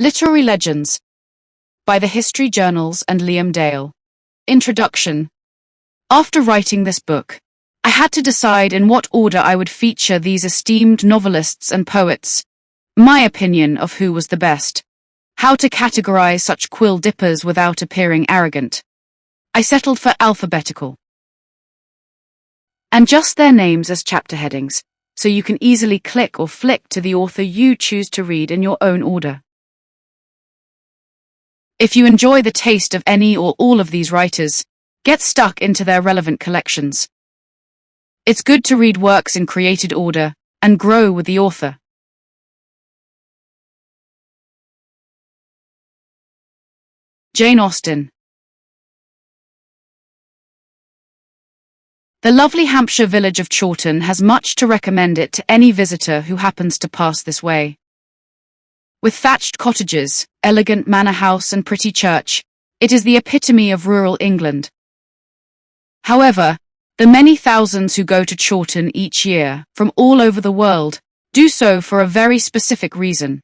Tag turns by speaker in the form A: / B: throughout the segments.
A: Literary Legends by the History Journals and Liam Dale. Introduction. After writing this book, I had to decide in what order I would feature these esteemed novelists and poets, my opinion of who was the best, how to categorize such quill dippers without appearing arrogant. I settled for alphabetical, and just their names as chapter headings, so you can easily click or flick to the author you choose to read in your own order. If you enjoy the taste of any or all of these writers, get stuck into their relevant collections. It's good to read works in created order and grow with the author. Jane Austen. The lovely Hampshire village of Chawton has much to recommend it to any visitor who happens to pass this way. With thatched cottages, elegant manor house and pretty church, it is the epitome of rural England. However, the many thousands who go to Chawton each year, from all over the world, do so for a very specific reason.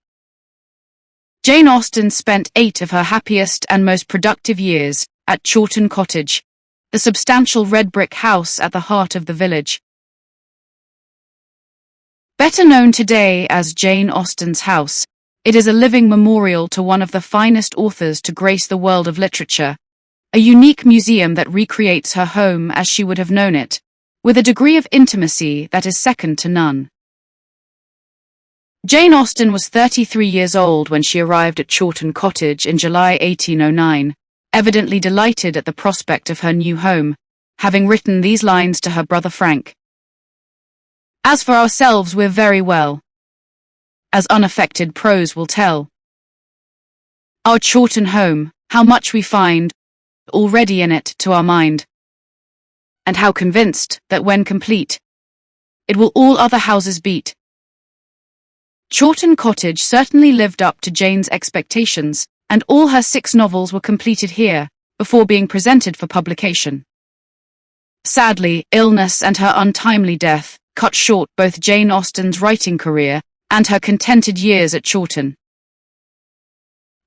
A: Jane Austen spent 8 of her happiest and most productive years at Chawton Cottage, the substantial red brick house at the heart of the village. Better known today as Jane Austen's house, it is a living memorial to one of the finest authors to grace the world of literature, a unique museum that recreates her home as she would have known it, with a degree of intimacy that is second to none. Jane Austen was 33 years old when she arrived at Chawton Cottage in July 1809, evidently delighted at the prospect of her new home, having written these lines to her brother Frank. "As for ourselves, we're very well, as unaffected prose will tell. Our Chawton home, how much we find already in it to our mind, and how convinced that when complete, it will all other houses beat." Chawton Cottage certainly lived up to Jane's expectations, and all her 6 novels were completed here, before being presented for publication. Sadly, illness and her untimely death cut short both Jane Austen's writing career and her contented years at Chawton.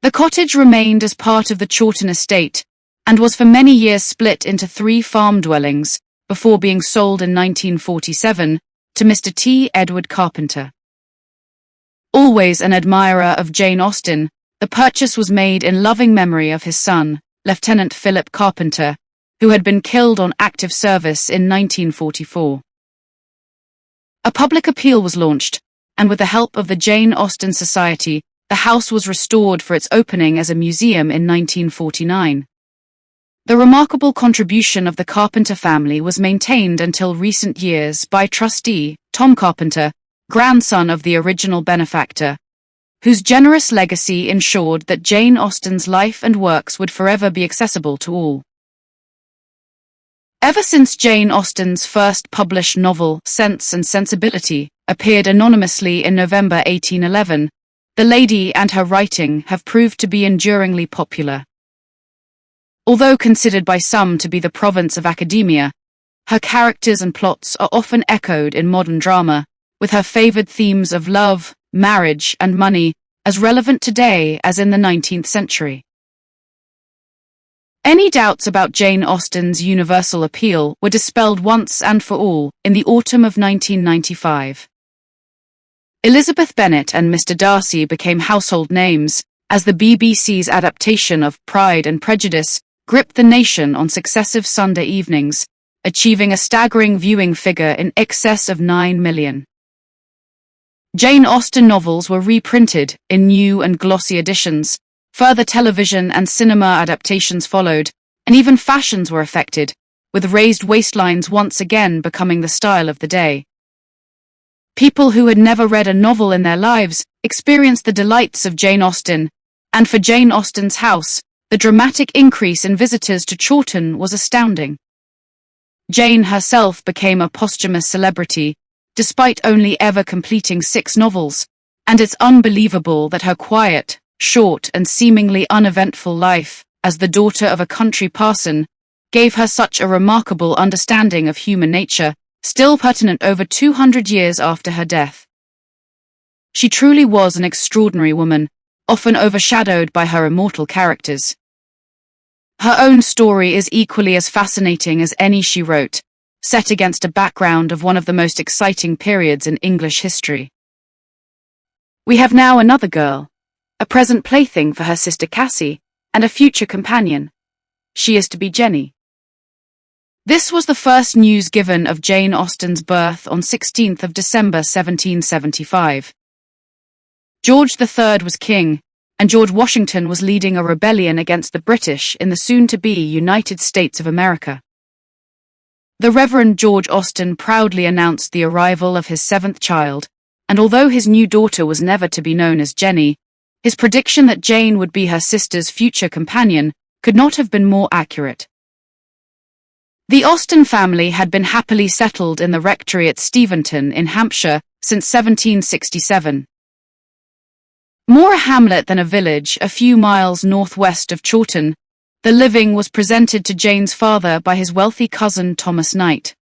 A: The cottage remained as part of the Chawton estate, and was for many years split into 3 farm dwellings, before being sold in 1947 to Mr. T. Edward Carpenter. Always an admirer of Jane Austen, the purchase was made in loving memory of his son, Lieutenant Philip Carpenter, who had been killed on active service in 1944. A public appeal was launched, and with the help of the Jane Austen Society, the house was restored for its opening as a museum in 1949. The remarkable contribution of the Carpenter family was maintained until recent years by trustee Tom Carpenter, grandson of the original benefactor, whose generous legacy ensured that Jane Austen's life and works would forever be accessible to all. Ever since Jane Austen's first published novel, Sense and Sensibility, appeared anonymously in November 1811, the lady and her writing have proved to be enduringly popular. Although considered by some to be the province of academia, her characters and plots are often echoed in modern drama, with her favored themes of love, marriage, and money as relevant today as in the 19th century. Any doubts about Jane Austen's universal appeal were dispelled once and for all in the autumn of 1995. Elizabeth Bennet and Mr. Darcy became household names as the BBC's adaptation of Pride and Prejudice gripped the nation on successive Sunday evenings, achieving a staggering viewing figure in excess of 9 million. Jane Austen novels were reprinted in new and glossy editions, further television and cinema adaptations followed, and even fashions were affected, with raised waistlines once again becoming the style of the day. People who had never read a novel in their lives experienced the delights of Jane Austen, and for Jane Austen's house, the dramatic increase in visitors to Chawton was astounding. Jane herself became a posthumous celebrity, despite only ever completing 6 novels, and it's unbelievable that her quiet, short, and seemingly uneventful life, as the daughter of a country parson, gave her such a remarkable understanding of human nature, still pertinent over 200 years after her death. She truly was an extraordinary woman, often overshadowed by her immortal characters. Her own story is equally as fascinating as any she wrote, set against a background of one of the most exciting periods in English history. We have now another girl, a present plaything for her sister Cassie, and a future companion. She is to be Jenny. This was the first news given of Jane Austen's birth on 16th of December 1775. George III was king, and George Washington was leading a rebellion against the British in the soon-to-be United States of America. The Reverend George Austen proudly announced the arrival of his seventh child, and although his new daughter was never to be known as Jenny, his prediction that Jane would be her sister's future companion could not have been more accurate. The Austen family had been happily settled in the rectory at Steventon in Hampshire since 1767. More a hamlet than a village, a few miles northwest of Chawton, the living was presented to Jane's father by his wealthy cousin Thomas Knight.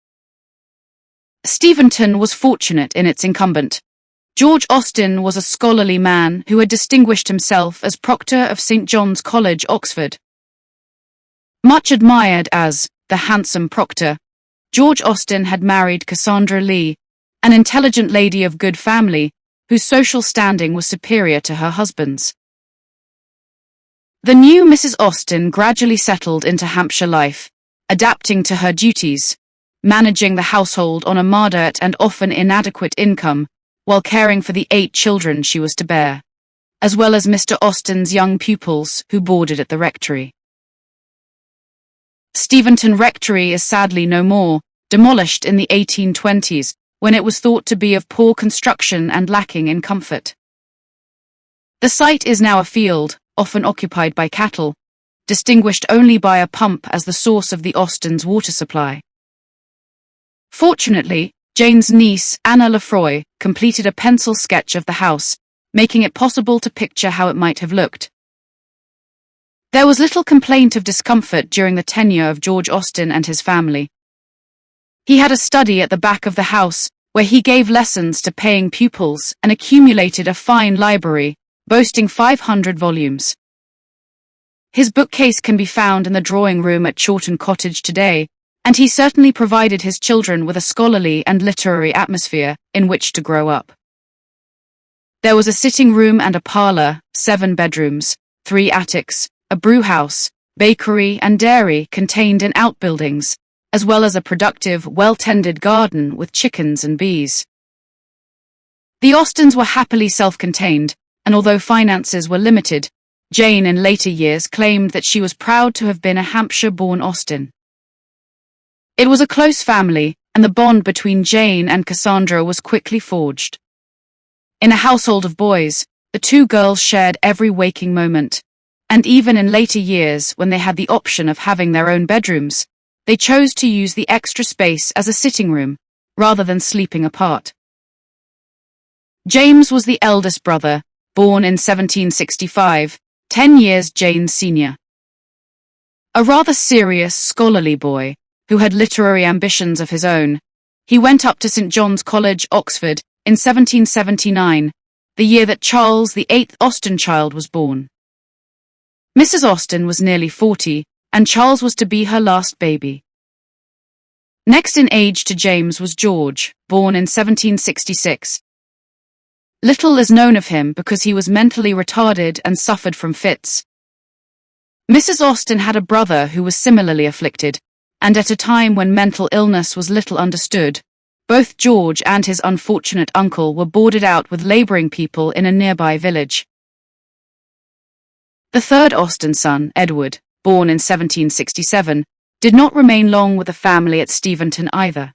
A: Steventon was fortunate in its incumbent. George Austen was a scholarly man who had distinguished himself as proctor of St. John's College, Oxford. Much admired as the handsome proctor, George Austen had married Cassandra Lee, an intelligent lady of good family, whose social standing was superior to her husband's. The new Mrs. Austen gradually settled into Hampshire life, adapting to her duties, managing the household on a moderate and often inadequate income, while caring for the 8 children she was to bear, as well as Mr. Austen's young pupils who boarded at the rectory. Steventon Rectory is sadly no more, demolished in the 1820s, when it was thought to be of poor construction and lacking in comfort. The site is now a field, often occupied by cattle, distinguished only by a pump as the source of the Austens' water supply. Fortunately, Jane's niece, Anna Lefroy, completed a pencil sketch of the house, making it possible to picture how it might have looked. There was little complaint of discomfort during the tenure of George Austen and his family. He had a study at the back of the house, where he gave lessons to paying pupils and accumulated a fine library, boasting 500 volumes. His bookcase can be found in the drawing room at Chawton Cottage today, and he certainly provided his children with a scholarly and literary atmosphere in which to grow up. There was a sitting room and a parlour, 7 bedrooms, 3 attics, a brewhouse, bakery and dairy contained in outbuildings, as well as a productive, well-tended garden with chickens and bees. The Austens were happily self-contained, and although finances were limited, Jane in later years claimed that she was proud to have been a Hampshire-born Austen. It was a close family, and the bond between Jane and Cassandra was quickly forged. In a household of boys, the 2 girls shared every waking moment, and even in later years when they had the option of having their own bedrooms, they chose to use the extra space as a sitting room, rather than sleeping apart. James was the eldest brother, born in 1765, 10 years Jane's senior. A rather serious, scholarly boy, who had literary ambitions of his own, he went up to St. John's College, Oxford, in 1779, the year that Charles the 8th Austen child was born. Mrs. Austen was nearly 40, and Charles was to be her last baby. Next in age to James was George, born in 1766. Little is known of him because he was mentally retarded and suffered from fits. Mrs. Austen had a brother who was similarly afflicted, and at a time when mental illness was little understood, both George and his unfortunate uncle were boarded out with labouring people in a nearby village. The third Austen son, Edward, born in 1767, did not remain long with the family at Steventon either.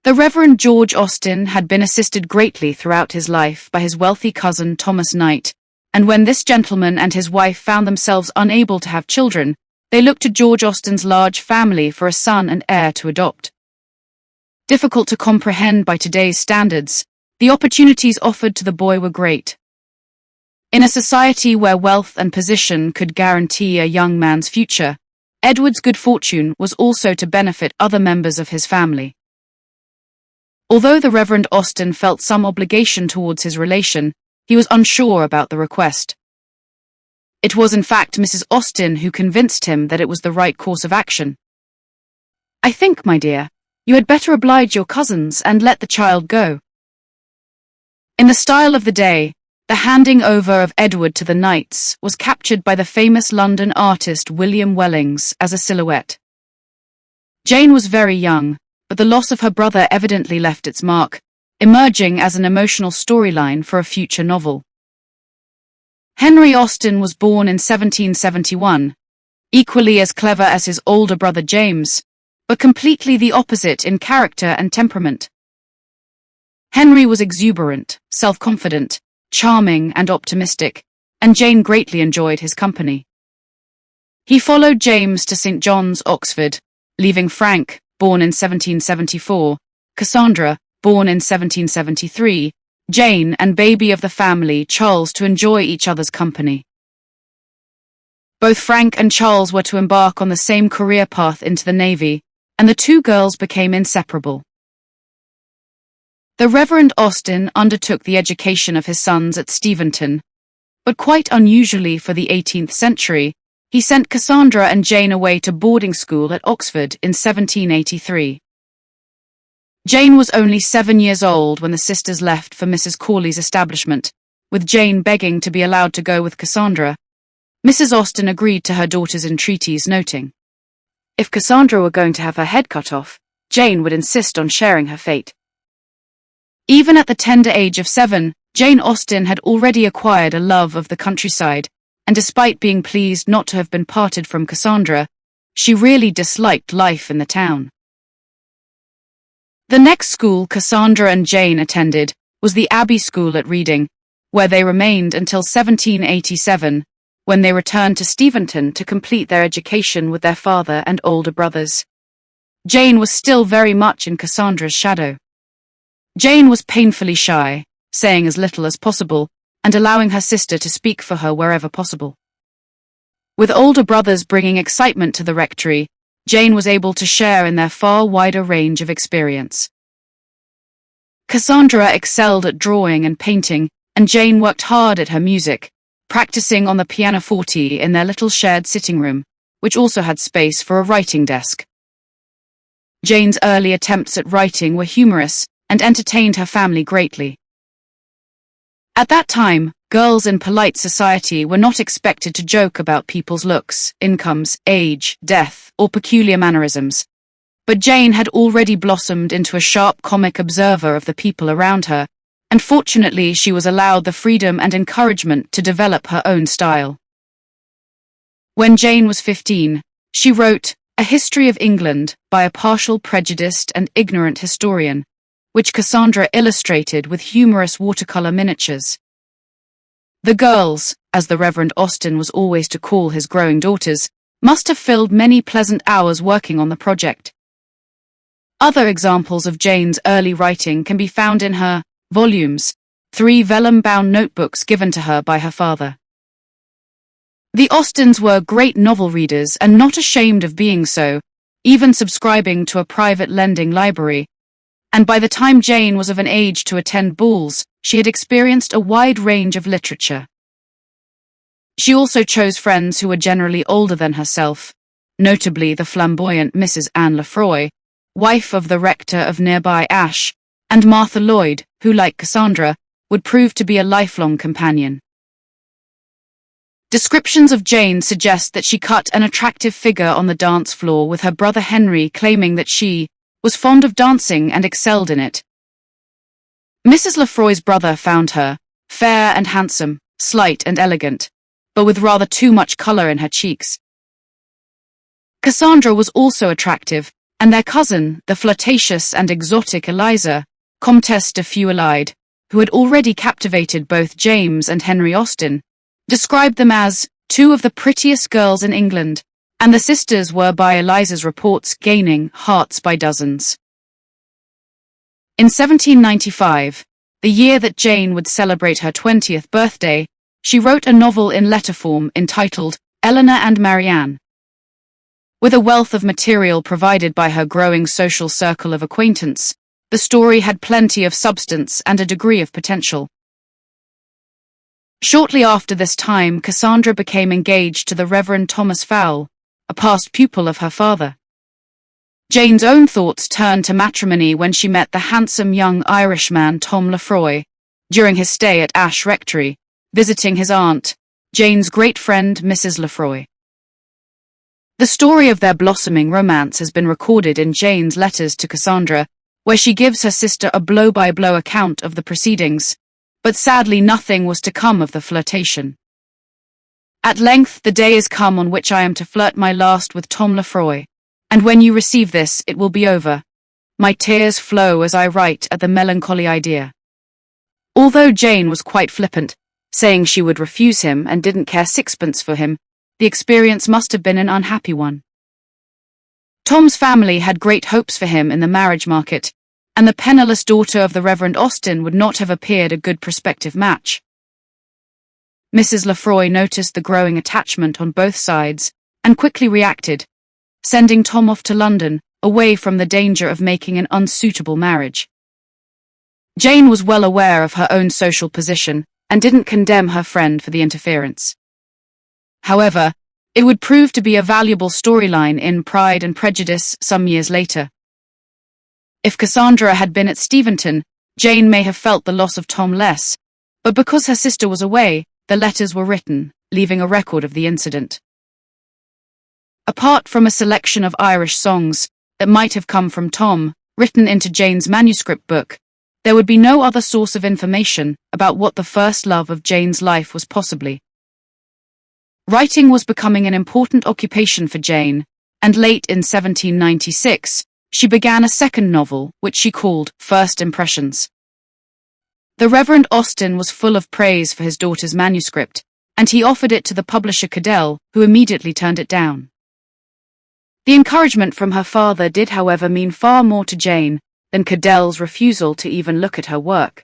A: The Reverend George Austen had been assisted greatly throughout his life by his wealthy cousin Thomas Knight, and when this gentleman and his wife found themselves unable to have children, they looked to George Austen's large family for a son and heir to adopt. Difficult to comprehend by today's standards, the opportunities offered to the boy were great. In a society where wealth and position could guarantee a young man's future, Edward's good fortune was also to benefit other members of his family. Although the Reverend Austen felt some obligation towards his relation, he was unsure about the request. It was in fact Mrs. Austen who convinced him that it was the right course of action. "I think, my dear, you had better oblige your cousins and let the child go." In the style of the day, the handing over of Edward to the knights was captured by the famous London artist William Wellings as a silhouette. Jane was very young, but the loss of her brother evidently left its mark, emerging as an emotional storyline for a future novel. Henry Austen was born in 1771, equally as clever as his older brother James, but completely the opposite in character and temperament. Henry was exuberant, self-confident, charming and optimistic, and Jane greatly enjoyed his company. He followed James to St. John's, Oxford, leaving Frank, born in 1774, Cassandra, born in 1773, Jane and baby of the family, Charles, to enjoy each other's company. Both Frank and Charles were to embark on the same career path into the Navy, and the two girls became inseparable. The Reverend Austen undertook the education of his sons at Steventon, but quite unusually for the 18th century, he sent Cassandra and Jane away to boarding school at Oxford in 1783. Jane was only 7 years old when the sisters left for Mrs. Corley's establishment, with Jane begging to be allowed to go with Cassandra. Mrs. Austen agreed to her daughter's entreaties, noting, if Cassandra were going to have her head cut off, Jane would insist on sharing her fate. Even at the tender age of 7, Jane Austen had already acquired a love of the countryside, and despite being pleased not to have been parted from Cassandra, she really disliked life in the town. The next school Cassandra and Jane attended was the Abbey School at Reading, where they remained until 1787, when they returned to Steventon to complete their education with their father and older brothers. Jane was still very much in Cassandra's shadow. Jane was painfully shy, saying as little as possible, and allowing her sister to speak for her wherever possible. With older brothers bringing excitement to the rectory, Jane was able to share in their far wider range of experience. Cassandra excelled at drawing and painting, and Jane worked hard at her music, practicing on the pianoforte in their little shared sitting room, which also had space for a writing desk. Jane's early attempts at writing were humorous and entertained her family greatly. At that time, girls in polite society were not expected to joke about people's looks, incomes, age, death, or peculiar mannerisms. But Jane had already blossomed into a sharp comic observer of the people around her, and fortunately she was allowed the freedom and encouragement to develop her own style. When Jane was 15, she wrote A History of England by a partial prejudiced and ignorant historian, which Cassandra illustrated with humorous watercolor miniatures. The girls, as the Reverend Austen was always to call his growing daughters, must have filled many pleasant hours working on the project. Other examples of Jane's early writing can be found in her volumes, 3 vellum-bound notebooks given to her by her father. The Austens were great novel readers and not ashamed of being so, even subscribing to a private lending library, and by the time Jane was of an age to attend balls, she had experienced a wide range of literature. She also chose friends who were generally older than herself, notably the flamboyant Mrs. Anne Lefroy, wife of the rector of nearby Ash, and Martha Lloyd, who, like Cassandra, would prove to be a lifelong companion. Descriptions of Jane suggest that she cut an attractive figure on the dance floor, with her brother Henry claiming that she was fond of dancing and excelled in it. Mrs. Lefroy's brother found her fair and handsome, slight and elegant, but with rather too much colour in her cheeks. Cassandra was also attractive, and their cousin, the flirtatious and exotic Eliza, Comtesse de Feuillade, who had already captivated both James and Henry Austen, described them as 2 of the prettiest girls in England, and the sisters were, by Eliza's reports, gaining hearts by dozens. In 1795, the year that Jane would celebrate her 20th birthday, she wrote a novel in letter form entitled Eleanor and Marianne. With a wealth of material provided by her growing social circle of acquaintance, the story had plenty of substance and a degree of potential. Shortly after this time, Cassandra became engaged to the Reverend Thomas Fowle, a past pupil of her father. Jane's own thoughts turned to matrimony when she met the handsome young Irishman Tom Lefroy during his stay at Ash Rectory, visiting his aunt, Jane's great friend Mrs. Lefroy. The story of their blossoming romance has been recorded in Jane's letters to Cassandra, where she gives her sister a blow-by-blow account of the proceedings, but sadly nothing was to come of the flirtation. At length the day is come on which I am to flirt my last with Tom Lefroy, and when you receive this it will be over. My tears flow as I write at the melancholy idea. Although Jane was quite flippant, saying she would refuse him and didn't care sixpence for him, the experience must have been an unhappy one. Tom's family had great hopes for him in the marriage market, and the penniless daughter of the Reverend Austen would not have appeared a good prospective match. Mrs. Lefroy noticed the growing attachment on both sides, and quickly reacted, sending Tom off to London, away from the danger of making an unsuitable marriage. Jane was well aware of her own social position, and didn't condemn her friend for the interference. However, it would prove to be a valuable storyline in Pride and Prejudice some years later. If Cassandra had been at Steventon, Jane may have felt the loss of Tom less, but because her sister was away, the letters were written, leaving a record of the incident. Apart from a selection of Irish songs that might have come from Tom, written into Jane's manuscript book, there would be no other source of information about what the first love of Jane's life was possibly. Writing was becoming an important occupation for Jane, and late in 1796, she began a second novel, which she called First Impressions. The Reverend Austen was full of praise for his daughter's manuscript, and he offered it to the publisher Cadell, who immediately turned it down. The encouragement from her father did, however, mean far more to Jane than Cadell's refusal to even look at her work.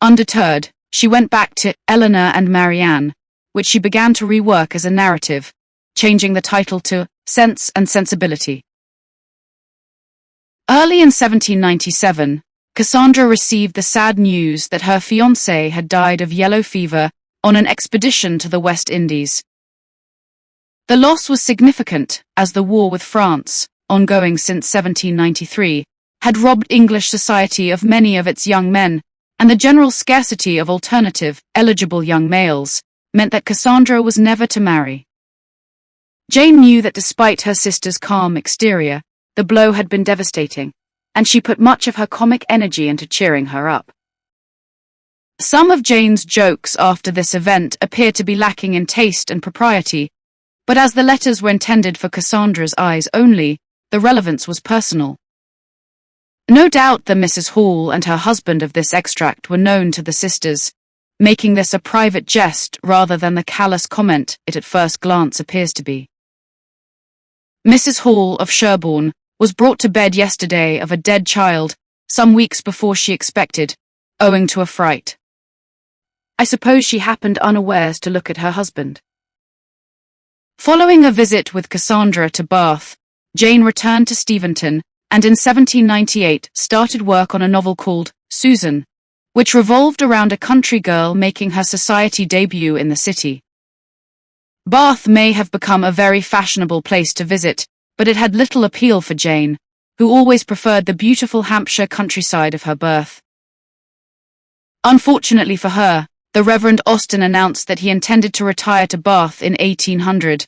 A: Undeterred, she went back to Eleanor and Marianne, which she began to rework as a narrative, changing the title to Sense and Sensibility. Early in 1797, Cassandra received the sad news that her fiancé had died of yellow fever on an expedition to the West Indies. The loss was significant, as the war with France, ongoing since 1793, had robbed English society of many of its young men, and the general scarcity of alternative, eligible young males meant that Cassandra was never to marry. Jane knew that despite her sister's calm exterior, the blow had been devastating, and she put much of her comic energy into cheering her up. Some of Jane's jokes after this event appear to be lacking in taste and propriety, but as the letters were intended for Cassandra's eyes only, the relevance was personal. No doubt the Mrs. Hall and her husband of this extract were known to the sisters, making this a private jest rather than the callous comment it at first glance appears to be. Mrs. Hall of Sherborne was brought to bed yesterday of a dead child, some weeks before she expected, owing to a fright. I suppose she happened unawares to look at her husband. Following a visit with Cassandra to Bath, Jane returned to Steventon and in 1798 started work on a novel called Susan, which revolved around a country girl making her society debut in the city. Bath may have become a very fashionable place to visit, but it had little appeal for Jane, who always preferred the beautiful Hampshire countryside of her birth. Unfortunately for her, the Reverend Austen announced that he intended to retire to Bath in 1800,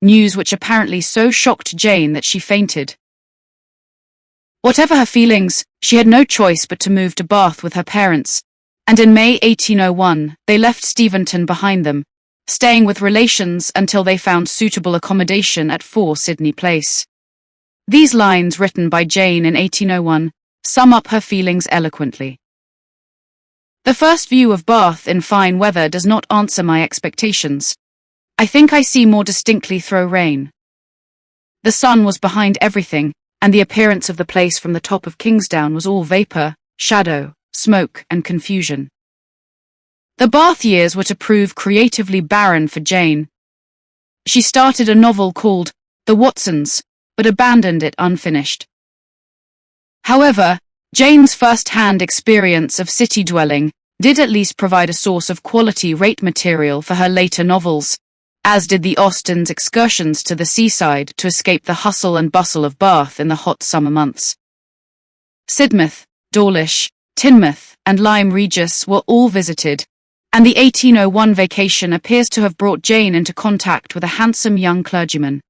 A: news which apparently so shocked Jane that she fainted. Whatever her feelings, she had no choice but to move to Bath with her parents, and in May 1801 they left Steventon behind them, staying with relations until they found suitable accommodation at 4 Sydney Place. These lines, written by Jane in 1801, sum up her feelings eloquently. The first view of Bath in fine weather does not answer my expectations. I think I see more distinctly through rain. The sun was behind everything, and the appearance of the place from the top of Kingsdown was all vapour, shadow, smoke, and confusion. The Bath years were to prove creatively barren for Jane. She started a novel called The Watsons, but abandoned it unfinished. However, Jane's first-hand experience of city dwelling did at least provide a source of quality rate material for her later novels, as did the Austens' excursions to the seaside to escape the hustle and bustle of Bath in the hot summer months. Sidmouth, Dawlish, Teignmouth, and Lyme Regis were all visited, and the 1801 vacation appears to have brought Jane into contact with a handsome young clergyman.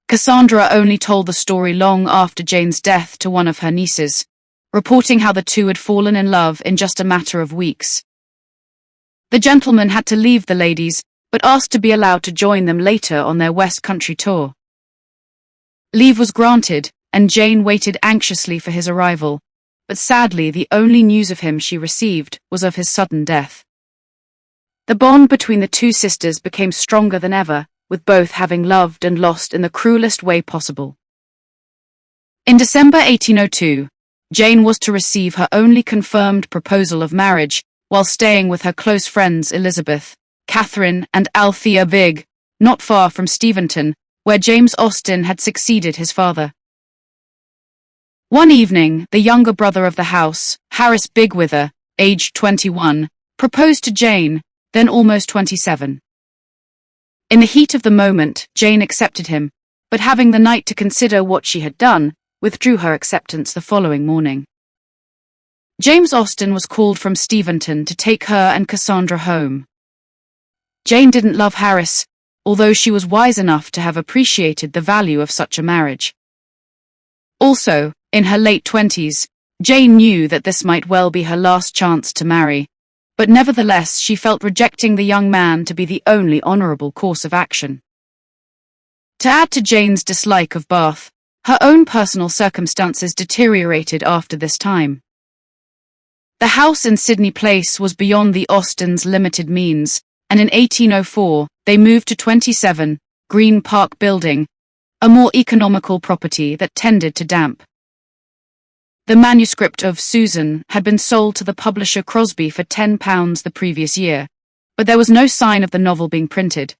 A: Cassandra only told the story long after Jane's death to one of her nieces, reporting how the two had fallen in love in just a matter of weeks. The gentleman had to leave the ladies, but asked to be allowed to join them later on their West Country tour. Leave was granted, and Jane waited anxiously for his arrival, but sadly the only news of him she received was of his sudden death. The bond between the two sisters became stronger than ever, with both having loved and lost in the cruelest way possible. In December 1802, Jane was to receive her only confirmed proposal of marriage while staying with her close friends Elizabeth, Catherine, and Althea Bigg, not far from Steventon, where James Austen had succeeded his father. One evening, the younger brother of the house, Harris Bigwither, aged 21, proposed to Jane, then almost 27. In the heat of the moment, Jane accepted him, but having the night to consider what she had done, withdrew her acceptance the following morning. James Austen was called from Steventon to take her and Cassandra home. Jane didn't love Harris, although she was wise enough to have appreciated the value of such a marriage. Also, in her late 20s, Jane knew that this might well be her last chance to marry, but nevertheless she felt rejecting the young man to be the only honourable course of action. To add to Jane's dislike of Bath, her own personal circumstances deteriorated after this time. The house in Sydney Place was beyond the Austens' limited means, and in 1804 they moved to 27 Green Park Building, a more economical property that tended to damp. The manuscript of Susan had been sold to the publisher Crosby for £10 the previous year, but there was no sign of the novel being printed.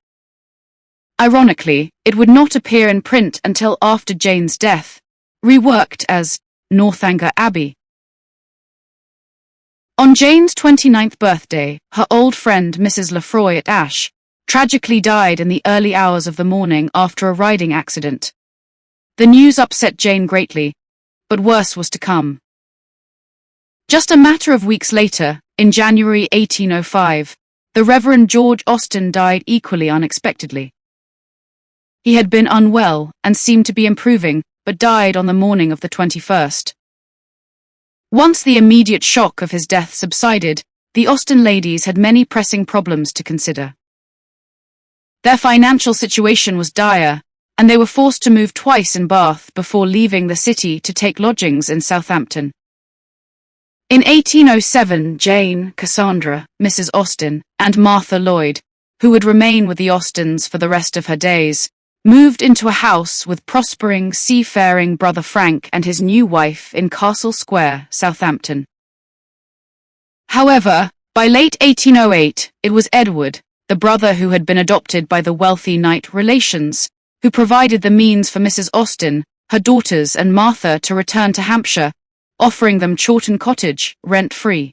A: Ironically, it would not appear in print until after Jane's death, reworked as Northanger Abbey. On Jane's 29th birthday, her old friend Mrs. Lefroy at Ashe tragically died in the early hours of the morning after a riding accident. The news upset Jane greatly, but worse was to come. Just a matter of weeks later, in January 1805, the Reverend George Austen died equally unexpectedly. He had been unwell and seemed to be improving, but died on the morning of the 21st. Once the immediate shock of his death subsided, the Austen ladies had many pressing problems to consider. Their financial situation was dire, and they were forced to move twice in Bath before leaving the city to take lodgings in Southampton. In 1807, Jane, Cassandra, Mrs. Austen, and Martha Lloyd, who would remain with the Austens for the rest of her days, moved into a house with prospering, seafaring brother Frank and his new wife in Castle Square, Southampton. However, by late 1808, it was Edward, the brother who had been adopted by the wealthy Knight relations, who provided the means for Mrs. Austen, her daughters and Martha to return to Hampshire, offering them Chawton Cottage, rent-free.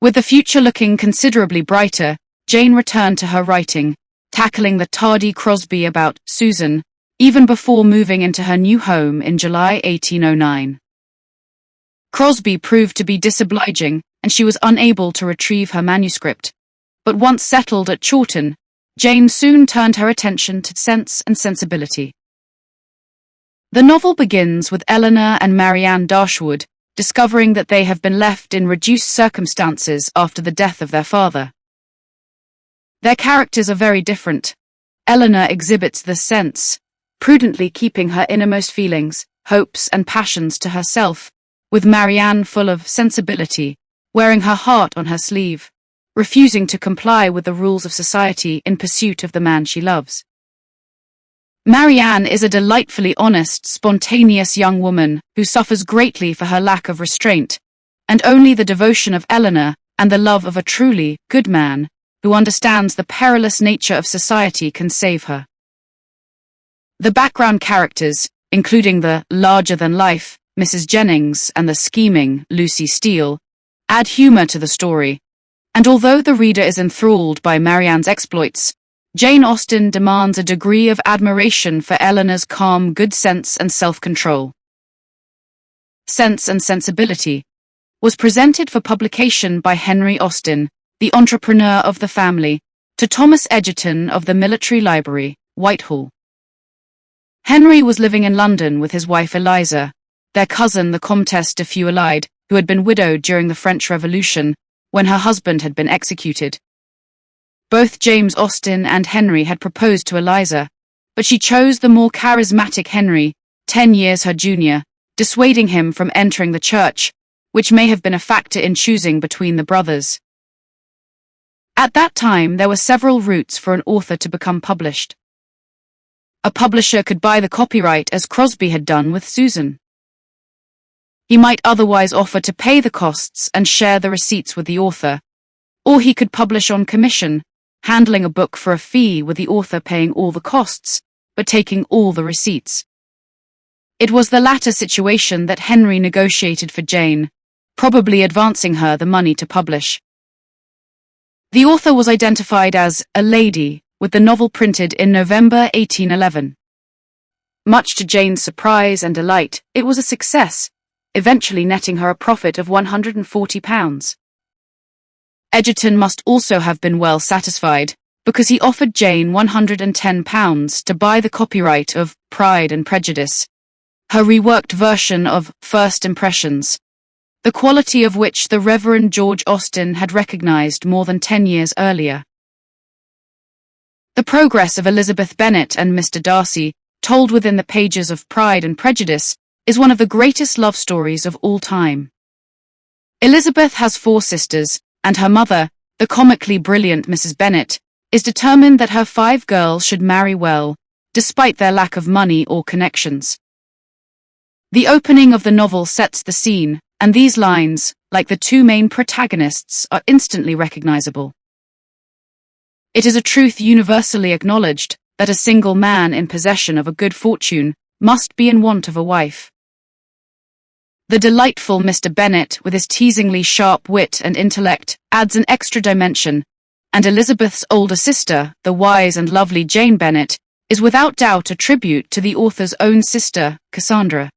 A: With the future looking considerably brighter, Jane returned to her writing, tackling the tardy Crosby about Susan, even before moving into her new home in July 1809. Crosby proved to be disobliging, and she was unable to retrieve her manuscript, but once settled at Chawton, Jane soon turned her attention to Sense and Sensibility. The novel begins with Eleanor and Marianne Dashwood discovering that they have been left in reduced circumstances after the death of their father. Their characters are very different. Eleanor exhibits the sense, prudently keeping her innermost feelings, hopes and passions to herself, with Marianne full of sensibility, wearing her heart on her sleeve, refusing to comply with the rules of society in pursuit of the man she loves. Marianne is a delightfully honest, spontaneous young woman who suffers greatly for her lack of restraint, and only the devotion of Eleanor and the love of a truly good man who understands the perilous nature of society can save her. The background characters, including the larger-than-life Mrs. Jennings, and the scheming Lucy Steele, add humor to the story, and although the reader is enthralled by Marianne's exploits, Jane Austen demands a degree of admiration for Eleanor's calm good sense and self-control. Sense and Sensibility was presented for publication by Henry Austen, the entrepreneur of the family, to Thomas Egerton of the Military Library, Whitehall. Henry was living in London with his wife Eliza, their cousin the Comtesse de Feuillade, who had been widowed during the French Revolution, when her husband had been executed. Both James Austen and Henry had proposed to Eliza, but she chose the more charismatic Henry, 10 years her junior, dissuading him from entering the church, which may have been a factor in choosing between the brothers. At that time, there were several routes for an author to become published. A publisher could buy the copyright as Crosby had done with Susan. He might otherwise offer to pay the costs and share the receipts with the author, or he could publish on commission, handling a book for a fee with the author paying all the costs, but taking all the receipts. It was the latter situation that Henry negotiated for Jane, probably advancing her the money to publish. The author was identified as a lady, with the novel printed in November 1811. Much to Jane's surprise and delight, it was a success, eventually netting her a profit of £140. Egerton must also have been well satisfied, because he offered Jane £110 to buy the copyright of Pride and Prejudice, her reworked version of First Impressions, the quality of which the Reverend George Austen had recognized more than 10 years earlier. The progress of Elizabeth Bennet and Mr. Darcy, told within the pages of Pride and Prejudice, is one of the greatest love stories of all time. Elizabeth has 4 sisters, and her mother, the comically brilliant Mrs. Bennet, is determined that her 5 girls should marry well, despite their lack of money or connections. The opening of the novel sets the scene, and these lines, like the 2 main protagonists, are instantly recognizable. It is a truth universally acknowledged that a single man in possession of a good fortune must be in want of a wife. The delightful Mr. Bennet, with his teasingly sharp wit and intellect, adds an extra dimension, and Elizabeth's older sister, the wise and lovely Jane Bennet, is without doubt a tribute to the author's own sister, Cassandra.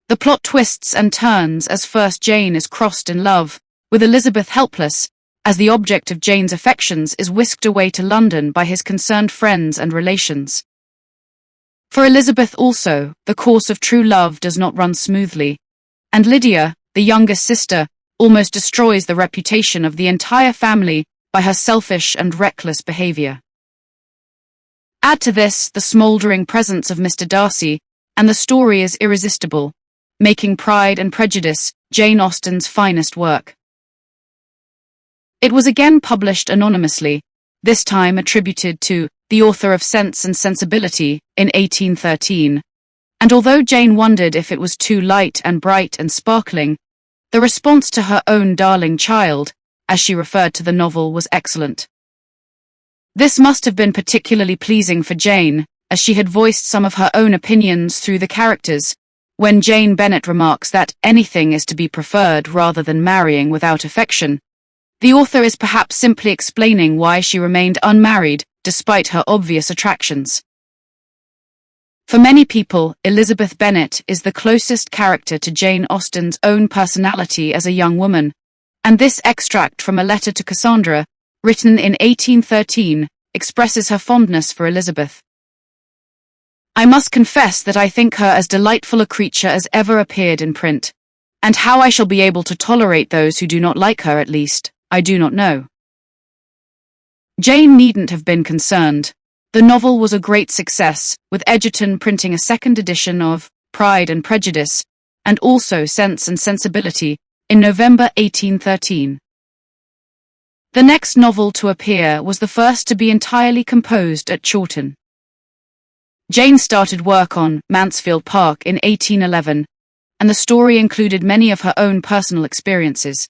A: The plot twists and turns as first Jane is crossed in love, with Elizabeth helpless, as the object of Jane's affections is whisked away to London by his concerned friends and relations. For Elizabeth also, the course of true love does not run smoothly, and Lydia, the youngest sister, almost destroys the reputation of the entire family by her selfish and reckless behavior. Add to this the smouldering presence of Mr. Darcy, and the story is irresistible, making Pride and Prejudice Jane Austen's finest work. It was again published anonymously, this time attributed to the author of Sense and Sensibility in 1813, and although Jane wondered if it was too light and bright and sparkling, the response to her own darling child, as she referred to the novel, was excellent. This must have been particularly pleasing for Jane, as she had voiced some of her own opinions through the characters, when Jane Bennet remarks that anything is to be preferred rather than marrying without affection. The author is perhaps simply explaining why she remained unmarried despite her obvious attractions. For many people, Elizabeth Bennet is the closest character to Jane Austen's own personality as a young woman, and this extract from a letter to Cassandra, written in 1813, expresses her fondness for Elizabeth. I must confess that I think her as delightful a creature as ever appeared in print, and how I shall be able to tolerate those who do not like her, at least, I do not know. Jane needn't have been concerned. The novel was a great success, with Egerton printing a second edition of Pride and Prejudice, and also Sense and Sensibility, in November 1813. The next novel to appear was the first to be entirely composed at Chawton. Jane started work on Mansfield Park in 1811, and the story included many of her own personal experiences.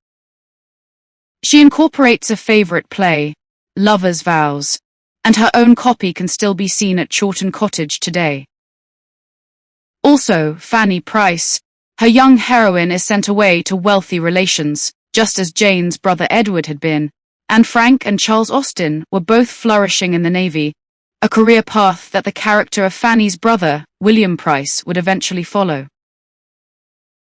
A: She incorporates a favorite play, Lover's Vows, and her own copy can still be seen at Chawton Cottage today. Also, Fanny Price, her young heroine, is sent away to wealthy relations, just as Jane's brother Edward had been, and Frank and Charles Austen were both flourishing in the Navy, a career path that the character of Fanny's brother, William Price, would eventually follow.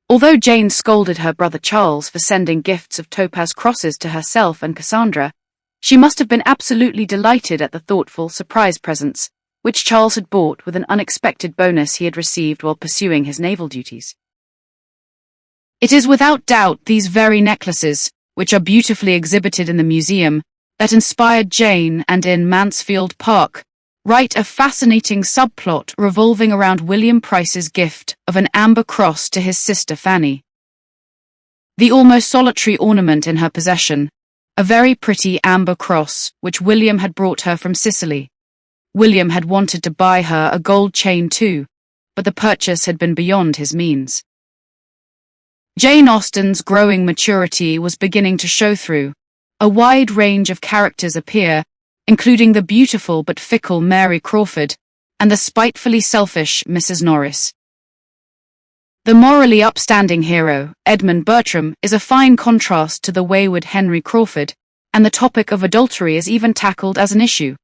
A: Although Jane scolded her brother Charles for sending gifts of topaz crosses to herself and Cassandra, she must have been absolutely delighted at the thoughtful surprise presents, which Charles had bought with an unexpected bonus he had received while pursuing his naval duties. It is without doubt these very necklaces, which are beautifully exhibited in the museum, that inspired Jane and in Mansfield Park, write a fascinating subplot revolving around William Price's gift of an amber cross to his sister Fanny. The almost solitary ornament in her possession, a very pretty amber cross which William had brought her from Sicily. William had wanted to buy her a gold chain too, but the purchase had been beyond his means. Jane Austen's growing maturity was beginning to show through. A wide range of characters appear, including the beautiful but fickle Mary Crawford and the spitefully selfish Mrs. Norris. The morally upstanding hero, Edmund Bertram, is a fine contrast to the wayward Henry Crawford, and the topic of adultery is even tackled as an issue.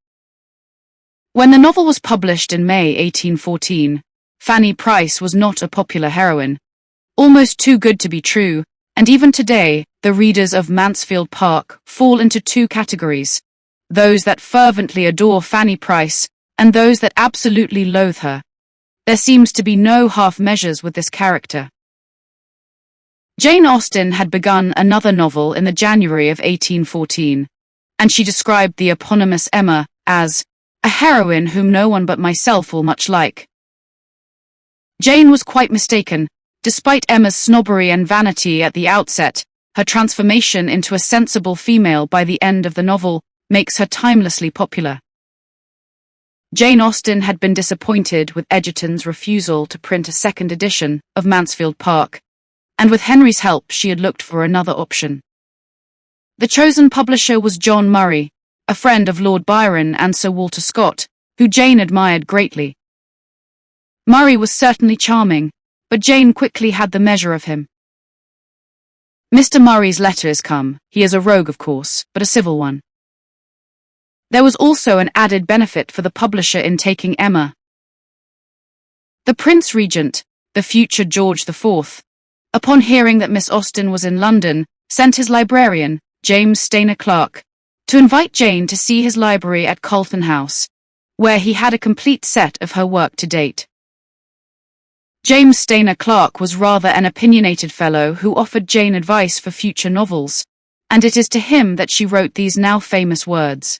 A: When the novel was published in May 1814, Fanny Price was not a popular heroine, almost too good to be true, and even today, the readers of Mansfield Park fall into two categories: those that fervently adore Fanny Price and those that absolutely loathe her. There seems to be no half measures with this character. Jane Austen had begun another novel in the January of 1814, and she described the eponymous Emma as a heroine whom no one but myself will much like. Jane was quite mistaken. Despite Emma's snobbery and vanity at the outset, her transformation into a sensible female by the end of the novel makes her timelessly popular. Jane Austen had been disappointed with Egerton's refusal to print a second edition of Mansfield Park, and with Henry's help she had looked for another option. The chosen publisher was John Murray, a friend of Lord Byron and Sir Walter Scott, who Jane admired greatly. Murray was certainly charming, but Jane quickly had the measure of him. Mr. Murray's letter is come. He is a rogue, of course, but a civil one. There was also an added benefit for the publisher in taking Emma. The Prince Regent, the future George IV, upon hearing that Miss Austen was in London, sent his librarian, James Stainer Clark, to invite Jane to see his library at Carlton House, where he had a complete set of her work to date. James Stainer Clark was rather an opinionated fellow who offered Jane advice for future novels, and it is to him that she wrote these now famous words.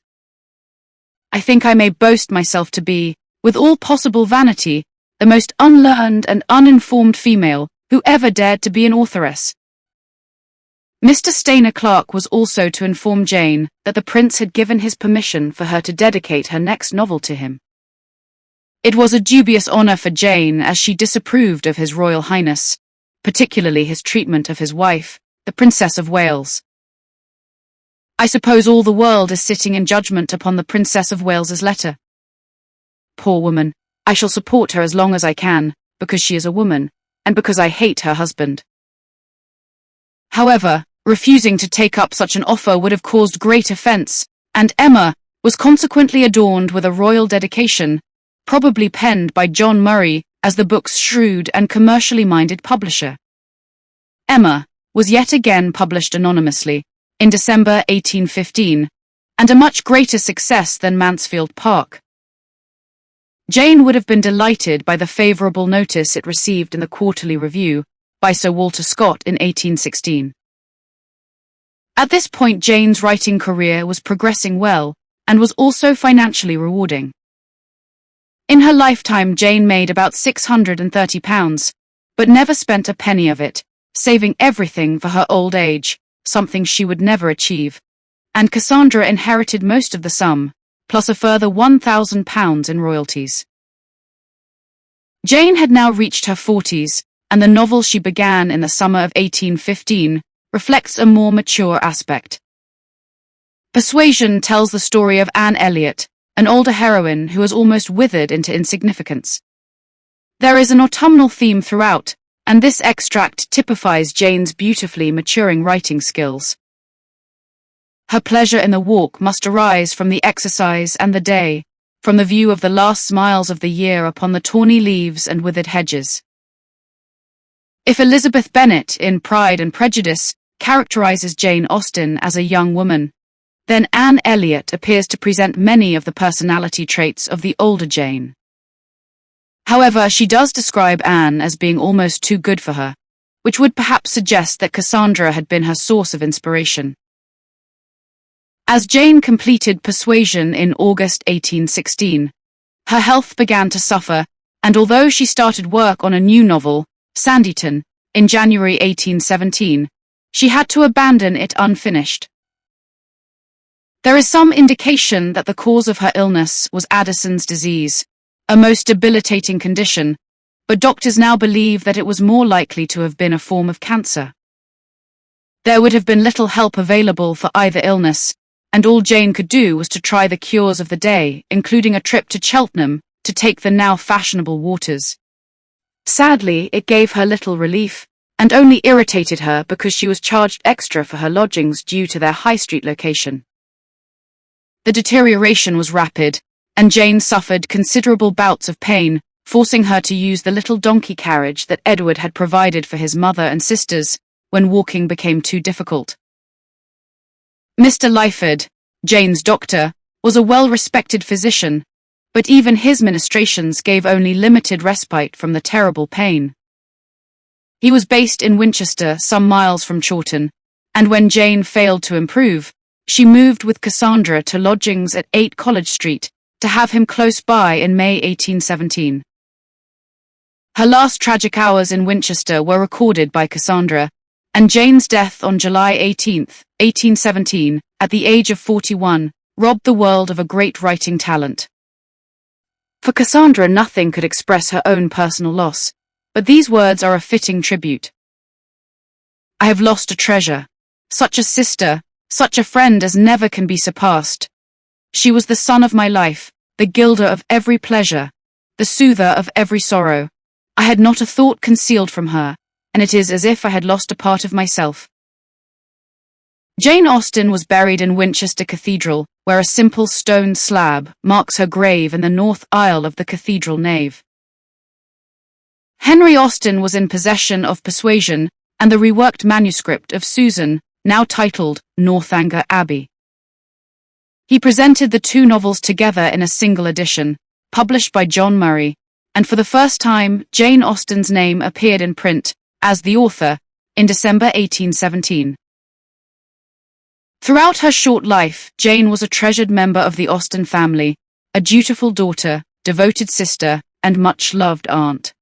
A: I think I may boast myself to be, with all possible vanity, the most unlearned and uninformed female who ever dared to be an authoress. Mr. Stainer Clark was also to inform Jane that the prince had given his permission for her to dedicate her next novel to him. It was a dubious honor for Jane as she disapproved of His Royal Highness, particularly his treatment of his wife, the Princess of Wales. I suppose all the world is sitting in judgment upon the Princess of Wales's letter. Poor woman, I shall support her as long as I can, because she is a woman, and because I hate her husband. However, refusing to take up such an offer would have caused great offense, and Emma was consequently adorned with a royal dedication, probably penned by John Murray as the book's shrewd and commercially minded publisher. Emma was yet again published anonymously in December 1815, and a much greater success than Mansfield Park. Jane would have been delighted by the favourable notice it received in the Quarterly Review by Sir Walter Scott in 1816. At this point, Jane's writing career was progressing well and was also financially rewarding. In her lifetime, Jane made about £630, but never spent a penny of it, saving everything for her old age, something she would never achieve, and Cassandra inherited most of the sum, plus a further £1,000 in royalties. Jane had now reached her 40s, and the novel she began in the summer of 1815 reflects a more mature aspect. Persuasion tells the story of Anne Elliot, an older heroine who has almost withered into insignificance. There is an autumnal theme throughout, and this extract typifies Jane's beautifully maturing writing skills. Her pleasure in the walk must arise from the exercise and the day, from the view of the last smiles of the year upon the tawny leaves and withered hedges. If Elizabeth Bennet, in Pride and Prejudice, characterizes Jane Austen as a young woman, then Anne Elliot appears to present many of the personality traits of the older Jane. However, she does describe Anne as being almost too good for her, which would perhaps suggest that Cassandra had been her source of inspiration. As Jane completed Persuasion in August 1816, her health began to suffer, and although she started work on a new novel, Sanditon, in January 1817, she had to abandon it unfinished. There is some indication that the cause of her illness was Addison's disease, a most debilitating condition, but doctors now believe that it was more likely to have been a form of cancer. There would have been little help available for either illness, and all Jane could do was to try the cures of the day, including a trip to Cheltenham to take the now fashionable waters. Sadly, it gave her little relief, and only irritated her because she was charged extra for her lodgings due to their high street location. The deterioration was rapid, and Jane suffered considerable bouts of pain, forcing her to use the little donkey carriage that Edward had provided for his mother and sisters when walking became too difficult. Mr. Lyford, Jane's doctor, was a well-respected physician, but even his ministrations gave only limited respite from the terrible pain. He was based in Winchester, some miles from Chawton, and when Jane failed to improve, she moved with Cassandra to lodgings at 8 College Street, to have him close by in May 1817. Her last tragic hours in Winchester were recorded by Cassandra, and Jane's death on July 18, 1817, at the age of 41, robbed the world of a great writing talent. For Cassandra, nothing could express her own personal loss, but these words are a fitting tribute. I have lost a treasure, such a sister, such a friend as never can be surpassed. She was the sun of my life, the gilder of every pleasure, the soother of every sorrow. I had not a thought concealed from her, and it is as if I had lost a part of myself. Jane Austen was buried in Winchester Cathedral, where a simple stone slab marks her grave in the north aisle of the cathedral nave. Henry Austen was in possession of Persuasion and the reworked manuscript of Susan, now titled Northanger Abbey. He presented the two novels together in a single edition, published by John Murray, and for the first time, Jane Austen's name appeared in print, as the author, in December 1817. Throughout her short life, Jane was a treasured member of the Austen family, a dutiful daughter, devoted sister, and much-loved aunt.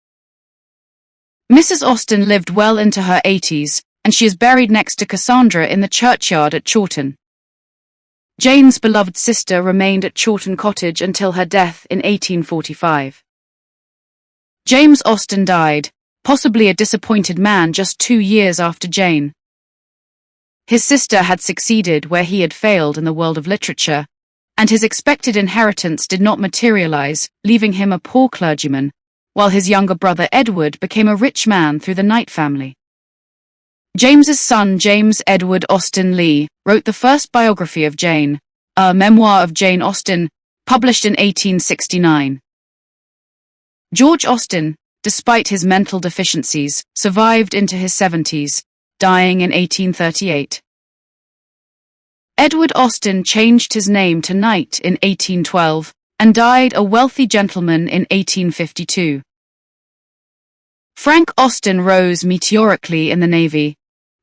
A: Mrs. Austen lived well into her 80s, and she is buried next to Cassandra in the churchyard at Chawton. Jane's beloved sister remained at Chawton Cottage until her death in 1845. James Austen died, possibly a disappointed man, just 2 years after Jane. His sister had succeeded where he had failed in the world of literature, and his expected inheritance did not materialize, leaving him a poor clergyman, while his younger brother Edward became a rich man through the Knight family. James's son, James Edward Austen Lee, wrote the first biography of Jane, a memoir of Jane Austen, published in 1869. George Austen, despite his mental deficiencies, survived into his 70s, dying in 1838. Edward Austen changed his name to Knight in 1812 and died a wealthy gentleman in 1852. Frank Austen rose meteorically in the Navy,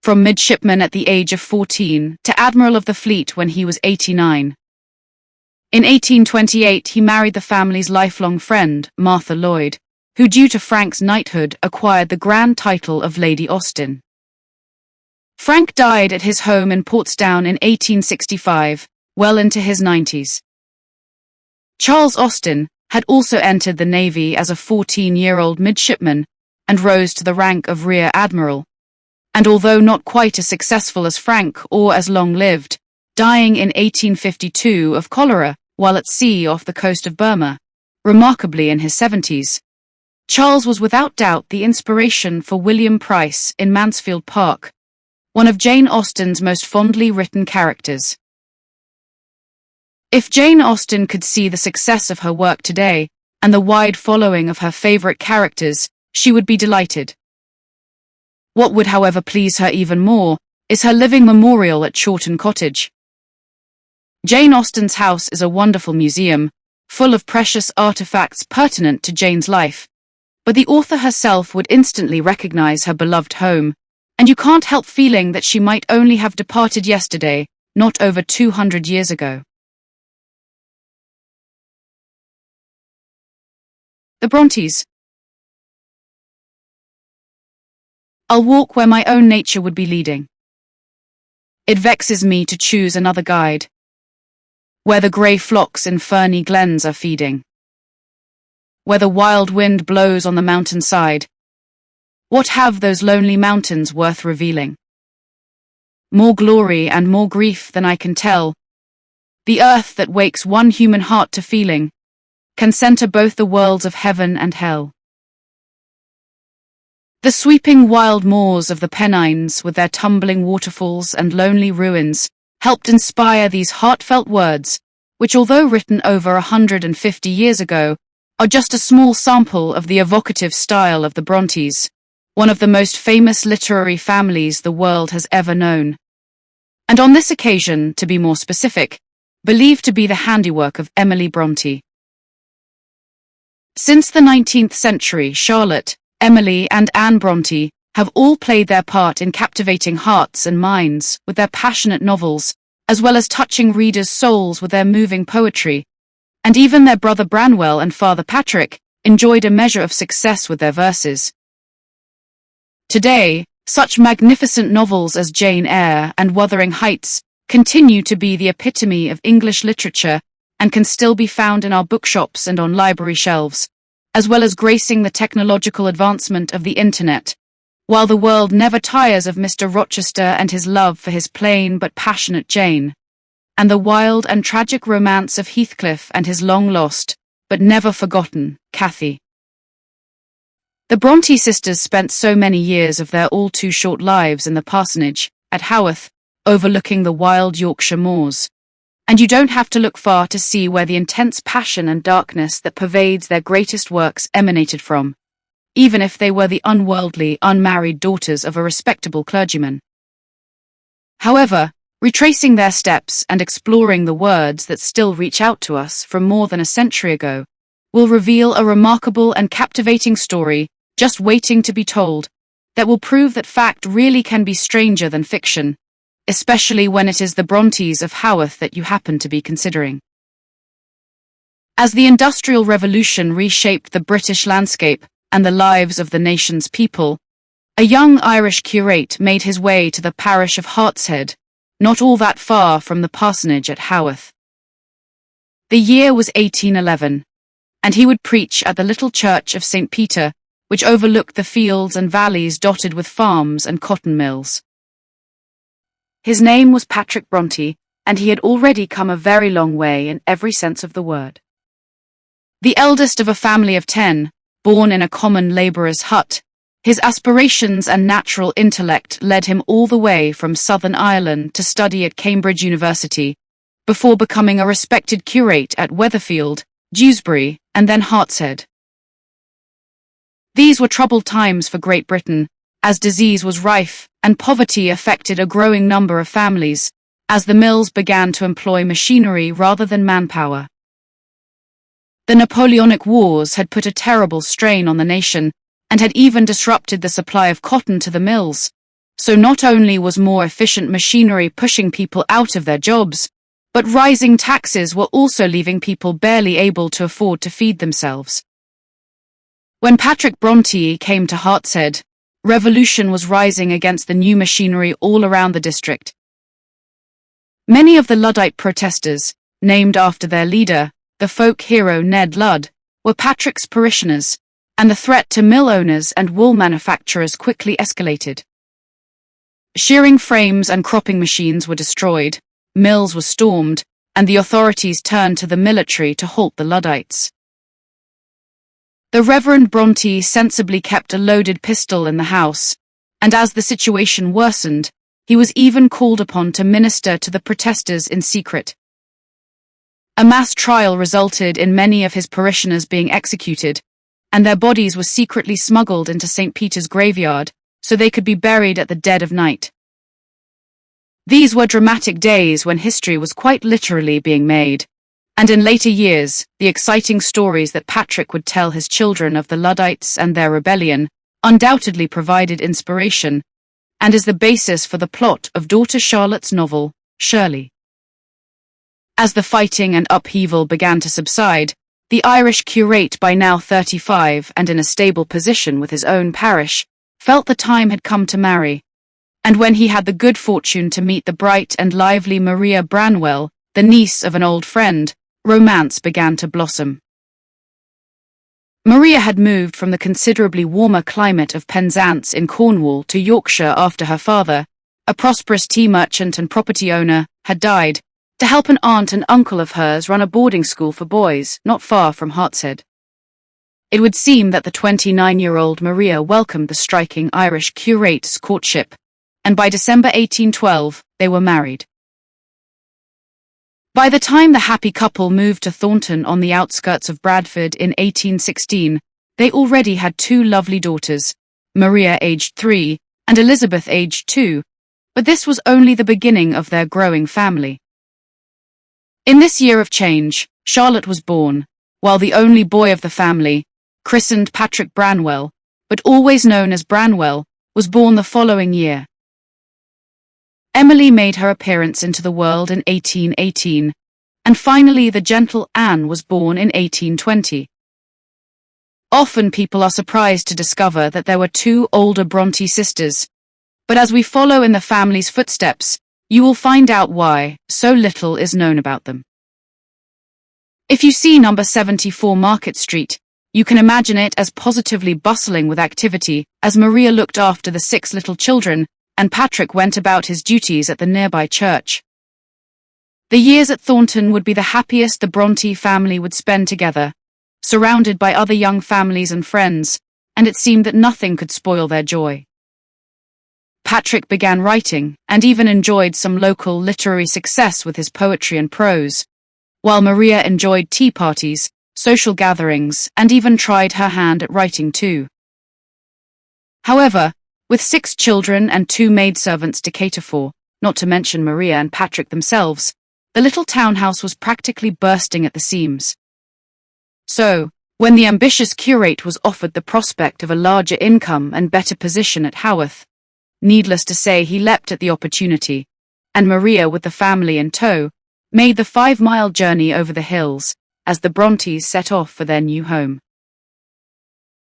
A: from midshipman at the age of 14 to admiral of the fleet when he was 89. In 1828, he married the family's lifelong friend, Martha Lloyd, who, due to Frank's knighthood, acquired the grand title of Lady Austen. Frank died at his home in Portsdown in 1865, well into his 90s. Charles Austen had also entered the Navy as a 14-year-old midshipman and rose to the rank of rear admiral, and although not quite as successful as Frank or as long-lived, dying in 1852 of cholera while at sea off the coast of Burma, remarkably in his 70s. Charles was without doubt the inspiration for William Price in Mansfield Park, one of Jane Austen's most fondly written characters. If Jane Austen could see the success of her work today and the wide following of her favorite characters, she would be delighted. What would, however, please her even more is her living memorial at Chawton Cottage. Jane Austen's house is a wonderful museum, full of precious artifacts pertinent to Jane's life, but the author herself would instantly recognize her beloved home, and you can't help feeling that she might only have departed yesterday, not over 200 years ago. The Brontes. I'll walk where my own nature would be leading. It vexes me to choose another guide, where the grey flocks in ferny glens are feeding, where the wild wind blows on the mountainside. What have those lonely mountains worth revealing? More glory and more grief than I can tell. The earth that wakes one human heart to feeling can centre both the worlds of heaven and hell. The sweeping wild moors of the Pennines, with their tumbling waterfalls and lonely ruins, helped inspire these heartfelt words, which, although written over 150 years ago, are just a small sample of the evocative style of the Brontes, one of the most famous literary families the world has ever known. And on this occasion, to be more specific, believed to be the handiwork of Emily Bronte. Since the 19th century, Charlotte, Emily and Anne Bronte have all played their part in captivating hearts and minds with their passionate novels, as well as touching readers' souls with their moving poetry, and even their brother Branwell and father Patrick enjoyed a measure of success with their verses. Today, such magnificent novels as Jane Eyre and Wuthering Heights continue to be the epitome of English literature and can still be found in our bookshops and on library shelves, as well as gracing the technological advancement of the internet, while the world never tires of Mr. Rochester and his love for his plain but passionate Jane, and the wild and tragic romance of Heathcliff and his long-lost, but never forgotten, Cathy. The Bronte sisters spent so many years of their all-too-short lives in the parsonage, at Haworth, overlooking the wild Yorkshire moors, and you don't have to look far to see where the intense passion and darkness that pervades their greatest works emanated from, even if they were the unworldly, unmarried daughters of a respectable clergyman. However, retracing their steps and exploring the words that still reach out to us from more than a century ago will reveal a remarkable and captivating story just waiting to be told that will prove that fact really can be stranger than fiction, especially when it is the Brontes of Haworth that you happen to be considering. As the Industrial Revolution reshaped the British landscape and the lives of the nation's people, a young Irish curate made his way to the parish of Hartshead, not all that far from the parsonage at Haworth. The year was 1811, and he would preach at the little church of St. Peter, which overlooked the fields and valleys dotted with farms and cotton mills. His name was Patrick Bronte, and he had already come a very long way in every sense of the word. The eldest of a family of 10, born in a common labourer's hut, his aspirations and natural intellect led him all the way from Southern Ireland to study at Cambridge University, before becoming a respected curate at Weatherfield, Dewsbury, and then Hartshead. These were troubled times for Great Britain, as disease was rife and poverty affected a growing number of families, as the mills began to employ machinery rather than manpower. The Napoleonic Wars had put a terrible strain on the nation and had even disrupted the supply of cotton to the mills, so not only was more efficient machinery pushing people out of their jobs, but rising taxes were also leaving people barely able to afford to feed themselves. When Patrick Bronte came to Hartshead, revolution was rising against the new machinery all around the district. Many of the Luddite protesters, named after their leader, the folk hero Ned Ludd, were Patrick's parishioners, and the threat to mill owners and wool manufacturers quickly escalated. Shearing frames and cropping machines were destroyed, mills were stormed, and the authorities turned to the military to halt the Luddites. The Reverend Bronte sensibly kept a loaded pistol in the house, and as the situation worsened, he was even called upon to minister to the protesters in secret. A mass trial resulted in many of his parishioners being executed, and their bodies were secretly smuggled into St. Peter's graveyard so they could be buried at the dead of night. These were dramatic days when history was quite literally being made, and in later years, the exciting stories that Patrick would tell his children of the Luddites and their rebellion undoubtedly provided inspiration, and is the basis for the plot of daughter Charlotte's novel, Shelley. As the fighting and upheaval began to subside, the Irish curate, by now 35 and in a stable position with his own parish, felt the time had come to marry, and when he had the good fortune to meet the bright and lively Maria Branwell, the niece of an old friend, romance began to blossom. Maria had moved from the considerably warmer climate of Penzance in Cornwall to Yorkshire after her father, a prosperous tea merchant and property owner, had died, to help an aunt and uncle of hers run a boarding school for boys not far from Hartshead. It would seem that the 29-year-old Maria welcomed the striking Irish curate's courtship, and by December 1812, they were married. By the time the happy couple moved to Thornton on the outskirts of Bradford in 1816, they already had two lovely daughters, Maria aged 3 and Elizabeth aged 2, but this was only the beginning of their growing family. In this year of change, Charlotte was born, while the only boy of the family, christened Patrick Branwell, but always known as Branwell, was born the following year. Emily made her appearance into the world in 1818, and finally the gentle Anne was born in 1820. Often people are surprised to discover that there were two older Bronte sisters, but as we follow in the family's footsteps, you will find out why so little is known about them. If you see number 74 Market Street, you can imagine it as positively bustling with activity as Maria looked after the 6 little children and Patrick went about his duties at the nearby church. The years at Thornton would be the happiest the Bronte family would spend together, surrounded by other young families and friends, and it seemed that nothing could spoil their joy. Patrick began writing, and even enjoyed some local literary success with his poetry and prose, while Maria enjoyed tea parties, social gatherings, and even tried her hand at writing too. However, with 6 children and 2 maidservants to cater for, not to mention Maria and Patrick themselves, the little townhouse was practically bursting at the seams. So, when the ambitious curate was offered the prospect of a larger income and better position at Haworth, needless to say he leapt at the opportunity, and Maria, with the family in tow, made the 5-mile journey over the hills as the Brontes set off for their new home.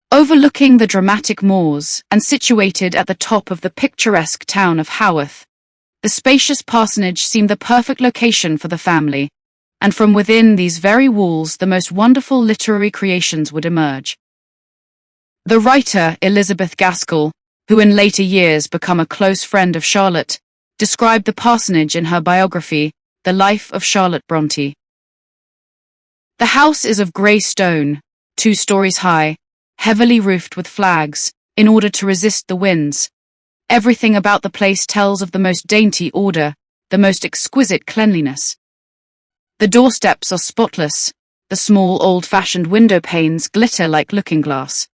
A: Overlooking the dramatic moors and situated at the top of the picturesque town of Haworth, the spacious parsonage seemed the perfect location for the family, and from within these very walls the most wonderful literary creations would emerge. The writer Elizabeth Gaskell, who in later years became a close friend of Charlotte, described the parsonage in her biography, The Life of Charlotte Bronte. The house is of grey stone, 2 stories high, heavily roofed with flags, in order to resist the winds. Everything about the place tells of the most dainty order, the most exquisite cleanliness. The doorsteps are spotless, the small old-fashioned window panes glitter like looking-glass.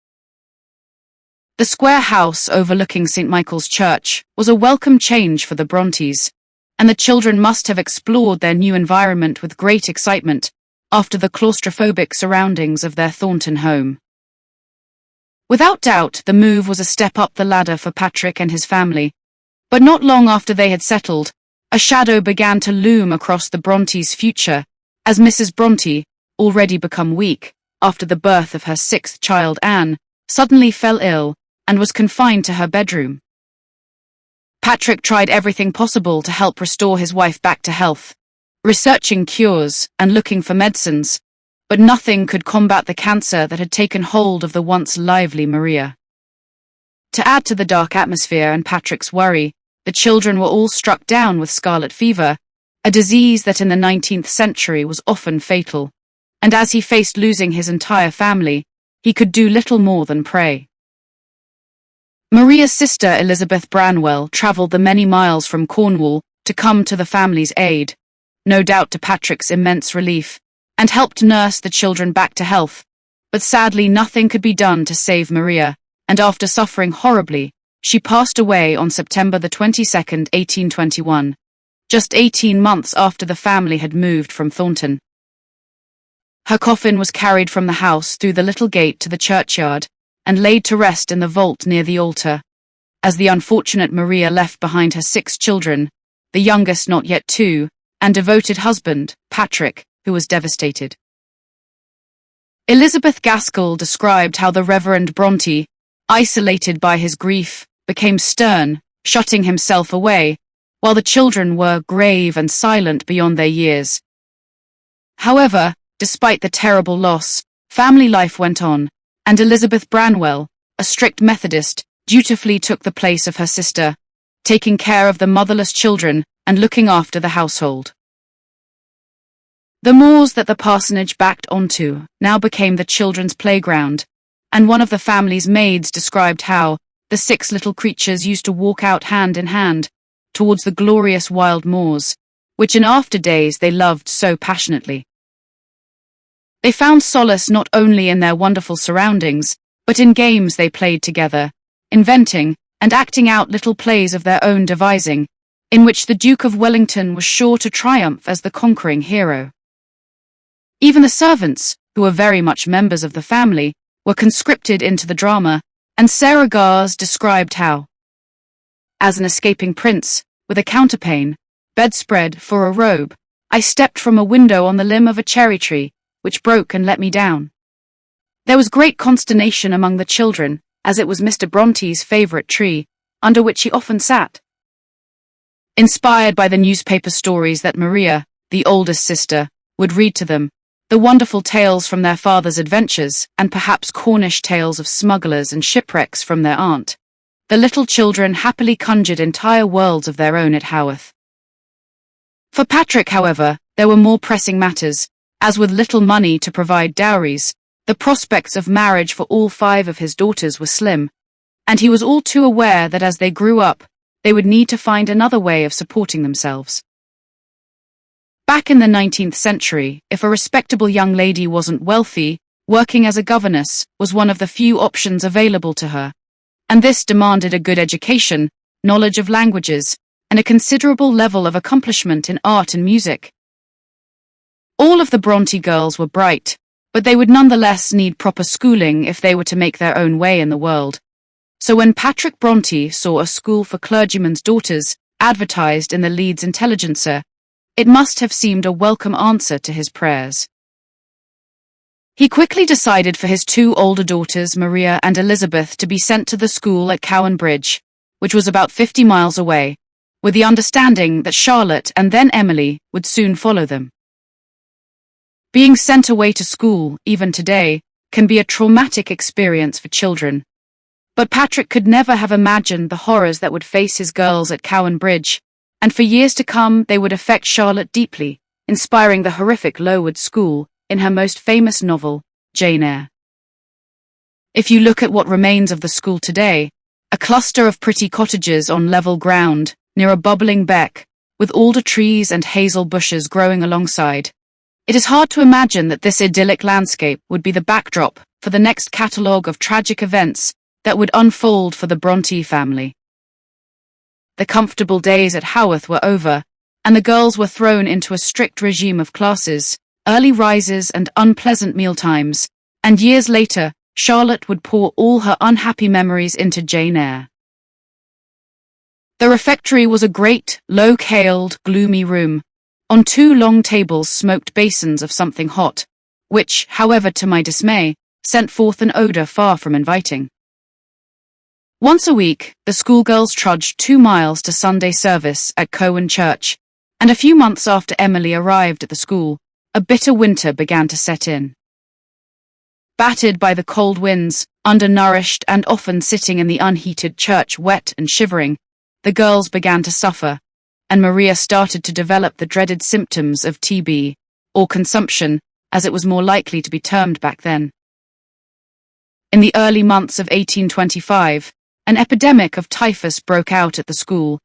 A: The square house overlooking St. Michael's Church was a welcome change for the Brontes, and the children must have explored their new environment with great excitement after the claustrophobic surroundings of their Thornton home. Without doubt, the move was a step up the ladder for Patrick and his family, but not long after they had settled, a shadow began to loom across the Brontes' future, as Mrs. Bronte, already become weak after the birth of her 6th child Anne, suddenly fell ill and was confined to her bedroom. Patrick tried everything possible to help restore his wife back to health, researching cures and looking for medicines, but nothing could combat the cancer that had taken hold of the once lively Maria. To add to the dark atmosphere and Patrick's worry, the children were all struck down with scarlet fever, a disease that in the 19th century was often fatal, and as he faced losing his entire family, he could do little more than pray. Maria's sister Elizabeth Branwell travelled the many miles from Cornwall to come to the family's aid, no doubt to Patrick's immense relief, and helped nurse the children back to health. But sadly nothing could be done to save Maria, and after suffering horribly, she passed away on September the 22nd, 1821, just 18 months after the family had moved from Thornton. Her coffin was carried from the house through the little gate to the churchyard, and laid to rest in the vault near the altar, as the unfortunate Maria left behind her 6 children, the youngest not yet 2, and devoted husband, Patrick, who was devastated. Elizabeth Gaskell described how the Reverend Bronte, isolated by his grief, became stern, shutting himself away, while the children were grave and silent beyond their years. However, despite the terrible loss, family life went on, and Elizabeth Branwell, a strict Methodist, dutifully took the place of her sister, taking care of the motherless children and looking after the household. The moors that the parsonage backed onto now became the children's playground, and one of the family's maids described how the 6 little creatures used to walk out hand in hand towards the glorious wild moors, which in after days they loved so passionately. They found solace not only in their wonderful surroundings, but in games they played together, inventing and acting out little plays of their own devising, in which the Duke of Wellington was sure to triumph as the conquering hero. Even the servants, who were very much members of the family, were conscripted into the drama, and Sarah Gars described how, as an escaping prince, with a counterpane, bedspread for a robe, I stepped from a window on the limb of a cherry tree, which broke and let me down. There was great consternation among the children, as it was Mr. Bronte's favourite tree, under which he often sat. Inspired by the newspaper stories that Maria, the oldest sister, would read to them, the wonderful tales from their father's adventures, and perhaps Cornish tales of smugglers and shipwrecks from their aunt, the little children happily conjured entire worlds of their own at Haworth. For Patrick, however, there were more pressing matters, as with little money to provide dowries, the prospects of marriage for all 5 of his daughters were slim, and he was all too aware that as they grew up, they would need to find another way of supporting themselves. Back in the 19th century, if a respectable young lady wasn't wealthy, working as a governess was one of the few options available to her, and this demanded a good education, knowledge of languages, and a considerable level of accomplishment in art and music. All of the Bronte girls were bright, but they would nonetheless need proper schooling if they were to make their own way in the world. So when Patrick Bronte saw a school for clergymen's daughters advertised in the Leeds Intelligencer, it must have seemed a welcome answer to his prayers. He quickly decided for his 2 older daughters, Maria and Elizabeth, to be sent to the school at Cowan Bridge, which was about 50 miles away, with the understanding that Charlotte and then Emily would soon follow them. Being sent away to school, even today, can be a traumatic experience for children. But Patrick could never have imagined the horrors that would face his girls at Cowan Bridge, and for years to come they would affect Charlotte deeply, inspiring the horrific Lowood School in her most famous novel, Jane Eyre. If you look at what remains of the school today, a cluster of pretty cottages on level ground, near a bubbling beck, with alder trees and hazel bushes growing alongside, it is hard to imagine that this idyllic landscape would be the backdrop for the next catalogue of tragic events that would unfold for the Bronte family. The comfortable days at Haworth were over, and the girls were thrown into a strict regime of classes, early rises and unpleasant mealtimes, and years later, Charlotte would pour all her unhappy memories into Jane Eyre. The refectory was a great, low-ceiled, gloomy room. On 2 long tables smoked basins of something hot, which, however, to my dismay, sent forth an odour far from inviting. Once a week, the schoolgirls trudged 2 miles to Sunday service at Cowan Church, and a few months after Emily arrived at the school, a bitter winter began to set in. Battered by the cold winds, undernourished and often sitting in the unheated church wet and shivering, the girls began to suffer, and Maria started to develop the dreaded symptoms of TB, or consumption, as it was more likely to be termed back then. In the early months of 1825, an epidemic of typhus broke out at the school,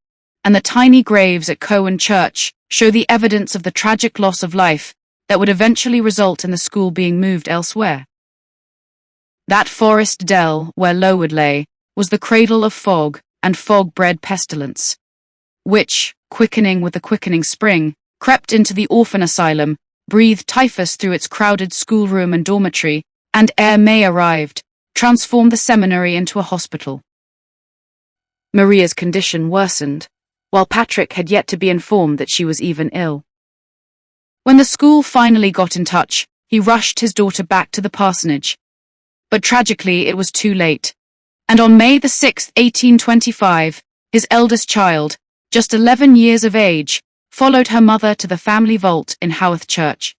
A: and the tiny graves at Cowan Church show the evidence of the tragic loss of life that would eventually result in the school being moved elsewhere. That forest dell where Lowood lay was the cradle of fog, and fog bred pestilence, which, quickening with the quickening spring, crept into the orphan asylum, breathed typhus through its crowded schoolroom and dormitory, and ere May arrived, transformed the seminary into a hospital. Maria's condition worsened, while Patrick had yet to be informed that she was even ill. When the school finally got in touch, he rushed his daughter back to the parsonage. But tragically, it was too late, and on May 6, 1825, his eldest child, just 11 years of age, followed her mother to the family vault in Haworth Church.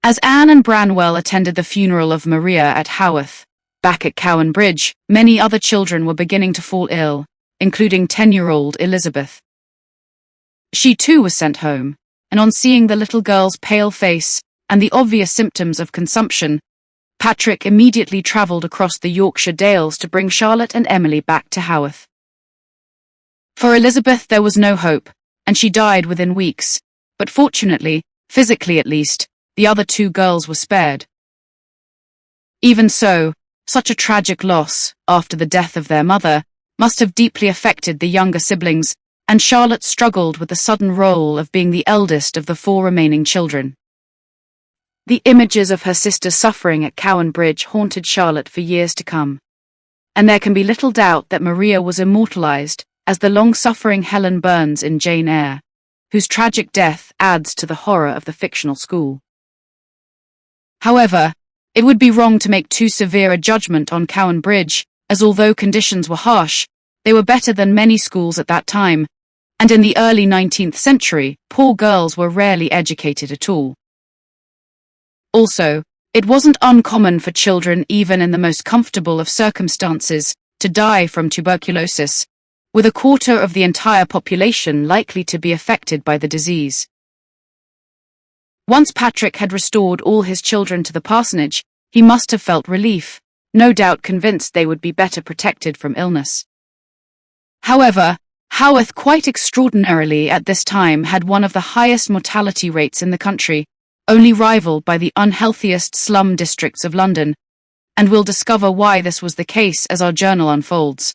A: As Anne and Branwell attended the funeral of Maria at Haworth, back at Cowan Bridge, many other children were beginning to fall ill, including 10-year-old Elizabeth. She too was sent home, and on seeing the little girl's pale face and the obvious symptoms of consumption, Patrick immediately travelled across the Yorkshire Dales to bring Charlotte and Emily back to Haworth. For Elizabeth there was no hope, and she died within weeks, but fortunately, physically at least, the other two girls were spared. Even so, such a tragic loss, after the death of their mother, must have deeply affected the younger siblings, and Charlotte struggled with the sudden role of being the eldest of the four remaining children. The images of her sister's suffering at Cowan Bridge haunted Charlotte for years to come, and there can be little doubt that Maria was immortalized as the long-suffering Helen Burns in Jane Eyre, whose tragic death adds to the horror of the fictional school. However, it would be wrong to make too severe a judgment on Cowan Bridge, as although conditions were harsh, they were better than many schools at that time, and in the early 19th century, poor girls were rarely educated at all. Also, it wasn't uncommon for children even in the most comfortable of circumstances to die from tuberculosis, with a quarter of the entire population likely to be affected by the disease. Once Patrick had restored all his children to the parsonage, he must have felt relief, no doubt convinced they would be better protected from illness. However, Haworth quite extraordinarily at this time had one of the highest mortality rates in the country, only rivaled by the unhealthiest slum districts of London, and we'll discover why this was the case as our journal unfolds.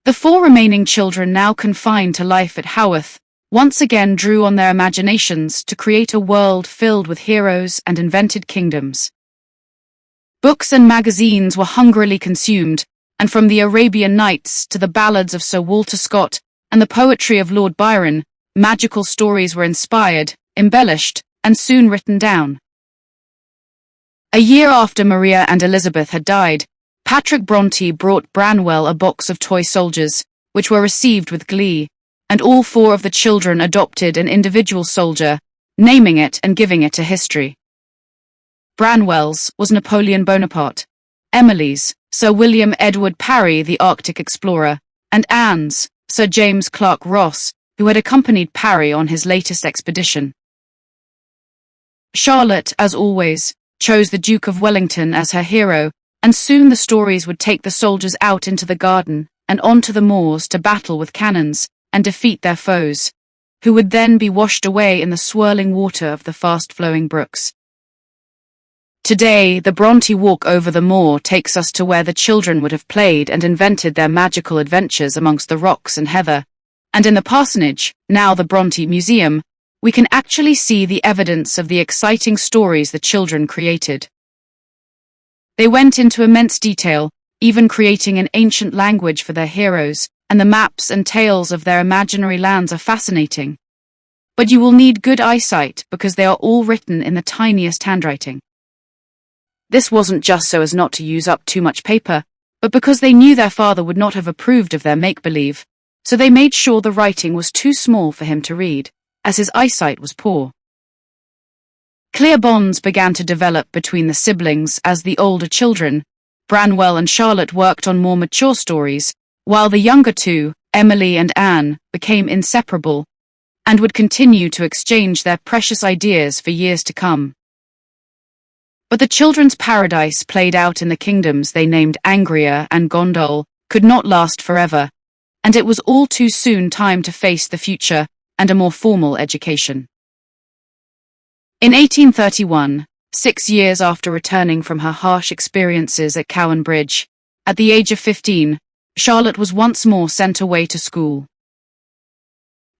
A: The four remaining children now confined to life at Haworth once again drew on their imaginations to create a world filled with heroes and invented kingdoms. Books and magazines were hungrily consumed, and from the Arabian Nights to the ballads of Sir Walter Scott and the poetry of Lord Byron, magical stories were inspired, embellished, and soon written down. A year after Maria and Elizabeth had died, Patrick Bronte brought Branwell a box of toy soldiers, which were received with glee, and all four of the children adopted an individual soldier, naming it and giving it a history. Branwell's was Napoleon Bonaparte, Emily's, Sir William Edward Parry the Arctic explorer, and Anne's, Sir James Clark Ross, who had accompanied Parry on his latest expedition. Charlotte, as always, chose the Duke of Wellington as her hero, and soon the stories would take the soldiers out into the garden and onto the moors to battle with cannons and defeat their foes, who would then be washed away in the swirling water of the fast-flowing brooks. Today, the Bronte walk over the moor takes us to where the children would have played and invented their magical adventures amongst the rocks and heather, and in the parsonage, now the Bronte Museum, we can actually see the evidence of the exciting stories the children created. They went into immense detail, even creating an ancient language for their heroes, and the maps and tales of their imaginary lands are fascinating. But you will need good eyesight because they are all written in the tiniest handwriting. This wasn't just so as not to use up too much paper, but because they knew their father would not have approved of their make-believe, so they made sure the writing was too small for him to read, as his eyesight was poor. Clear bonds began to develop between the siblings as the older children, Branwell and Charlotte, worked on more mature stories, while the younger two, Emily and Anne, became inseparable, and would continue to exchange their precious ideas for years to come. But the children's paradise played out in the kingdoms they named Angria and Gondol could not last forever, and it was all too soon time to face the future and a more formal education. In 1831, 6 years after returning from her harsh experiences at Cowan Bridge, at the age of 15, Charlotte was once more sent away to school.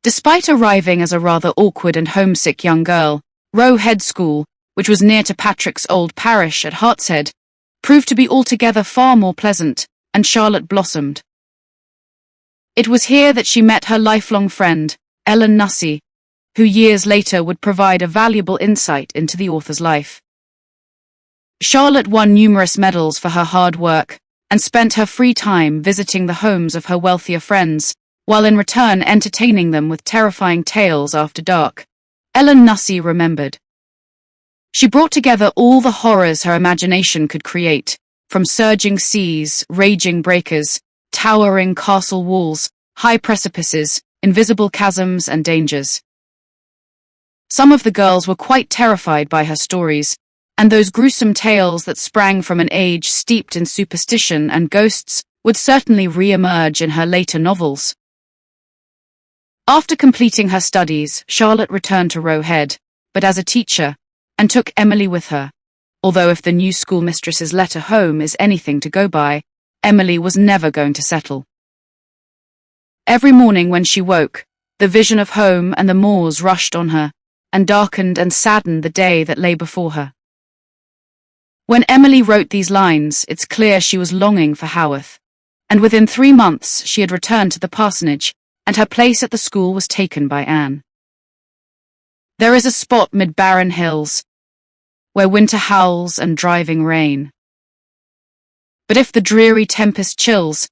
A: Despite arriving as a rather awkward and homesick young girl, Roe Head School, which was near to Patrick's old parish at Hartshead, proved to be altogether far more pleasant, and Charlotte blossomed. It was here that she met her lifelong friend, Ellen Nussey, who years later would provide a valuable insight into the author's life. Charlotte won numerous medals for her hard work and spent her free time visiting the homes of her wealthier friends, while in return entertaining them with terrifying tales after dark. Ellen Nussey remembered. She brought together all the horrors her imagination could create, from surging seas, raging breakers, towering castle walls, high precipices, invisible chasms and dangers. Some of the girls were quite terrified by her stories, and those gruesome tales that sprang from an age steeped in superstition and ghosts would certainly re-emerge in her later novels. After completing her studies, Charlotte returned to Roe Head, but as a teacher, and took Emily with her. Although if the new schoolmistress's letter home is anything to go by, Emily was never going to settle. Every morning when she woke, the vision of home and the moors rushed on her, and darkened and saddened the day that lay before her. When Emily wrote these lines, it's clear she was longing for Haworth, and within 3 months she had returned to the parsonage, and her place at the school was taken by Anne. There is a spot mid barren hills, where winter howls and driving rain. But if the dreary tempest chills,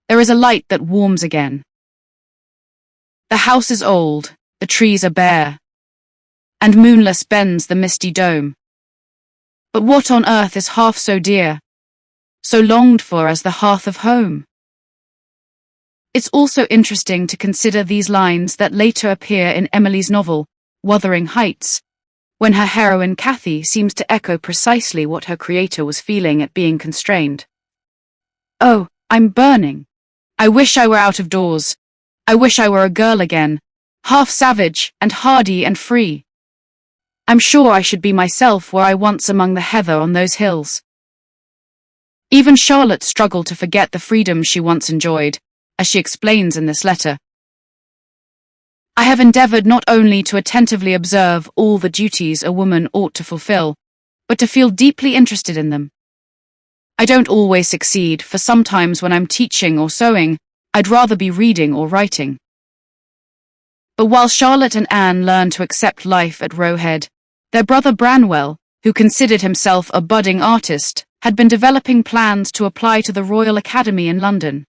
A: there is a light that warms again. The house is old, the trees are bare, and moonless bends the misty dome. But what on earth is half so dear, so longed for as the hearth of home? It's also interesting to consider these lines that later appear in Emily's novel, Wuthering Heights, when her heroine Cathy seems to echo precisely what her creator was feeling at being constrained. "Oh, I'm burning. I wish I were out of doors. I wish I were a girl again, half savage and hardy and free. I'm sure I should be myself were I once among the heather on those hills." Even Charlotte struggled to forget the freedom she once enjoyed, as she explains in this letter. "I have endeavored not only to attentively observe all the duties a woman ought to fulfill, but to feel deeply interested in them. I don't always succeed, for sometimes when I'm teaching or sewing, I'd rather be reading or writing." But while Charlotte and Anne learned to accept life at Roe Head, their brother Branwell, who considered himself a budding artist, had been developing plans to apply to the Royal Academy in London.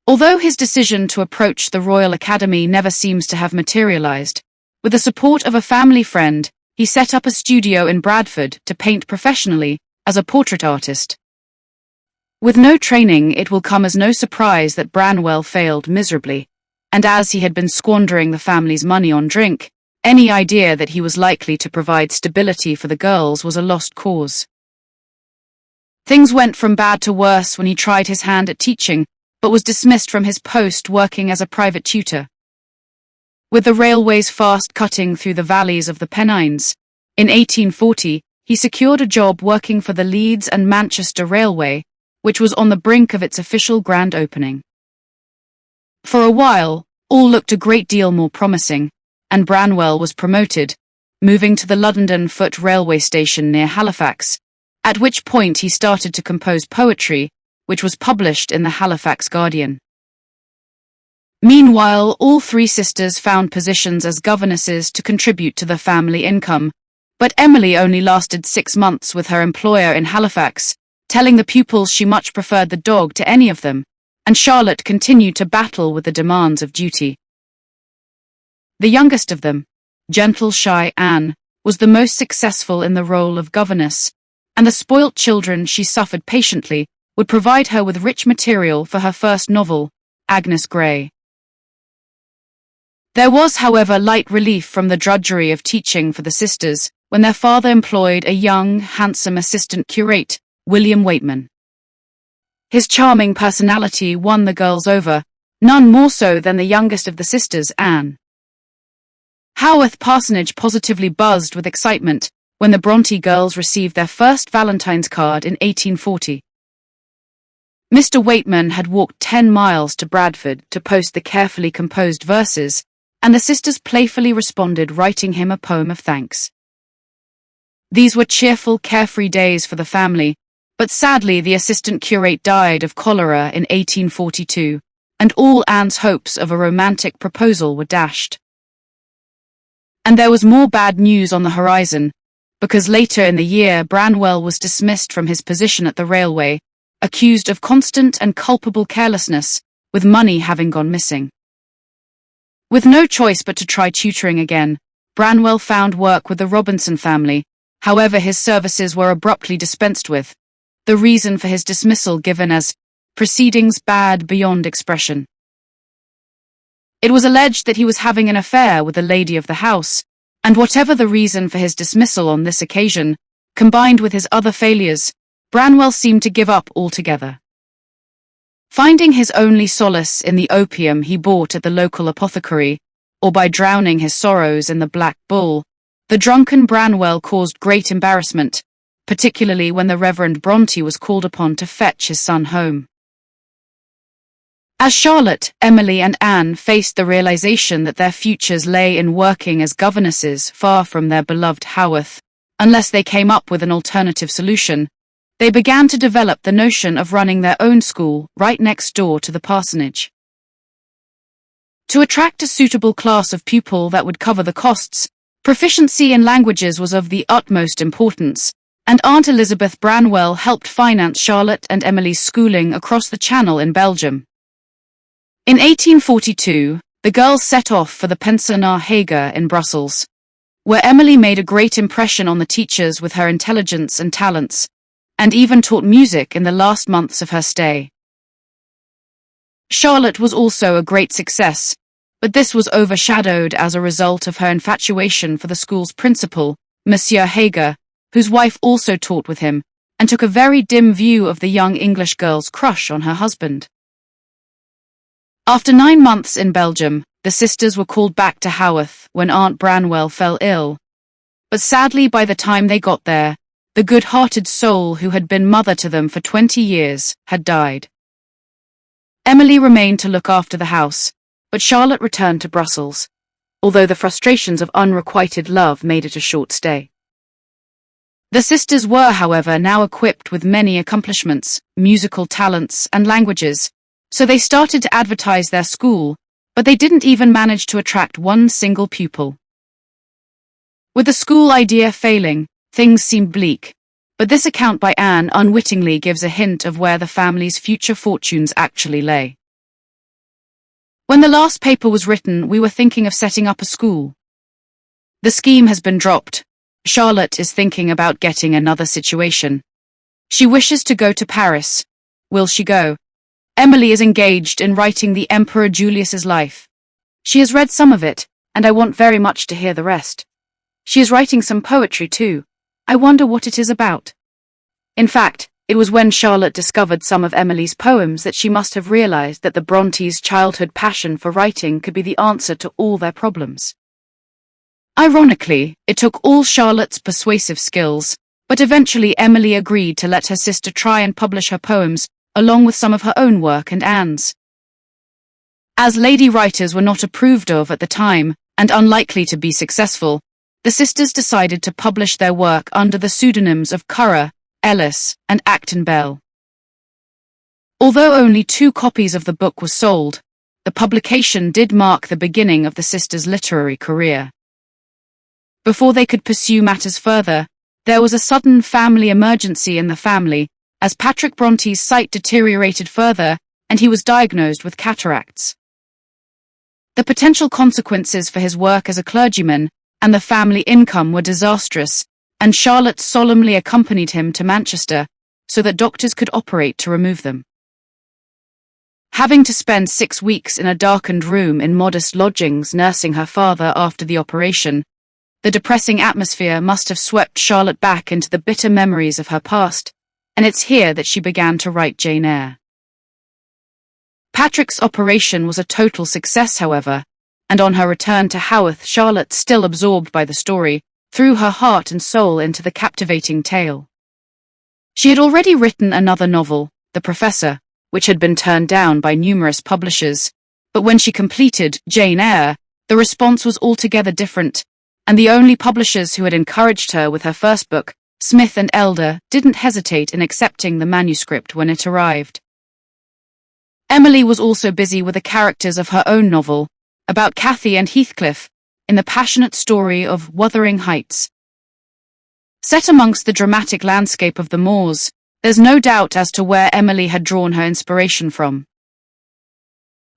A: Although his decision to approach the Royal Academy never seems to have materialized, with the support of a family friend, he set up a studio in Bradford to paint professionally as a portrait artist. With no training, it will come as no surprise that Branwell failed miserably, and as he had been squandering the family's money on drink, any idea that he was likely to provide stability for the girls was a lost cause. Things went from bad to worse when he tried his hand at teaching, but was dismissed from his post working as a private tutor. With the railways fast cutting through the valleys of the Pennines, in 1840 he secured a job working for the Leeds and Manchester Railway, which was on the brink of its official grand opening. For a while, all looked a great deal more promising, and Branwell was promoted, moving to the London Foot railway station near Halifax, at which point he started to compose poetry, which was published in the Halifax Guardian. Meanwhile, all 3 sisters found positions as governesses to contribute to the family income, but Emily only lasted 6 months with her employer in Halifax, telling the pupils she much preferred the dog to any of them, and Charlotte continued to battle with the demands of duty. The youngest of them, gentle, shy Anne, was the most successful in the role of governess, and the spoilt children she suffered patiently would provide her with rich material for her first novel, Agnes Grey. There was, however, light relief from the drudgery of teaching for the sisters, when their father employed a young, handsome assistant curate, William Waitman. His charming personality won the girls over, none more so than the youngest of the sisters, Anne. Haworth Parsonage positively buzzed with excitement when the Bronte girls received their first Valentine's card in 1840. Mr. Waitman had walked 10 miles to Bradford to post the carefully composed verses, and the sisters playfully responded, writing him a poem of thanks. These were cheerful, carefree days for the family, but sadly the assistant curate died of cholera in 1842, and all Anne's hopes of a romantic proposal were dashed. And there was more bad news on the horizon, because later in the year Branwell was dismissed from his position at the railway, accused of constant and culpable carelessness, with money having gone missing. With no choice but to try tutoring again, Branwell found work with the Robinson family. However, his services were abruptly dispensed with, the reason for his dismissal given as proceedings bad beyond expression. It was alleged that he was having an affair with a lady of the house, and whatever the reason for his dismissal on this occasion, combined with his other failures, Branwell seemed to give up altogether. Finding his only solace in the opium he bought at the local apothecary, or by drowning his sorrows in the Black Bull, the drunken Branwell caused great embarrassment, particularly when the Reverend Bronte was called upon to fetch his son home. As Charlotte, Emily and Anne faced the realization that their futures lay in working as governesses far from their beloved Haworth, unless they came up with an alternative solution, they began to develop the notion of running their own school right next door to the parsonage. To attract a suitable class of pupil that would cover the costs, proficiency in languages was of the utmost importance, and Aunt Elizabeth Branwell helped finance Charlotte and Emily's schooling across the Channel in Belgium. In 1842, the girls set off for the Pensionnat Hager in Brussels, where Emily made a great impression on the teachers with her intelligence and talents, and even taught music in the last months of her stay. Charlotte was also a great success, but this was overshadowed as a result of her infatuation for the school's principal, Monsieur Hager, whose wife also taught with him, and took a very dim view of the young English girl's crush on her husband. After 9 months in Belgium, the sisters were called back to Haworth when Aunt Branwell fell ill. But sadly, by the time they got there, the good-hearted soul who had been mother to them for 20 years had died. Emily remained to look after the house, but Charlotte returned to Brussels, although the frustrations of unrequited love made it a short stay. The sisters were, however, now equipped with many accomplishments, musical talents, and languages, so they started to advertise their school, but they didn't even manage to attract one single pupil. With the school idea failing, things seemed bleak, but this account by Anne unwittingly gives a hint of where the family's future fortunes actually lay. When the last paper was written, we were thinking of setting up a school. The scheme has been dropped. Charlotte is thinking about getting another situation. She wishes to go to Paris. Will she go? Emily is engaged in writing the Emperor Julius's life. She has read some of it, and I want very much to hear the rest. She is writing some poetry too. I wonder what it is about. In fact, it was when Charlotte discovered some of Emily's poems that she must have realized that the Brontes' childhood passion for writing could be the answer to all their problems. Ironically, it took all Charlotte's persuasive skills, but eventually Emily agreed to let her sister try and publish her poems, along with some of her own work and Anne's. As lady writers were not approved of at the time, and unlikely to be successful, the sisters decided to publish their work under the pseudonyms of Currer, Ellis, and Acton Bell. Although only 2 copies of the book were sold, the publication did mark the beginning of the sisters' literary career. Before they could pursue matters further, there was a sudden family emergency in the family, as Patrick Bronte's sight deteriorated further, and he was diagnosed with cataracts. The potential consequences for his work as a clergyman and the family income were disastrous, and Charlotte solemnly accompanied him to Manchester so that doctors could operate to remove them. Having to spend 6 weeks in a darkened room in modest lodgings nursing her father after the operation, The depressing atmosphere must have swept Charlotte back into the bitter memories of her past, and it's here that she began to write Jane Eyre. Patrick's operation was a total success, however, and on her return to Haworth, Charlotte, still absorbed by the story, threw her heart and soul into the captivating tale. She had already written another novel, The Professor, which had been turned down by numerous publishers, but when she completed Jane Eyre, the response was altogether different, and the only publishers who had encouraged her with her first book, Smith and Elder, didn't hesitate in accepting the manuscript when it arrived. Emily was also busy with the characters of her own novel, about Cathy and Heathcliff, in the passionate story of Wuthering Heights. Set amongst the dramatic landscape of the moors, there's no doubt as to where Emily had drawn her inspiration from.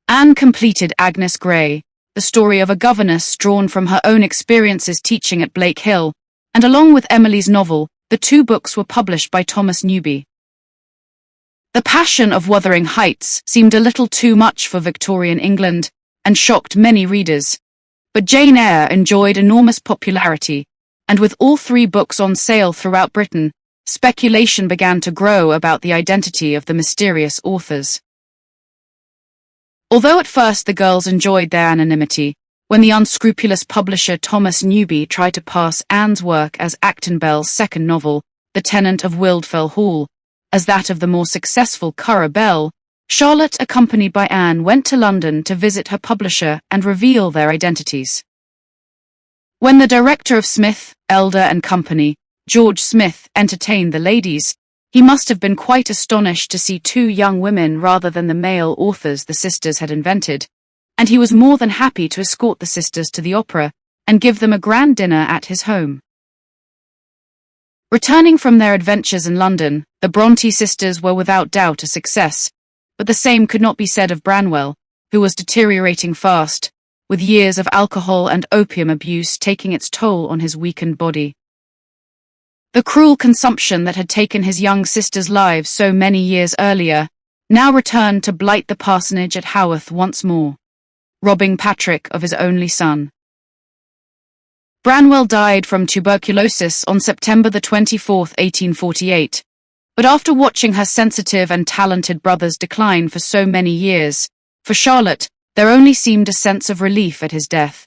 A: Anne completed Agnes Grey, the story of a governess drawn from her own experiences teaching at Blake Hill, and along with Emily's novel, the two books were published by Thomas Newby. The passion of Wuthering Heights seemed a little too much for Victorian England and shocked many readers, but Jane Eyre enjoyed enormous popularity, and with all three books on sale throughout Britain, speculation began to grow about the identity of the mysterious authors. Although at first the girls enjoyed their anonymity, when the unscrupulous publisher Thomas Newby tried to pass Anne's work as Acton Bell's second novel, The Tenant of Wildfell Hall, as that of the more successful Currer Bell, Charlotte, accompanied by Anne, went to London to visit her publisher and reveal their identities. When the director of Smith, Elder and Company, George Smith, entertained the ladies, he must have been quite astonished to see two young women rather than the male authors the sisters had invented, and he was more than happy to escort the sisters to the opera and give them a grand dinner at his home. Returning from their adventures in London, the Bronte sisters were without doubt a success, but the same could not be said of Branwell, who was deteriorating fast, with years of alcohol and opium abuse taking its toll on his weakened body. The cruel consumption that had taken his young sisters' lives so many years earlier now returned to blight the parsonage at Haworth once more, robbing Patrick of his only son. Branwell died from tuberculosis on September 24, 1848, but after watching her sensitive and talented brothers decline for so many years, for Charlotte, there only seemed a sense of relief at his death.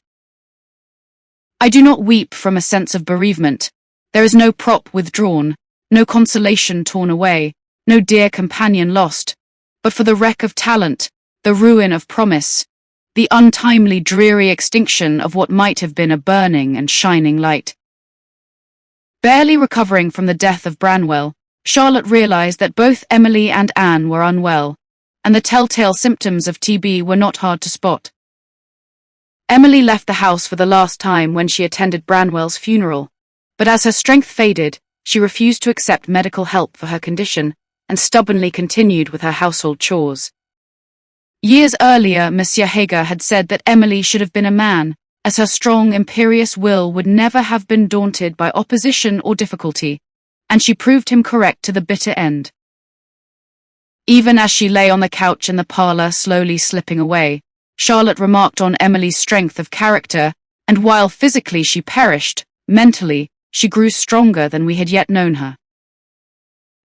A: I do not weep from a sense of bereavement. There is no prop withdrawn, no consolation torn away, no dear companion lost, but for the wreck of talent, the ruin of promise, the untimely dreary extinction of what might have been a burning and shining light. Barely recovering from the death of Branwell, Charlotte realized that both Emily and Anne were unwell, and the telltale symptoms of TB were not hard to spot. Emily left the house for the last time when she attended Branwell's funeral, but as her strength faded, she refused to accept medical help for her condition and stubbornly continued with her household chores. Years earlier, Monsieur Heger had said that Emily should have been a man, as her strong, imperious will would never have been daunted by opposition or difficulty, and she proved him correct to the bitter end. Even as she lay on the couch in the parlor slowly slipping away, Charlotte remarked on Emily's strength of character, and while physically she perished, mentally, she grew stronger than we had yet known her.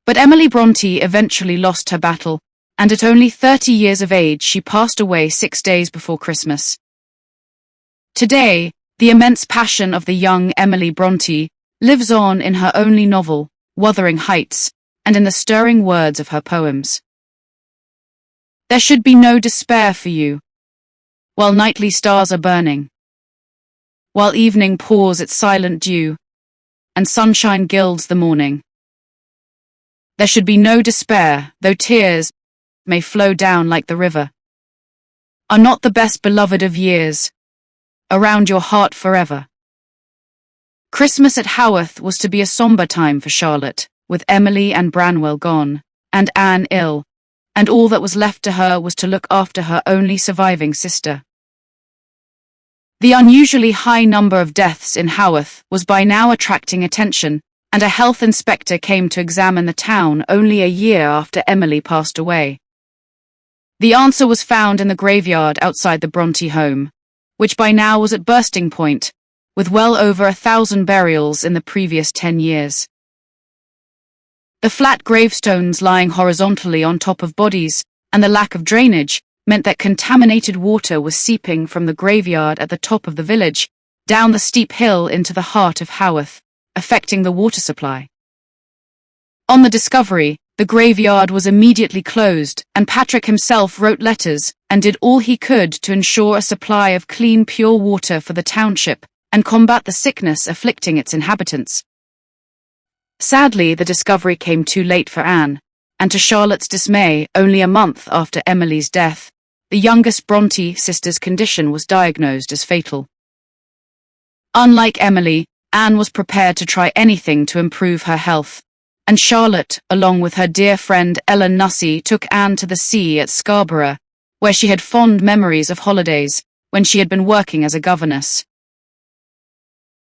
A: But Emily Bronte eventually lost her battle, and at only 30 years of age she passed away 6 days before Christmas. Today, the immense passion of the young Emily Bronte lives on in her only novel, Wuthering Heights, and in the stirring words of her poems. There should be no despair for you, while nightly stars are burning, while evening pours its silent dew, and sunshine gilds the morning. There should be no despair, though tears may flow down like the river. Are not the best beloved of years around your heart forever? Christmas at Haworth was to be a somber time for Charlotte, with Emily and Branwell gone, and Anne ill, and all that was left to her was to look after her only surviving sister. The unusually high number of deaths in Haworth was by now attracting attention, and a health inspector came to examine the town only a year after Emily passed away. The answer was found in the graveyard outside the Bronte home, which by now was at bursting point, with well over 1,000 burials in the previous 10 years. The flat gravestones lying horizontally on top of bodies and the lack of drainage meant that contaminated water was seeping from the graveyard at the top of the village down the steep hill into the heart of Haworth, affecting the water supply. On the discovery, the graveyard was immediately closed, and Patrick himself wrote letters and did all he could to ensure a supply of clean, pure water for the township and combat the sickness afflicting its inhabitants. Sadly, the discovery came too late for Anne, and to Charlotte's dismay, only a month after Emily's death, the youngest Bronte sisters' condition was diagnosed as fatal. Unlike Emily, Anne was prepared to try anything to improve her health, and Charlotte, along with her dear friend Ellen Nussey, took Anne to the sea at Scarborough, where she had fond memories of holidays when she had been working as a governess.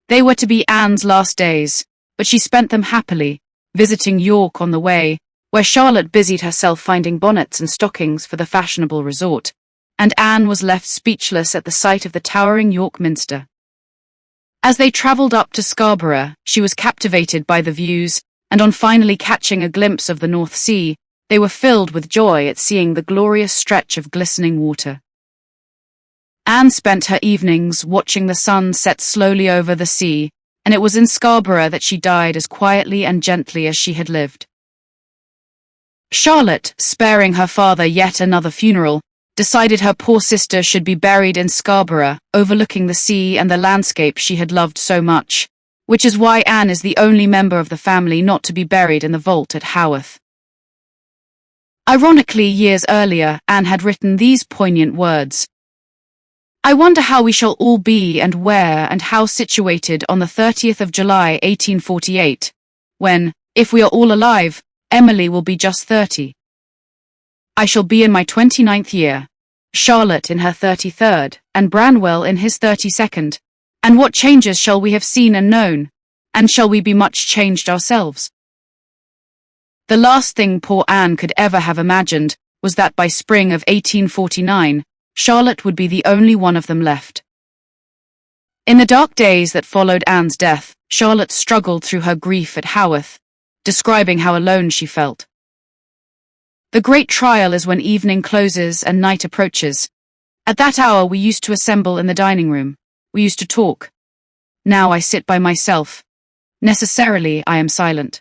A: They were to be Anne's last days, but she spent them happily, visiting York on the way, where Charlotte busied herself finding bonnets and stockings for the fashionable resort, and Anne was left speechless at the sight of the towering York Minster. As they travelled up to Scarborough, she was captivated by the views, and on finally catching a glimpse of the North Sea, they were filled with joy at seeing the glorious stretch of glistening water. Anne spent her evenings watching the sun set slowly over the sea, and it was in Scarborough that she died as quietly and gently as she had lived. Charlotte, sparing her father yet another funeral, decided her poor sister should be buried in Scarborough, overlooking the sea and the landscape she had loved so much, which is why Anne is the only member of the family not to be buried in the vault at Haworth. Ironically, years earlier, Anne had written these poignant words: "I wonder how we shall all be and where and how situated on the 30th of July 1848, when, if we are all alive, Emily will be just 30. I shall be in my 29th year, Charlotte in her 33rd, and Branwell in his 32nd. And what changes shall we have seen and known, and shall we be much changed ourselves?" The last thing poor Anne could ever have imagined was that by spring of 1849, Charlotte would be the only one of them left. In the dark days that followed Anne's death, Charlotte struggled through her grief at Haworth, describing how alone she felt. "The great trial is when evening closes and night approaches. At that hour we used to assemble in the dining room. We used to talk. Now I sit by myself. Necessarily I am silent."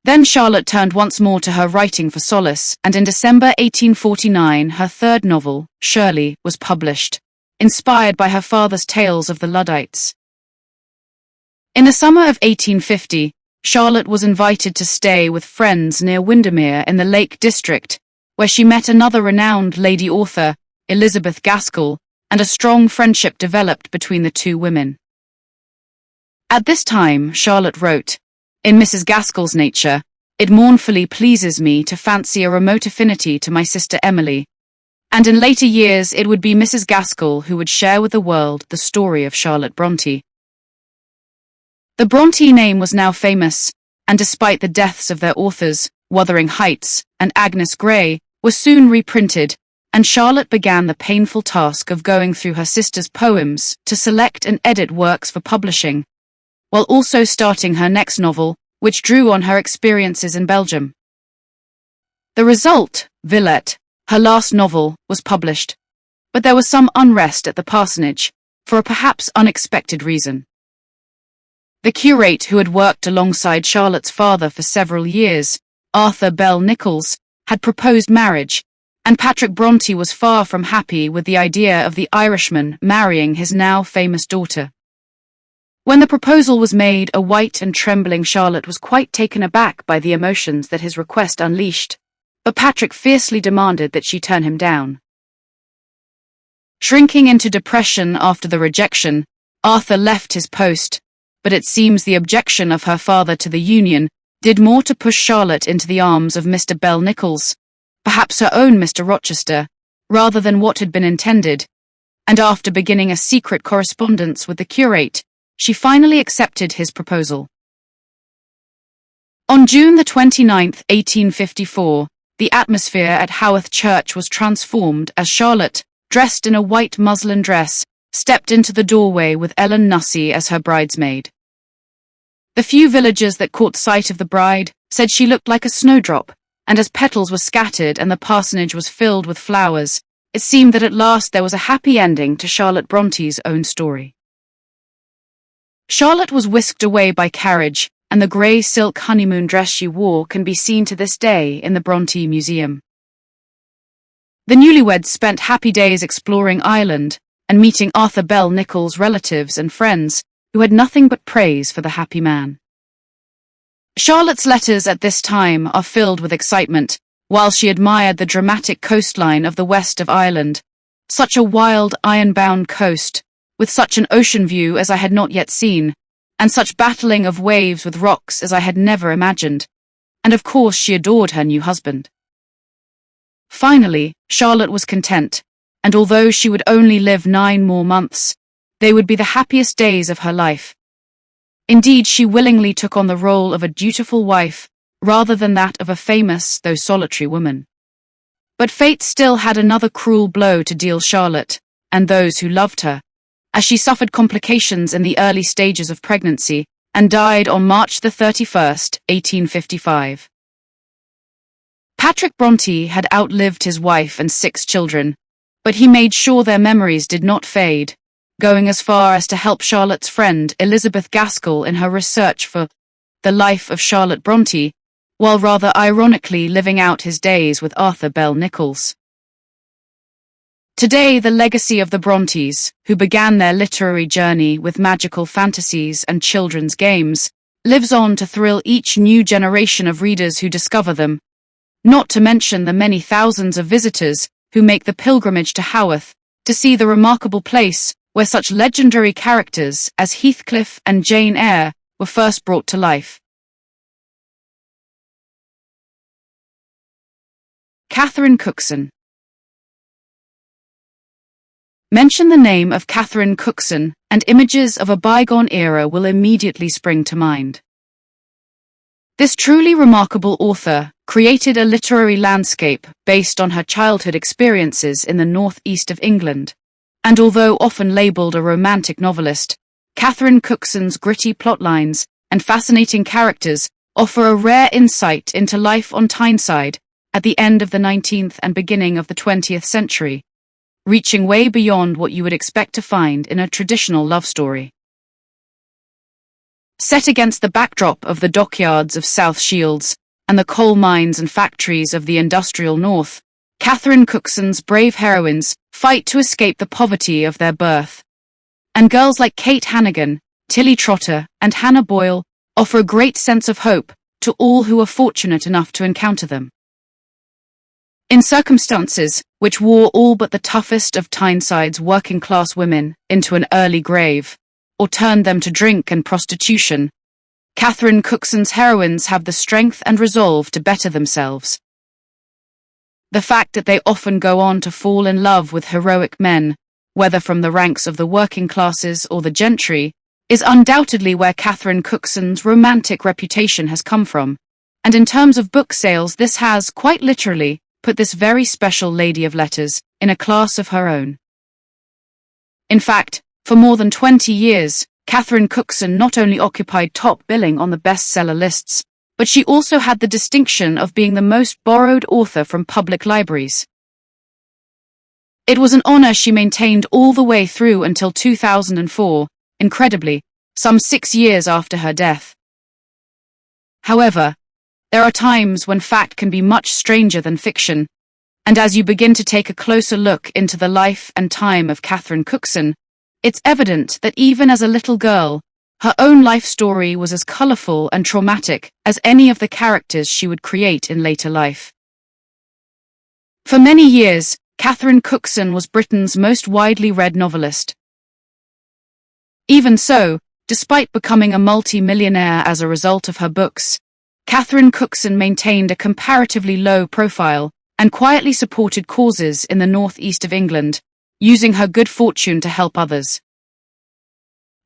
A: Then Charlotte turned once more to her writing for solace, and in December 1849 her third novel, Shelley, was published, inspired by her father's tales of the Luddites. In the summer of 1850, Charlotte was invited to stay with friends near Windermere in the Lake District, where she met another renowned lady author, Elizabeth Gaskell, and a strong friendship developed between the two women. At this time, Charlotte wrote, "In Mrs. Gaskell's nature, it mournfully pleases me to fancy a remote affinity to my sister Emily, and in later years it would be Mrs. Gaskell who would share with the world the story of Charlotte Bronte." The Bronte name was now famous, and despite the deaths of their authors, Wuthering Heights and Agnes Grey, were soon reprinted, and Charlotte began the painful task of going through her sister's poems to select and edit works for publishing, while also starting her next novel, which drew on her experiences in Belgium. The result, Villette, her last novel, was published, but there was some unrest at the parsonage, for a perhaps unexpected reason. The curate who had worked alongside Charlotte's father for several years, Arthur Bell Nichols, had proposed marriage, and Patrick Bronte was far from happy with the idea of the Irishman marrying his now famous daughter. When the proposal was made, a white and trembling Charlotte was quite taken aback by the emotions that his request unleashed, but Patrick fiercely demanded that she turn him down. Shrinking into depression after the rejection, Arthur left his post, but it seems the objection of her father to the union did more to push Charlotte into the arms of Mr. Bell Nichols, perhaps her own Mr. Rochester, rather than what had been intended, and after beginning a secret correspondence with the curate, she finally accepted his proposal. On June the 29th, 1854, the atmosphere at Haworth Church was transformed as Charlotte, dressed in a white muslin dress, stepped into the doorway with Ellen Nussey as her bridesmaid. The few villagers that caught sight of the bride said she looked like a snowdrop, and as petals were scattered and the parsonage was filled with flowers, it seemed that at last there was a happy ending to Charlotte Bronte's own story. Charlotte was whisked away by carriage, and the grey silk honeymoon dress she wore can be seen to this day in the Bronte Museum. The newlyweds spent happy days exploring Ireland and meeting Arthur Bell Nicholls' relatives and friends, who had nothing but praise for the happy man. Charlotte's letters at this time are filled with excitement, while she admired the dramatic coastline of the west of Ireland, such a wild, iron-bound coast, with such an ocean view as I had not yet seen, and such battling of waves with rocks as I had never imagined, and of course she adored her new husband. Finally, Charlotte was content, and although she would only live 9 more months, they would be the happiest days of her life. Indeed, she willingly took on the role of a dutiful wife, rather than that of a famous, though solitary woman. But fate still had another cruel blow to deal Charlotte, and those who loved her, as she suffered complications in the early stages of pregnancy and died on March 31st, 1855. Patrick Bronte had outlived his wife and 6 children, but he made sure their memories did not fade, going as far as to help Charlotte's friend Elizabeth Gaskell in her research for The Life of Charlotte Bronte, while rather ironically living out his days with Arthur Bell Nicholls. Today, the legacy of the Brontes, who began their literary journey with magical fantasies and children's games, lives on to thrill each new generation of readers who discover them, not to mention the many thousands of visitors who make the pilgrimage to Haworth to see the remarkable place where such legendary characters as Heathcliff and Jane Eyre were first brought to life. Catherine Cookson. Mention the name of Catherine Cookson, and images of a bygone era will immediately spring to mind. This truly remarkable author created a literary landscape based on her childhood experiences in the northeast of England, and although often labelled a romantic novelist, Catherine Cookson's gritty plotlines and fascinating characters offer a rare insight into life on Tyneside at the end of the 19th and beginning of the 20th century, reaching way beyond what you would expect to find in a traditional love story. Set against the backdrop of the dockyards of South Shields and the coal mines and factories of the industrial north, Catherine Cookson's brave heroines fight to escape the poverty of their birth. And girls like Kate Hannigan, Tilly Trotter, and Hannah Boyle offer a great sense of hope to all who are fortunate enough to encounter them. In circumstances which wore all but the toughest of Tyneside's working-class women into an early grave, or turned them to drink and prostitution, Catherine Cookson's heroines have the strength and resolve to better themselves. The fact that they often go on to fall in love with heroic men, whether from the ranks of the working classes or the gentry, is undoubtedly where Catherine Cookson's romantic reputation has come from, and in terms of book sales this has, quite literally, put this very special lady of letters in a class of her own. In fact, for more than 20 years, Catherine Cookson not only occupied top billing on the bestseller lists, but she also had the distinction of being the most borrowed author from public libraries. It was an honor she maintained all the way through until 2004, incredibly, some 6 years after her death. However, there are times when fact can be much stranger than fiction, and as you begin to take a closer look into the life and time of Catherine Cookson, it's evident that even as a little girl, her own life story was as colorful and traumatic as any of the characters she would create in later life. For many years, Catherine Cookson was Britain's most widely read novelist. Even so, despite becoming a multi-millionaire as a result of her books, Catherine Cookson maintained a comparatively low profile and quietly supported causes in the northeast of England, using her good fortune to help others.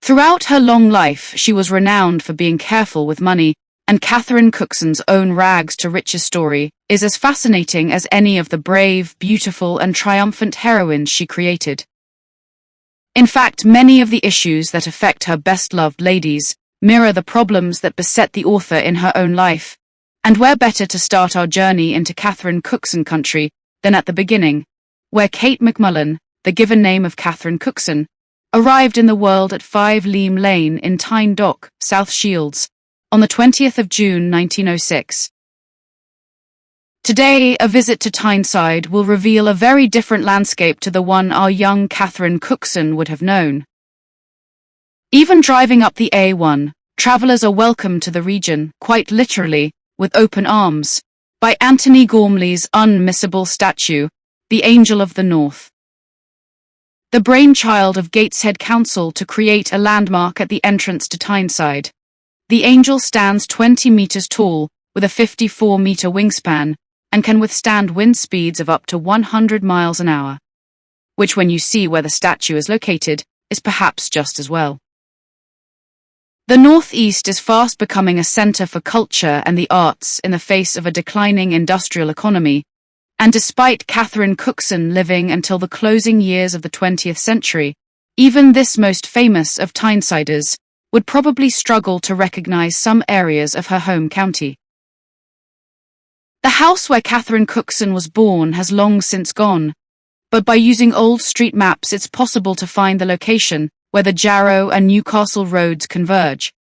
A: Throughout her long life, she was renowned for being careful with money, and Catherine Cookson's own rags to riches story is as fascinating as any of the brave, beautiful, and triumphant heroines she created. In fact, many of the issues that affect her best-loved ladies mirror the problems that beset the author in her own life, and where better to start our journey into Catherine Cookson country than at the beginning, where Kate McMullen, the given name of Catherine Cookson, arrived in the world at 5 Leam Lane in Tyne Dock, South Shields, on the 20th of June 1906. Today, a visit to Tyneside will reveal a very different landscape to the one our young Catherine Cookson would have known. Even driving up the A1, travellers are welcomed to the region, quite literally, with open arms, by Anthony Gormley's unmissable statue, the Angel of the North. The brainchild of Gateshead Council to create a landmark at the entrance to Tyneside. The angel stands 20 metres tall, with a 54-metre wingspan, and can withstand wind speeds of up to 100 miles an hour. Which, when you see where the statue is located, is perhaps just as well. The Northeast is fast becoming a centre for culture and the arts in the face of a declining industrial economy, and despite Catherine Cookson living until the closing years of the 20th century, even this most famous of Tynesiders would probably struggle to recognise some areas of her home county. The house where Catherine Cookson was born has long since gone, but by using old street maps it's possible to find the location where the Jarrow and Newcastle roads converge.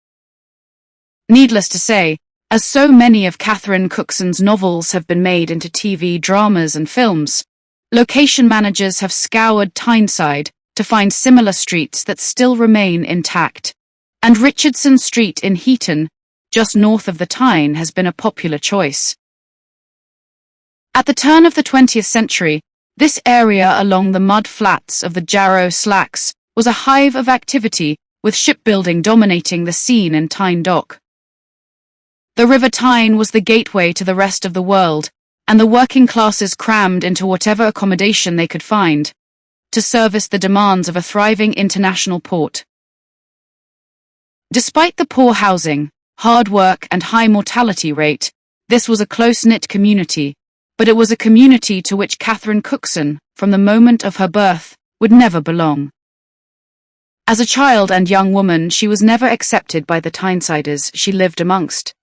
A: Needless to say, as so many of Catherine Cookson's novels have been made into TV dramas and films, location managers have scoured Tyneside to find similar streets that still remain intact, and Richardson Street in Heaton, just north of the Tyne, has been a popular choice. At the turn of the 20th century, this area along the mud flats of the Jarrow Slacks was a hive of activity, with shipbuilding dominating the scene in Tyne Dock. The River Tyne was the gateway to the rest of the world, and the working classes crammed into whatever accommodation they could find, to service the demands of a thriving international port. Despite the poor housing, hard work and high mortality rate, this was a close-knit community, but it was a community to which Catherine Cookson, from the moment of her birth, would never belong. As a child and young woman, she was never accepted by the Tynesiders she lived amongst.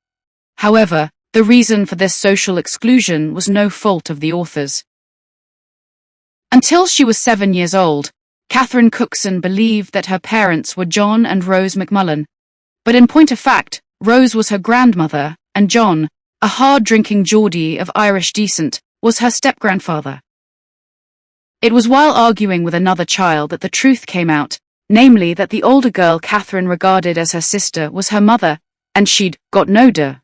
A: However, the reason for this social exclusion was no fault of the author's. Until she was 7 years old, Catherine Cookson believed that her parents were John and Rose McMullen, but in point of fact, Rose was her grandmother, and John, a hard-drinking Geordie of Irish descent, was her step-grandfather. It was while arguing with another child that the truth came out, namely that the older girl Catherine regarded as her sister was her mother, and she'd got no der.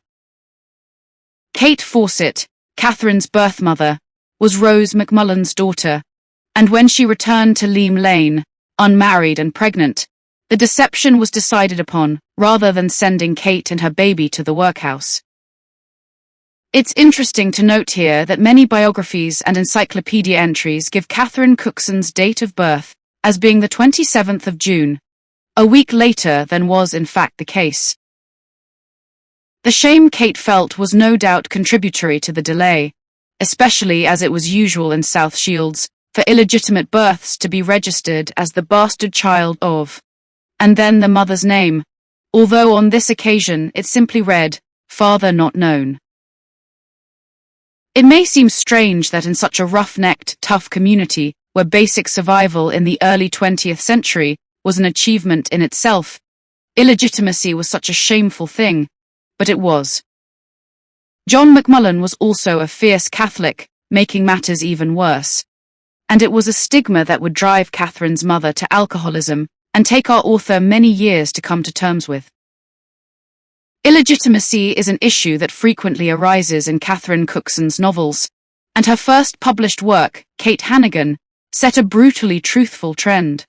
A: Kate Fawcett, Catherine's birth mother, was Rose McMullen's daughter, and when she returned to Leam Lane, unmarried and pregnant, the deception was decided upon, rather than sending Kate and her baby to the workhouse. It's interesting to note here that many biographies and encyclopedia entries give Catherine Cookson's date of birth as being the 27th of June, a week later than was in fact the case. The shame Kate felt was no doubt contributory to the delay, especially as it was usual in South Shields for illegitimate births to be registered as the bastard child of, and then the mother's name, although on this occasion it simply read, father not known. It may seem strange that in such a rough-necked, tough community, where basic survival in the early 20th century was an achievement in itself, illegitimacy was such a shameful thing, but it was. John McMullen was also a fierce Catholic, making matters even worse. And it was a stigma that would drive Catherine's mother to alcoholism and take our author many years to come to terms with. Illegitimacy is an issue that frequently arises in Catherine Cookson's novels, and her first published work, Kate Hannigan, set a brutally truthful trend.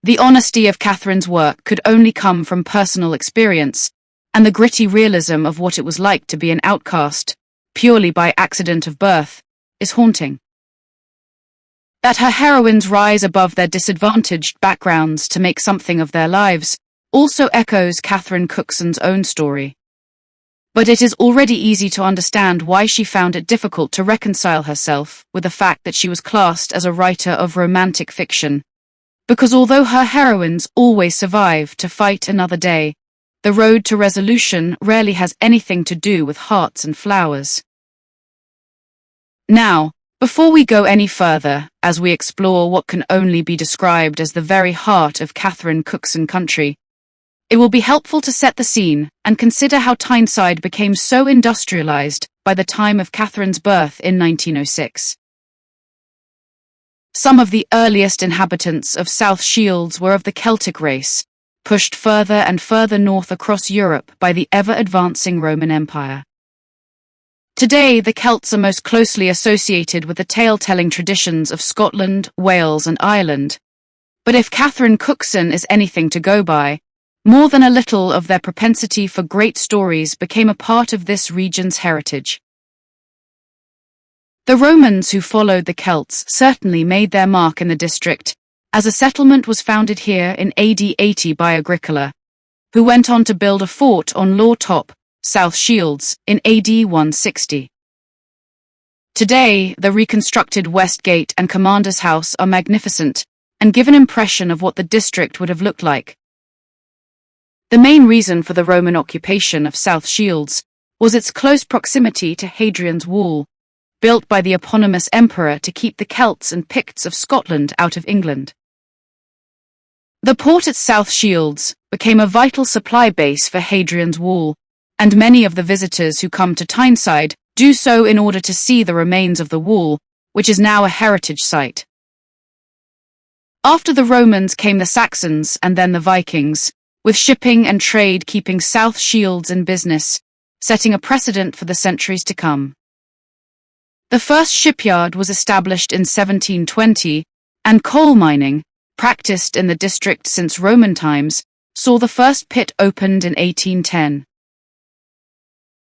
A: The honesty of Catherine's work could only come from personal experience, and the gritty realism of what it was like to be an outcast, purely by accident of birth, is haunting. That her heroines rise above their disadvantaged backgrounds to make something of their lives also echoes Catherine Cookson's own story. But it is already easy to understand why she found it difficult to reconcile herself with the fact that she was classed as a writer of romantic fiction, because although her heroines always survive to fight another day, the road to resolution rarely has anything to do with hearts and flowers. Now, before we go any further, as we explore what can only be described as the very heart of Catherine Cookson country, it will be helpful to set the scene and consider how Tyneside became so industrialized by the time of Catherine's birth in 1906. Some of the earliest inhabitants of South Shields were of the Celtic race, pushed further and further north across Europe by the ever-advancing Roman Empire. Today, the Celts are most closely associated with the tale-telling traditions of Scotland, Wales, and Ireland. But if Catherine Cookson is anything to go by, more than a little of their propensity for great stories became a part of this region's heritage. The Romans who followed the Celts certainly made their mark in the district, as a settlement was founded here in AD 80 by Agricola, who went on to build a fort on Law Top, South Shields, in AD 160. Today, the reconstructed West Gate and Commander's House are magnificent and give an impression of what the district would have looked like. The main reason for the Roman occupation of South Shields was its close proximity to Hadrian's Wall, built by the eponymous emperor to keep the Celts and Picts of Scotland out of England. The port at South Shields became a vital supply base for Hadrian's Wall, and many of the visitors who come to Tyneside do so in order to see the remains of the wall, which is now a heritage site. After the Romans came the Saxons and then the Vikings, with shipping and trade keeping South Shields in business, setting a precedent for the centuries to come. The first shipyard was established in 1720, and coal mining, practiced in the district since Roman times, saw the first pit opened in 1810.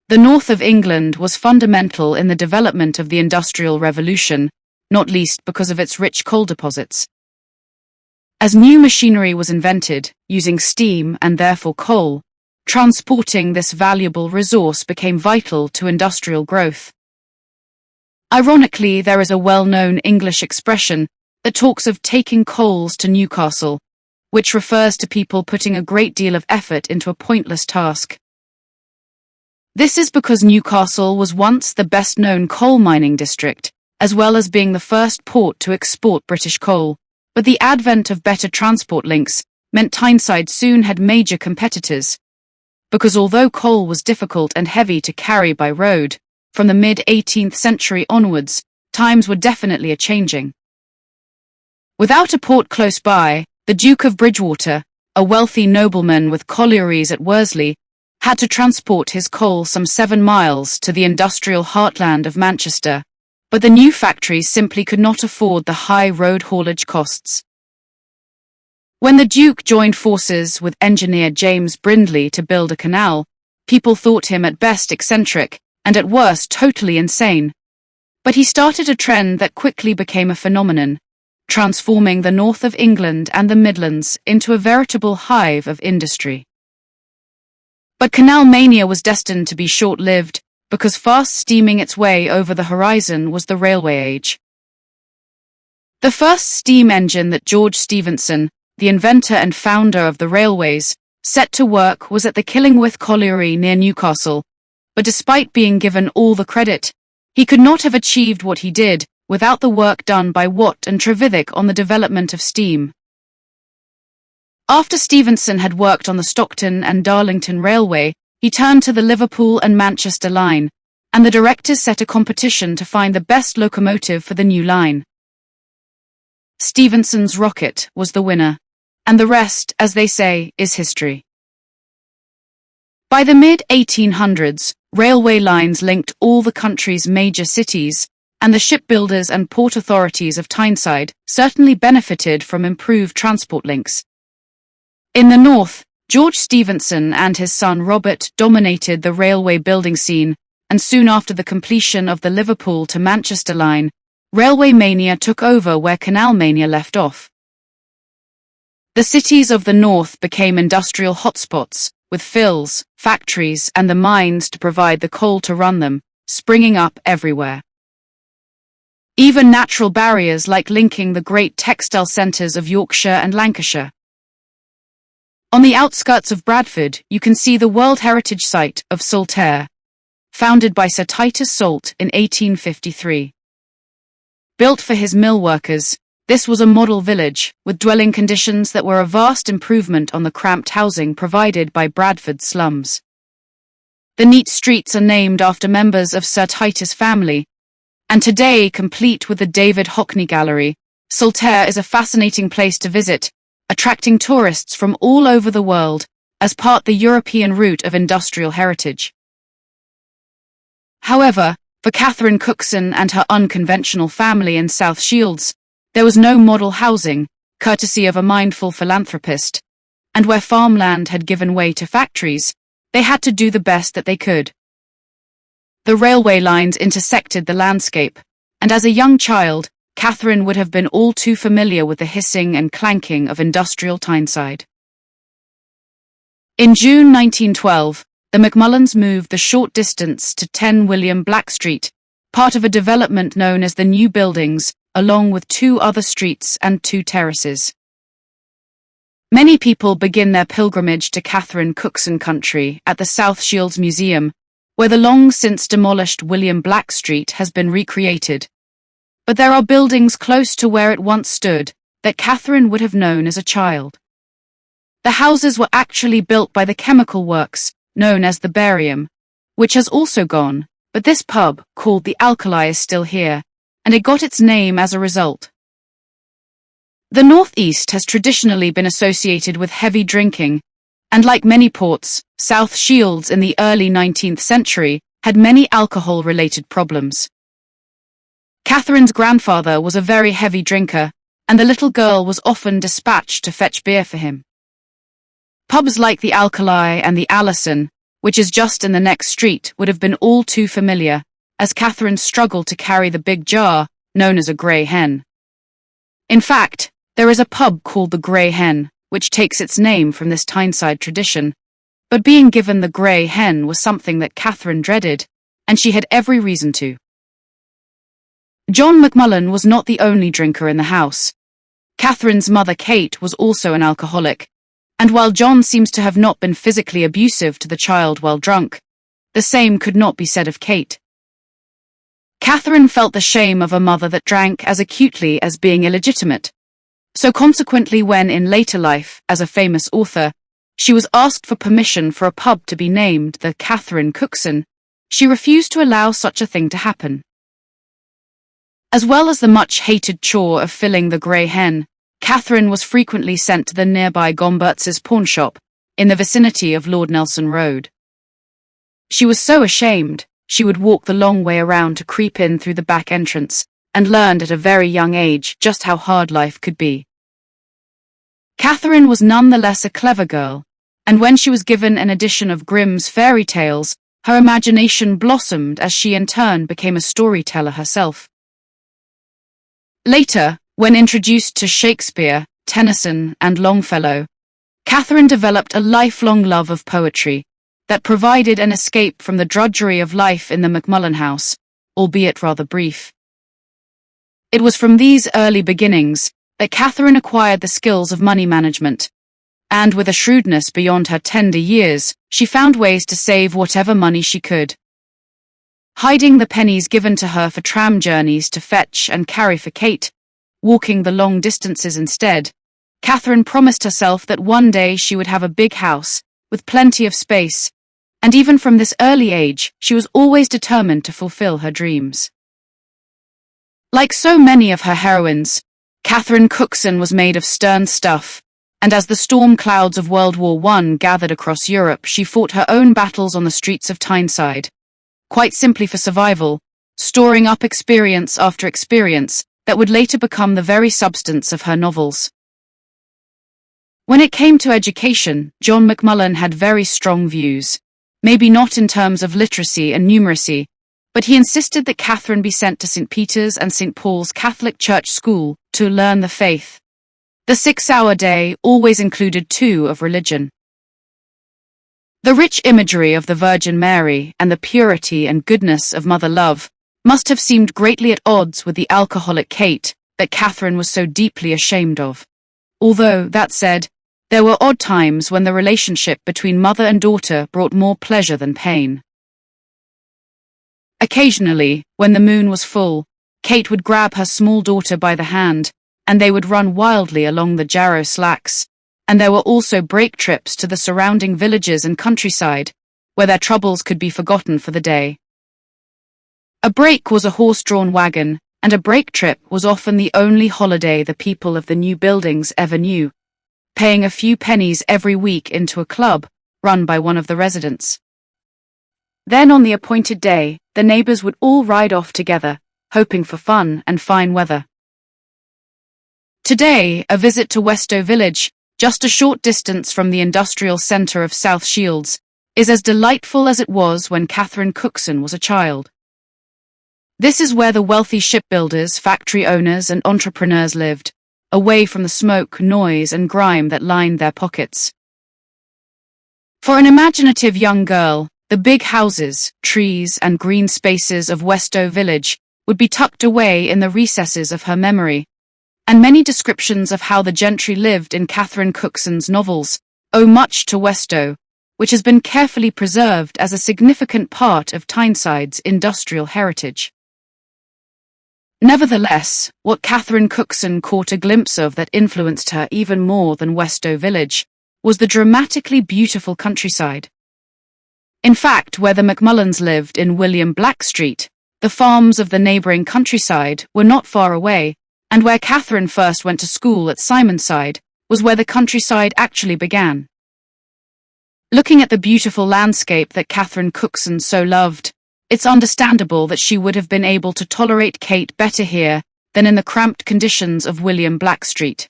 A: The north of England was fundamental in the development of the Industrial Revolution, not least because of its rich coal deposits. As new machinery was invented, using steam and therefore coal, transporting this valuable resource became vital to industrial growth. Ironically, there is a well-known English expression that talks of taking coals to Newcastle, which refers to people putting a great deal of effort into a pointless task. This is because Newcastle was once the best-known coal mining district, as well as being the first port to export British coal. But the advent of better transport links meant Tyneside soon had major competitors, because although coal was difficult and heavy to carry by road, from the mid-18th century onwards, times were definitely a-changing. Without a port close by, the Duke of Bridgewater, a wealthy nobleman with collieries at Worsley, had to transport his coal some 7 miles to the industrial heartland of Manchester, but the new factories simply could not afford the high road haulage costs. When the Duke joined forces with engineer James Brindley to build a canal, people thought him at best eccentric and at worst totally insane. But he started a trend that quickly became a phenomenon, transforming the north of England and the Midlands into a veritable hive of industry. But canal mania was destined to be short-lived, because fast steaming its way over the horizon was the railway age. The first steam engine that George Stephenson, the inventor and founder of the railways, set to work was at the Killingworth Colliery near Newcastle, but despite being given all the credit, he could not have achieved what he did without the work done by Watt and Trevithick on the development of steam. After Stephenson had worked on the Stockton and Darlington Railway, he turned to the Liverpool and Manchester line, and the directors set a competition to find the best locomotive for the new line. Stephenson's rocket was the winner, and the rest, as they say, is history. By the mid-1800s, railway lines linked all the country's major cities, and the shipbuilders and port authorities of Tyneside certainly benefited from improved transport links. In the north, George Stephenson and his son Robert dominated the railway building scene, and soon after the completion of the Liverpool to Manchester line, railway mania took over where canal mania left off. The cities of the north became industrial hotspots, with fills, factories, and the mines to provide the coal to run them, springing up everywhere. even natural barriers like linking the great textile centres of Yorkshire and Lancashire. On the outskirts of Bradford, you can see the World Heritage Site of Saltaire, founded by Sir Titus Salt in 1853. Built for his mill workers, this was a model village, with dwelling conditions that were a vast improvement on the cramped housing provided by Bradford's slums. The neat streets are named after members of Sir Titus' family, and today, complete with the David Hockney Gallery, Saltaire is a fascinating place to visit, attracting tourists from all over the world as part the European route of industrial heritage. However, for Catherine Cookson and her unconventional family in South Shields, there was no model housing, courtesy of a mindful philanthropist, and where farmland had given way to factories, they had to do the best that they could. The railway lines intersected the landscape, and as a young child, Catherine would have been all too familiar with the hissing and clanking of industrial Tyneside. In June 1912, the Macmullans moved the short distance to 10 William Black Street, part of a development known as the New Buildings, along with 2 other streets and 2 terraces. Many people begin their pilgrimage to Catherine Cookson country at the South Shields Museum, where the long-since demolished William Black Street has been recreated. But there are buildings close to where it once stood that Catherine would have known as a child. The houses were actually built by the chemical works known as the barium, which has also gone, but this pub, called the Alkali, is still here, and it got its name as a result. The Northeast has traditionally been associated with heavy drinking, and like many ports, South Shields in the early 19th century had many alcohol-related problems. Catherine's grandfather was a very heavy drinker, and the little girl was often dispatched to fetch beer for him. Pubs like the Alkali and the Allison, which is just in the next street, would have been all too familiar, as Catherine struggled to carry the big jar, known as a grey hen. In fact, there is a pub called the Grey Hen, which takes its name from this Tyneside tradition, but being given the grey hen was something that Catherine dreaded, and she had every reason to. John Macmullan was not the only drinker in the house. Catherine's mother Kate was also an alcoholic, and while John seems to have not been physically abusive to the child while drunk, the same could not be said of Kate. Catherine felt the shame of a mother that drank as acutely as being illegitimate, so consequently when in later life, as a famous author, she was asked for permission for a pub to be named the Catherine Cookson, she refused to allow such a thing to happen. As well as the much-hated chore of filling the grey hen, Catherine was frequently sent to the nearby Gombertz's pawnshop, in the vicinity of Lord Nelson Road. She was so ashamed, she would walk the long way around to creep in through the back entrance, and learned at a very young age just how hard life could be. Catherine was nonetheless a clever girl, and when she was given an edition of Grimm's fairy tales, her imagination blossomed as she in turn became a storyteller herself. Later, when introduced to Shakespeare, Tennyson, and Longfellow, Catherine developed a lifelong love of poetry that provided an escape from the drudgery of life in the Macmullan house, albeit rather brief. It was from these early beginnings that Catherine acquired the skills of money management, and with a shrewdness beyond her tender years, she found ways to save whatever money she could. Hiding the pennies given to her for tram journeys to fetch and carry for Kate, walking the long distances instead, Catherine promised herself that one day she would have a big house, with plenty of space, and even from this early age, she was always determined to fulfill her dreams. Like so many of her heroines, Catherine Cookson was made of stern stuff, and as the storm clouds of World War I gathered across Europe, she fought her own battles on the streets of Tyneside, quite simply for survival, storing up experience after experience that would later become the very substance of her novels. When it came to education, John Macmullan had very strong views, maybe not in terms of literacy and numeracy, but he insisted that Catherine be sent to St. Peter's and St. Paul's Catholic Church School to learn the faith. The 6-hour day always included 2 of religion. The rich imagery of the Virgin Mary and the purity and goodness of mother love must have seemed greatly at odds with the alcoholic Kate that Catherine was so deeply ashamed of. Although, that said, there were odd times when the relationship between mother and daughter brought more pleasure than pain. Occasionally, when the moon was full, Kate would grab her small daughter by the hand, and they would run wildly along the Jarrow slacks, and there were also break trips to the surrounding villages and countryside, where their troubles could be forgotten for the day. A break was a horse-drawn wagon, and a break trip was often the only holiday the people of the new buildings ever knew, paying a few pennies every week into a club run by one of the residents. Then on the appointed day, the neighbors would all ride off together, hoping for fun and fine weather. Today, a visit to Westow village, just a short distance from the industrial centre of South Shields, is as delightful as it was when Catherine Cookson was a child. This is where the wealthy shipbuilders, factory owners, and entrepreneurs lived, away from the smoke, noise, and grime that lined their pockets. For an imaginative young girl, the big houses, trees, and green spaces of Westow village would be tucked away in the recesses of her memory, and many descriptions of how the gentry lived in Catherine Cookson's novels owe much to Westow, which has been carefully preserved as a significant part of Tyneside's industrial heritage. Nevertheless, what Catherine Cookson caught a glimpse of that influenced her even more than Westow village was the dramatically beautiful countryside. In fact, where the Macmullans lived in William Black Street, the farms of the neighbouring countryside were not far away, and where Catherine first went to school at Simonside was where the countryside actually began. Looking at the beautiful landscape that Catherine Cookson so loved, it's understandable that she would have been able to tolerate Kate better here than in the cramped conditions of William Black Street.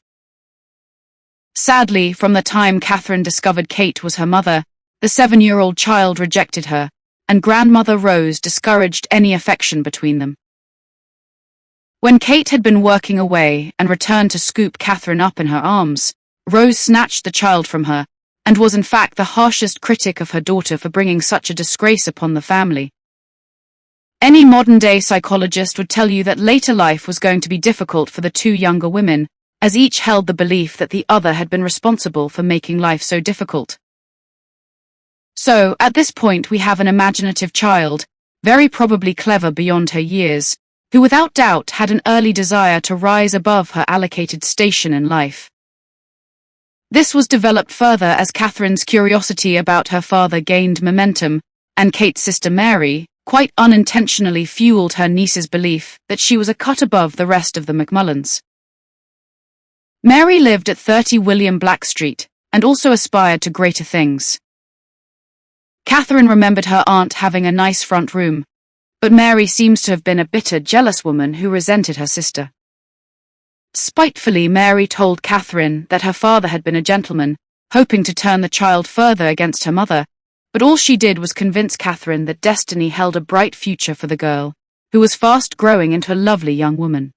A: Sadly, from the time Catherine discovered Kate was her mother, the 7-year-old child rejected her, and Grandmother Rose discouraged any affection between them. When Kate had been working away and returned to scoop Catherine up in her arms, Rose snatched the child from her, and was in fact the harshest critic of her daughter for bringing such a disgrace upon the family. Any modern-day psychologist would tell you that later life was going to be difficult for the two younger women, as each held the belief that the other had been responsible for making life so difficult. So, at this point we have an imaginative child, very probably clever beyond her years, who without doubt had an early desire to rise above her allocated station in life. This was developed further as Catherine's curiosity about her father gained momentum, and Kate's sister Mary, quite unintentionally fueled her niece's belief that she was a cut above the rest of the Macmullans. Mary lived at 30 William Black Street, and also aspired to greater things. Catherine remembered her aunt having a nice front room, but Mary seems to have been a bitter, jealous woman who resented her sister. Spitefully, Mary told Catherine that her father had been a gentleman, hoping to turn the child further against her mother, but all she did was convince Catherine that destiny held a bright future for the girl, who was fast growing into a lovely young woman.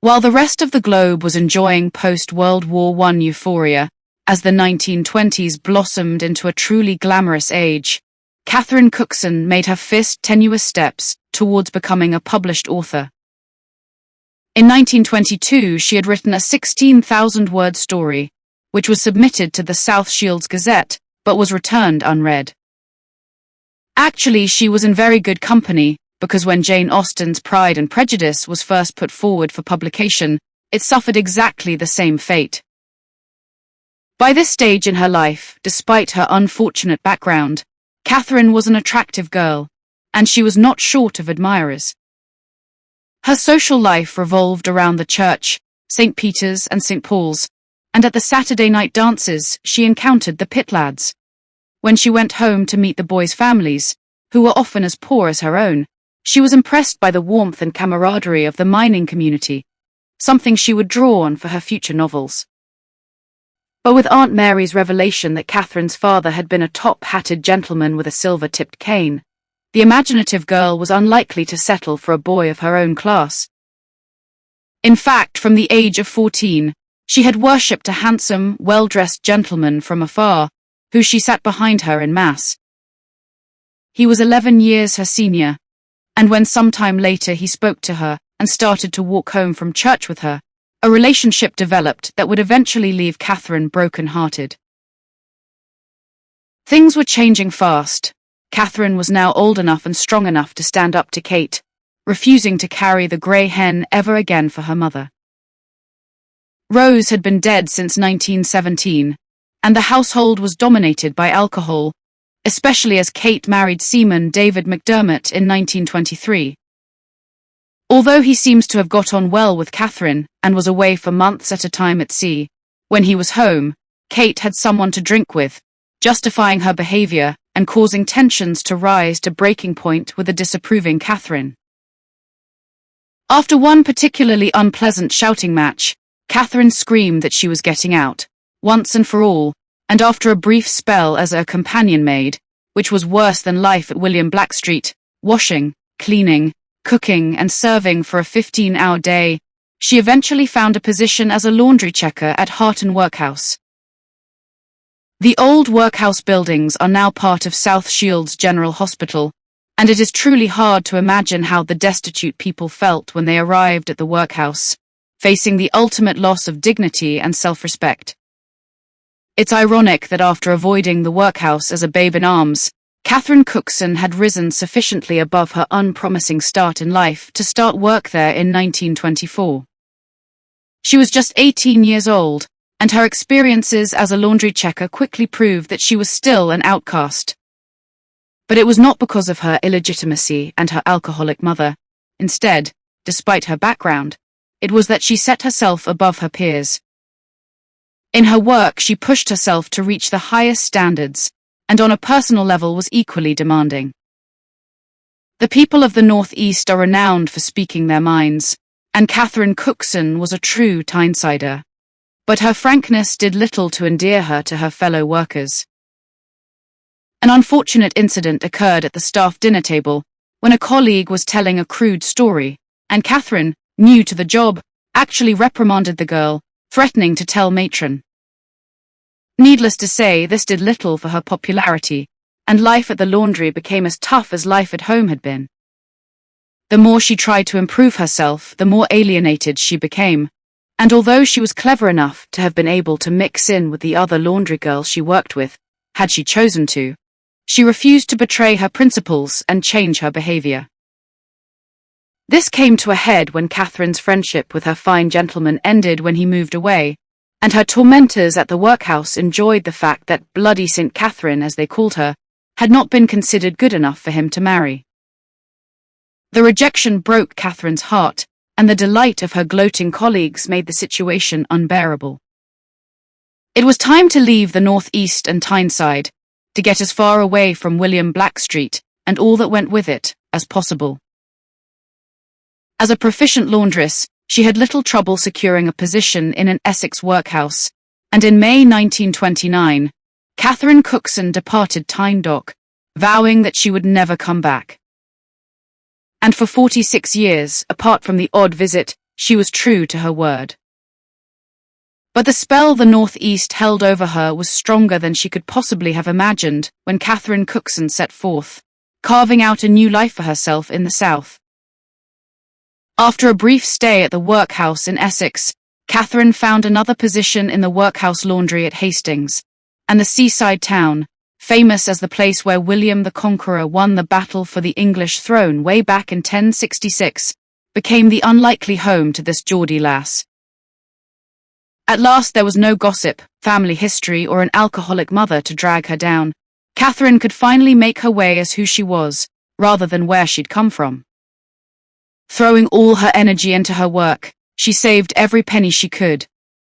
A: While the rest of the globe was enjoying post-World War I euphoria, as the 1920s blossomed into a truly glamorous age, Catherine Cookson made her first tenuous steps towards becoming a published author. In 1922, she had written a 16,000-word story, which was submitted to the South Shields Gazette, but was returned unread. Actually, she was in very good company, because when Jane Austen's Pride and Prejudice was first put forward for publication, it suffered exactly the same fate. By this stage in her life, despite her unfortunate background, Catherine was an attractive girl, and she was not short of admirers. Her social life revolved around the church, St. Peter's and St. Paul's, and at the Saturday night dances she encountered the pit lads. When she went home to meet the boys' families, who were often as poor as her own, she was impressed by the warmth and camaraderie of the mining community, something she would draw on for her future novels. But with Aunt Mary's revelation that Catherine's father had been a top-hatted gentleman with a silver-tipped cane, the imaginative girl was unlikely to settle for a boy of her own class. In fact, from the age of 14, she had worshipped a handsome, well-dressed gentleman from afar, who she sat behind her in mass. He was 11 years her senior, and when sometime later he spoke to her and started to walk home from church with her, a relationship developed that would eventually leave Catherine broken-hearted. Things were changing fast. Catherine was now old enough and strong enough to stand up to Kate, refusing to carry the grey hen ever again for her mother. Rose had been dead since 1917, and the household was dominated by alcohol, especially as Kate married seaman David McDermott in 1923. Although he seems to have got on well with Catherine and was away for months at a time at sea, when he was home, Kate had someone to drink with, justifying her behavior and causing tensions to rise to breaking point with a disapproving Catherine. After one particularly unpleasant shouting match, Catherine screamed that she was getting out, once and for all, and after a brief spell as a companion maid, which was worse than life at William Blackstreet, washing, cleaning, cooking and serving for a 15-hour day, she eventually found a position as a laundry checker at Harton Workhouse. The old workhouse buildings are now part of South Shields General Hospital, and it is truly hard to imagine how the destitute people felt when they arrived at the workhouse, facing the ultimate loss of dignity and self-respect. It's ironic that after avoiding the workhouse as a babe in arms, Catherine Cookson had risen sufficiently above her unpromising start in life to start work there in 1924. She was just 18 years old, and her experiences as a laundry checker quickly proved that she was still an outcast. But it was not because of her illegitimacy and her alcoholic mother. Instead, despite her background, it was that she set herself above her peers. In her work, she pushed herself to reach the highest standards, and on a personal level was equally demanding. The people of the Northeast are renowned for speaking their minds, and Catherine Cookson was a true Tynesider. But her frankness did little to endear her to her fellow workers. An unfortunate incident occurred at the staff dinner table when a colleague was telling a crude story, and Catherine, new to the job, actually reprimanded the girl, threatening to tell matron. Needless to say, this did little for her popularity, and life at the laundry became as tough as life at home had been. The more she tried to improve herself, the more alienated she became, and although she was clever enough to have been able to mix in with the other laundry girls she worked with, had she chosen to, she refused to betray her principles and change her behavior. This came to a head when Catherine's friendship with her fine gentleman ended when he moved away, and her tormentors at the workhouse enjoyed the fact that Bloody St. Catherine, as they called her, had not been considered good enough for him to marry. The rejection broke Catherine's heart, and the delight of her gloating colleagues made the situation unbearable. It was time to leave the Northeast and Tyneside, to get as far away from William Blackstreet and all that went with it as possible. As a proficient laundress, she had little trouble securing a position in an Essex workhouse, and in May 1929, Catherine Cookson departed Tyne Dock, vowing that she would never come back. And for 46 years, apart from the odd visit, she was true to her word. But the spell the Northeast held over her was stronger than she could possibly have imagined when Catherine Cookson set forth, carving out a new life for herself in the South. After a brief stay at the workhouse in Essex, Catherine found another position in the workhouse laundry at Hastings, and the seaside town, famous as the place where William the Conqueror won the battle for the English throne way back in 1066, became the unlikely home to this Geordie lass. At last there was no gossip, family history, or an alcoholic mother to drag her down. Catherine could finally make her way as who she was, rather than where she'd come from. Throwing all her energy into her work, she saved every penny she could,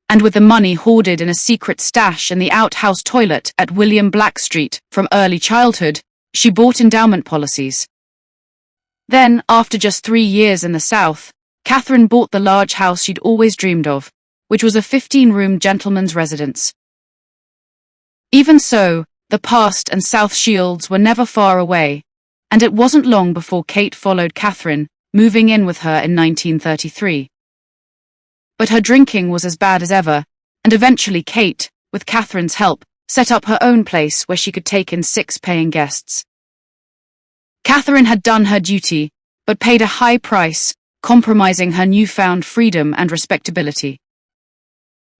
A: and with the money hoarded in a secret stash in the outhouse toilet at William Blackstreet from early childhood, she bought endowment policies. Then, after just 3 years in the South, Catherine bought the large house she'd always dreamed of, which was a 15-room gentleman's residence. Even so, the past and South Shields were never far away, and it wasn't long before Kate followed Catherine, moving in with her in 1933. But her drinking was as bad as ever, and eventually Kate, with Catherine's help, set up her own place where she could take in 6 paying guests. Catherine had done her duty, but paid a high price, compromising her newfound freedom and respectability.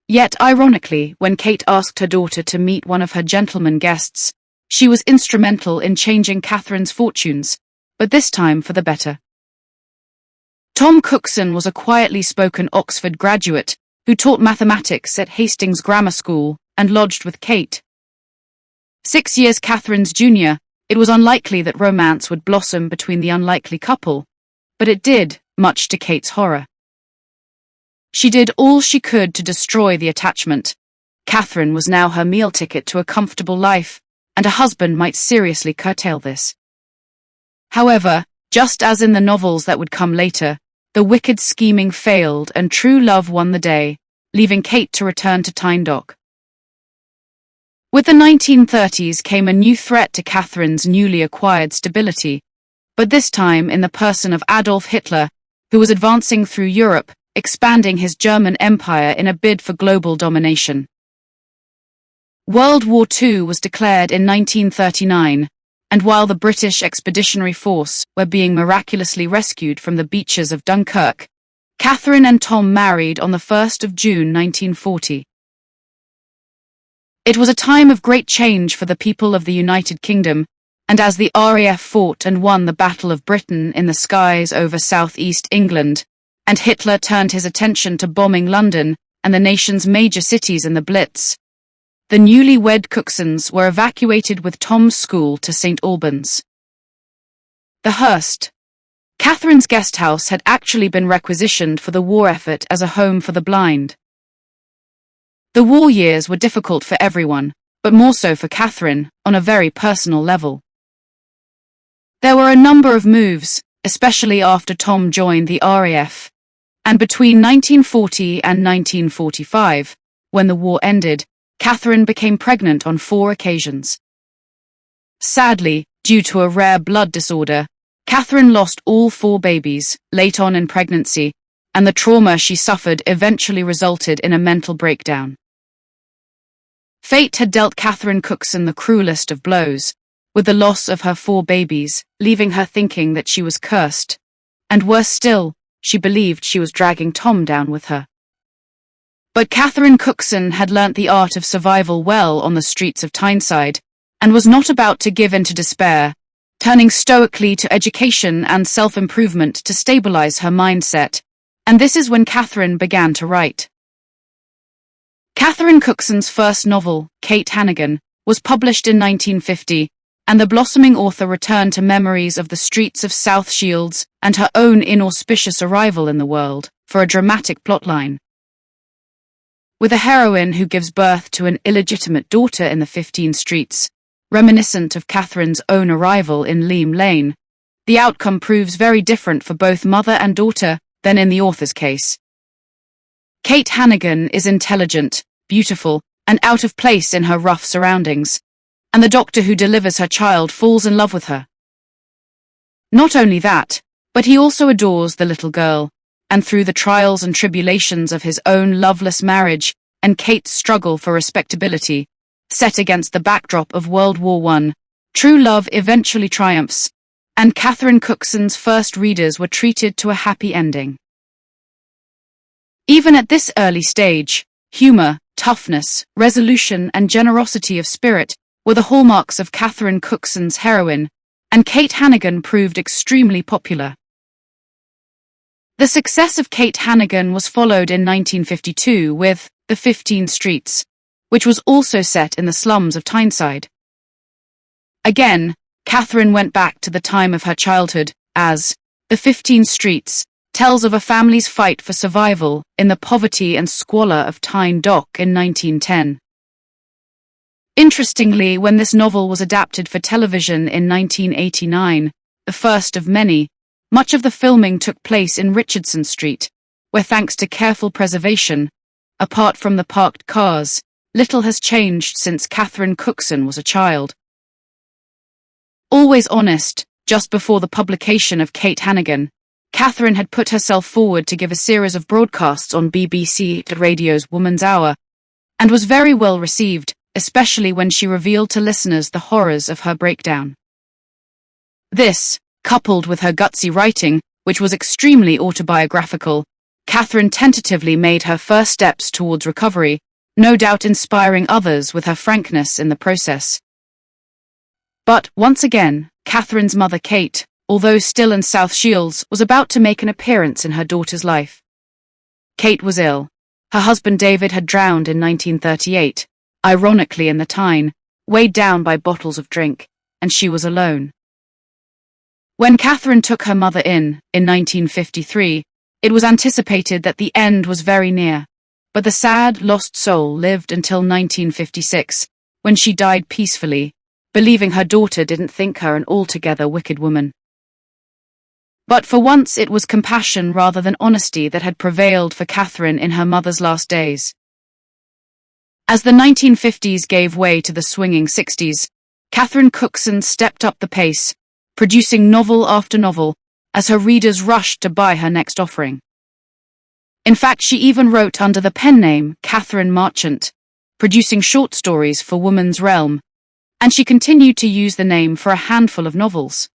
A: Yet, ironically, when Kate asked her daughter to meet one of her gentleman guests, she was instrumental in changing Catherine's fortunes, but this time for the better. Tom Cookson was a quietly spoken Oxford graduate who taught mathematics at Hastings Grammar School and lodged with Kate. 6 years Catherine's junior, it was unlikely that romance would blossom between the unlikely couple, but it did, much to Kate's horror. She did all she could to destroy the attachment. Catherine was now her meal ticket to a comfortable life, and a husband might seriously curtail this. However, just as in the novels that would come later, the wicked scheming failed and true love won the day, leaving Kate to return to Tyne-Dock. With the 1930s came a new threat to Catherine's newly acquired stability, but this time in the person of Adolf Hitler, who was advancing through Europe, expanding his German empire in a bid for global domination. World War II was declared in 1939, and while the British Expeditionary Force were being miraculously rescued from the beaches of Dunkirk, Catherine and Tom married on the 1st of June 1940. It was a time of great change for the people of the United Kingdom, and as the RAF fought and won the Battle of Britain in the skies over southeast England, and Hitler turned his attention to bombing London and the nation's major cities in the Blitz, the newly-wed Cooksons were evacuated with Tom's school to St. Albans. The Hurst, Catherine's guest house, had actually been requisitioned for the war effort as a home for the blind. The war years were difficult for everyone, but more so for Catherine, on a very personal level. There were a number of moves, especially after Tom joined the RAF, and between 1940 and 1945, when the war ended, Catherine became pregnant on 4 occasions. Sadly, due to a rare blood disorder, Catherine lost all 4 babies late on in pregnancy, and the trauma she suffered eventually resulted in a mental breakdown. Fate had dealt Catherine Cookson the cruelest of blows, with the loss of her 4 babies, leaving her thinking that she was cursed, and worse still, she believed she was dragging Tom down with her. But Catherine Cookson had learnt the art of survival well on the streets of Tyneside, and was not about to give in to despair, turning stoically to education and self-improvement to stabilize her mindset, and this is when Catherine began to write. Catherine Cookson's first novel, Kate Hannigan, was published in 1950, and the blossoming author returned to memories of the streets of South Shields and her own inauspicious arrival in the world, for a dramatic plotline. With a heroine who gives birth to an illegitimate daughter in the 15 streets, reminiscent of Catherine's own arrival in Leam Lane, the outcome proves very different for both mother and daughter than in the author's case. Kate Hannigan is intelligent, beautiful, and out of place in her rough surroundings, and the doctor who delivers her child falls in love with her. Not only that, but he also adores the little girl, and through the trials and tribulations of his own loveless marriage and Kate's struggle for respectability, set against the backdrop of World War I, true love eventually triumphs, and Catherine Cookson's first readers were treated to a happy ending. Even at this early stage, humor, toughness, resolution, and generosity of spirit were the hallmarks of Catherine Cookson's heroine, and Kate Hannigan proved extremely popular. The success of Kate Hannigan was followed in 1952 with The 15 Streets, which was also set in the slums of Tyneside. Again, Catherine went back to the time of her childhood, as The 15 Streets tells of a family's fight for survival in the poverty and squalor of Tyne-Dock in 1910. Interestingly, when this novel was adapted for television in 1989, the first of many, much of the filming took place in Richardson Street, where thanks to careful preservation, apart from the parked cars, little has changed since Catherine Cookson was a child. Always honest, just before the publication of Kate Hannigan, Catherine had put herself forward to give a series of broadcasts on BBC Radio's Woman's Hour, and was very well received, especially when she revealed to listeners the horrors of her breakdown. This, Coupled with her gutsy writing, which was extremely autobiographical, Catherine tentatively made her first steps towards recovery, no doubt inspiring others with her frankness in the process. But, once again, Catherine's mother Kate, although still in South Shields, was about to make an appearance in her daughter's life. Kate was ill. Her husband David had drowned in 1938, ironically in the Tyne, weighed down by bottles of drink, and she was alone. When Catherine took her mother in 1953, it was anticipated that the end was very near, but the sad, lost soul lived until 1956, when she died peacefully, believing her daughter didn't think her an altogether wicked woman. But for once it was compassion rather than honesty that had prevailed for Catherine in her mother's last days. As the 1950s gave way to the swinging 60s, Catherine Cookson stepped up the pace, producing novel after novel, as her readers rushed to buy her next offering. In fact, she even wrote under the pen name Catherine Marchant, producing short stories for Woman's Realm, and she continued to use the name for a handful of novels.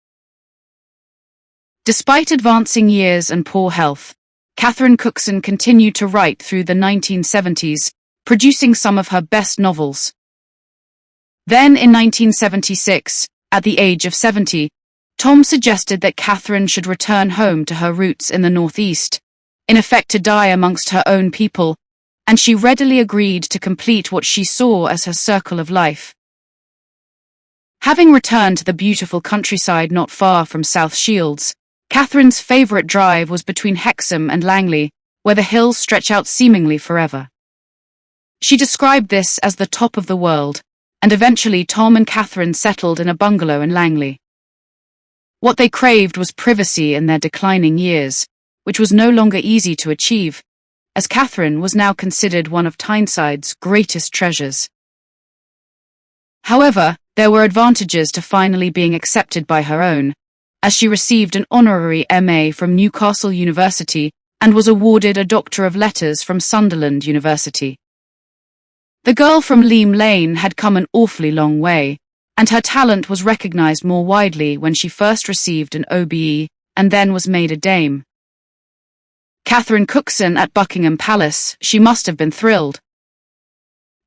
A: Despite advancing years and poor health, Catherine Cookson continued to write through the 1970s, producing some of her best novels. Then in 1976, at the age of 70, Tom suggested that Catherine should return home to her roots in the Northeast, in effect to die amongst her own people, and she readily agreed to complete what she saw as her circle of life. Having returned to the beautiful countryside not far from South Shields, Catherine's favourite drive was between Hexham and Langley, where the hills stretch out seemingly forever. She described this as the top of the world, and eventually Tom and Catherine settled in a bungalow in Langley. What they craved was privacy in their declining years, which was no longer easy to achieve, as Catherine was now considered one of Tyneside's greatest treasures. However, there were advantages to finally being accepted by her own, as she received an honorary MA from Newcastle University and was awarded a Doctor of Letters from Sunderland University. The girl from Leam Lane had come an awfully long way, and her talent was recognised more widely when she first received an OBE and then was made a dame. Catherine Cookson at Buckingham Palace, she must have been thrilled.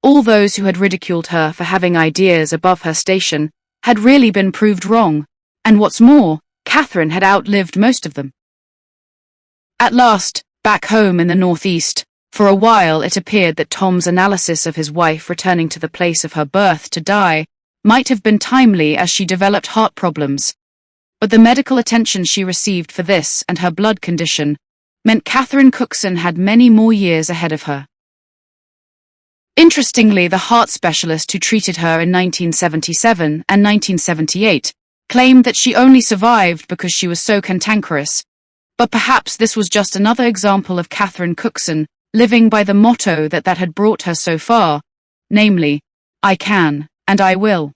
A: All those who had ridiculed her for having ideas above her station had really been proved wrong, and what's more, Catherine had outlived most of them. At last, back home in the Northeast, for a while it appeared that Tom's analysis of his wife returning to the place of her birth to die might have been timely as she developed heart problems, but the medical attention she received for this and her blood condition meant Catherine Cookson had many more years ahead of her. Interestingly, the heart specialist who treated her in 1977 and 1978 claimed that she only survived because she was so cantankerous, but perhaps this was just another example of Catherine Cookson living by the motto that had brought her so far, namely, I can, and I will.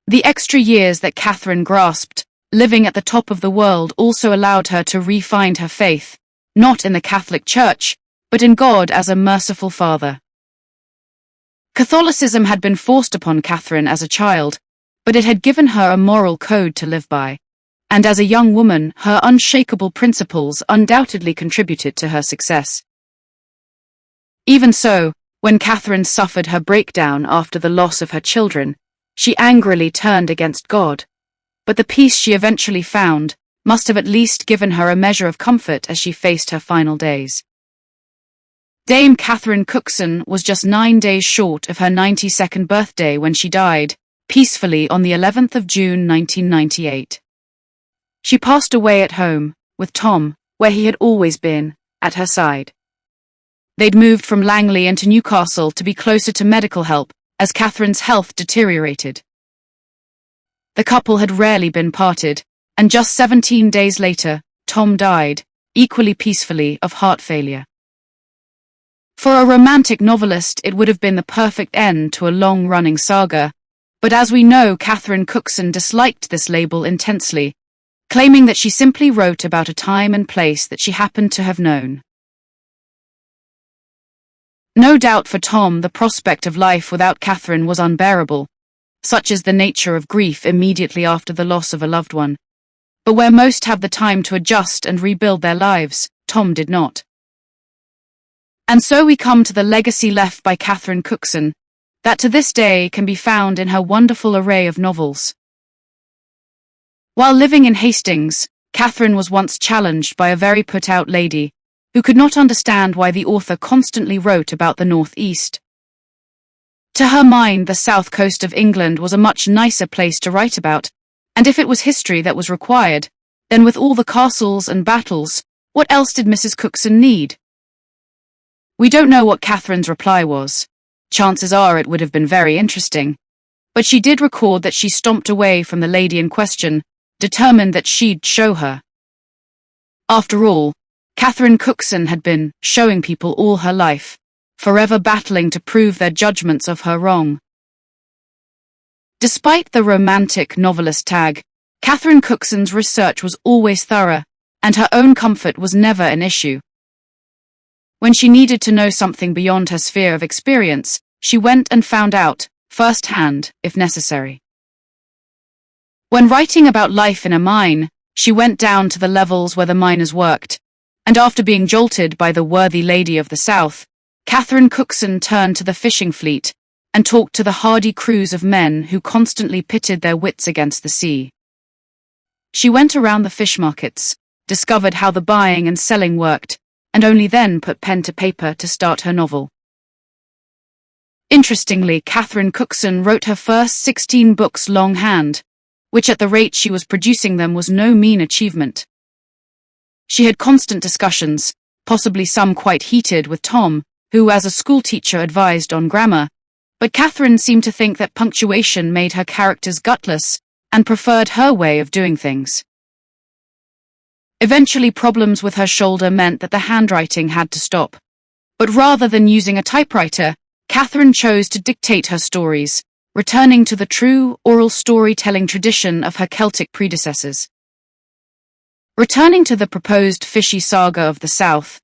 A: The extra years that Catherine grasped, living at the top of the world, also allowed her to re-find her faith, not in the Catholic Church, but in God as a merciful Father. Catholicism had been forced upon Catherine as a child, but it had given her a moral code to live by, and as a young woman, her unshakable principles undoubtedly contributed to her success. Even so, when Catherine suffered her breakdown after the loss of her children, she angrily turned against God, but the peace she eventually found must have at least given her a measure of comfort as she faced her final days. Dame Catherine Cookson was just 9 days short of her 92nd birthday when she died, peacefully on the 11th of June 1998. She passed away at home, with Tom, where he had always been, at her side. They'd moved from Langley into Newcastle to be closer to medical help, as Catherine's health deteriorated. The couple had rarely been parted, and just 17 days later, Tom died, equally peacefully, of heart failure. For a romantic novelist, it would have been the perfect end to a long-running saga, but as we know, Catherine Cookson disliked this label intensely, claiming that she simply wrote about a time and place that she happened to have known. No doubt for Tom, the prospect of life without Catherine was unbearable. such as the nature of grief immediately after the loss of a loved one. But where most have the time to adjust and rebuild their lives, Tom did not. And so we come to the legacy left by Catherine Cookson, that to this day can be found in her wonderful array of novels. While living in Hastings, Catherine was once challenged by a very put-out lady who could not understand why the author constantly wrote about the North-East. To her mind, the south coast of England was a much nicer place to write about, and if it was history that was required, then with all the castles and battles, what else did Mrs. Cookson need? We don't know what Catherine's reply was. Chances are it would have been very interesting. But she did record that she stomped away from the lady in question, determined that she'd show her. After all, Catherine Cookson had been showing people all her life, forever battling to prove their judgments of her wrong. Despite the romantic novelist tag, Catherine Cookson's research was always thorough, and her own comfort was never an issue. When she needed to know something beyond her sphere of experience, she went and found out, firsthand, if necessary. When writing about life in a mine, she went down to the levels where the miners worked, and after being jolted by the worthy lady of the South, Catherine Cookson turned to the fishing fleet and talked to the hardy crews of men who constantly pitted their wits against the sea. She went around the fish markets, discovered how the buying and selling worked, and only then put pen to paper to start her novel. Interestingly, Catherine Cookson wrote her first 16 books longhand, which at the rate she was producing them was no mean achievement. She had constant discussions, possibly some quite heated, with Tom, who as a schoolteacher advised on grammar, but Catherine seemed to think that punctuation made her characters gutless and preferred her way of doing things. Eventually, problems with her shoulder meant that the handwriting had to stop. But rather than using a typewriter, Catherine chose to dictate her stories, returning to the true oral storytelling tradition of her Celtic predecessors. Returning to the proposed fishy saga of the South,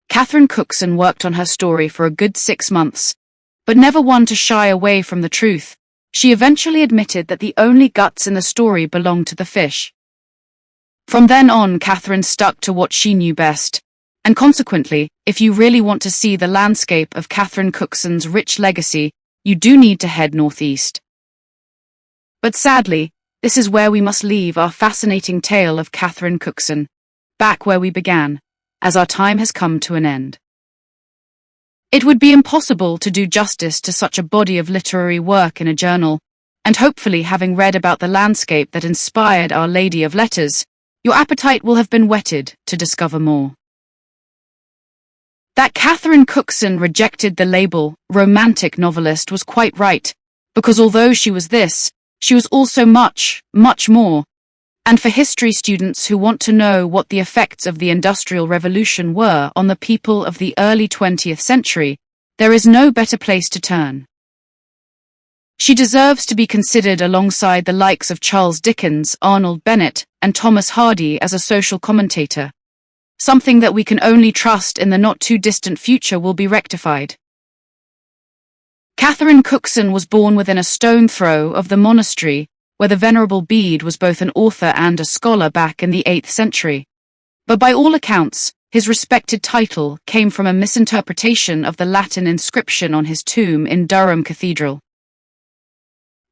A: Catherine Cookson worked on her story for a good 6 months, but never one to shy away from the truth. She eventually admitted that the only guts in the story belonged to the fish. From then on, Catherine stuck to what she knew best, and consequently, if you really want to see the landscape of Catherine Cookson's rich legacy, you do need to head northeast. But sadly, this is where we must leave our fascinating tale of Catherine Cookson, back where we began, as our time has come to an end. It would be impossible to do justice to such a body of literary work in a journal, and hopefully, having read about the landscape that inspired Our Lady of Letters, your appetite will have been whetted to discover more. That Catherine Cookson rejected the label romantic novelist was quite right, because although she was this, she was also much, much more. And for history students who want to know what the effects of the Industrial Revolution were on the people of the early 20th century, there is no better place to turn. She deserves to be considered alongside the likes of Charles Dickens, Arnold Bennett, and Thomas Hardy as a social commentator. Something that we can only trust in the not-too-distant future will be rectified. Catherine Cookson was born within a stone throw of the monastery, where the Venerable Bede was both an author and a scholar back in the 8th century. But by all accounts, his respected title came from a misinterpretation of the Latin inscription on his tomb in Durham Cathedral.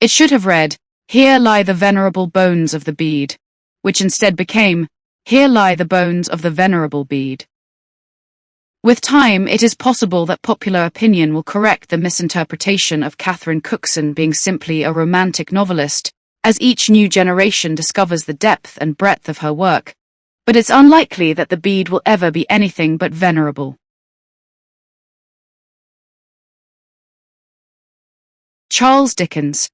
A: It should have read, "Here lie the venerable bones of the Bede," which instead became, "Here lie the bones of the Venerable Bede." With time, it is possible that popular opinion will correct the misinterpretation of Catherine Cookson being simply a romantic novelist, as each new generation discovers the depth and breadth of her work, but it's unlikely that the Bede will ever be anything but venerable. Charles Dickens.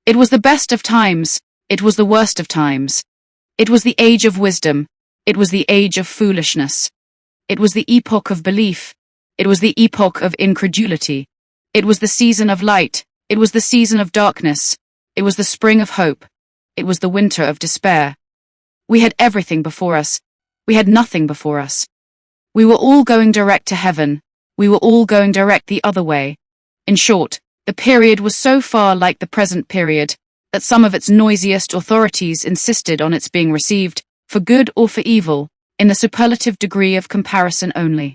A: It was the best of times, it was the worst of times. It was the age of wisdom, it was the age of foolishness. It was the epoch of belief, it was the epoch of incredulity. It was the season of light, it was the season of darkness. It was the spring of hope, it was the winter of despair. We had everything before us, we had nothing before us. We were all going direct to heaven, we were all going direct the other way. In short, the period was so far like the present period that some of its noisiest authorities insisted on its being received, for good or for evil, in the superlative degree of comparison only.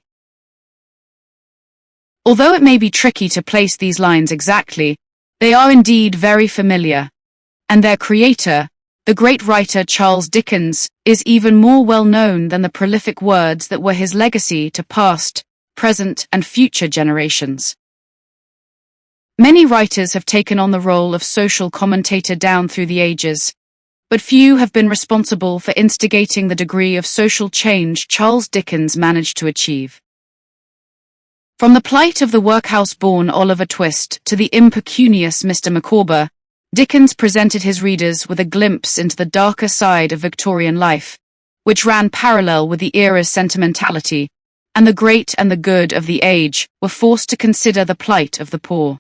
A: Although it may be tricky to place these lines exactly, they are indeed very familiar, and their creator, the great writer Charles Dickens, is even more well known than the prolific words that were his legacy to past, present, and future generations. Many writers have taken on the role of social commentator down through the ages, but few have been responsible for instigating the degree of social change Charles Dickens managed to achieve. From the plight of the workhouse-born Oliver Twist to the impecunious Mr. Micawber, Dickens presented his readers with a glimpse into the darker side of Victorian life, which ran parallel with the era's sentimentality, and the great and the good of the age were forced to consider the plight of the poor.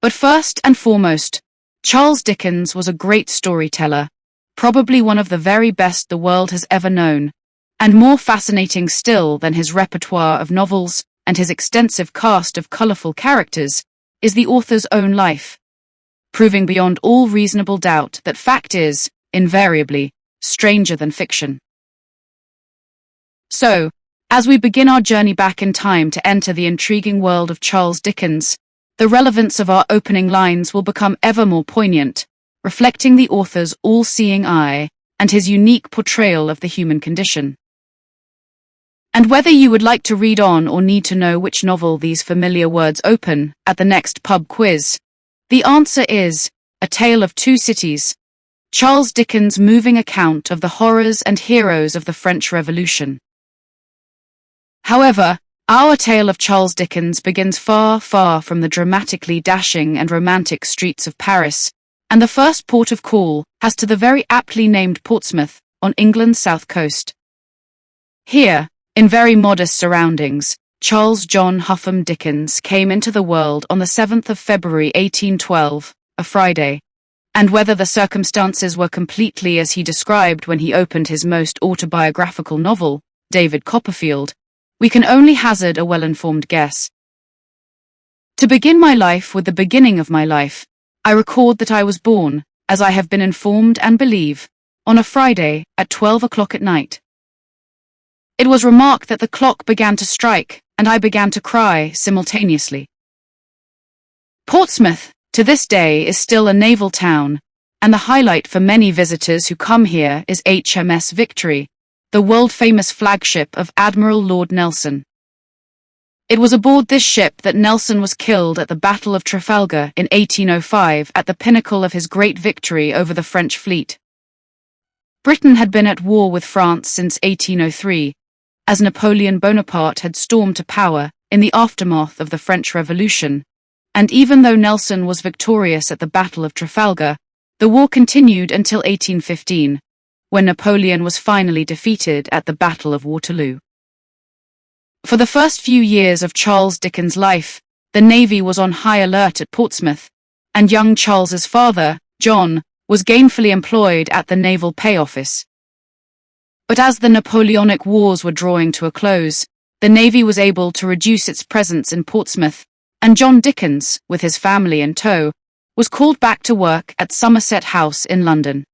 A: But first and foremost, Charles Dickens was a great storyteller, probably one of the very best the world has ever known, and more fascinating still than his repertoire of novels and his extensive cast of colourful characters is the author's own life, proving beyond all reasonable doubt that fact is, invariably, stranger than fiction. So, as we begin our journey back in time to enter the intriguing world of Charles Dickens, the relevance of our opening lines will become ever more poignant, reflecting the author's all-seeing eye and his unique portrayal of the human condition. And whether you would like to read on or need to know which novel these familiar words open at the next pub quiz, the answer is A Tale of Two Cities, Charles Dickens' moving account of the horrors and heroes of the French Revolution. However, our tale of Charles Dickens begins far, far from the dramatically dashing and romantic streets of Paris, and the first port of call has to the very aptly named Portsmouth, on England's south coast. Here, in very modest surroundings, Charles John Huffam Dickens came into the world on the 7th of February 1812, a Friday, and whether the circumstances were completely as he described when he opened his most autobiographical novel, David Copperfield, we can only hazard a well-informed guess. To begin my life with the beginning of my life, I record that I was born, as I have been informed and believe, on a Friday at 12 o'clock at night. It was remarked that the clock began to strike, and I began to cry simultaneously. Portsmouth, to this day, is still a naval town, and the highlight for many visitors who come here is HMS Victory, the world-famous flagship of Admiral Lord Nelson. It was aboard this ship that Nelson was killed at the Battle of Trafalgar in 1805 at the pinnacle of his great victory over the French fleet. Britain had been at war with France since 1803, as Napoleon Bonaparte had stormed to power in the aftermath of the French Revolution, and even though Nelson was victorious at the Battle of Trafalgar, the war continued until 1815, when Napoleon was finally defeated at the Battle of Waterloo. For the first few years of Charles Dickens' life, the Navy was on high alert at Portsmouth, and young Charles's father, John, was gainfully employed at the Naval Pay Office. But as the Napoleonic Wars were drawing to a close, the Navy was able to reduce its presence in Portsmouth, and John Dickens, with his family in tow, was called back to work at Somerset House in London.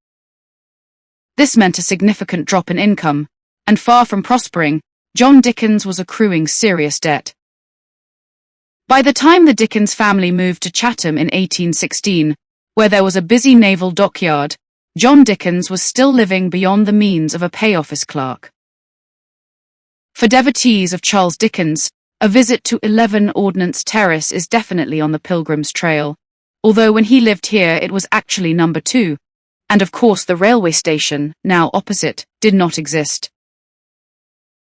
A: This meant a significant drop in income, and far from prospering, John Dickens was accruing serious debt. By the time the Dickens family moved to Chatham in 1816, where there was a busy naval dockyard, John Dickens was still living beyond the means of a pay office clerk. For devotees of Charles Dickens, a visit to 11 Ordnance Terrace is definitely on the Pilgrim's Trail, although when he lived here it was actually number 2, and of course the railway station, now opposite, did not exist.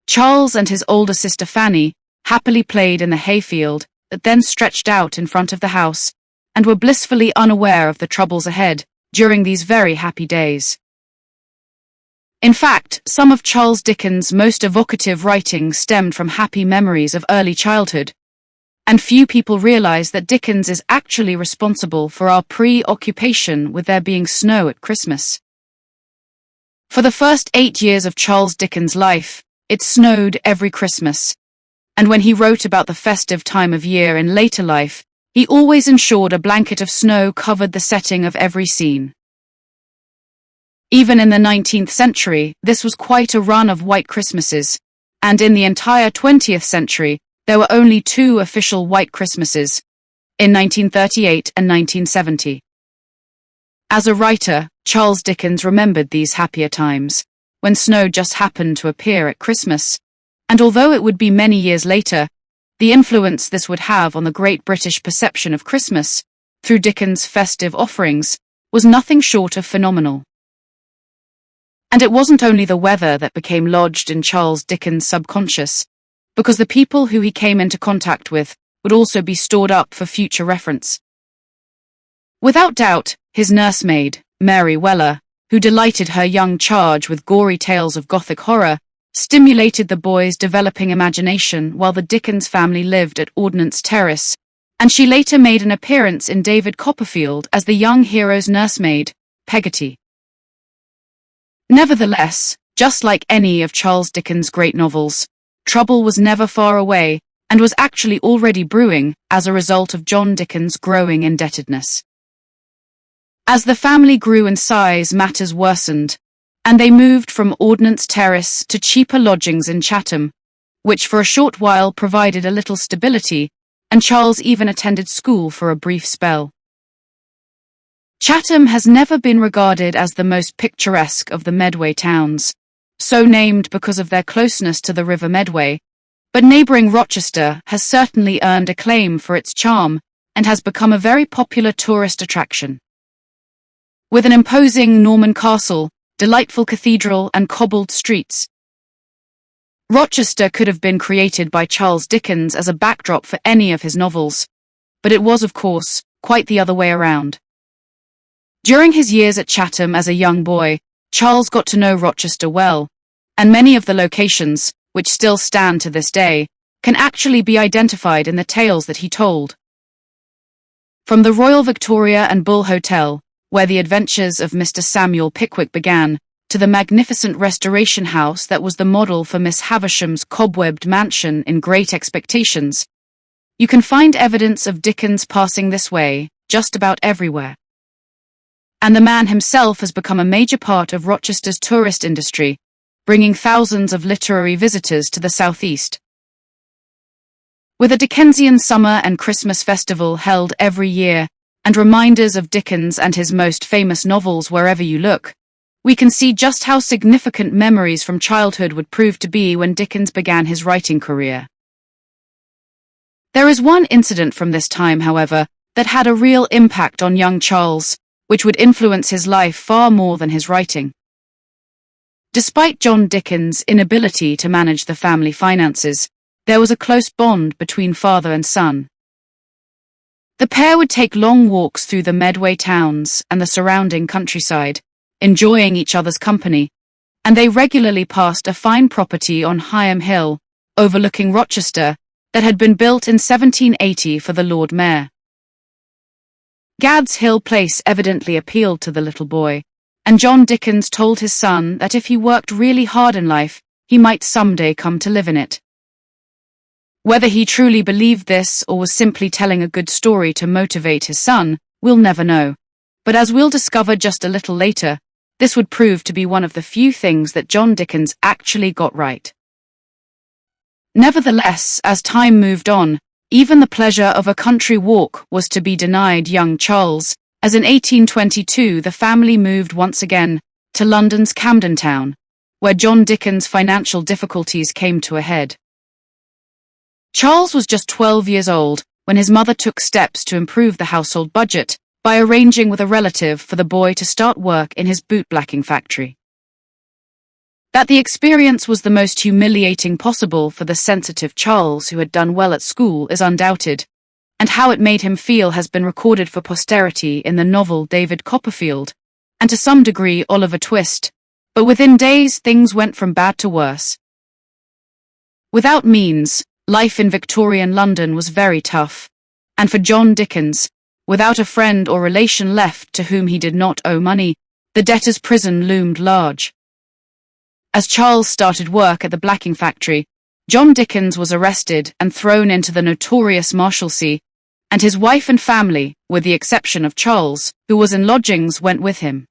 A: Charles and his older sister Fanny happily played in the hayfield that then stretched out in front of the house, and were blissfully unaware of the troubles ahead during these very happy days. In fact, some of Charles Dickens' most evocative writing stemmed from happy memories of early childhood, and few people realize that Dickens is actually responsible for our preoccupation with there being snow at Christmas. For the first 8 years of Charles Dickens' life, it snowed every Christmas, and when he wrote about the festive time of year in later life, He always ensured a blanket of snow covered the setting of every scene. Even in the 19th century, this was quite a run of white Christmases, and in the entire 20th century, there were only 2 official white Christmases, in 1938 and 1970. As a writer, Charles Dickens remembered these happier times, when snow just happened to appear at Christmas, and although it would be many years later, the influence this would have on the great British perception of Christmas, through Dickens' festive offerings, was nothing short of phenomenal. And it wasn't only the weather that became lodged in Charles Dickens' subconscious, because the people who he came into contact with would also be stored up for future reference. Without doubt, his nursemaid, Mary Weller, who delighted her young charge with gory tales of Gothic horror, stimulated the boy's developing imagination while the Dickens family lived at Ordnance Terrace, and she later made an appearance in David Copperfield as the young hero's nursemaid, Peggotty. Nevertheless, just like any of Charles Dickens' great novels, trouble was never far away and was actually already brewing as a result of John Dickens' growing indebtedness. As the family grew in size, matters worsened, and they moved from Ordnance Terrace to cheaper lodgings in Chatham, which for a short while provided a little stability, and Charles even attended school for a brief spell. Chatham has never been regarded as the most picturesque of the Medway towns, so named because of their closeness to the River Medway, but neighbouring Rochester has certainly earned acclaim for its charm and has become a very popular tourist attraction. With an imposing Norman castle, delightful cathedral, and cobbled streets, Rochester could have been created by Charles Dickens as a backdrop for any of his novels, but it was, of course, quite the other way around. During his years at Chatham as a young boy, Charles got to know Rochester well, and many of the locations, which still stand to this day, can actually be identified in the tales that he told. From the Royal Victoria and Bull Hotel, where the adventures of Mr. Samuel Pickwick began, to the magnificent Restoration House that was the model for Miss Havisham's cobwebbed mansion in Great Expectations, you can find evidence of Dickens passing this way just about everywhere. And the man himself has become a major part of Rochester's tourist industry, bringing thousands of literary visitors to the southeast. With a Dickensian summer and Christmas festival held every year, and reminders of Dickens and his most famous novels wherever you look, we can see just how significant memories from childhood would prove to be when Dickens began his writing career. There is one incident from this time, however, that had a real impact on young Charles, which would influence his life far more than his writing. Despite John Dickens' inability to manage the family finances, there was a close bond between father and son. The pair would take long walks through the Medway towns and the surrounding countryside, enjoying each other's company, and they regularly passed a fine property on Higham Hill, overlooking Rochester, that had been built in 1780 for the Lord Mayor. Gad's Hill Place evidently appealed to the little boy, and John Dickens told his son that if he worked really hard in life, he might someday come to live in it. Whether he truly believed this or was simply telling a good story to motivate his son, we'll never know. But as we'll discover just a little later, this would prove to be one of the few things that John Dickens actually got right. Nevertheless, as time moved on, even the pleasure of a country walk was to be denied young Charles, as in 1822 the family moved once again to London's Camden Town, where John Dickens' financial difficulties came to a head. Charles was just 12 years old when his mother took steps to improve the household budget by arranging with a relative for the boy to start work in his bootblacking factory. That the experience was the most humiliating possible for the sensitive Charles, who had done well at school, is undoubted, and how it made him feel has been recorded for posterity in the novel David Copperfield, and to some degree Oliver Twist, but within days things went from bad to worse. Without means, life in Victorian London was very tough, and for John Dickens, without a friend or relation left to whom he did not owe money, the debtor's prison loomed large. As Charles started work at the blacking factory, John Dickens was arrested and thrown into the notorious Marshalsea, and his wife and family, with the exception of Charles, who was in lodgings, went with him.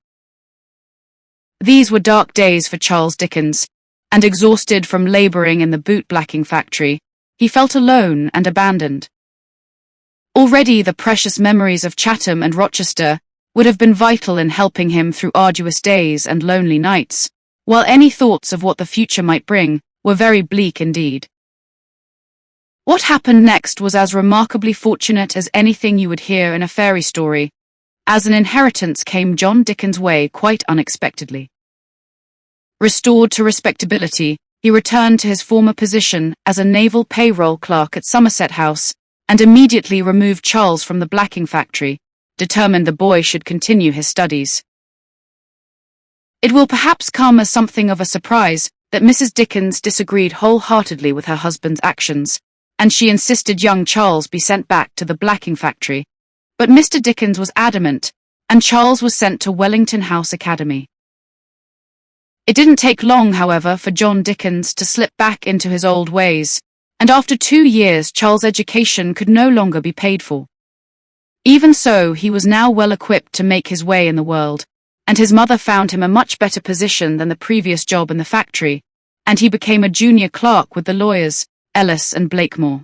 A: These were dark days for Charles Dickens, and exhausted from labouring in the boot-blacking factory, he felt alone and abandoned. Already the precious memories of Chatham and Rochester would have been vital in helping him through arduous days and lonely nights, while any thoughts of what the future might bring were very bleak indeed. What happened next was as remarkably fortunate as anything you would hear in a fairy story, as an inheritance came John Dickens' way quite unexpectedly. Restored to respectability, he returned to his former position as a naval payroll clerk at Somerset House, and immediately removed Charles from the blacking factory, determined the boy should continue his studies. It will perhaps come as something of a surprise that Mrs. Dickens disagreed wholeheartedly with her husband's actions, and she insisted young Charles be sent back to the blacking factory. But Mr. Dickens was adamant, and Charles was sent to Wellington House Academy. It didn't take long, however, for John Dickens to slip back into his old ways, and after 2 years Charles' education could no longer be paid for. Even so, he was now well equipped to make his way in the world, and his mother found him a much better position than the previous job in the factory, and he became a junior clerk with the lawyers, Ellis and Blakemore.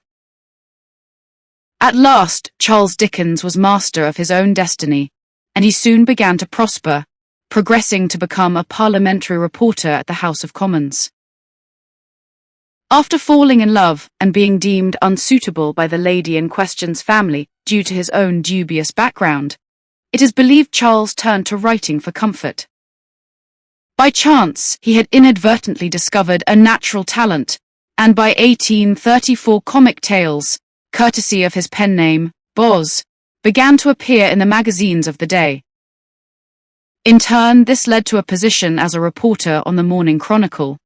A: At last, Charles Dickens was master of his own destiny, and he soon began to prosper, progressing to become a parliamentary reporter at the House of Commons. After falling in love and being deemed unsuitable by the lady in question's family due to his own dubious background, it is believed Charles turned to writing for comfort. By chance, he had inadvertently discovered a natural talent, and by 1834 comic tales, courtesy of his pen name, Boz, began to appear in the magazines of the day. In turn, this led to a position as a reporter on the Morning Chronicle,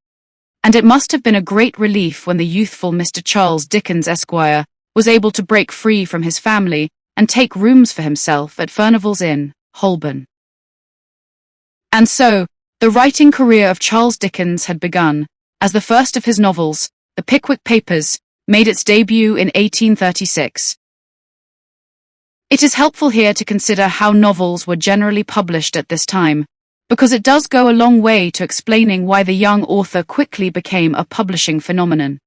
A: and it must have been a great relief when the youthful Mr. Charles Dickens Esquire was able to break free from his family and take rooms for himself at Furnival's Inn, Holborn. And so, the writing career of Charles Dickens had begun, as the first of his novels, The Pickwick Papers, made its debut in 1836. It is helpful here to consider how novels were generally published at this time, because it does go a long way to explaining why the young author quickly became a publishing phenomenon.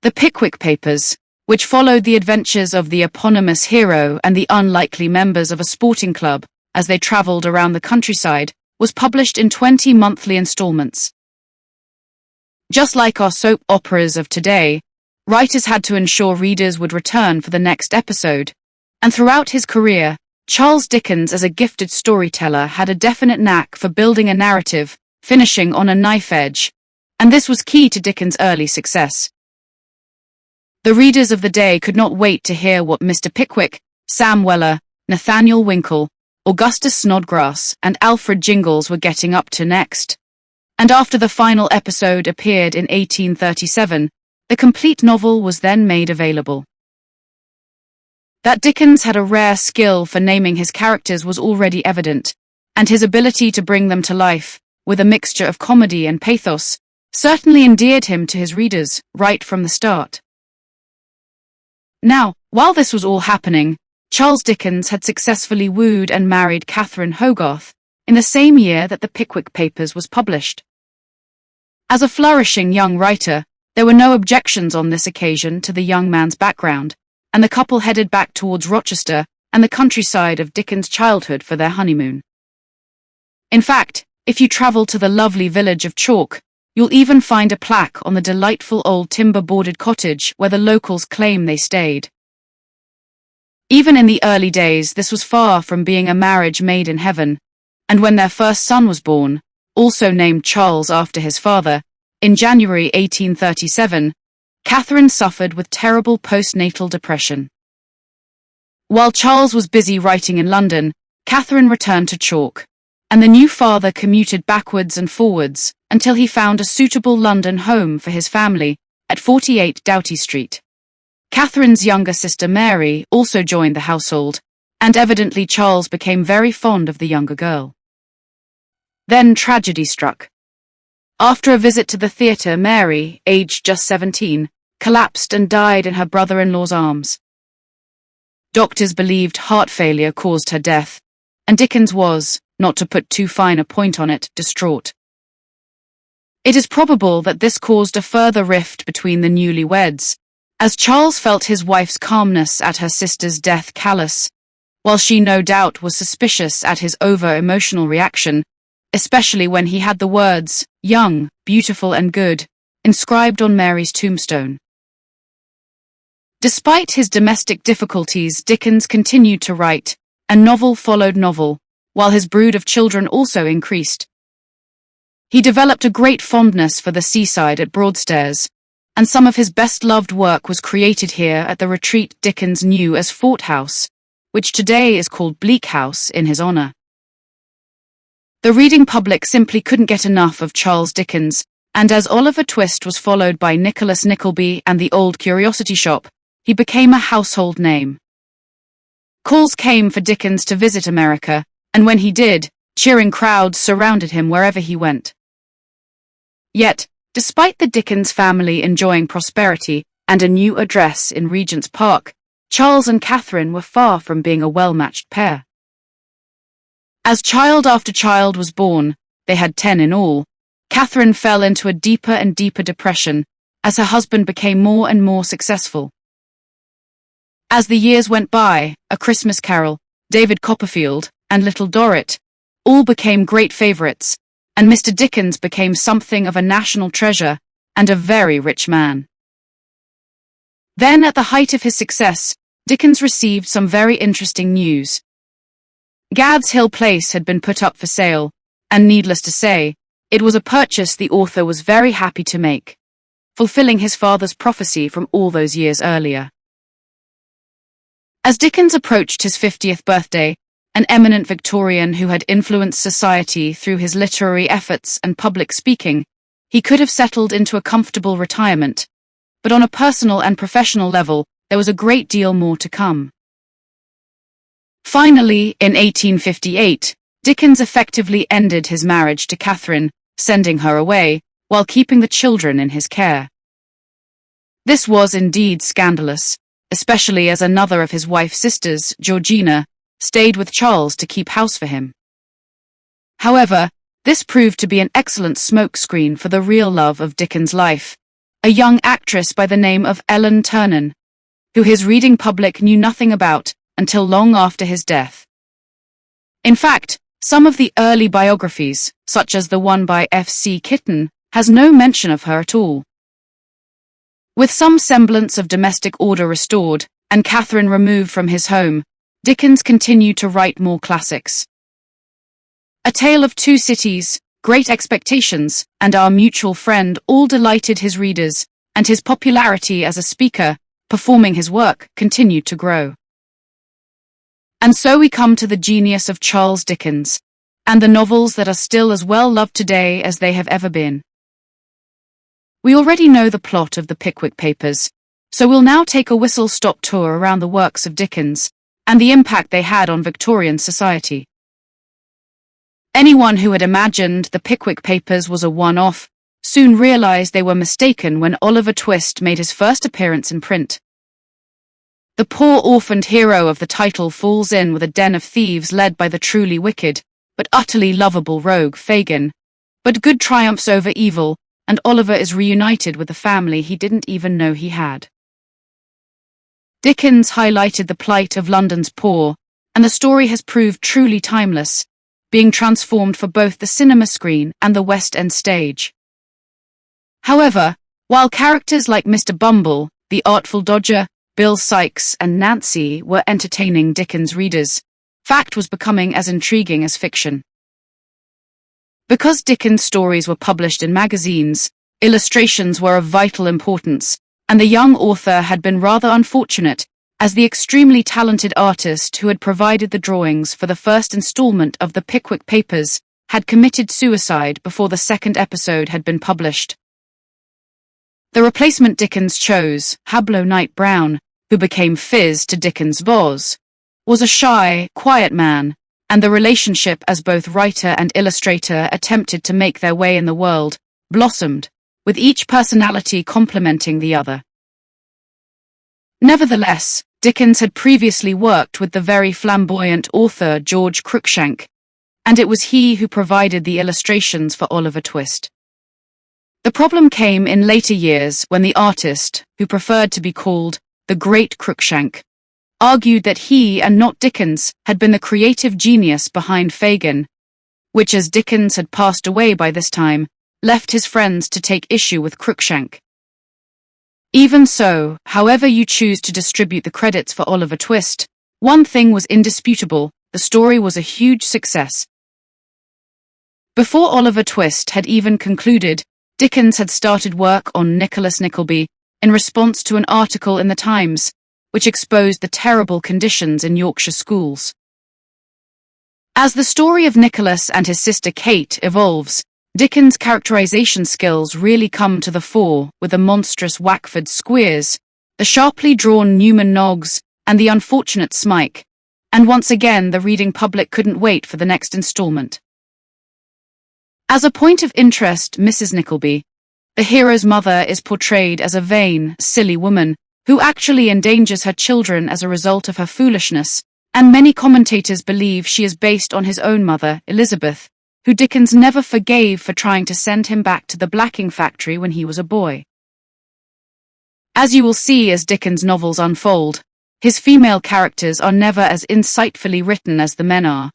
A: The Pickwick Papers, which followed the adventures of the eponymous hero and the unlikely members of a sporting club as they travelled around the countryside, was published in 20 monthly installments. Just like our soap operas of today, writers had to ensure readers would return for the next episode, and throughout his career, Charles Dickens as a gifted storyteller had a definite knack for building a narrative, finishing on a knife edge, and this was key to Dickens' early success. The readers of the day could not wait to hear what Mr. Pickwick, Sam Weller, Nathaniel Winkle, Augustus Snodgrass, and Alfred Jingles were getting up to next. And after the final episode appeared in 1837, the complete novel was then made available. That Dickens had a rare skill for naming his characters was already evident, and his ability to bring them to life, with a mixture of comedy and pathos, certainly endeared him to his readers, right from the start. Now, while this was all happening, Charles Dickens had successfully wooed and married Catherine Hogarth in the same year that The Pickwick Papers was published. As a flourishing young writer, there were no objections on this occasion to the young man's background, and the couple headed back towards Rochester and the countryside of Dickens' childhood for their honeymoon. In fact, if you travel to the lovely village of Chalk, you'll even find a plaque on the delightful old timber-boarded cottage where the locals claim they stayed. Even in the early days, this was far from being a marriage made in heaven, and when their first son was born, also named Charles after his father, in January 1837, Catherine suffered with terrible postnatal depression. While Charles was busy writing in London, Catherine returned to Chalk, and the new father commuted backwards and forwards until he found a suitable London home for his family at 48 Doughty Street. Catherine's younger sister Mary also joined the household, and evidently Charles became very fond of the younger girl. Then tragedy struck. After a visit to the theatre, Mary, aged just 17, collapsed and died in her brother-in-law's arms. Doctors believed heart failure caused her death, and Dickens was, not to put too fine a point on it, distraught. It is probable that this caused a further rift between the newlyweds, as Charles felt his wife's calmness at her sister's death callous, while she no doubt was suspicious at his over-emotional reaction, especially when he had the words, "young, beautiful and good," inscribed on Mary's tombstone. Despite his domestic difficulties, Dickens continued to write, and novel followed novel, while his brood of children also increased. He developed a great fondness for the seaside at Broadstairs, and some of his best-loved work was created here at the retreat Dickens knew as Fort House, which today is called Bleak House in his honor. The reading public simply couldn't get enough of Charles Dickens, and as Oliver Twist was followed by Nicholas Nickleby and the Old Curiosity Shop, he became a household name. Calls came for Dickens to visit America, and when he did, cheering crowds surrounded him wherever he went. Yet, despite the Dickens family enjoying prosperity and a new address in Regent's Park, Charles and Catherine were far from being a well-matched pair. As child after child was born, they had 10 in all, Catherine fell into a deeper and deeper depression as her husband became more and more successful. As the years went by, A Christmas Carol, David Copperfield, and Little Dorrit all became great favorites, and Mr. Dickens became something of a national treasure and a very rich man. Then, at the height of his success, Dickens received some very interesting news. Gad's Hill Place had been put up for sale, and needless to say, it was a purchase the author was very happy to make, fulfilling his father's prophecy from all those years earlier. As Dickens approached his 50th birthday, an eminent Victorian who had influenced society through his literary efforts and public speaking, he could have settled into a comfortable retirement, but on a personal and professional level, there was a great deal more to come. Finally, in 1858, Dickens effectively ended his marriage to Catherine, sending her away, while keeping the children in his care. This was indeed scandalous, especially as another of his wife's sisters, Georgina, stayed with Charles to keep house for him. However, this proved to be an excellent smokescreen for the real love of Dickens' life, a young actress by the name of Ellen Ternan, who his reading public knew nothing about until long after his death. In fact, some of the early biographies, such as the one by F.C. Kitten, has no mention of her at all. With some semblance of domestic order restored, and Catherine removed from his home, Dickens continued to write more classics. A Tale of Two Cities, Great Expectations, and Our Mutual Friend all delighted his readers, and his popularity as a speaker, performing his work, continued to grow. And so we come to the genius of Charles Dickens, and the novels that are still as well loved today as they have ever been. We already know the plot of the Pickwick Papers, so we'll now take a whistle-stop tour around the works of Dickens, and the impact they had on Victorian society. Anyone who had imagined the Pickwick Papers was a one-off soon realized they were mistaken when Oliver Twist made his first appearance in print. The poor orphaned hero of the title falls in with a den of thieves led by the truly wicked, but utterly lovable rogue Fagin. But good triumphs over evil, and Oliver is reunited with the family he didn't even know he had. Dickens highlighted the plight of London's poor, and the story has proved truly timeless, being transformed for both the cinema screen and the West End stage. However, while characters like Mr. Bumble, the Artful Dodger, Bill Sikes, and Nancy were entertaining Dickens' readers, fact was becoming as intriguing as fiction. Because Dickens' stories were published in magazines, illustrations were of vital importance, and the young author had been rather unfortunate, as the extremely talented artist who had provided the drawings for the first installment of the Pickwick Papers had committed suicide before the second episode had been published. The replacement Dickens chose, Hablo Knight Brown, who became Fizz to Dickens' Boz, was a shy, quiet man, and the relationship as both writer and illustrator attempted to make their way in the world, blossomed, with each personality complementing the other. Nevertheless, Dickens had previously worked with the very flamboyant author George Cruikshank, and it was he who provided the illustrations for Oliver Twist. The problem came in later years when the artist, who preferred to be called the Great Cruikshank, argued that he and not Dickens had been the creative genius behind Fagin, which, as Dickens had passed away by this time, left his friends to take issue with Cruikshank. Even so, however you choose to distribute the credits for Oliver Twist, one thing was indisputable: the story was a huge success. Before Oliver Twist had even concluded, Dickens had started work on Nicholas Nickleby in response to an article in the Times, which exposed the terrible conditions in Yorkshire schools. As the story of Nicholas and his sister Kate evolves, Dickens' characterization skills really come to the fore with the monstrous Wackford Squeers, the sharply drawn Newman Noggs, and the unfortunate Smike, and once again the reading public couldn't wait for the next installment. As a point of interest, Mrs. Nickleby, the hero's mother, is portrayed as a vain, silly woman who actually endangers her children as a result of her foolishness, and many commentators believe she is based on his own mother, Elizabeth, who Dickens never forgave for trying to send him back to the blacking factory when he was a boy. As you will see as Dickens' novels unfold, his female characters are never as insightfully written as the men are,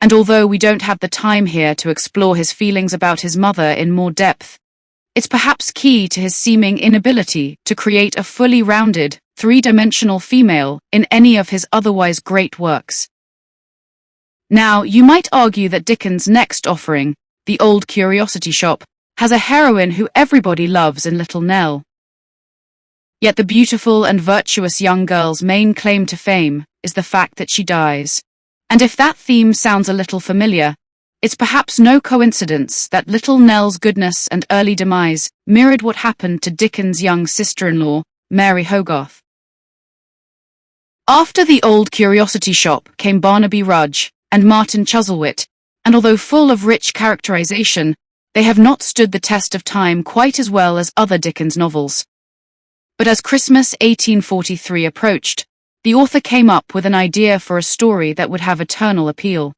A: and although we don't have the time here to explore his feelings about his mother in more depth, it's perhaps key to his seeming inability to create a fully rounded, three-dimensional female in any of his otherwise great works. Now, you might argue that Dickens' next offering, The Old Curiosity Shop, has a heroine who everybody loves in Little Nell. Yet the beautiful and virtuous young girl's main claim to fame is the fact that she dies. And if that theme sounds a little familiar, it's perhaps no coincidence that Little Nell's goodness and early demise mirrored what happened to Dickens' young sister-in-law, Mary Hogarth. After The Old Curiosity Shop came Barnaby Rudge and Martin Chuzzlewit, and although full of rich characterization, they have not stood the test of time quite as well as other Dickens novels. But as Christmas 1843 approached, the author came up with an idea for a story that would have eternal appeal.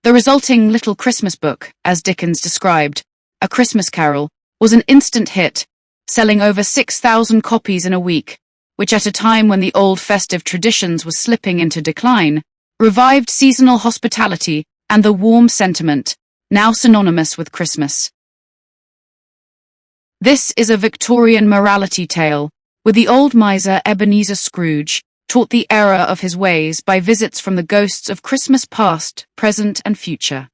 A: The resulting Little Christmas Book, as Dickens described, A Christmas Carol, was an instant hit, selling over 6,000 copies in a week, which at a time when the old festive traditions were slipping into decline, revived seasonal hospitality and the warm sentiment, now synonymous with Christmas. This is a Victorian morality tale, with the old miser Ebenezer Scrooge taught the error of his ways by visits from the ghosts of Christmas past, present, and future.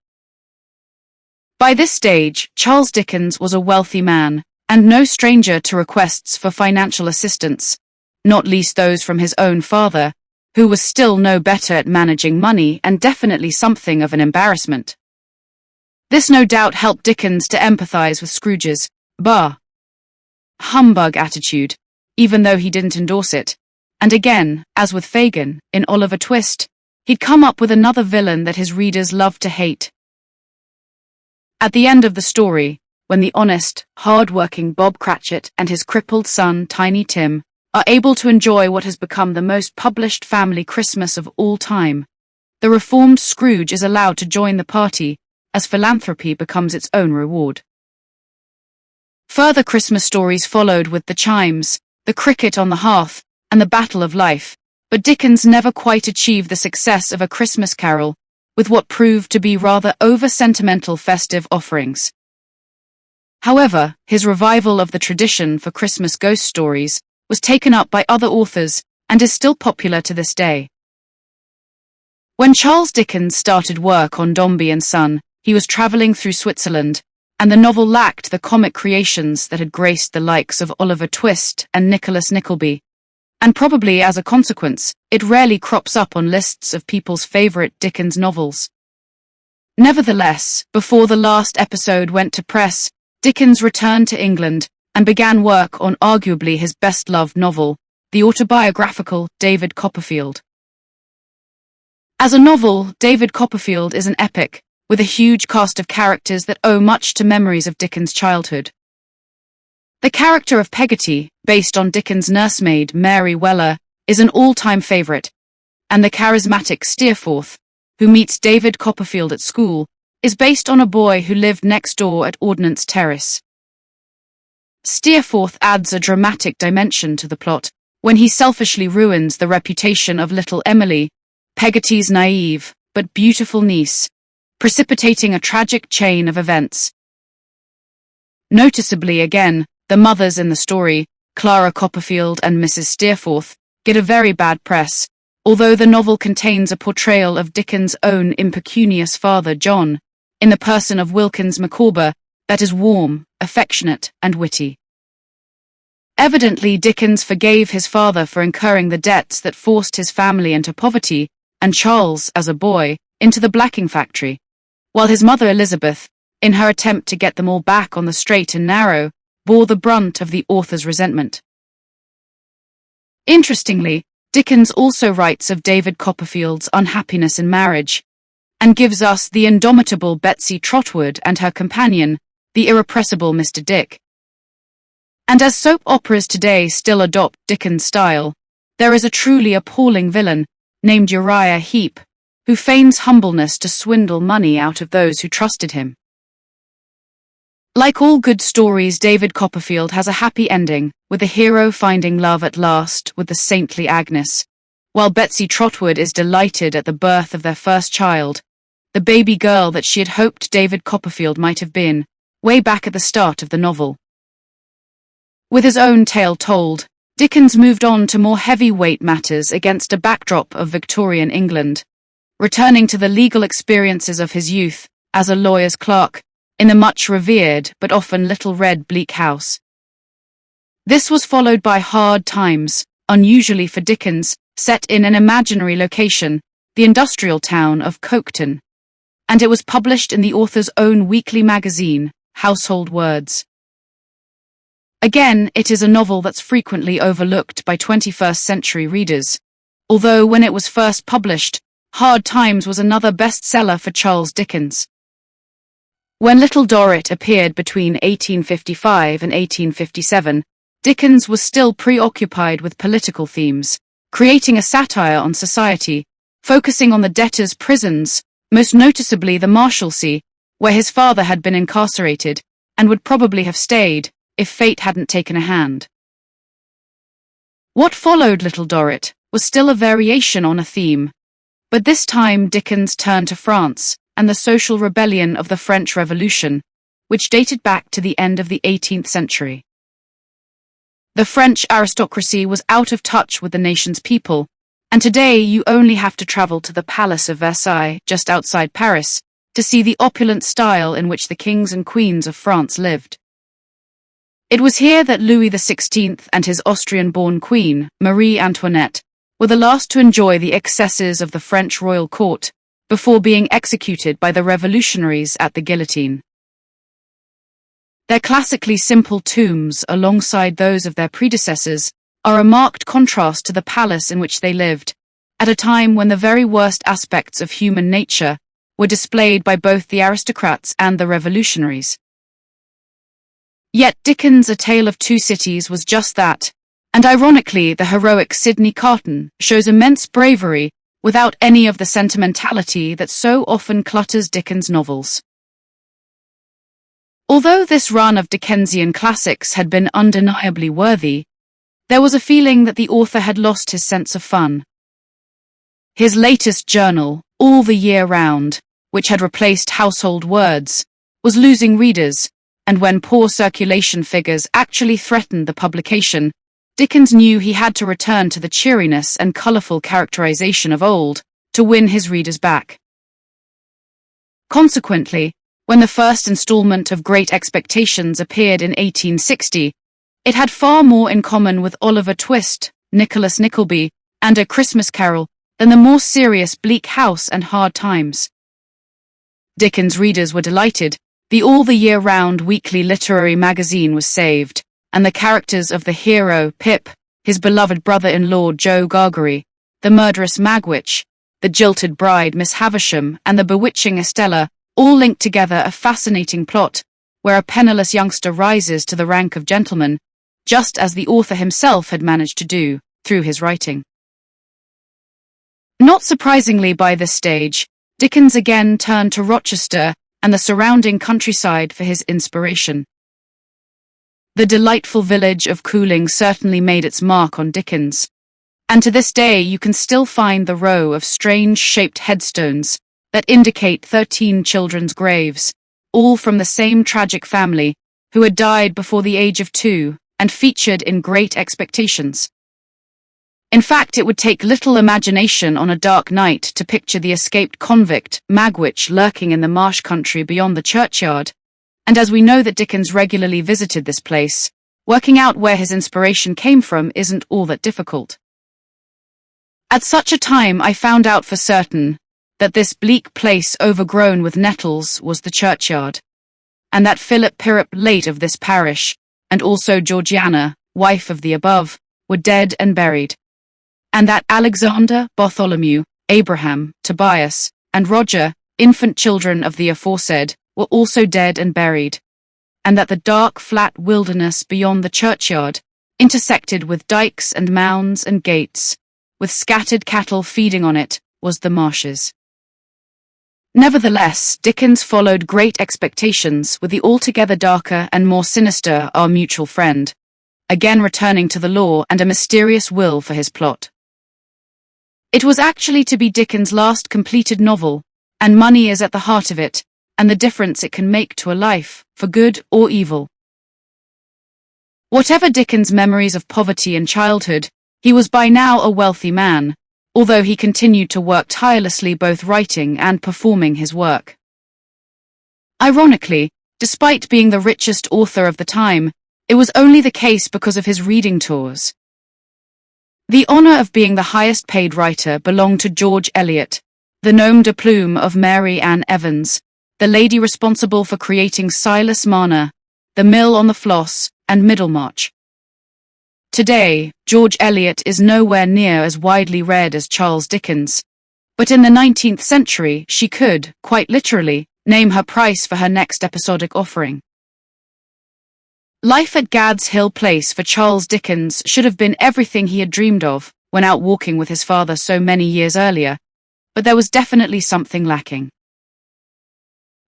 A: By this stage, Charles Dickens was a wealthy man, and no stranger to requests for financial assistance, not least those from his own father, who was still no better at managing money and definitely something of an embarrassment. This no doubt helped Dickens to empathize with Scrooge's humbug attitude, even though he didn't endorse it. And again, as with Fagin, in Oliver Twist, he'd come up with another villain that his readers loved to hate. At the end of the story, when the honest, hard-working Bob Cratchit and his crippled son, Tiny Tim, are able to enjoy what has become the most published family Christmas of all time, the reformed Scrooge is allowed to join the party, as philanthropy becomes its own reward. Further Christmas stories followed with The Chimes, The Cricket on the Hearth, and The Battle of Life, but Dickens never quite achieved the success of A Christmas Carol, with what proved to be rather over-sentimental festive offerings. However, his revival of the tradition for Christmas ghost stories was taken up by other authors and is still popular to this day. When Charles Dickens started work on Dombey and Son, he was traveling through Switzerland, and the novel lacked the comic creations that had graced the likes of Oliver Twist and Nicholas Nickleby, and probably as a consequence, it rarely crops up on lists of people's favorite Dickens novels. Nevertheless, before the last episode went to press, Dickens returned to England and began work on arguably his best-loved novel, the autobiographical David Copperfield. As a novel, David Copperfield is an epic, with a huge cast of characters that owe much to memories of Dickens' childhood. The character of Peggotty, based on Dickens' nursemaid Mary Weller, is an all-time favorite, and the charismatic Steerforth, who meets David Copperfield at school, is based on a boy who lived next door at Ordnance Terrace. Steerforth adds a dramatic dimension to the plot when he selfishly ruins the reputation of little Emily, Peggotty's naive but beautiful niece, precipitating a tragic chain of events. Noticeably again, the mothers in the story, Clara Copperfield and Mrs. Steerforth, get a very bad press, although the novel contains a portrayal of Dickens' own impecunious father John, in the person of Wilkins Micawber, that is warm, affectionate, and witty. Evidently, Dickens forgave his father for incurring the debts that forced his family into poverty, and Charles, as a boy, into the blacking factory, while his mother Elizabeth, in her attempt to get them all back on the straight and narrow, bore the brunt of the author's resentment. Interestingly, Dickens also writes of David Copperfield's unhappiness in marriage, and gives us the indomitable Betsy Trotwood and her companion, the irrepressible Mr. Dick. And as soap operas today still adopt Dickens' style, there is a truly appalling villain named Uriah Heep, who feigns humbleness to swindle money out of those who trusted him. Like all good stories, David Copperfield has a happy ending, with the hero finding love at last with the saintly Agnes, while Betsy Trotwood is delighted at the birth of their first child, the baby girl that she had hoped David Copperfield might have been, way back at the start of the novel. With his own tale told, Dickens moved on to more heavyweight matters against a backdrop of Victorian England, returning to the legal experiences of his youth as a lawyer's clerk in the much revered but often little read Bleak House. This was followed by Hard Times, unusually for Dickens, set in an imaginary location, the industrial town of Cookson, and it was published in the author's own weekly magazine, Household Words. Again, it is a novel that's frequently overlooked by 21st century readers, although when it was first published, Hard Times was another bestseller for Charles Dickens. When Little Dorrit appeared between 1855 and 1857, Dickens was still preoccupied with political themes, creating a satire on society, focusing on the debtors' prisons, most noticeably the Marshalsea, where his father had been incarcerated, and would probably have stayed, if fate hadn't taken a hand. What followed Little Dorrit was still a variation on a theme, but this time Dickens turned to France and the social rebellion of the French Revolution, which dated back to the end of the 18th century. The French aristocracy was out of touch with the nation's people, and today you only have to travel to the Palace of Versailles, just outside Paris, to see the opulent style in which the kings and queens of France lived. It was here that Louis XVI and his Austrian-born queen, Marie Antoinette, were the last to enjoy the excesses of the French royal court, before being executed by the revolutionaries at the guillotine. Their classically simple tombs, alongside those of their predecessors, are a marked contrast to the palace in which they lived, at a time when the very worst aspects of human nature were displayed by both the aristocrats and the revolutionaries. Yet Dickens' A Tale of Two Cities was just that, and ironically the heroic Sidney Carton shows immense bravery without any of the sentimentality that so often clutters Dickens' novels. Although this run of Dickensian classics had been undeniably worthy, there was a feeling that the author had lost his sense of fun. His latest journal, All the Year Round, which had replaced Household Words, was losing readers, and when poor circulation figures actually threatened the publication, Dickens knew he had to return to the cheeriness and colourful characterization of old to win his readers back. Consequently, when the first installment of Great Expectations appeared in 1860, it had far more in common with Oliver Twist, Nicholas Nickleby, and A Christmas Carol than the more serious Bleak House and Hard Times. Dickens' readers were delighted. The All the Year Round weekly literary magazine was saved, and the characters of the hero, Pip, his beloved brother-in-law Joe Gargery, the murderous Magwitch, the jilted bride Miss Havisham, and the bewitching Estella, all linked together a fascinating plot, where a penniless youngster rises to the rank of gentleman, just as the author himself had managed to do, through his writing. Not surprisingly by this stage, Dickens again turned to Rochester and the surrounding countryside for his inspiration. The delightful village of Cooling certainly made its mark on Dickens, and to this day you can still find the row of strange-shaped headstones that indicate 13 children's graves, all from the same tragic family who had died before the age of 2 and featured in Great Expectations. In fact, it would take little imagination on a dark night to picture the escaped convict, Magwitch, lurking in the marsh country beyond the churchyard, and as we know that Dickens regularly visited this place, working out where his inspiration came from isn't all that difficult. At such a time I found out for certain that this bleak place overgrown with nettles was the churchyard, and that Philip Pirrip, late of this parish, and also Georgiana, wife of the above, were dead and buried, and that Alexander, Bartholomew, Abraham, Tobias, and Roger, infant children of the aforesaid, were also dead and buried, and that the dark, flat wilderness beyond the churchyard intersected with dikes and mounds and gates, with scattered cattle feeding on it, was the marshes. Nevertheless, Dickens followed Great Expectations with the altogether darker and more sinister Our Mutual Friend, again returning to the law and a mysterious will for his plot. It was actually to be Dickens' last completed novel, and money is at the heart of it, and the difference it can make to a life, for good or evil. Whatever Dickens' memories of poverty in childhood, he was by now a wealthy man, although he continued to work tirelessly both writing and performing his work. Ironically, despite being the richest author of the time, it was only the case because of his reading tours. The honor of being the highest paid writer belonged to George Eliot, the nom de plume of Mary Ann Evans, the lady responsible for creating Silas Marner, The Mill on the Floss, and Middlemarch. Today, George Eliot is nowhere near as widely read as Charles Dickens, but in the 19th century she could, quite literally, name her price for her next episodic offering. Life at Gad's Hill Place for Charles Dickens should have been everything he had dreamed of when out walking with his father so many years earlier, but there was definitely something lacking.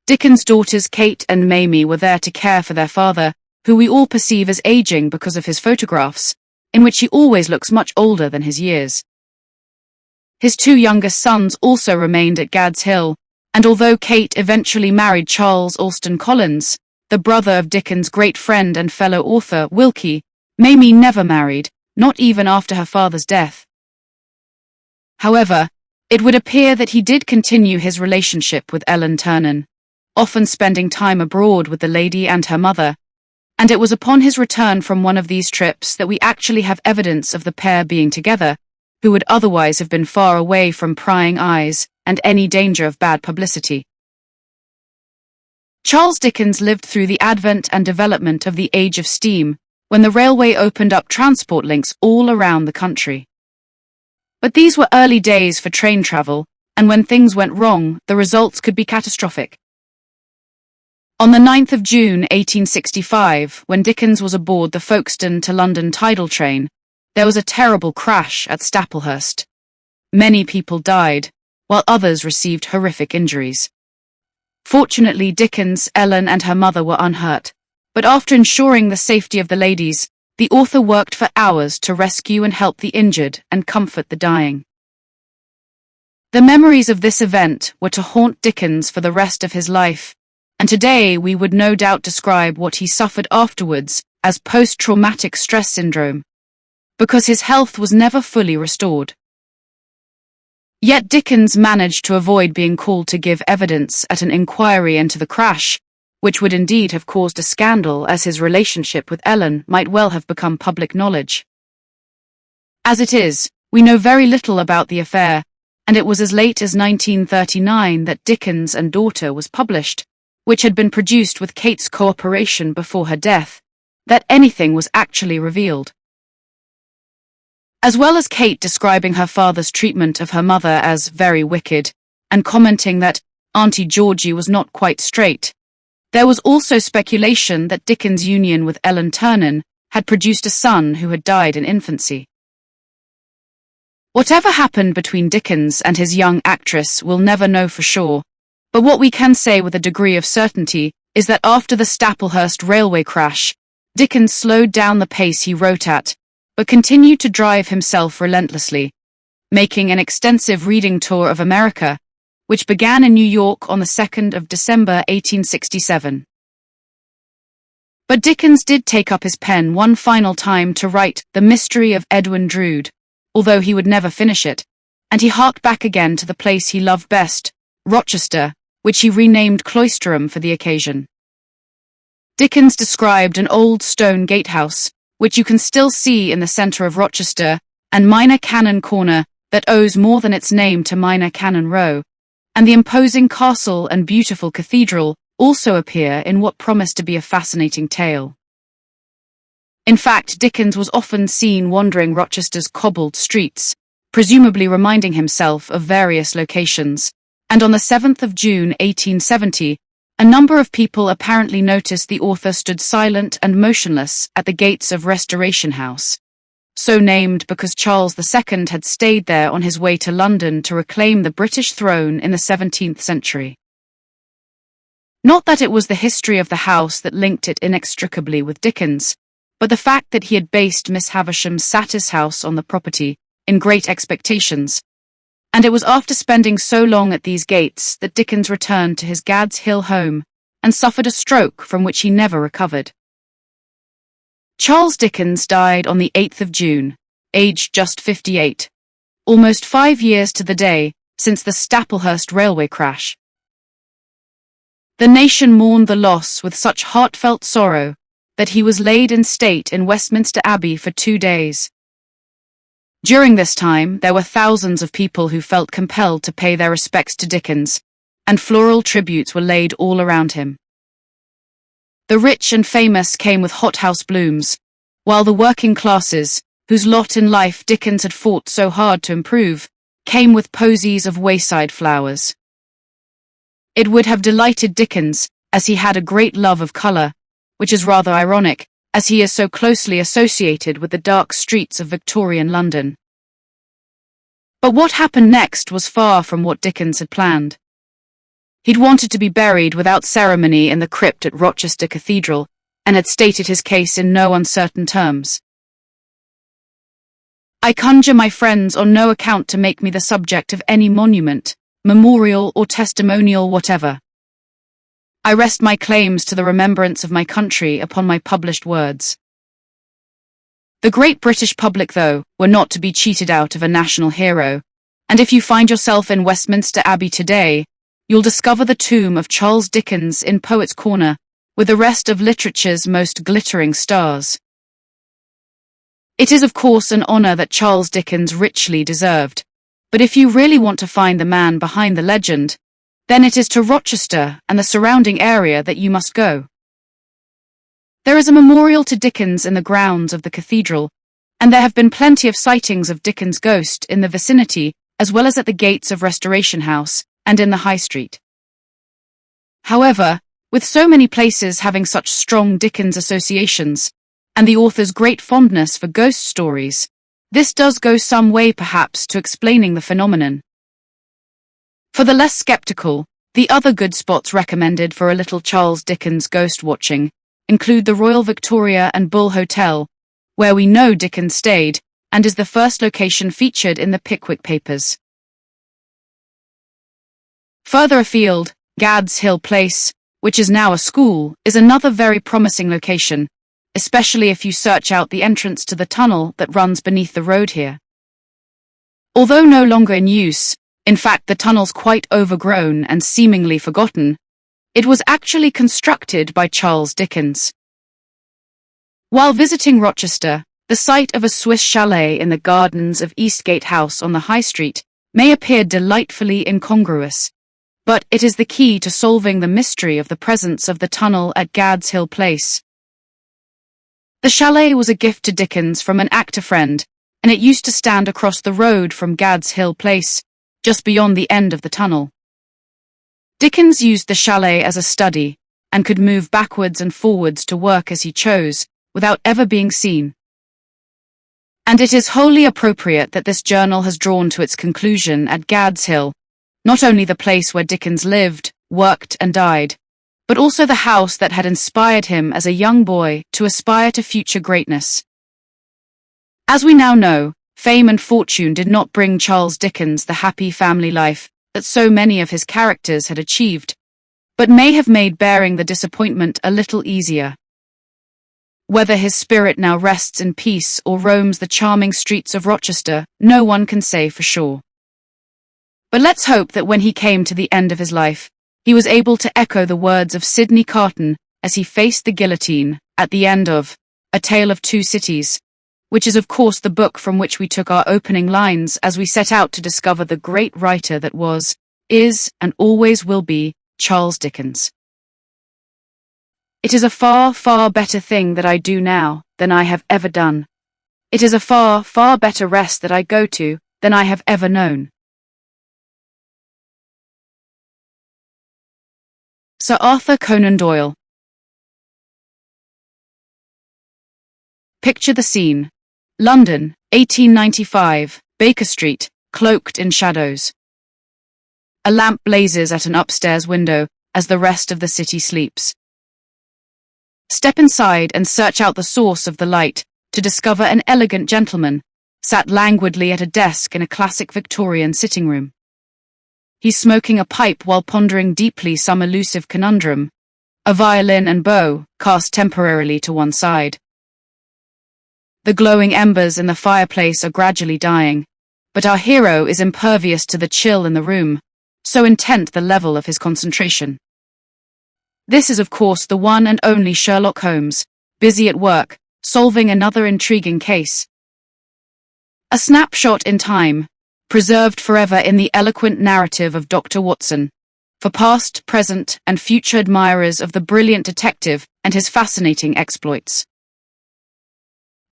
A: Dickens' daughters Kate and Mamie were there to care for their father, who we all perceive as aging because of his photographs, in which he always looks much older than his years. His 2 youngest sons also remained at Gad's Hill, and although Kate eventually married Charles Alston Collins, the brother of Dickens' great friend and fellow author Wilkie, Mamie never married, not even after her father's death. However, it would appear that he did continue his relationship with Ellen Ternan, often spending time abroad with the lady and her mother, and it was upon his return from one of these trips that we actually have evidence of the pair being together, who would otherwise have been far away from prying eyes and any danger of bad publicity. Charles Dickens lived through the advent and development of the Age of Steam, when the railway opened up transport links all around the country. But these were early days for train travel, and when things went wrong, the results could be catastrophic. On the 9th of June 1865, when Dickens was aboard the Folkestone to London tidal train, there was a terrible crash at Staplehurst. Many people died, while others received horrific injuries. Fortunately, Dickens, Ellen, and her mother were unhurt, but after ensuring the safety of the ladies, the author worked for hours to rescue and help the injured and comfort the dying. The memories of this event were to haunt Dickens for the rest of his life, and today we would no doubt describe what he suffered afterwards as post-traumatic stress syndrome, because his health was never fully restored. Yet Dickens managed to avoid being called to give evidence at an inquiry into the crash, which would indeed have caused a scandal, as his relationship with Ellen might well have become public knowledge. As it is, we know very little about the affair, and it was as late as 1939 that Dickens and Daughter was published, which had been produced with Kate's cooperation before her death, that anything was actually revealed. As well as Kate describing her father's treatment of her mother as very wicked, and commenting that Auntie Georgie was not quite straight, there was also speculation that Dickens' union with Ellen Ternan had produced a son who had died in infancy. Whatever happened between Dickens and his young actress we'll never know for sure, but what we can say with a degree of certainty is that after the Staplehurst railway crash, Dickens slowed down the pace he wrote at, but continued to drive himself relentlessly, making an extensive reading tour of America, which began in New York on the 2nd of December 1867. But Dickens did take up his pen one final time to write The Mystery of Edwin Drood, although he would never finish it, and he harked back again to the place he loved best, Rochester, which he renamed Cloisterham for the occasion. Dickens described an old stone gatehouse, which you can still see in the centre of Rochester, and Minor Canon Corner, that owes more than its name to Minor Canon Row, and the imposing castle and beautiful cathedral also appear in what promised to be a fascinating tale. In fact, Dickens was often seen wandering Rochester's cobbled streets, presumably reminding himself of various locations, and on the 7th of June 1870, a number of people apparently noticed the author stood silent and motionless at the gates of Restoration House, so named because Charles II had stayed there on his way to London to reclaim the British throne in the 17th century. Not that it was the history of the house that linked it inextricably with Dickens, but the fact that he had based Miss Havisham's Satis house on the property, in Great Expectations, and it was after spending so long at these gates that Dickens returned to his Gad's Hill home and suffered a stroke from which he never recovered. Charles Dickens died on the 8th of June, aged just 58, almost 5 years to the day since the Staplehurst railway crash. The nation mourned the loss with such heartfelt sorrow that he was laid in state in Westminster Abbey for 2 days. During this time, there were thousands of people who felt compelled to pay their respects to Dickens, and floral tributes were laid all around him. The rich and famous came with hothouse blooms, while the working classes, whose lot in life Dickens had fought so hard to improve, came with posies of wayside flowers. It would have delighted Dickens, as he had a great love of colour, which is rather ironic, as he is so closely associated with the dark streets of Victorian London. But what happened next was far from what Dickens had planned. He'd wanted to be buried without ceremony in the crypt at Rochester Cathedral, and had stated his case in no uncertain terms. "I conjure my friends on no account to make me the subject of any monument, memorial or testimonial whatever. I rest my claims to the remembrance of my country upon my published words." The great British public, though, were not to be cheated out of a national hero, and if you find yourself in Westminster Abbey today, you'll discover the tomb of Charles Dickens in Poets' Corner, with the rest of literature's most glittering stars. It is of course an honour that Charles Dickens richly deserved, but if you really want to find the man behind the legend, then it is to Rochester and the surrounding area that you must go. There is a memorial to Dickens in the grounds of the cathedral, and there have been plenty of sightings of Dickens' ghost in the vicinity, as well as at the gates of Restoration House and in the High Street. However, with so many places having such strong Dickens associations, and the author's great fondness for ghost stories, this does go some way perhaps to explaining the phenomenon. For the less skeptical, the other good spots recommended for a little Charles Dickens ghost watching include the Royal Victoria and Bull Hotel, where we know Dickens stayed, and is the first location featured in the Pickwick Papers. Further afield, Gad's Hill Place, which is now a school, is another very promising location, especially if you search out the entrance to the tunnel that runs beneath the road here. Although no longer in use, in fact the tunnel's quite overgrown and seemingly forgotten, it was actually constructed by Charles Dickens. While visiting Rochester, the sight of a Swiss chalet in the gardens of Eastgate House on the High Street may appear delightfully incongruous, but it is the key to solving the mystery of the presence of the tunnel at Gad's Hill Place. The chalet was a gift to Dickens from an actor friend, and it used to stand across the road from Gad's Hill Place, just beyond the end of the tunnel. Dickens used the chalet as a study, and could move backwards and forwards to work as he chose, without ever being seen. And it is wholly appropriate that this journal has drawn to its conclusion at Gad's Hill, not only the place where Dickens lived, worked and died, but also the house that had inspired him as a young boy to aspire to future greatness. As we now know, fame and fortune did not bring Charles Dickens the happy family life that so many of his characters had achieved, but may have made bearing the disappointment a little easier. Whether his spirit now rests in peace or roams the charming streets of Rochester, no one can say for sure. But let's hope that when he came to the end of his life, he was able to echo the words of Sidney Carton as he faced the guillotine at the end of A Tale of Two Cities, which is of course the book from which we took our opening lines as we set out to discover the great writer that was, is, and always will be Charles Dickens. It is a far, far better thing that I do now than I have ever done. It is a far, far better rest that I go to than I have ever known. Sir Arthur Conan Doyle. Picture the scene. London, 1895, Baker Street, cloaked in shadows. A lamp blazes at an upstairs window as the rest of the city sleeps. Step inside and search out the source of the light to discover an elegant gentleman sat languidly at a desk in a classic Victorian sitting room. He's smoking a pipe while pondering deeply some elusive conundrum, a violin and bow cast temporarily to one side. The glowing embers in the fireplace are gradually dying, but our hero is impervious to the chill in the room, so intent the level of his concentration. This is of course the one and only Sherlock Holmes, busy at work, solving another intriguing case. A snapshot in time, preserved forever in the eloquent narrative of Dr. Watson, for past, present, and future admirers of the brilliant detective and his fascinating exploits.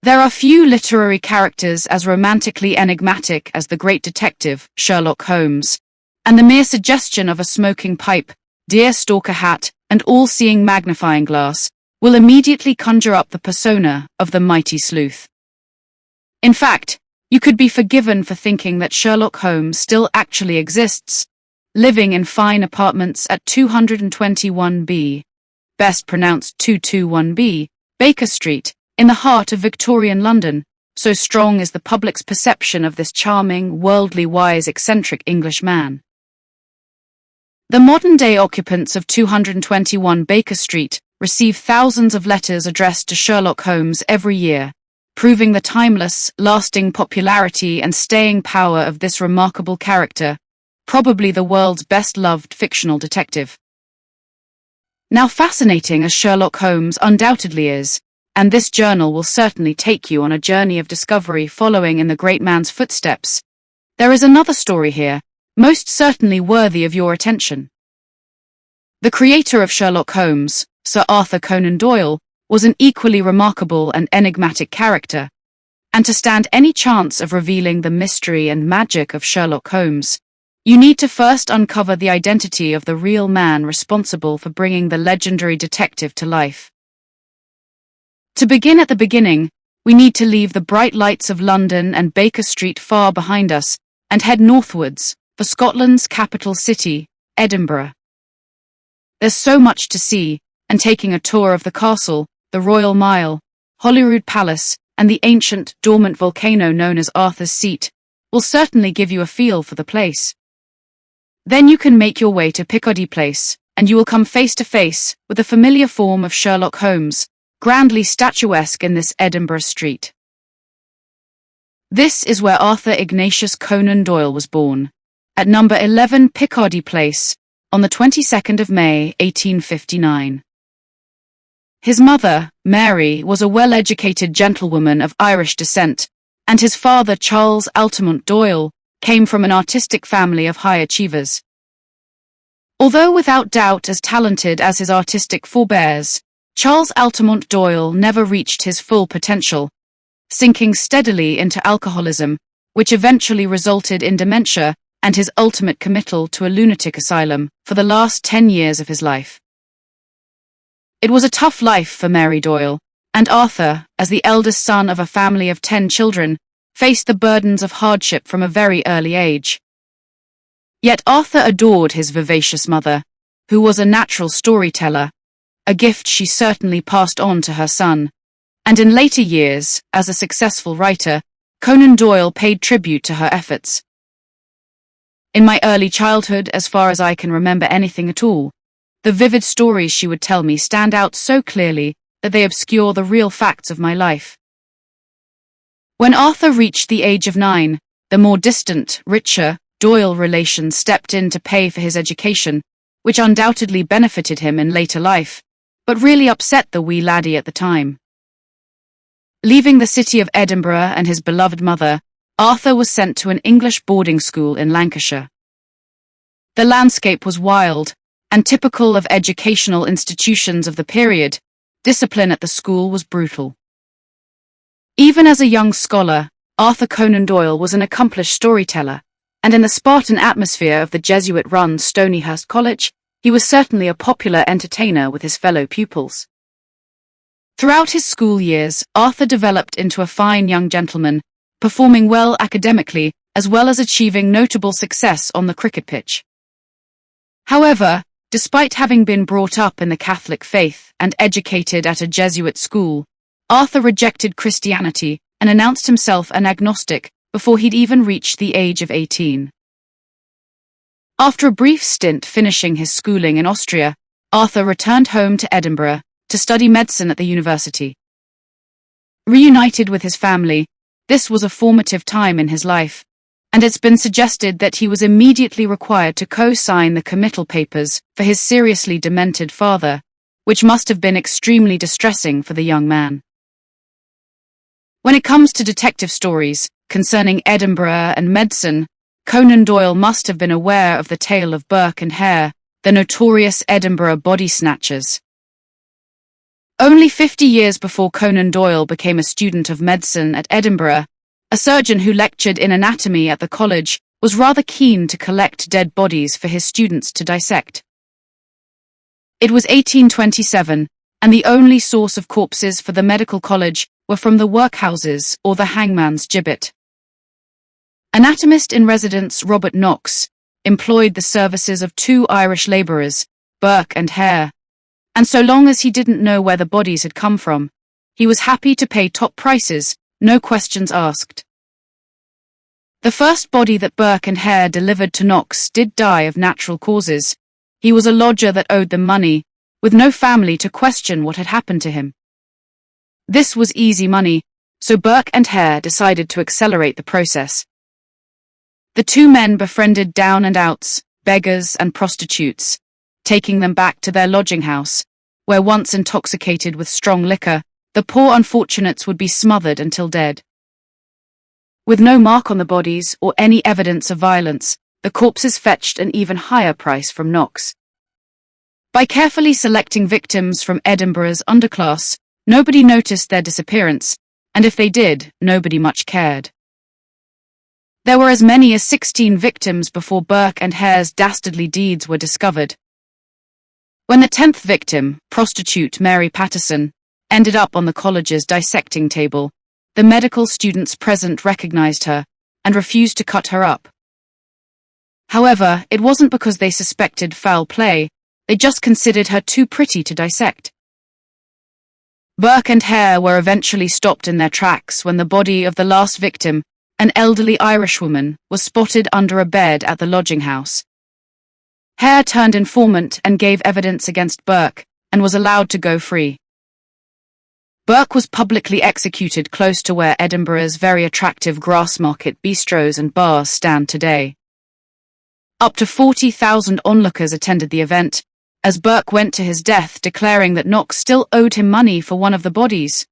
A: There are few literary characters as romantically enigmatic as the great detective, Sherlock Holmes, and the mere suggestion of a smoking pipe, deer stalker hat, and all-seeing magnifying glass will immediately conjure up the persona of the mighty sleuth. In fact, you could be forgiven for thinking that Sherlock Holmes still actually exists, living in fine apartments at 221B, best pronounced 221B, Baker Street, in the heart of Victorian London, so strong is the public's perception of this charming, worldly wise, eccentric English man. The modern-day occupants of 221 Baker Street receive thousands of letters addressed to Sherlock Holmes every year, proving the timeless, lasting popularity and staying power of this remarkable character, probably the world's best-loved fictional detective. Now, fascinating as Sherlock Holmes undoubtedly is, and this journal will certainly take you on a journey of discovery following in the great man's footsteps, there is another story here, most certainly worthy of your attention. The creator of Sherlock Holmes, Sir Arthur Conan Doyle, was an equally remarkable and enigmatic character, and to stand any chance of revealing the mystery and magic of Sherlock Holmes, you need to first uncover the identity of the real man responsible for bringing the legendary detective to life. To begin at the beginning, we need to leave the bright lights of London and Baker Street far behind us and head northwards, for Scotland's capital city, Edinburgh. There's so much to see, and taking a tour of the castle, the Royal Mile, Holyrood Palace, and the ancient, dormant volcano known as Arthur's Seat will certainly give you a feel for the place. Then you can make your way to Piccadilly Place, and you will come face to face with the familiar form of Sherlock Holmes, grandly statuesque in this Edinburgh street. This is where Arthur Ignatius Conan Doyle was born, at number 11 Piccadilly Place, on the 22nd of May, 1859. His mother, Mary, was a well-educated gentlewoman of Irish descent, and his father, Charles Altamont Doyle, came from an artistic family of high achievers. Although without doubt as talented as his artistic forebears, Charles Altamont Doyle never reached his full potential, sinking steadily into alcoholism, which eventually resulted in dementia and his ultimate committal to a lunatic asylum for the last 10 years of his life. It was a tough life for Mary Doyle, and Arthur, as the eldest son of a family of 10 children, faced the burdens of hardship from a very early age. Yet Arthur adored his vivacious mother, who was a natural storyteller, a gift she certainly passed on to her son, and in later years, as a successful writer, Conan Doyle paid tribute to her efforts. In my early childhood, as far as I can remember anything at all, the vivid stories she would tell me stand out so clearly that they obscure the real facts of my life. When Arthur reached the age of 9, the more distant, richer, Doyle relations stepped in to pay for his education, which undoubtedly benefited him in later life, but really upset the wee laddie at the time. Leaving the city of Edinburgh and his beloved mother, Arthur was sent to an English boarding school in Lancashire. The landscape was wild, and typical of educational institutions of the period, discipline at the school was brutal. Even as a young scholar, Arthur Conan Doyle was an accomplished storyteller, and in the Spartan atmosphere of the Jesuit-run Stonyhurst College, he was certainly a popular entertainer with his fellow pupils. Throughout his school years, Arthur developed into a fine young gentleman, performing well academically as well as achieving notable success on the cricket pitch. However, despite having been brought up in the Catholic faith and educated at a Jesuit school, Arthur rejected Christianity and announced himself an agnostic before he'd even reached the age of 18. After a brief stint finishing his schooling in Austria, Arthur returned home to Edinburgh to study medicine at the university. Reunited with his family, this was a formative time in his life, and it's been suggested that he was immediately required to co-sign the committal papers for his seriously demented father, which must have been extremely distressing for the young man. When it comes to detective stories concerning Edinburgh and medicine, Conan Doyle must have been aware of the tale of Burke and Hare, the notorious Edinburgh body snatchers. Only 50 years before Conan Doyle became a student of medicine at Edinburgh, a surgeon who lectured in anatomy at the college was rather keen to collect dead bodies for his students to dissect. It was 1827, and the only source of corpses for the medical college were from the workhouses or the hangman's gibbet. Anatomist in residence Robert Knox employed the services of 2 Irish labourers, Burke and Hare, and so long as he didn't know where the bodies had come from, he was happy to pay top prices, no questions asked. The first body that Burke and Hare delivered to Knox did die of natural causes. He was a lodger that owed them money, with no family to question what had happened to him. This was easy money, so Burke and Hare decided to accelerate the process. The 2 men befriended down-and-outs, beggars and prostitutes, taking them back to their lodging house, where once intoxicated with strong liquor, the poor unfortunates would be smothered until dead. With no mark on the bodies or any evidence of violence, the corpses fetched an even higher price from Knox. By carefully selecting victims from Edinburgh's underclass, nobody noticed their disappearance, and if they did, nobody much cared. There were as many as 16 victims before Burke and Hare's dastardly deeds were discovered. When the 10th victim, prostitute Mary Patterson, ended up on the college's dissecting table, the medical students present recognized her and refused to cut her up. However, it wasn't because they suspected foul play, they just considered her too pretty to dissect. Burke and Hare were eventually stopped in their tracks when the body of the last victim, an elderly Irishwoman, was spotted under a bed at the lodging house. Hare turned informant and gave evidence against Burke, and was allowed to go free. Burke was publicly executed close to where Edinburgh's very attractive Grassmarket bistros and bars stand today. Up to 40,000 onlookers attended the event, as Burke went to his death declaring that Knox still owed him money for one of the bodies.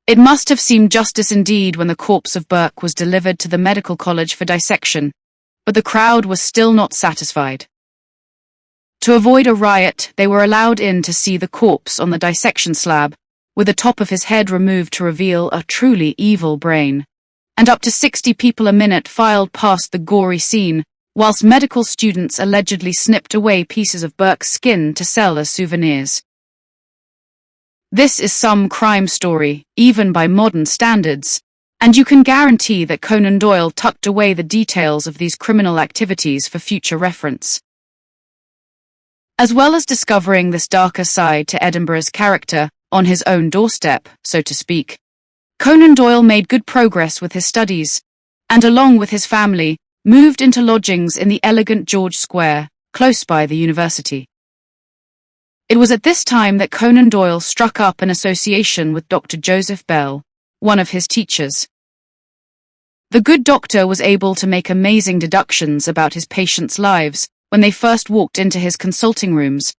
A: It must have seemed justice indeed when the corpse of Burke was delivered to the medical college for dissection, but the crowd was still not satisfied. To avoid a riot, they were allowed in to see the corpse on the dissection slab, with the top of his head removed to reveal a truly evil brain, and up to 60 people a minute filed past the gory scene, whilst medical students allegedly snipped away pieces of Burke's skin to sell as souvenirs. This is some crime story, even by modern standards, and you can guarantee that Conan Doyle tucked away the details of these criminal activities for future reference. As well as discovering this darker side to Edinburgh's character on his own doorstep, so to speak, Conan Doyle made good progress with his studies, and along with his family, moved into lodgings in the elegant George Square, close by the university. It was at this time that Conan Doyle struck up an association with Dr. Joseph Bell, one of his teachers. The good doctor was able to make amazing deductions about his patients' lives when they first walked into his consulting rooms,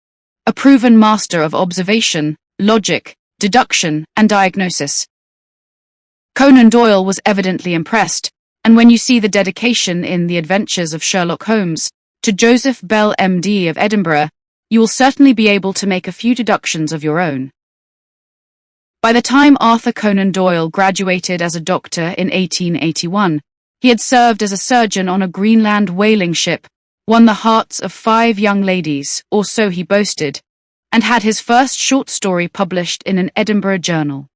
A: a proven master of observation, logic, deduction, and diagnosis. Conan Doyle was evidently impressed, and when you see the dedication in The Adventures of Sherlock Holmes to Joseph Bell MD of Edinburgh, you will certainly be able to make a few deductions of your own. By the time Arthur Conan Doyle graduated as a doctor in 1881, he had served as a surgeon on a Greenland whaling ship, won the hearts of 5 young ladies, or so he boasted, and had his first short story published in an Edinburgh journal.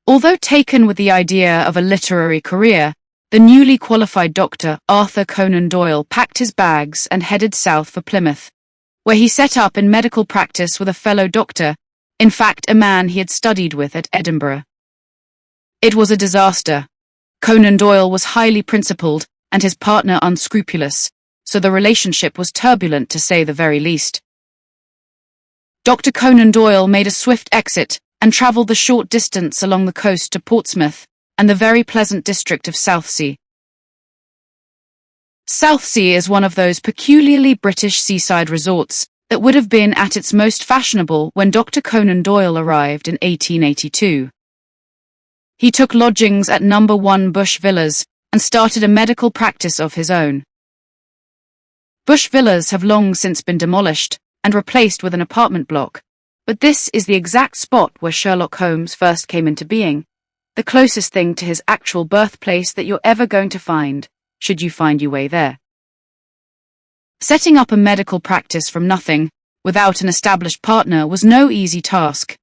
A: Although taken with the idea of a literary career, the newly qualified Dr. Arthur Conan Doyle packed his bags and headed south for Plymouth, where he set up in medical practice with a fellow doctor, in fact a man he had studied with at Edinburgh. It was a disaster. Conan Doyle was highly principled and his partner unscrupulous, so the relationship was turbulent to say the very least. Dr. Conan Doyle made a swift exit and travelled the short distance along the coast to Portsmouth and the very pleasant district of Southsea. Southsea is one of those peculiarly British seaside resorts that would have been at its most fashionable when Dr. Conan Doyle arrived in 1882. He took lodgings at No. 1 Bush Villas and started a medical practice of his own. Bush Villas have long since been demolished and replaced with an apartment block, but this is the exact spot where Sherlock Holmes first came into being, the closest thing to his actual birthplace that you're ever going to find, should you find your way there. Setting up a medical practice from nothing, without an established partner, was no easy task,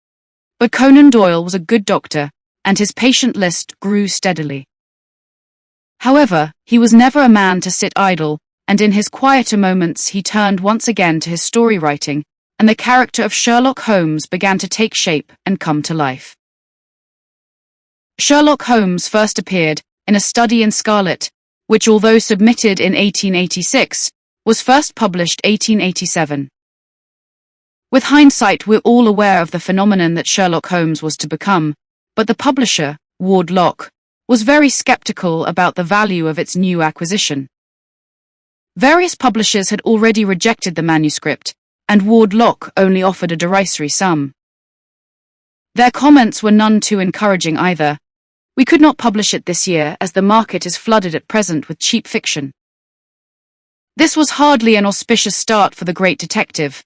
A: but Conan Doyle was a good doctor, and his patient list grew steadily. However, he was never a man to sit idle, and in his quieter moments he turned once again to his story writing, and the character of Sherlock Holmes began to take shape and come to life. Sherlock Holmes first appeared in A Study in Scarlet, which, although submitted in 1886, was first published 1887. With hindsight, we're all aware of the phenomenon that Sherlock Holmes was to become, but the publisher, Ward Lock, was very skeptical about the value of its new acquisition. Various publishers had already rejected the manuscript, and Ward Lock only offered a derisory sum. Their comments were none too encouraging either. We could not publish it this year as the market is flooded at present with cheap fiction. This was hardly an auspicious start for the great detective.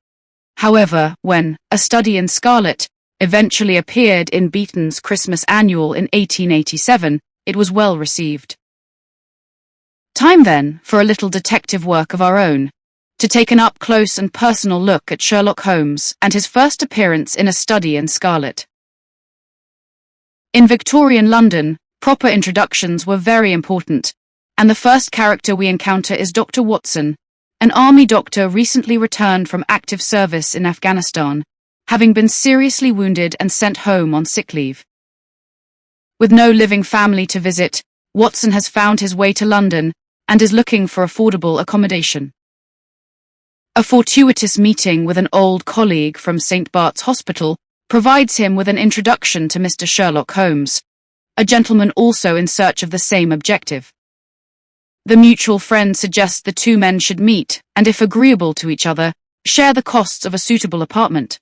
A: However, when A Study in Scarlet eventually appeared in Beeton's Christmas Annual in 1887, it was well received. Time then for a little detective work of our own, to take an up-close and personal look at Sherlock Holmes and his first appearance in A Study in Scarlet. In Victorian London, proper introductions were very important, and the first character we encounter is Dr. Watson, an army doctor recently returned from active service in Afghanistan, having been seriously wounded and sent home on sick leave. With no living family to visit, Watson has found his way to London and is looking for affordable accommodation. A fortuitous meeting with an old colleague from St. Bart's Hospital provides him with an introduction to Mr. Sherlock Holmes, a gentleman also in search of the same objective. The mutual friend suggests the two men should meet, and if agreeable to each other, share the costs of a suitable apartment.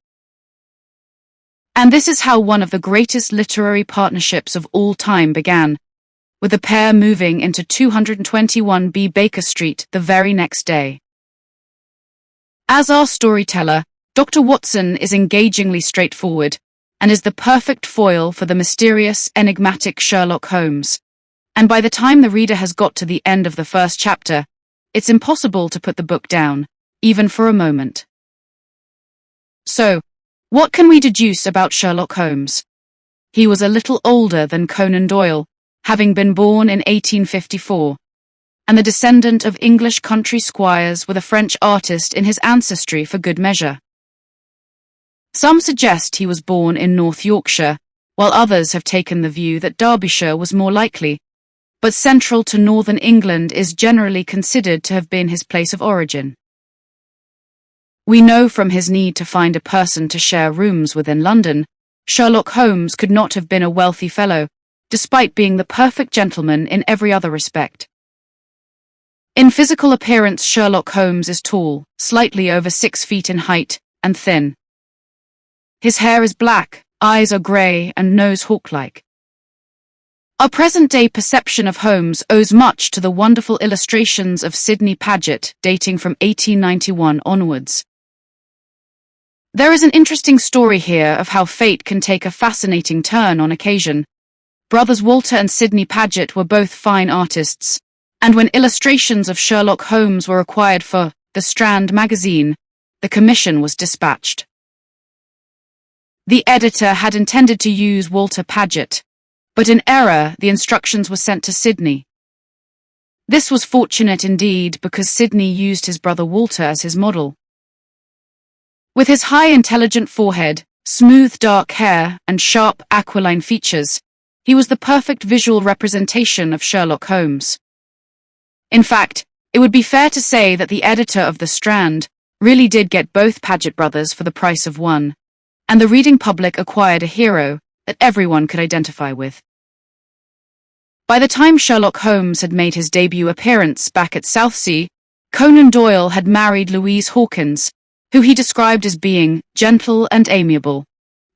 A: And this is how one of the greatest literary partnerships of all time began, with the pair moving into 221B Baker Street the very next day. As our storyteller, Dr. Watson is engagingly straightforward, and is the perfect foil for the mysterious, enigmatic Sherlock Holmes. And by the time the reader has got to the end of the first chapter, it's impossible to put the book down, even for a moment. So, What can we deduce about Sherlock Holmes? He was a little older than Conan Doyle, having been born in 1854, and the descendant of English country squires with a French artist in his ancestry for good measure. Some suggest he was born in North Yorkshire, while others have taken the view that Derbyshire was more likely, but central to northern England is generally considered to have been his place of origin. We know from his need to find a person to share rooms with in London, Sherlock Holmes could not have been a wealthy fellow, despite being the perfect gentleman in every other respect. In physical appearance, Sherlock Holmes is tall, slightly over 6 feet in height, and thin. His hair is black, eyes are grey, and nose hawk-like. Our present-day perception of Holmes owes much to the wonderful illustrations of Sidney Paget dating from 1891 onwards. There is an interesting story here of how fate can take a fascinating turn on occasion. Brothers Walter and Sidney Paget were both fine artists, and when illustrations of Sherlock Holmes were required for The Strand magazine, the commission was dispatched. The editor had intended to use Walter Paget, but in error the instructions were sent to Sidney. This was fortunate indeed because Sidney used his brother Walter as his model. With his high intelligent forehead, smooth dark hair, and sharp aquiline features, he was the perfect visual representation of Sherlock Holmes. In fact, it would be fair to say that the editor of The Strand really did get both Paget brothers for the price of one, and the reading public acquired a hero that everyone could identify with. By the time Sherlock Holmes had made his debut appearance back at Southsea, Conan Doyle had married Louise Hawkins, who he described as being gentle and amiable,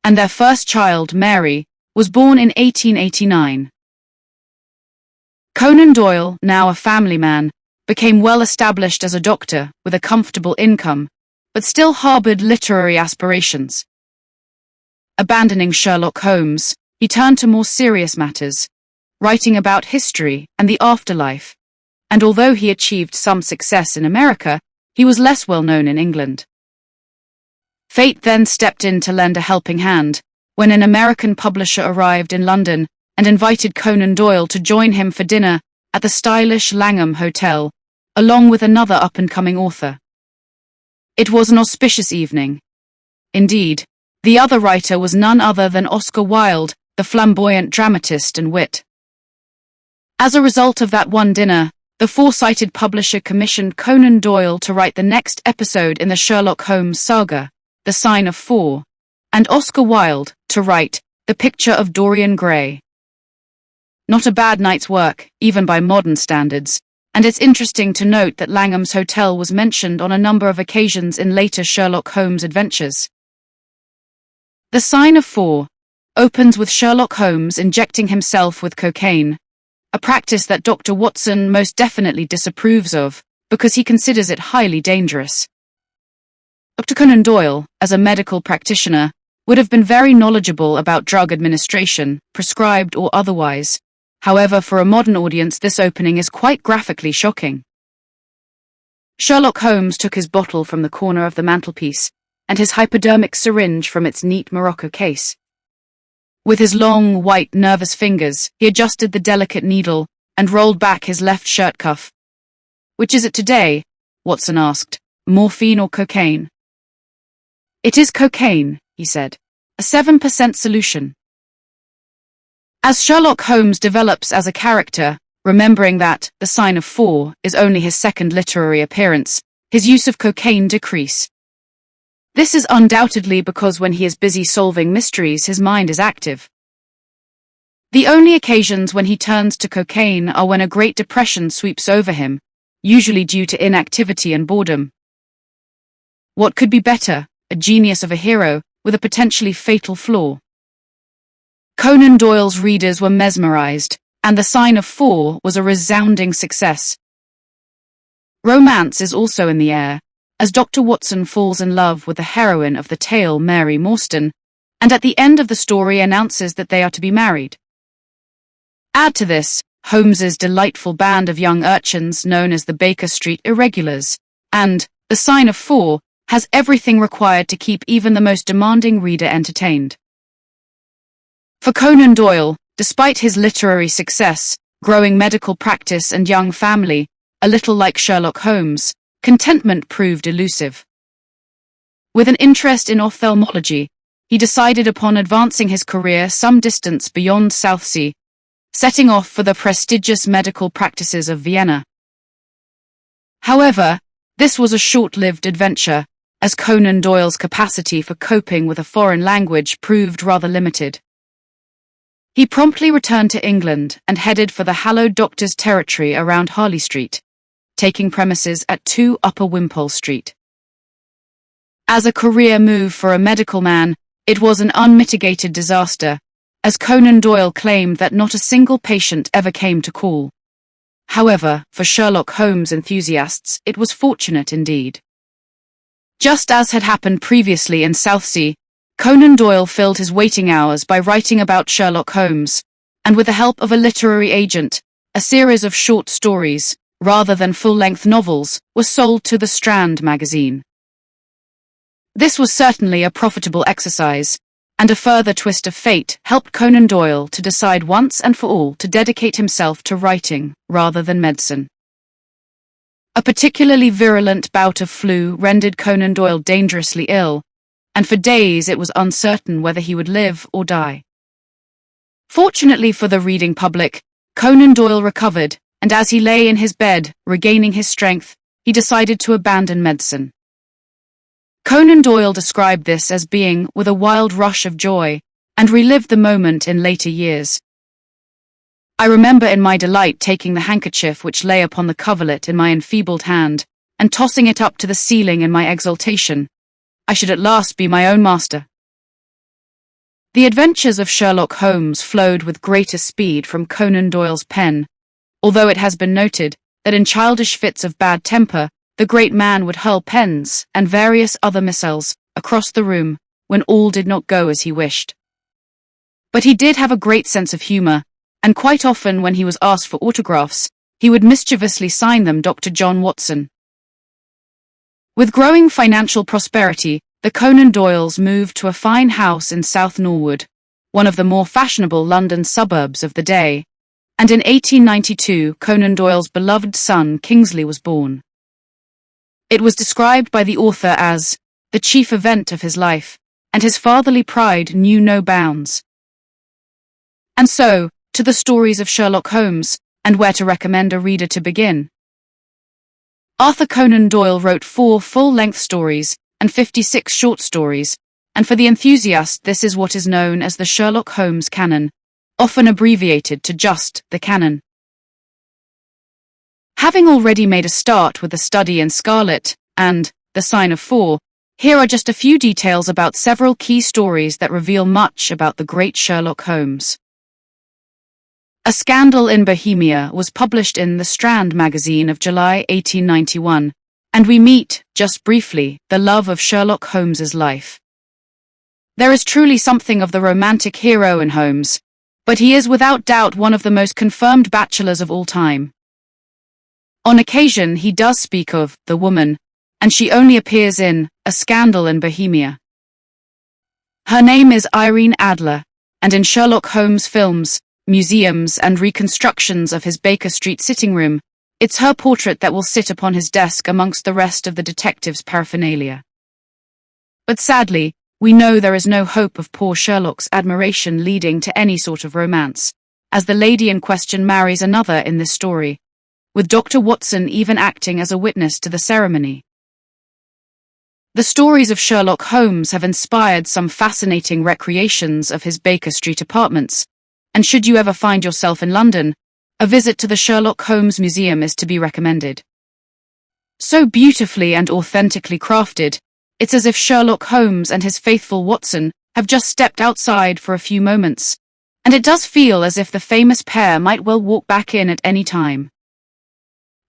A: and their first child, Mary, was born in 1889. Conan Doyle, now a family man, became well established as a doctor with a comfortable income, but still harbored literary aspirations. Abandoning Sherlock Holmes, he turned to more serious matters, writing about history and the afterlife, and although he achieved some success in America, he was less well known in England. Fate then stepped in to lend a helping hand, when an American publisher arrived in London and invited Conan Doyle to join him for dinner at the stylish Langham Hotel, along with another up-and-coming author. It was an auspicious evening. Indeed, the other writer was none other than Oscar Wilde, the flamboyant dramatist and wit. As a result of that one dinner, the foresighted publisher commissioned Conan Doyle to write the next episode in the Sherlock Holmes saga, The Sign of Four, and Oscar Wilde to write The Picture of Dorian Gray. Not a bad night's work, even by modern standards, and it's interesting to note that Langham's Hotel was mentioned on a number of occasions in later Sherlock Holmes adventures. The Sign of Four opens with Sherlock Holmes injecting himself with cocaine, a practice that Dr. Watson most definitely disapproves of because he considers it highly dangerous. Dr. Conan Doyle, as a medical practitioner, would have been very knowledgeable about drug administration, prescribed or otherwise. However, for a modern audience, this opening is quite graphically shocking. Sherlock Holmes took his bottle from the corner of the mantelpiece and his hypodermic syringe from its neat morocco case. With his long, white, nervous fingers, he adjusted the delicate needle and rolled back his left shirt cuff. "Which is it today?" Watson asked. "Morphine or cocaine?" "It is cocaine," he said. "A 7% solution." As Sherlock Holmes develops as a character, remembering that The Sign of Four is only his second literary appearance, his use of cocaine decreases. This is undoubtedly because when he is busy solving mysteries, his mind is active. The only occasions when he turns to cocaine are when a Great Depression sweeps over him, usually due to inactivity and boredom. What could be better, a genius of a hero with a potentially fatal flaw? Conan Doyle's readers were mesmerized, and The Sign of Four was a resounding success. Romance is also in the air, as Dr. Watson falls in love with the heroine of the tale, Mary Morstan, and at the end of the story announces that they are to be married. Add to this, Holmes's delightful band of young urchins known as the Baker Street Irregulars, and The Sign of Four has everything required to keep even the most demanding reader entertained. For Conan Doyle, despite his literary success, growing medical practice and young family, a little like Sherlock Holmes, contentment proved elusive. With an interest in ophthalmology, he decided upon advancing his career some distance beyond Southsea, setting off for the prestigious medical practices of Vienna. However, this was a short-lived adventure, as Conan Doyle's capacity for coping with a foreign language proved rather limited. He promptly returned to England and headed for the hallowed doctor's territory around Harley Street, taking premises at 2 Upper Wimpole Street. As a career move for a medical man, it was an unmitigated disaster, as Conan Doyle claimed that not a single patient ever came to call. However, for Sherlock Holmes enthusiasts, it was fortunate indeed. Just as had happened previously in Southsea, Conan Doyle filled his waiting hours by writing about Sherlock Holmes, and with the help of a literary agent, a series of short stories, rather than full-length novels, were sold to the Strand magazine. This was certainly a profitable exercise, and a further twist of fate helped Conan Doyle to decide once and for all to dedicate himself to writing, rather than medicine. A particularly virulent bout of flu rendered Conan Doyle dangerously ill, and for days it was uncertain whether he would live or die. Fortunately for the reading public, Conan Doyle recovered, and as he lay in his bed, regaining his strength, he decided to abandon medicine. Conan Doyle described this as being with a wild rush of joy, and relived the moment in later years. I remember in my delight taking the handkerchief which lay upon the coverlet in my enfeebled hand, and tossing it up to the ceiling in my exultation. I should at last be my own master. The adventures of Sherlock Holmes flowed with greater speed from Conan Doyle's pen, although it has been noted that in childish fits of bad temper, the great man would hurl pens and various other missiles across the room when all did not go as he wished. But he did have a great sense of humor, and quite often when he was asked for autographs, he would mischievously sign them Dr. John Watson. With growing financial prosperity, the Conan Doyles moved to a fine house in South Norwood, one of the more fashionable London suburbs of the day, and in 1892 Conan Doyle's beloved son Kingsley was born. It was described by the author as the chief event of his life, and his fatherly pride knew no bounds. And so, to the stories of Sherlock Holmes, and where to recommend a reader to begin. Arthur Conan Doyle wrote 4 full-length stories and 56 short stories, and for the enthusiast this is what is known as the Sherlock Holmes canon, often abbreviated to just the canon. Having already made a start with The Study in Scarlet and The Sign of 4, here are just a few details about several key stories that reveal much about the great Sherlock Holmes. A Scandal in Bohemia was published in the Strand magazine of July 1891, and we meet, just briefly, the love of Sherlock Holmes's life. There is truly something of the romantic hero in Holmes, but he is without doubt one of the most confirmed bachelors of all time. On occasion he does speak of the woman, and she only appears in A Scandal in Bohemia. Her name is Irene Adler, and in Sherlock Holmes films, museums and reconstructions of his Baker Street sitting room, it's her portrait that will sit upon his desk amongst the rest of the detective's paraphernalia. But sadly, we know there is no hope of poor Sherlock's admiration leading to any sort of romance, as the lady in question marries another in this story, with Dr. Watson even acting as a witness to the ceremony. The stories of Sherlock Holmes have inspired some fascinating recreations of his Baker Street apartments, and should you ever find yourself in London, a visit to the Sherlock Holmes Museum is to be recommended. So beautifully and authentically crafted, it's as if Sherlock Holmes and his faithful Watson have just stepped outside for a few moments, and it does feel as if the famous pair might well walk back in at any time.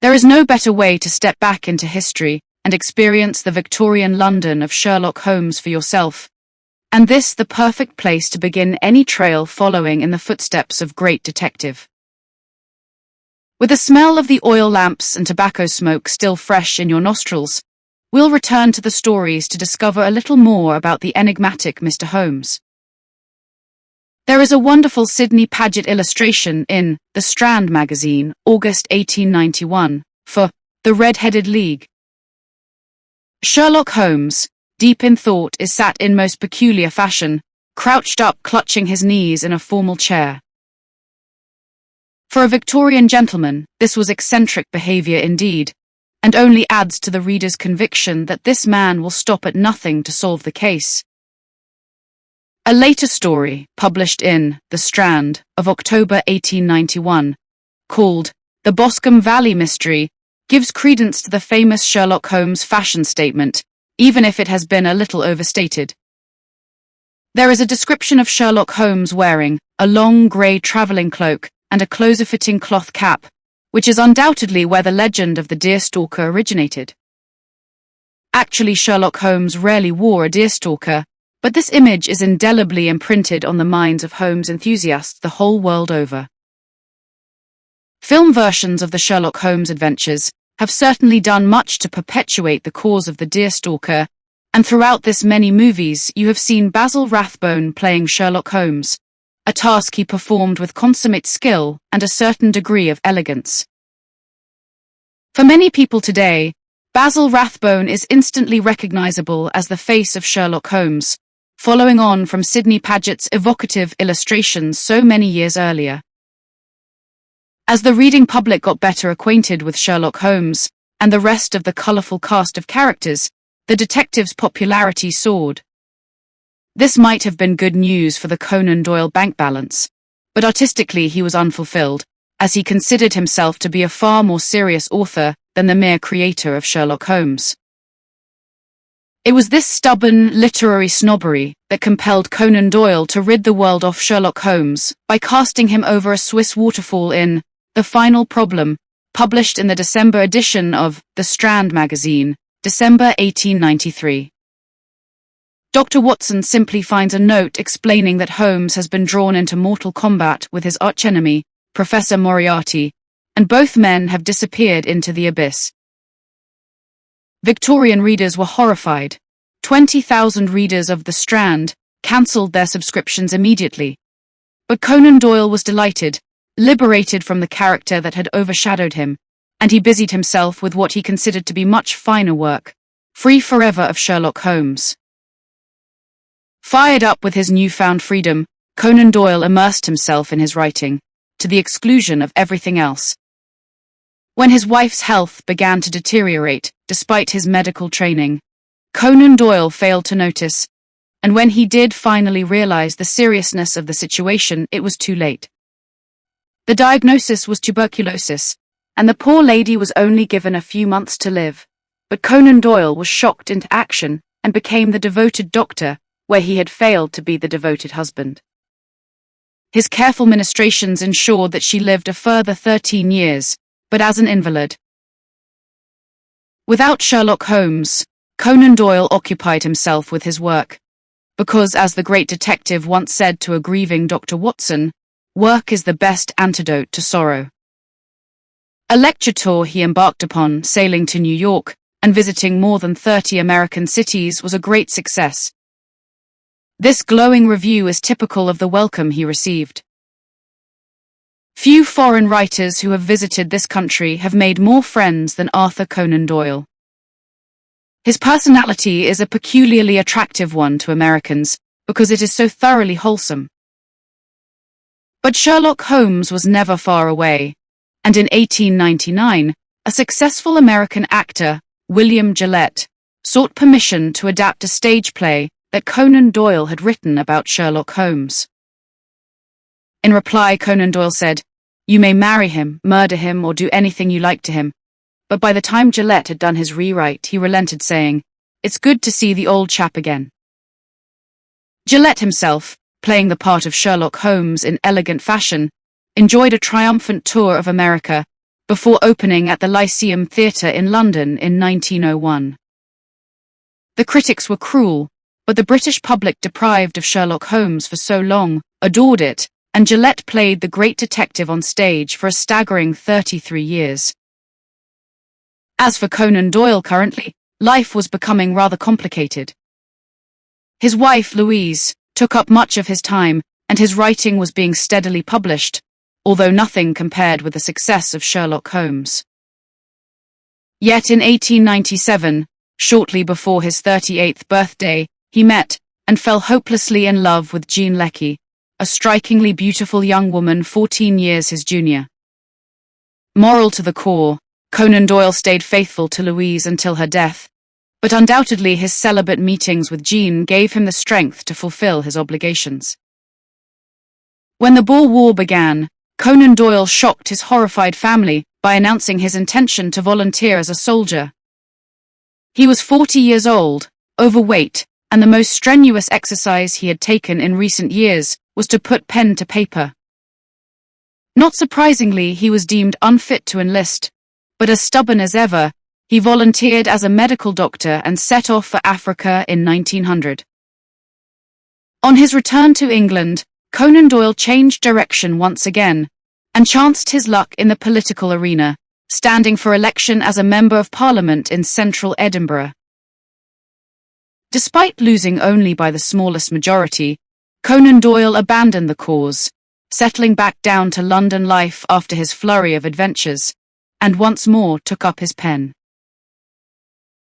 A: There is no better way to step back into history and experience the Victorian London of Sherlock Holmes for yourself, and this the perfect place to begin any trail following in the footsteps of great detective. With the smell of the oil lamps and tobacco smoke still fresh in your nostrils, We'll return to the stories to discover a little more about the enigmatic Mr. Holmes. There is a wonderful Sidney Paget illustration in The Strand magazine, August 1891, for The Red-Headed League. Sherlock Holmes, deep in thought, is sat in most peculiar fashion, crouched up clutching his knees in a formal chair. For a Victorian gentleman, this was eccentric behaviour indeed, and only adds to the reader's conviction that this man will stop at nothing to solve the case. A later story, published in The Strand, of October 1891, called The Boscombe Valley Mystery, gives credence to the famous Sherlock Holmes fashion statement, even if it has been a little overstated. There is a description of Sherlock Holmes wearing a long grey travelling cloak and a closer-fitting cloth cap, which is undoubtedly where the legend of the deerstalker originated. Actually, Sherlock Holmes rarely wore a deerstalker, but this image is indelibly imprinted on the minds of Holmes enthusiasts the whole world over. Film versions of the Sherlock Holmes adventures have certainly done much to perpetuate the cause of the deerstalker, and throughout this many movies you have seen Basil Rathbone playing Sherlock Holmes, a task he performed with consummate skill and a certain degree of elegance. For many people today, Basil Rathbone is instantly recognizable as the face of Sherlock Holmes, following on from Sidney Paget's evocative illustrations so many years earlier. As the reading public got better acquainted with Sherlock Holmes and the rest of the colourful cast of characters, the detective's popularity soared. This might have been good news for the Conan Doyle bank balance, but artistically he was unfulfilled, as he considered himself to be a far more serious author than the mere creator of Sherlock Holmes. It was this stubborn literary snobbery that compelled Conan Doyle to rid the world of Sherlock Holmes by casting him over a Swiss waterfall in The Final Problem, published in the December edition of The Strand magazine, December 1893. Dr. Watson simply finds a note explaining that Holmes has been drawn into mortal combat with his archenemy, Professor Moriarty, and both men have disappeared into the abyss. Victorian readers were horrified. 20,000 readers of The Strand cancelled their subscriptions immediately. But Conan Doyle was delighted, liberated from the character that had overshadowed him, and he busied himself with what he considered to be much finer work, free forever of Sherlock Holmes. Fired up with his newfound freedom, Conan Doyle immersed himself in his writing, to the exclusion of everything else. When his wife's health began to deteriorate, despite his medical training, Conan Doyle failed to notice, and when he did finally realize the seriousness of the situation, it was too late. The diagnosis was tuberculosis, and the poor lady was only given a few months to live, but Conan Doyle was shocked into action and became the devoted doctor where he had failed to be the devoted husband. His careful ministrations ensured that she lived a further 13 years, but as an invalid. Without Sherlock Holmes, Conan Doyle occupied himself with his work, because, as the great detective once said to a grieving Dr. Watson, work is the best antidote to sorrow. A lecture tour he embarked upon, sailing to New York and visiting more than 30 American cities, was a great success. This glowing review is typical of the welcome he received. Few foreign writers who have visited this country have made more friends than Arthur Conan Doyle. His personality is a peculiarly attractive one to Americans because it is so thoroughly wholesome. But Sherlock Holmes was never far away, and in 1899, a successful American actor, William Gillette, sought permission to adapt a stage play that Conan Doyle had written about Sherlock Holmes. In reply, Conan Doyle said, "You may marry him, murder him, or do anything you like to him." But by the time Gillette had done his rewrite, he relented, saying, "It's good to see the old chap again." Gillette himself, playing the part of Sherlock Holmes in elegant fashion, enjoyed a triumphant tour of America before opening at the Lyceum Theatre in London in 1901. The critics were cruel, but the British public, deprived of Sherlock Holmes for so long, adored it, and Gillette played the great detective on stage for a staggering 33 years. As for Conan Doyle currently, life was becoming rather complicated. His wife, Louise, took up much of his time, and his writing was being steadily published, although nothing compared with the success of Sherlock Holmes. Yet in 1897, shortly before his 38th birthday, he met and fell hopelessly in love with Jean Lecky, a strikingly beautiful young woman 14 years his junior. Moral to the core, Conan Doyle stayed faithful to Louise until her death, but undoubtedly his celibate meetings with Jean gave him the strength to fulfill his obligations. When the Boer War began, Conan Doyle shocked his horrified family by announcing his intention to volunteer as a soldier. He was 40 years old, overweight, and the most strenuous exercise he had taken in recent years was to put pen to paper. Not surprisingly, he was deemed unfit to enlist, but as stubborn as ever, he volunteered as a medical doctor and set off for Africa in 1900. On his return to England, Conan Doyle changed direction once again and chanced his luck in the political arena, standing for election as a Member of Parliament in central Edinburgh. Despite losing only by the smallest majority, Conan Doyle abandoned the cause, settling back down to London life after his flurry of adventures, and once more took up his pen.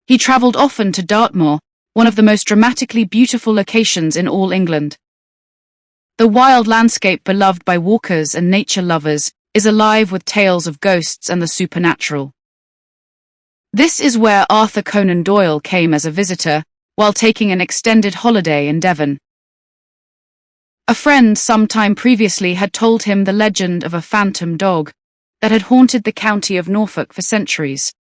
A: He travelled often to Dartmoor, one of the most dramatically beautiful locations in all England. The wild landscape beloved by walkers and nature lovers is alive with tales of ghosts and the supernatural. This is where Arthur Conan Doyle came as a visitor while taking an extended holiday in Devon. A friend some time previously had told him the legend of a phantom dog that had haunted the county of Norfolk for centuries,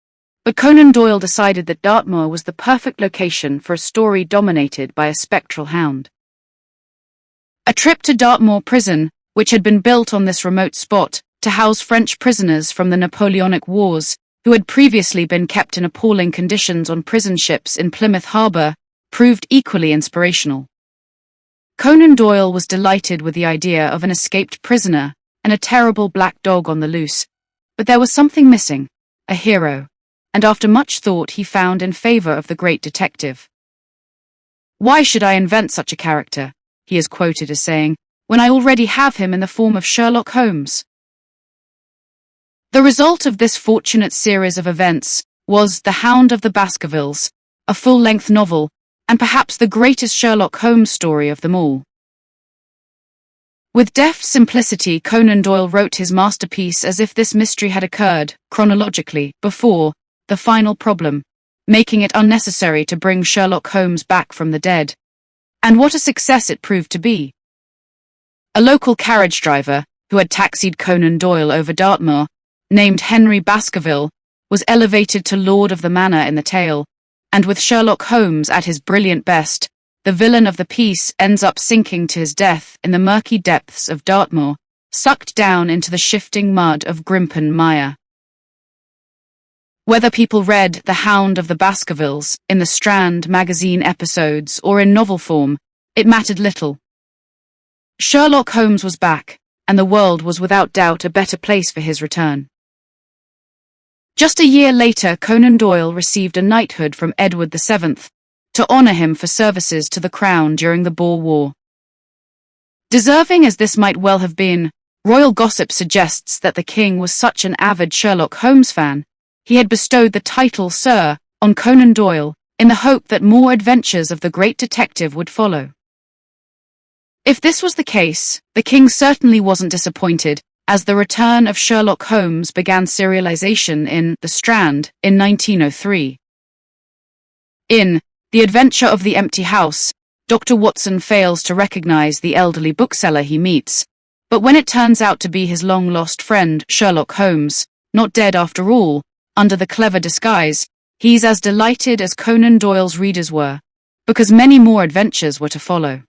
A: but Conan Doyle decided that Dartmoor was the perfect location for a story dominated by a spectral hound. A trip to Dartmoor prison, which had been built on this remote spot to house French prisoners from the Napoleonic Wars, who had previously been kept in appalling conditions on prison ships in Plymouth Harbour, proved equally inspirational. Conan Doyle was delighted with the idea of an escaped prisoner and a terrible black dog on the loose, but there was something missing, a hero, and after much thought he found in favour of the great detective. "Why should I invent such a character?" he is quoted as saying, "when I already have him in the form of Sherlock Holmes?" The result of this fortunate series of events was The Hound of the Baskervilles, a full-length novel, and perhaps the greatest Sherlock Holmes story of them all. With deft simplicity, Conan Doyle wrote his masterpiece as if this mystery had occurred, chronologically, before the final problem, making it unnecessary to bring Sherlock Holmes back from the dead. And what a success it proved to be. A local carriage driver, who had taxied Conan Doyle over Dartmoor, named Henry Baskerville, was elevated to Lord of the Manor in the tale, and with Sherlock Holmes at his brilliant best, the villain of the piece ends up sinking to his death in the murky depths of Dartmoor, sucked down into the shifting mud of Grimpen Mire. Whether people read The Hound of the Baskervilles in the Strand magazine episodes or in novel form, it mattered little. Sherlock Holmes was back, and the world was without doubt a better place for his return. Just a year later, Conan Doyle received a knighthood from Edward VII to honour him for services to the crown during the Boer War. Deserving as this might well have been, royal gossip suggests that the king was such an avid Sherlock Holmes fan, he had bestowed the title Sir on Conan Doyle in the hope that more adventures of the great detective would follow. If this was the case, the king certainly wasn't disappointed, as the return of Sherlock Holmes began serialization in The Strand in 1903. In The Adventure of the Empty House, Dr. Watson fails to recognize the elderly bookseller he meets, but when it turns out to be his long-lost friend Sherlock Holmes, not dead after all, under the clever disguise, he's as delighted as Conan Doyle's readers were, because many more adventures were to follow.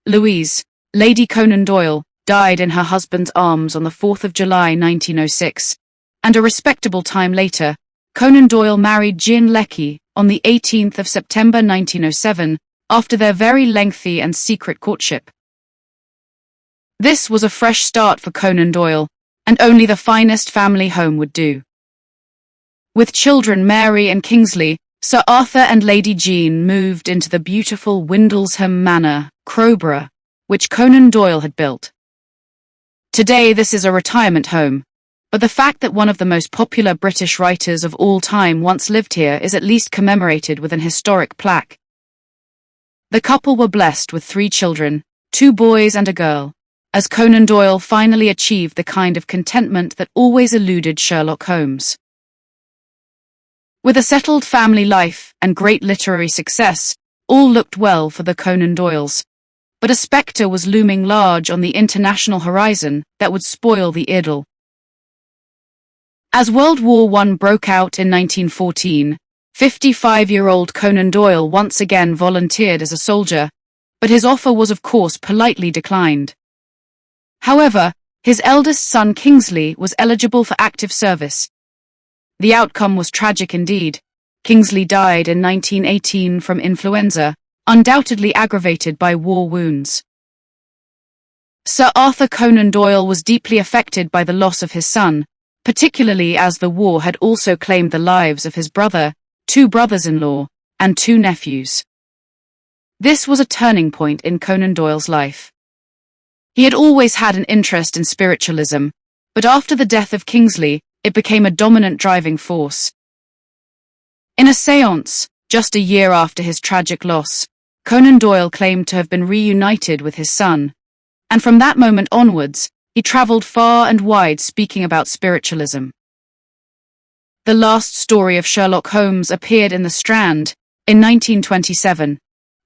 A: Louise, Lady Conan Doyle, died in her husband's arms on the 4th of July 1906, and a respectable time later, Conan Doyle married Jean Lecky on the 18th of September 1907, after their very lengthy and secret courtship. This was a fresh start for Conan Doyle, and only the finest family home would do. With children Mary and Kingsley, Sir Arthur and Lady Jean moved into the beautiful Windlesham Manor, Crowborough, which Conan Doyle had built. Today this is a retirement home, but the fact that one of the most popular British writers of all time once lived here is at least commemorated with an historic plaque. The couple were blessed with 3 children, 2 boys and a girl, as Conan Doyle finally achieved the kind of contentment that always eluded Sherlock Holmes. With a settled family life and great literary success, all looked well for the Conan Doyles, but a spectre was looming large on the international horizon that would spoil the idyll. As World War I broke out in 1914, 55-year-old Conan Doyle once again volunteered as a soldier, but his offer was of course politely declined. However, his eldest son Kingsley was eligible for active service. The outcome was tragic indeed. Kingsley died in 1918 from influenza, undoubtedly aggravated by war wounds. Sir Arthur Conan Doyle was deeply affected by the loss of his son, particularly as the war had also claimed the lives of his brother, 2 brothers-in-law, and 2 nephews. This was a turning point in Conan Doyle's life. He had always had an interest in spiritualism, but after the death of Kingsley, it became a dominant driving force. In a séance, just a year after his tragic loss, Conan Doyle claimed to have been reunited with his son, and from that moment onwards, he travelled far and wide speaking about spiritualism. The last story of Sherlock Holmes appeared in The Strand in 1927,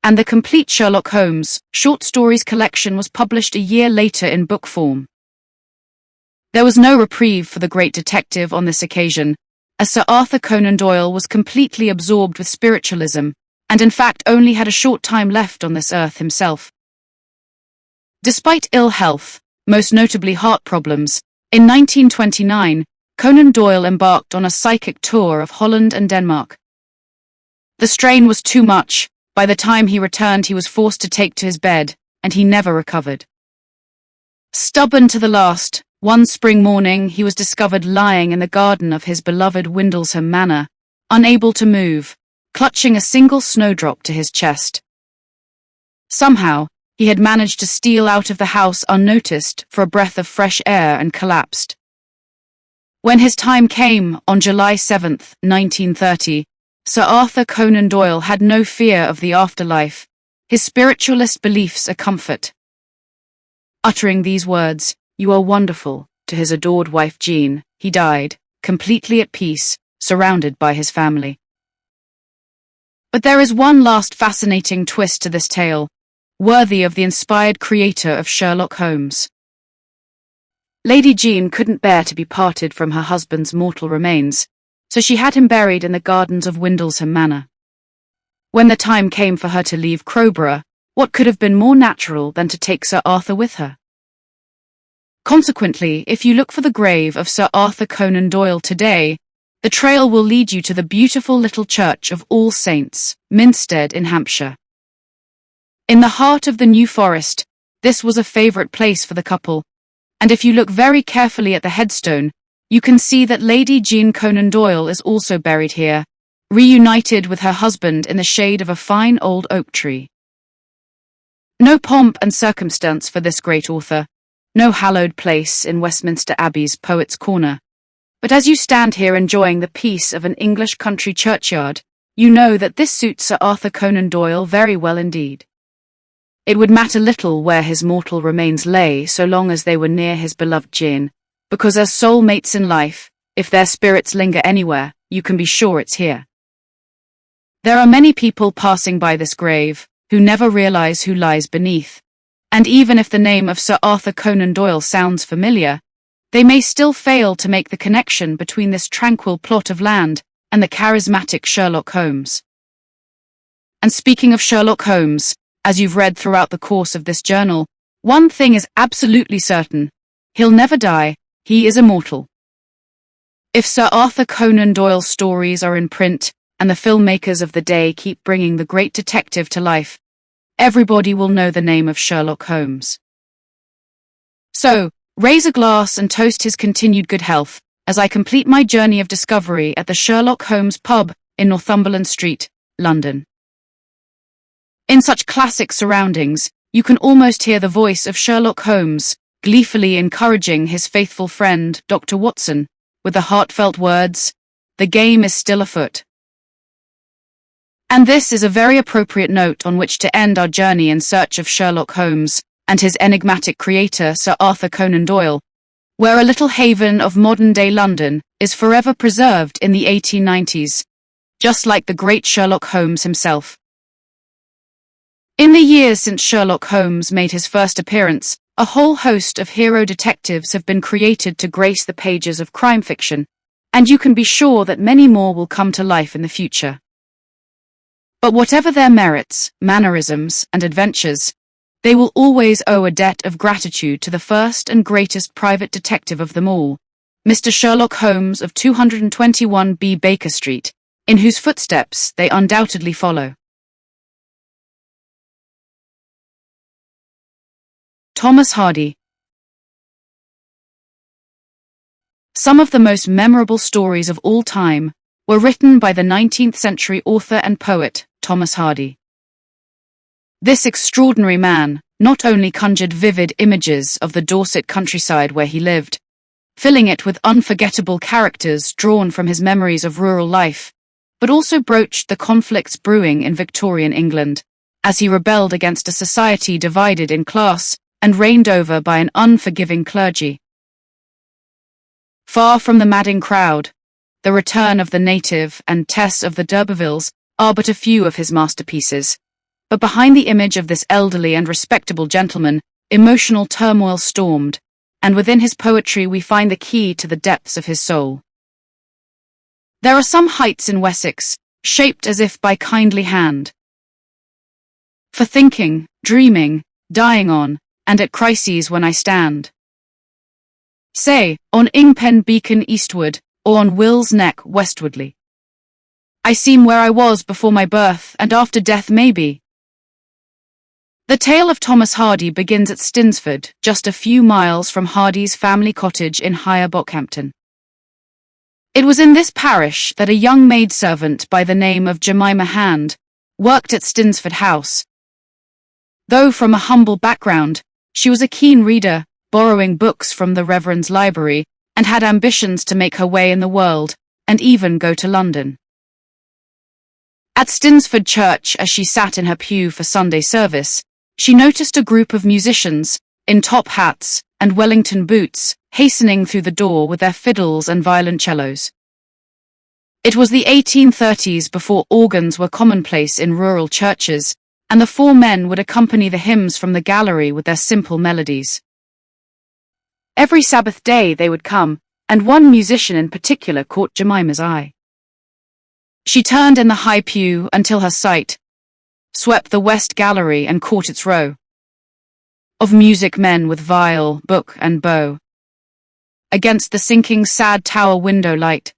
A: and the complete Sherlock Holmes short stories collection was published a year later in book form. There was no reprieve for the great detective on this occasion, as Sir Arthur Conan Doyle was completely absorbed with spiritualism, and in fact only had a short time left on this earth himself. Despite ill health, most notably heart problems, in 1929, Conan Doyle embarked on a psychic tour of Holland and Denmark. The strain was too much. By the time he returned, he was forced to take to his bed, and he never recovered. Stubborn to the last, one spring morning he was discovered lying in the garden of his beloved Windlesham Manor, unable to move, clutching a single snowdrop to his chest. Somehow, he had managed to steal out of the house unnoticed for a breath of fresh air and collapsed. When his time came, on July 7, 1930, Sir Arthur Conan Doyle had no fear of the afterlife, his spiritualist beliefs a comfort. Uttering these words, "You are wonderful," to his adored wife Jean, he died, completely at peace, surrounded by his family. But there is one last fascinating twist to this tale, worthy of the inspired creator of Sherlock Holmes. Lady Jean couldn't bear to be parted from her husband's mortal remains, so she had him buried in the gardens of Windlesham Manor. When the time came for her to leave Crowborough, what could have been more natural than to take Sir Arthur with her? Consequently, if you look for the grave of Sir Arthur Conan Doyle today, the trail will lead you to the beautiful little church of All Saints, Minstead in Hampshire. In the heart of the New Forest, this was a favourite place for the couple, and if you look very carefully at the headstone, you can see that Lady Jean Conan Doyle is also buried here, reunited with her husband in the shade of a fine old oak tree. No pomp and circumstance for this great author, no hallowed place in Westminster Abbey's Poets' Corner. But as you stand here enjoying the peace of an English country churchyard, you know that this suits Sir Arthur Conan Doyle very well indeed. It would matter little where his mortal remains lay so long as they were near his beloved Jean, because as soul mates in life, if their spirits linger anywhere, you can be sure it's here. There are many people passing by this grave, who never realize who lies beneath, and even if the name of Sir Arthur Conan Doyle sounds familiar, they may still fail to make the connection between this tranquil plot of land and the charismatic Sherlock Holmes. And speaking of Sherlock Holmes, as you've read throughout the course of this journal, one thing is absolutely certain: he'll never die, he is immortal. If Sir Arthur Conan Doyle's stories are in print, and the filmmakers of the day keep bringing the great detective to life, everybody will know the name of Sherlock Holmes. So, raise a glass and toast his continued good health, as I complete my journey of discovery at the Sherlock Holmes pub in Northumberland Street, London. In such classic surroundings, you can almost hear the voice of Sherlock Holmes, gleefully encouraging his faithful friend, Dr. Watson, with the heartfelt words, "The game is still afoot." And this is a very appropriate note on which to end our journey in search of Sherlock Holmes and his enigmatic creator, Sir Arthur Conan Doyle, where a little haven of modern-day London is forever preserved in the 1890s, just like the great Sherlock Holmes himself. In the years since Sherlock Holmes made his first appearance, a whole host of hero detectives have been created to grace the pages of crime fiction, and you can be sure that many more will come to life in the future. But whatever their merits, mannerisms, and adventures, they will always owe a debt of gratitude to the first and greatest private detective of them all, Mr. Sherlock Holmes of 221B Baker Street, in whose footsteps they undoubtedly follow. Thomas Hardy. Some of the most memorable stories of all time were written by the 19th century author and poet, Thomas Hardy. This extraordinary man not only conjured vivid images of the Dorset countryside where he lived, filling it with unforgettable characters drawn from his memories of rural life, but also broached the conflicts brewing in Victorian England, as he rebelled against a society divided in class and reigned over by an unforgiving clergy. Far from the madding crowd, The Return of the Native and Tess of the D'Urbervilles are but a few of his masterpieces. But behind the image of this elderly and respectable gentleman, emotional turmoil stormed, and within his poetry we find the key to the depths of his soul. There are some heights in Wessex, shaped as if by kindly hand, for thinking, dreaming, dying on, and at crises when I stand. Say, on Ingpen Beacon eastward, or on Will's Neck westwardly. I seem where I was before my birth, and after death maybe. The tale of Thomas Hardy begins at Stinsford, just a few miles from Hardy's family cottage in Higher Bockhampton. It was in this parish that a young maidservant by the name of Jemima Hand worked at Stinsford House. Though from a humble background, she was a keen reader, borrowing books from the Reverend's library, and had ambitions to make her way in the world, and even go to London. At Stinsford Church, as she sat in her pew for Sunday service, she noticed a group of musicians, in top hats and Wellington boots, hastening through the door with their fiddles and violoncellos. It was the 1830s, before organs were commonplace in rural churches, and the four men would accompany the hymns from the gallery with their simple melodies. Every Sabbath day they would come, and one musician in particular caught Jemima's eye. She turned in the high pew until her sight swept the west gallery and caught its row of music men with viol, book, and bow against the sinking sad tower window light.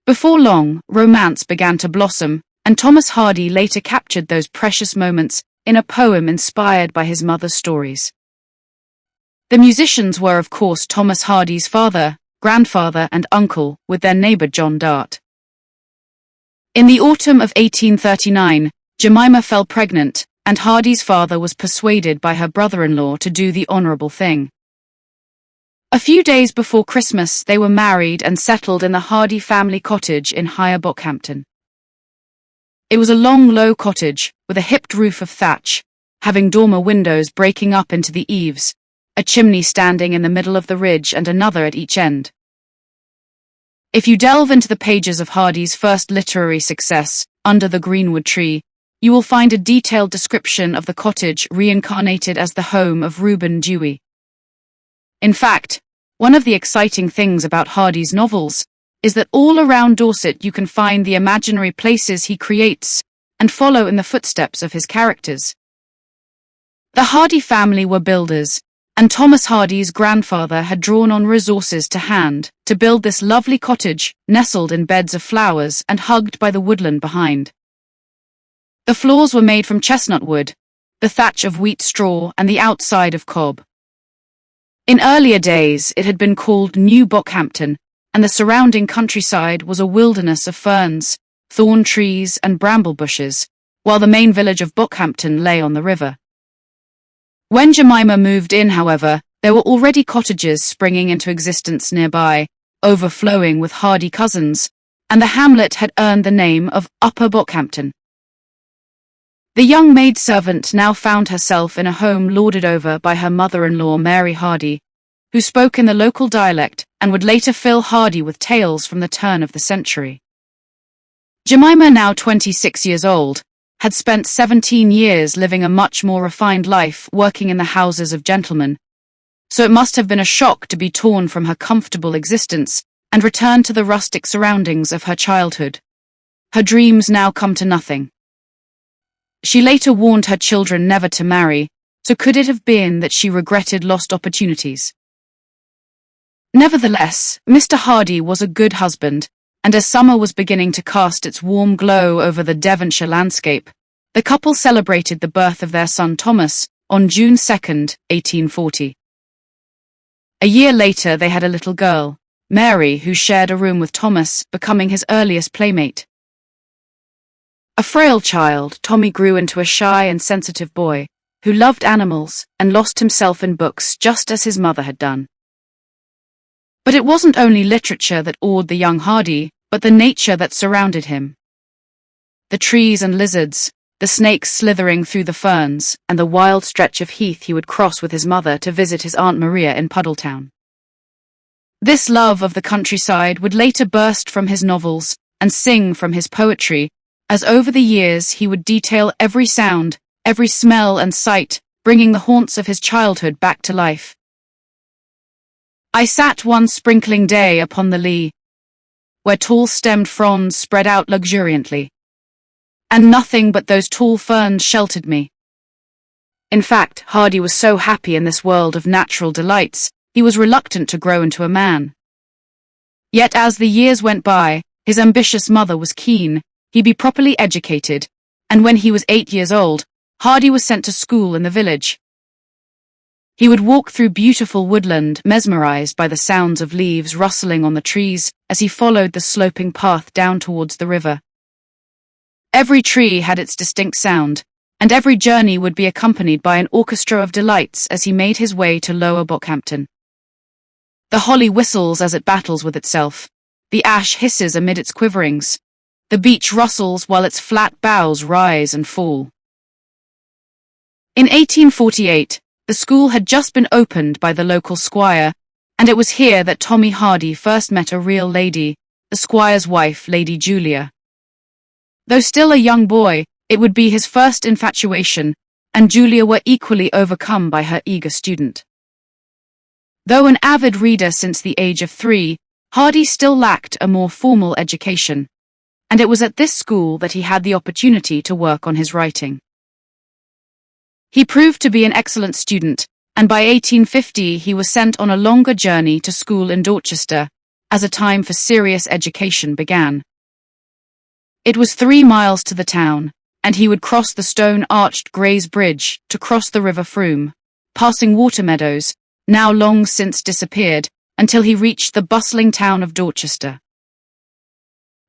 A: Before long, romance began to blossom, and Thomas Hardy later captured those precious moments in a poem inspired by his mother's stories. The musicians were, of course, Thomas Hardy's father, grandfather, and uncle, with their neighbour John Dart. In the autumn of 1839, Jemima fell pregnant, and Hardy's father was persuaded by her brother-in-law to do the honourable thing. A few days before Christmas, they were married and settled in the Hardy family cottage in Higher Bockhampton. It was a long, low cottage, with a hipped roof of thatch, having dormer windows breaking up into the eaves, a chimney standing in the middle of the ridge and another at each end. If you delve into the pages of Hardy's first literary success, Under the Greenwood Tree, you will find a detailed description of the cottage reincarnated as the home of Reuben Dewey. In fact, one of the exciting things about Hardy's novels is that all around Dorset you can find the imaginary places he creates and follow in the footsteps of his characters. The Hardy family were builders, and Thomas Hardy's grandfather had drawn on resources to hand to build this lovely cottage, nestled in beds of flowers and hugged by the woodland behind. The floors were made from chestnut wood, the thatch of wheat straw, and the outside of cob. In earlier days, it had been called New Bockhampton, and the surrounding countryside was a wilderness of ferns, thorn trees, and bramble bushes, while the main village of Bockhampton lay on the river. When Jemima moved in, however, there were already cottages springing into existence nearby, overflowing with hardy cousins, and the hamlet had earned the name of Upper Bockhampton. The young maidservant now found herself in a home lorded over by her mother-in-law Mary Hardy, who spoke in the local dialect and would later fill Hardy with tales from the turn of the century. Jemima, now 26 years old, had spent 17 years living a much more refined life working in the houses of gentlemen, so it must have been a shock to be torn from her comfortable existence and return to the rustic surroundings of her childhood. Her dreams now come to nothing. She later warned her children never to marry, so could it have been that she regretted lost opportunities? Nevertheless, Mr. Hardy was a good husband, and as summer was beginning to cast its warm glow over the Devonshire landscape, the couple celebrated the birth of their son Thomas on June 2, 1840. A year later they had a little girl, Mary, who shared a room with Thomas, becoming his earliest playmate. A frail child, Tommy grew into a shy and sensitive boy, who loved animals and lost himself in books just as his mother had done. But it wasn't only literature that awed the young Hardy, but the nature that surrounded him. The trees and lizards, the snakes slithering through the ferns, and the wild stretch of heath he would cross with his mother to visit his Aunt Maria in Puddletown. This love of the countryside would later burst from his novels and sing from his poetry, as over the years he would detail every sound, every smell and sight, bringing the haunts of his childhood back to life. I sat one sprinkling day upon the lea, where tall-stemmed fronds spread out luxuriantly, and nothing but those tall ferns sheltered me. In fact, Hardy was so happy in this world of natural delights, he was reluctant to grow into a man. Yet as the years went by, his ambitious mother was keen he be properly educated, and when he was 8 years old, Hardy was sent to school in the village. He would walk through beautiful woodland, mesmerized by the sounds of leaves rustling on the trees as he followed the sloping path down towards the river. Every tree had its distinct sound, and every journey would be accompanied by an orchestra of delights as he made his way to Lower Bockhampton. The holly whistles as it battles with itself, the ash hisses amid its quiverings, the beech rustles while its flat boughs rise and fall. In 1848, the school had just been opened by the local squire, and it was here that Tommy Hardy first met a real lady, the squire's wife, Lady Julia. Though still a young boy, it would be his first infatuation, and Julia were equally overcome by her eager student. Though an avid reader since the age of 3, Hardy still lacked a more formal education, and it was at this school that he had the opportunity to work on his writing. He proved to be an excellent student, and by 1850 he was sent on a longer journey to school in Dorchester, as a time for serious education began. It was 3 miles to the town, and he would cross the stone-arched Gray's Bridge to cross the River Frome, passing water meadows, now long since disappeared, until he reached the bustling town of Dorchester.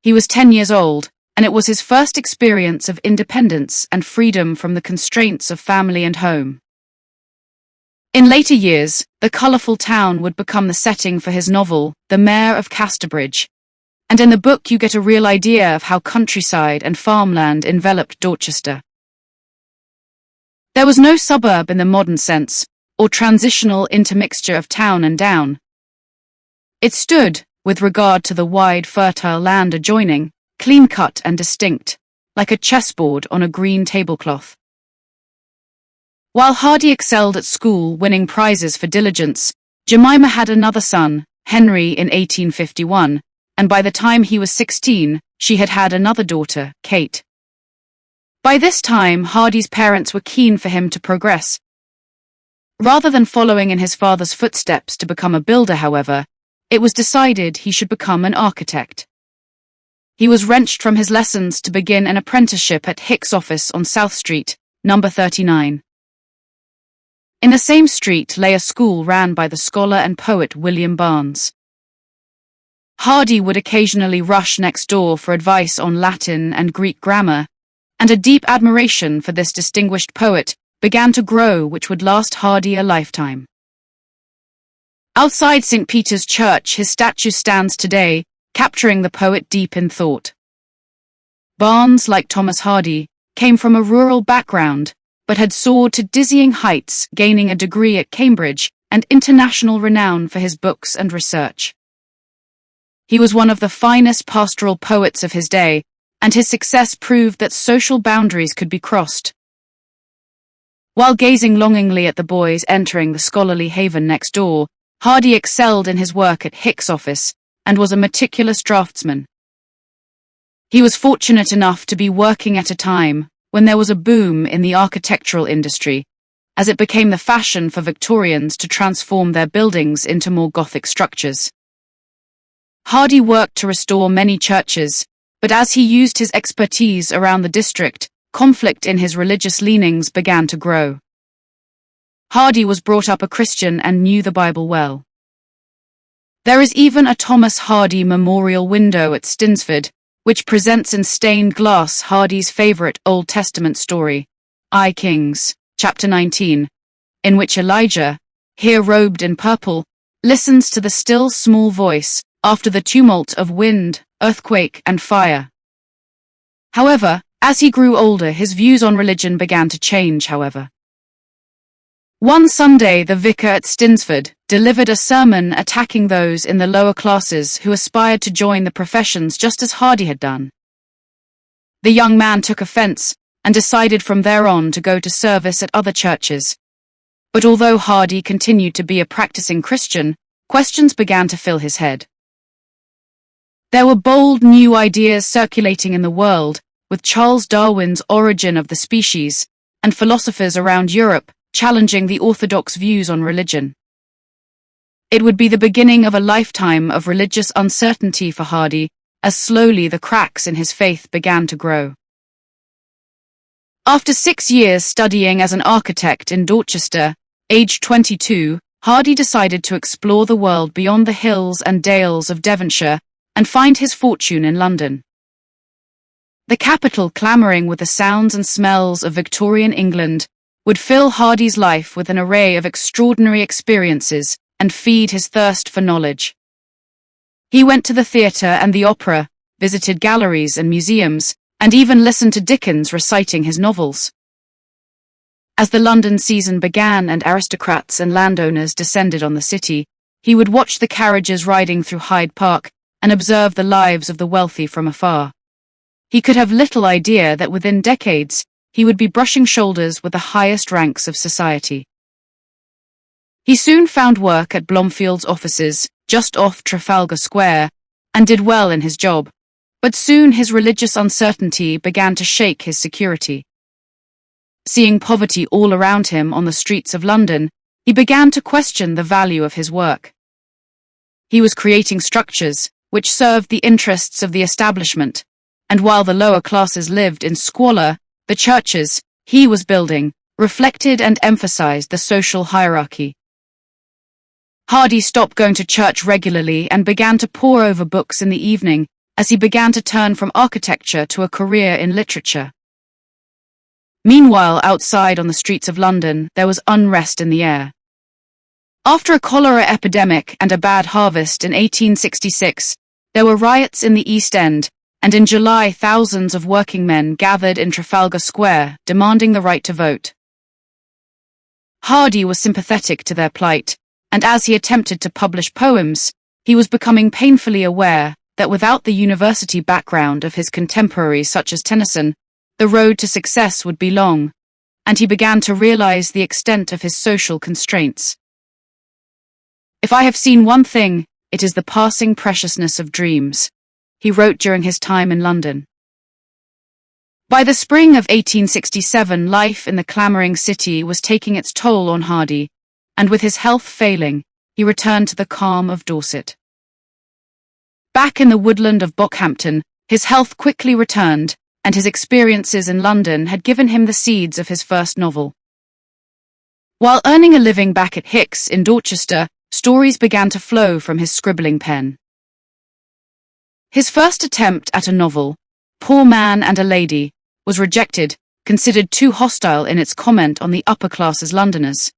A: He was 10 years old, and it was his first experience of independence and freedom from the constraints of family and home. In later years, the colourful town would become the setting for his novel, The Mayor of Casterbridge, and in the book you get a real idea of how countryside and farmland enveloped Dorchester. There was no suburb in the modern sense, or transitional intermixture of town and down. It stood, with regard to the wide fertile land adjoining, clean-cut and distinct, like a chessboard on a green tablecloth. While Hardy excelled at school, winning prizes for diligence, Jemima had another son, Henry, in 1851, and by the time he was 16, she had had another daughter, Kate. By this time, Hardy's parents were keen for him to progress. Rather than following in his father's footsteps to become a builder, however, it was decided he should become an architect. He was wrenched from his lessons to begin an apprenticeship at Hick's office on South Street, number 39. In the same street lay a school ran by the scholar and poet William Barnes. Hardy would occasionally rush next door for advice on Latin and Greek grammar, and a deep admiration for this distinguished poet began to grow, which would last Hardy a lifetime. Outside St. Peter's Church, his statue stands today, capturing the poet deep in thought. Barnes, like Thomas Hardy, came from a rural background, but had soared to dizzying heights, gaining a degree at Cambridge and international renown for his books and research. He was one of the finest pastoral poets of his day, and his success proved that social boundaries could be crossed. While gazing longingly at the boys entering the scholarly haven next door, Hardy excelled in his work at Hick's office and was a meticulous draftsman. He was fortunate enough to be working at a time when there was a boom in the architectural industry, as it became the fashion for Victorians to transform their buildings into more Gothic structures. Hardy worked to restore many churches, but as he used his expertise around the district, conflict in his religious leanings began to grow. Hardy was brought up a Christian and knew the Bible well. There is even a Thomas Hardy memorial window at Stinsford, which presents in stained glass Hardy's favourite Old Testament story, I Kings, chapter 19, in which Elijah, here robed in purple, listens to the still small voice after the tumult of wind, earthquake, and fire. However, as he grew older, his views on religion began to change, however. One Sunday, the vicar at Stinsford delivered a sermon attacking those in the lower classes who aspired to join the professions just as Hardy had done. The young man took offence and decided from there on to go to service at other churches. But although Hardy continued to be a practicing Christian, questions began to fill his head. There were bold new ideas circulating in the world, with Charles Darwin's Origin of the Species, and philosophers around Europe challenging the orthodox views on religion. It would be the beginning of a lifetime of religious uncertainty for Hardy, as slowly the cracks in his faith began to grow. After 6 years studying as an architect in Dorchester, aged 22, Hardy decided to explore the world beyond the hills and dales of Devonshire and find his fortune in London. The capital, clamouring with the sounds and smells of Victorian England, would fill Hardy's life with an array of extraordinary experiences and feed his thirst for knowledge. He went to the theatre and the opera, visited galleries and museums, and even listened to Dickens reciting his novels. As the London season began and aristocrats and landowners descended on the city, he would watch the carriages riding through Hyde Park and observe the lives of the wealthy from afar. He could have little idea that within decades, he would be brushing shoulders with the highest ranks of society. He soon found work at Blomfield's offices, just off Trafalgar Square, and did well in his job, but soon his religious uncertainty began to shake his security. Seeing poverty all around him on the streets of London, he began to question the value of his work. He was creating structures which served the interests of the establishment, and while the lower classes lived in squalor, the churches he was building reflected and emphasized the social hierarchy. Hardy stopped going to church regularly and began to pore over books in the evening as he began to turn from architecture to a career in literature. Meanwhile, outside on the streets of London, there was unrest in the air. After a cholera epidemic and a bad harvest in 1866, there were riots in the East End, and in July thousands of working men gathered in Trafalgar Square, demanding the right to vote. Hardy was sympathetic to their plight, and as he attempted to publish poems, he was becoming painfully aware that without the university background of his contemporaries such as Tennyson, the road to success would be long, and he began to realize the extent of his social constraints. "If I have seen one thing, it is the passing preciousness of dreams," he wrote during his time in London. By the spring of 1867, life in the clamouring city was taking its toll on Hardy, and with his health failing, he returned to the calm of Dorset. Back in the woodland of Bockhampton, his health quickly returned, and his experiences in London had given him the seeds of his first novel. While earning a living back at Hicks in Dorchester, stories began to flow from his scribbling pen. His first attempt at a novel, Poor Man and a Lady, was rejected, considered too hostile in its comment on the upper-classes Londoners.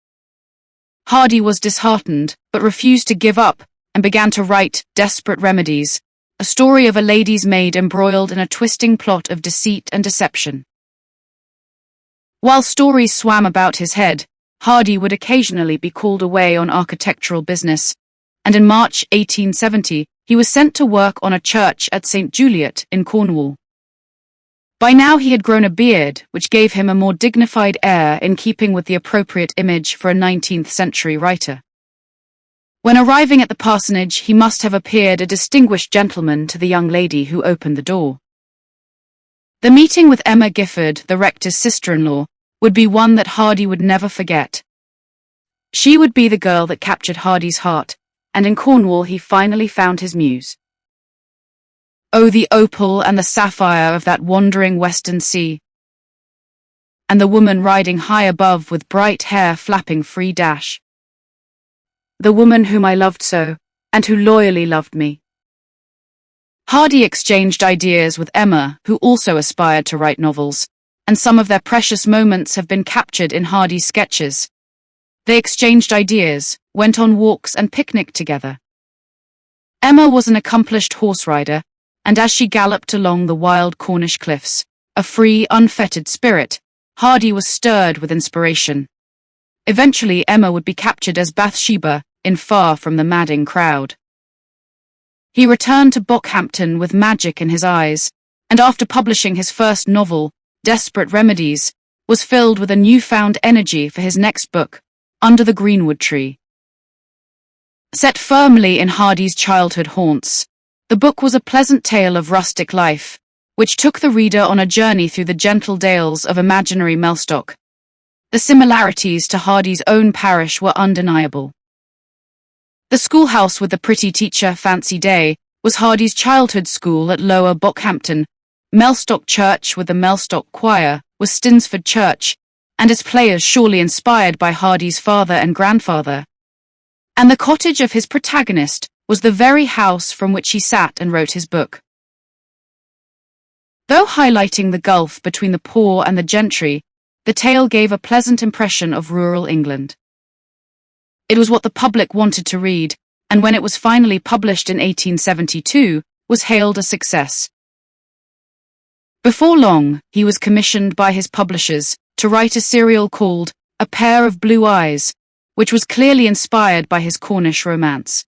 A: Hardy was disheartened, but refused to give up, and began to write Desperate Remedies, a story of a lady's maid embroiled in a twisting plot of deceit and deception. While stories swam about his head, Hardy would occasionally be called away on architectural business, and in March 1870 he was sent to work on a church at St. Juliot in Cornwall. By now he had grown a beard, which gave him a more dignified air in keeping with the appropriate image for a 19th-century writer. When arriving at the parsonage, he must have appeared a distinguished gentleman to the young lady who opened the door. The meeting with Emma Gifford, the rector's sister-in-law, would be one that Hardy would never forget. She would be the girl that captured Hardy's heart, and in Cornwall he finally found his muse. Oh, the opal and the sapphire of that wandering western sea, and the woman riding high above with bright hair flapping free dash. The woman whom I loved so, and who loyally loved me. Hardy exchanged ideas with Emma, who also aspired to write novels, and some of their precious moments have been captured in Hardy's sketches. They exchanged ideas, went on walks and picnicked together. Emma was an accomplished horse rider, and as she galloped along the wild Cornish cliffs, a free, unfettered spirit, Hardy was stirred with inspiration. Eventually Emma would be captured as Bathsheba in Far From the Madding Crowd. He returned to Bockhampton with magic in his eyes, and after publishing his first novel, Desperate Remedies, was filled with a newfound energy for his next book, Under the Greenwood Tree. Set firmly in Hardy's childhood haunts, the book was a pleasant tale of rustic life, which took the reader on a journey through the gentle dales of imaginary Mellstock. The similarities to Hardy's own parish were undeniable. The schoolhouse with the pretty teacher, Fancy Day, was Hardy's childhood school at Lower Bockhampton. Mellstock Church with the Mellstock Choir was Stinsford Church, and its players surely inspired by Hardy's father and grandfather. And the cottage of his protagonist was the very house from which he sat and wrote his book. Though highlighting the gulf between the poor and the gentry, the tale gave a pleasant impression of rural England. It was what the public wanted to read, and when it was finally published in 1872, was hailed a success. Before long, he was commissioned by his publishers to write a serial called A Pair of Blue Eyes, which was clearly inspired by his Cornish romance.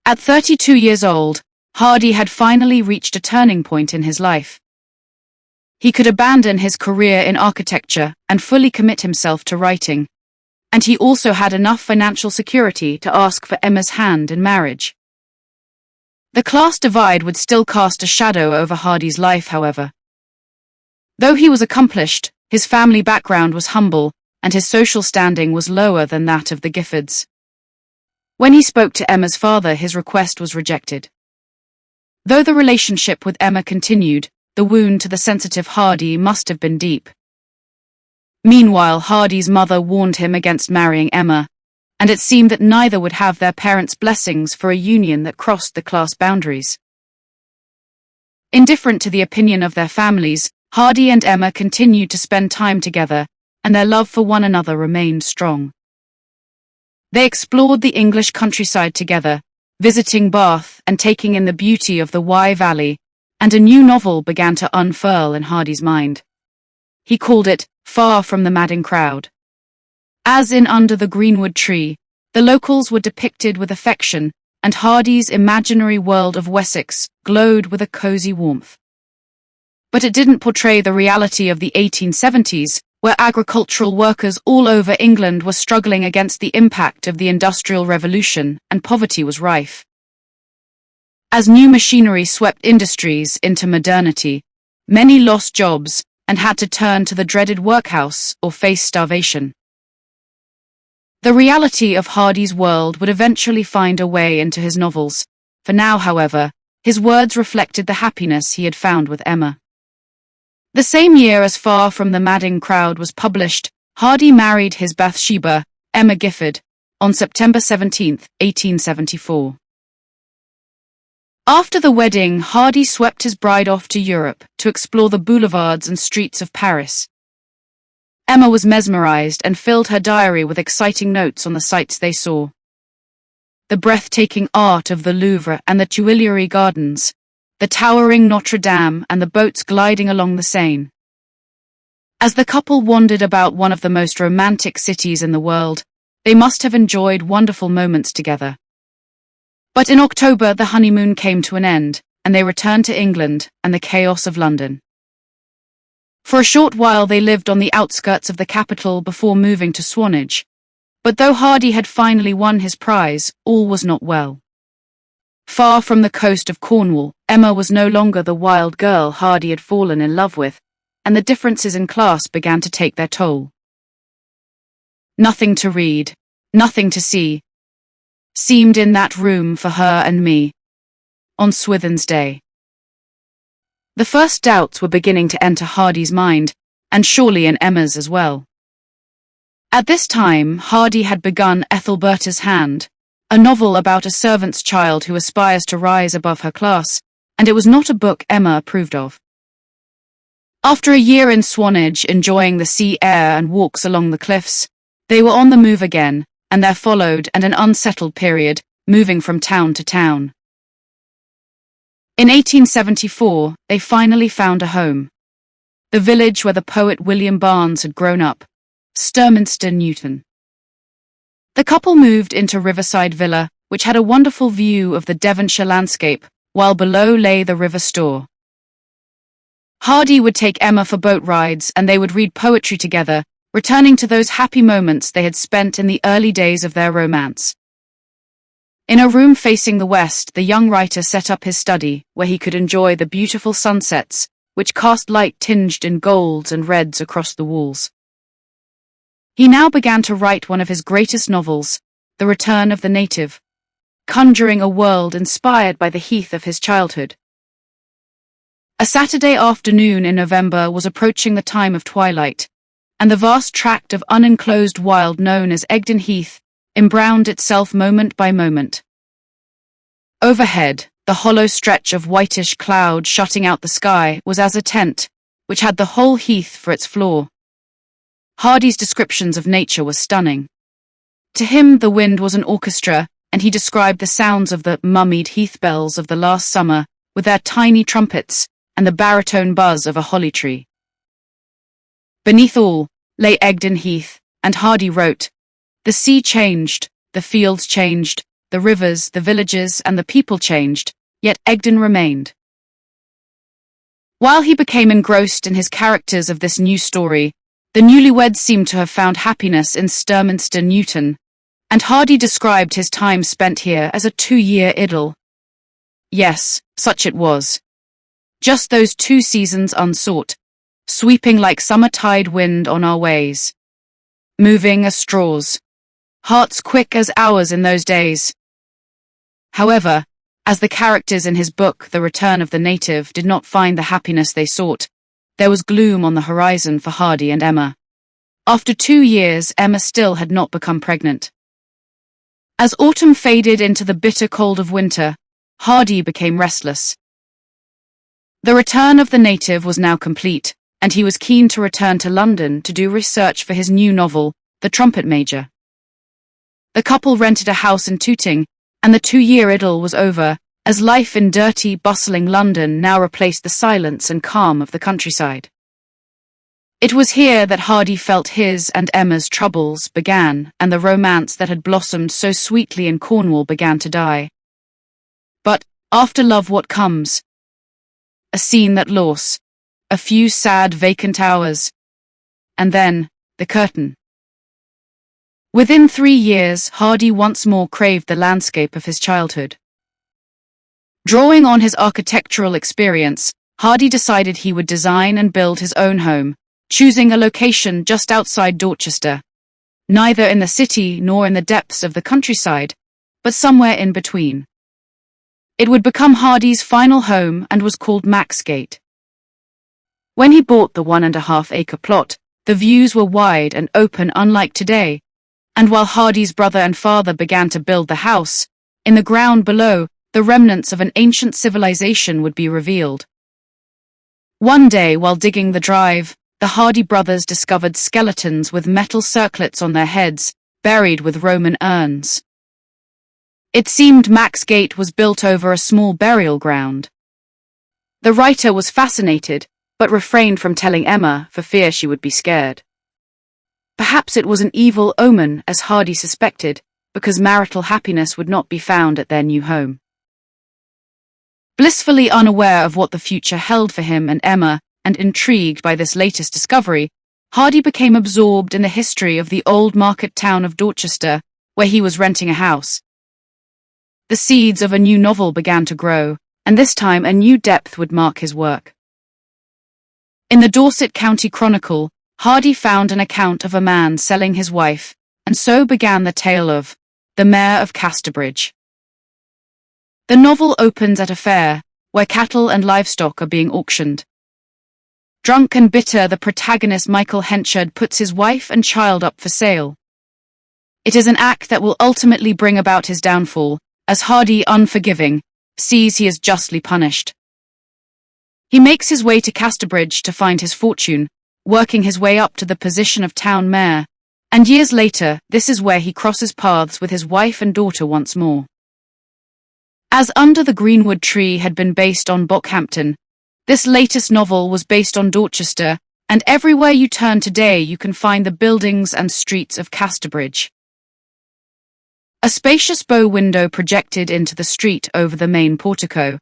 A: At 32 years old, Hardy had finally reached a turning point in his life. He could abandon his career in architecture and fully commit himself to writing, and he also had enough financial security to ask for Emma's hand in marriage. The class divide would still cast a shadow over Hardy's life, however. Though he was accomplished, his family background was humble, and his social standing was lower than that of the Giffords. When he spoke to Emma's father, his request was rejected. Though the relationship with Emma continued, the wound to the sensitive Hardy must have been deep. Meanwhile, Hardy's mother warned him against marrying Emma, and it seemed that neither would have their parents' blessings for a union that crossed the class boundaries. Indifferent to the opinion of their families, Hardy and Emma continued to spend time together, and their love for one another remained strong. They explored the English countryside together, visiting Bath and taking in the beauty of the Wye Valley, and a new novel began to unfurl in Hardy's mind. He called it Far From the Madding Crowd. As in Under the Greenwood Tree, the locals were depicted with affection, and Hardy's imaginary world of Wessex glowed with a cozy warmth. But it didn't portray the reality of the 1870s, where agricultural workers all over England were struggling against the impact of the Industrial Revolution, and poverty was rife. As new machinery swept industries into modernity, many lost jobs and had to turn to the dreaded workhouse or face starvation. The reality of Hardy's world would eventually find a way into his novels. For now, however, his words reflected the happiness he had found with Emma. The same year as Far From the Madding Crowd was published, Hardy married his Bathsheba, Emma Gifford, on September 17, 1874. After the wedding, Hardy swept his bride off to Europe to explore the boulevards and streets of Paris. Emma was mesmerized and filled her diary with exciting notes on the sights they saw. The breathtaking art of the Louvre and the Tuileries Gardens, the towering Notre Dame and the boats gliding along the Seine. As the couple wandered about one of the most romantic cities in the world, they must have enjoyed wonderful moments together. But in October, the honeymoon came to an end, and they returned to England and the chaos of London. For a short while they lived on the outskirts of the capital before moving to Swanage. But though Hardy had finally won his prize, all was not well. Far from the coast of Cornwall, Emma was no longer the wild girl Hardy had fallen in love with, and the differences in class began to take their toll. Nothing to read, nothing to see, seemed in that room for her and me, on Swithin's Day. The first doubts were beginning to enter Hardy's mind, and surely in Emma's as well. At this time, Hardy had begun Ethelberta's Hand, a novel about a servant's child who aspires to rise above her class, and it was not a book Emma approved of. After a year in Swanage, enjoying the sea air and walks along the cliffs, they were on the move again, and there followed an unsettled period, moving from town to town. In 1874, they finally found a home. The village where the poet William Barnes had grown up, Sturminster Newton. The couple moved into Riverside Villa, which had a wonderful view of the Devonshire landscape, while below lay the River Stour. Hardy would take Emma for boat rides, and they would read poetry together, returning to those happy moments they had spent in the early days of their romance. In a room facing the west, the young writer set up his study, where he could enjoy the beautiful sunsets, which cast light tinged in golds and reds across the walls. He now began to write one of his greatest novels, The Return of the Native, conjuring a world inspired by the heath of his childhood. A Saturday afternoon in November was approaching the time of twilight, and the vast tract of unenclosed wild known as Egdon Heath embrowned itself moment by moment. Overhead, the hollow stretch of whitish cloud shutting out the sky was as a tent, which had the whole heath for its floor. Hardy's descriptions of nature were stunning. To him, the wind was an orchestra, and he described the sounds of the mummied heath bells of the last summer, with their tiny trumpets, and the baritone buzz of a holly tree. Beneath all lay Egdon Heath, and Hardy wrote, "The sea changed, the fields changed, the rivers, the villages, and the people changed, yet Egdon remained." While he became engrossed in his characters of this new story, the newlyweds seemed to have found happiness in Sturminster Newton, and Hardy described his time spent here as a 2-year idyll. Yes, such it was. Just those 2 seasons unsought, sweeping like summer tide wind on our ways. Moving as straws. Hearts quick as hours in those days. However, as the characters in his book The Return of the Native did not find the happiness they sought, there was gloom on the horizon for Hardy and Emma. After 2 years, Emma still had not become pregnant. As autumn faded into the bitter cold of winter, Hardy became restless. The Return of the Native was now complete, and he was keen to return to London to do research for his new novel, The Trumpet Major. The couple rented a house in Tooting, and the 2-year idyll was over, as life in dirty, bustling London now replaced the silence and calm of the countryside. It was here that Hardy felt his and Emma's troubles began, and the romance that had blossomed so sweetly in Cornwall began to die. But, after love what comes? A scene that loss, a few sad vacant hours, and then, the curtain. Within 3 years, Hardy once more craved the landscape of his childhood. Drawing on his architectural experience, Hardy decided he would design and build his own home, choosing a location just outside Dorchester, neither in the city nor in the depths of the countryside, but somewhere in between. It would become Hardy's final home and was called Maxgate. When he bought the 1.5-acre plot, The views were wide and open, unlike today, and while Hardy's brother and father began to build the house, in the ground below, the remnants of an ancient civilization would be revealed. One day, while digging the drive, the Hardy brothers discovered skeletons with metal circlets on their heads, buried with Roman urns. It seemed Mac's Gate was built over a small burial ground. The writer was fascinated, but refrained from telling Emma for fear she would be scared. Perhaps it was an evil omen, as Hardy suspected, because marital happiness would not be found at their new home. Blissfully unaware of what the future held for him and Emma, and intrigued by this latest discovery, Hardy became absorbed in the history of the old market town of Dorchester, where he was renting a house. The seeds of a new novel began to grow, and this time a new depth would mark his work. In the Dorset County Chronicle, Hardy found an account of a man selling his wife, and so began the tale of the Mayor of Casterbridge. The novel opens at a fair, where cattle and livestock are being auctioned. Drunk and bitter, the protagonist Michael Henchard puts his wife and child up for sale. It is an act that will ultimately bring about his downfall, as Hardy, unforgiving, sees he is justly punished. He makes his way to Casterbridge to find his fortune, working his way up to the position of town mayor, and years later, this is where he crosses paths with his wife and daughter once more. As Under the Greenwood Tree had been based on Bockhampton, this latest novel was based on Dorchester, and everywhere you turn today you can find the buildings and streets of Casterbridge. A spacious bow window projected into the street over the main portico,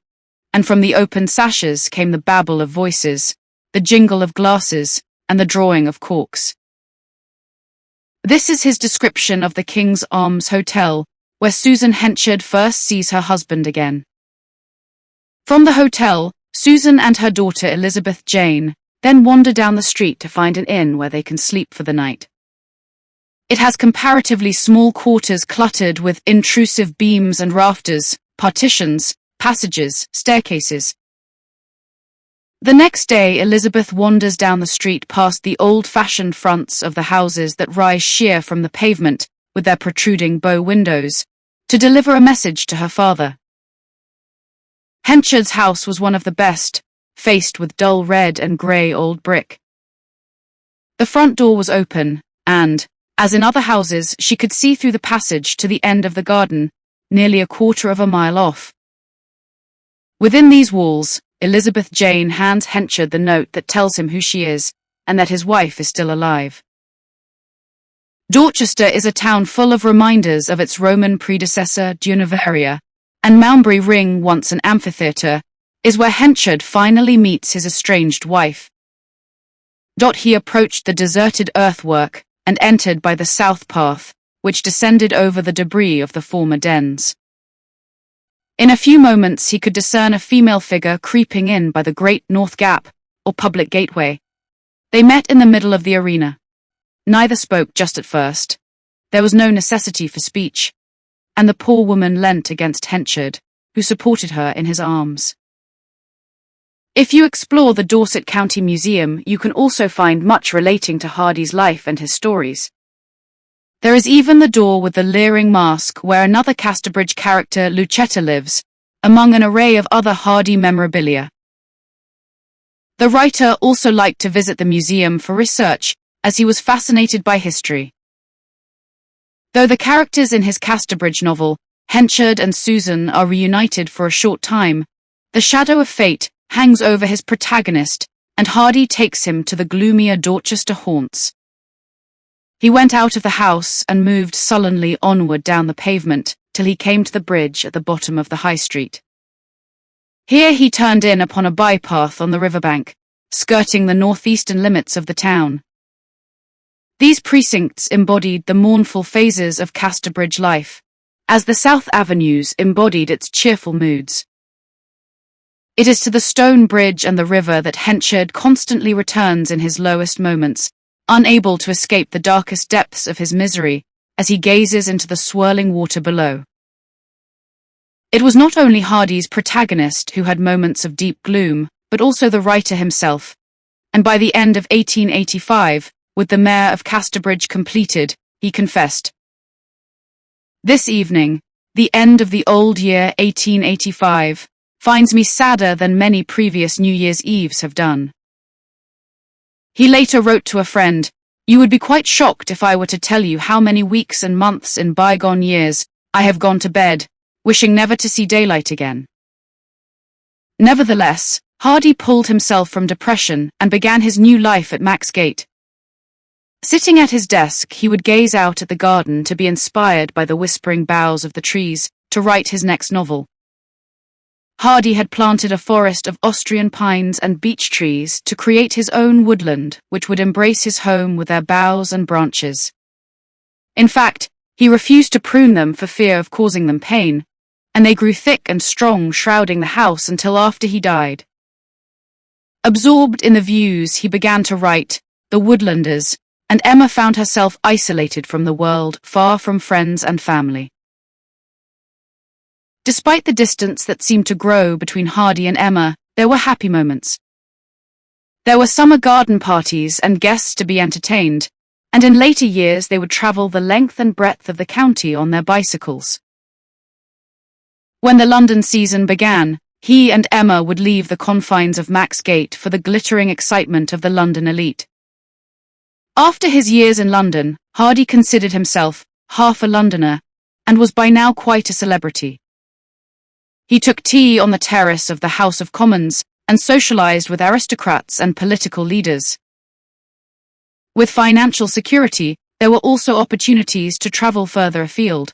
A: and from the open sashes came the babble of voices, the jingle of glasses, and the drawing of corks. This is his description of the King's Arms Hotel, where Susan Henchard first sees her husband again. From the hotel, Susan and her daughter Elizabeth Jane then wander down the street to find an inn where they can sleep for the night. It has comparatively small quarters cluttered with intrusive beams and rafters, partitions, passages, staircases. The next day, Elizabeth wanders down the street past the old-fashioned fronts of the houses that rise sheer from the pavement with their protruding bow windows, to deliver a message to her father. Henchard's house was one of the best, faced with dull red and grey old brick. The front door was open, and, as in other houses, she could see through the passage to the end of the garden, nearly a quarter of a mile off. Within these walls, Elizabeth Jane hands Henchard the note that tells him who she is, and that his wife is still alive. Dorchester is a town full of reminders of its Roman predecessor Dunaveria, and Malmbury Ring, once an amphitheatre, is where Henchard finally meets his estranged wife. He approached the deserted earthwork and entered by the south path, which descended over the debris of the former dens. In a few moments he could discern a female figure creeping in by the Great North Gap, or public gateway. They met in the middle of the arena. Neither spoke just at first. There was no necessity for speech, and the poor woman leant against Henchard, who supported her in his arms. If you explore the Dorset County Museum, you can also find much relating to Hardy's life and his stories. There is even the door with the leering mask where another Casterbridge character, Lucetta, lives, among an array of other Hardy memorabilia. The writer also liked to visit the museum for research, as he was fascinated by history. Though the characters in his Casterbridge novel, Henchard and Susan, are reunited for a short time, the shadow of fate hangs over his protagonist, and Hardy takes him to the gloomier Dorchester haunts. He went out of the house and moved sullenly onward down the pavement till he came to the bridge at the bottom of the High Street. Here he turned in upon a bypath on the riverbank, skirting the northeastern limits of the town. These precincts embodied the mournful phases of Casterbridge life, as the South Avenues embodied its cheerful moods. It is to the stone bridge and the river that Henchard constantly returns in his lowest moments, unable to escape the darkest depths of his misery as he gazes into the swirling water below. It was not only Hardy's protagonist who had moments of deep gloom, but also the writer himself, and by the end of 1885, with the Mayor of Casterbridge completed, he confessed, "This evening, the end of the old year 1885, finds me sadder than many previous New Year's Eves have done." He later wrote to a friend, "You would be quite shocked if I were to tell you how many weeks and months in bygone years I have gone to bed, wishing never to see daylight again." Nevertheless, Hardy pulled himself from depression and began his new life at Maxgate. Sitting at his desk, he would gaze out at the garden to be inspired by the whispering boughs of the trees to write his next novel. Hardy had planted a forest of Austrian pines and beech trees to create his own woodland, which would embrace his home with their boughs and branches. In fact, he refused to prune them for fear of causing them pain, and they grew thick and strong, shrouding the house until after he died. Absorbed in the views, he began to write The Woodlanders, and Emma found herself isolated from the world, far from friends and family. Despite the distance that seemed to grow between Hardy and Emma, there were happy moments. There were summer garden parties and guests to be entertained, and in later years they would travel the length and breadth of the county on their bicycles. When the London season began, he and Emma would leave the confines of Maxgate for the glittering excitement of the London elite. After his years in London, Hardy considered himself half a Londoner and was by now quite a celebrity. He took tea on the terrace of the House of Commons and socialized with aristocrats and political leaders. With financial security, there were also opportunities to travel further afield.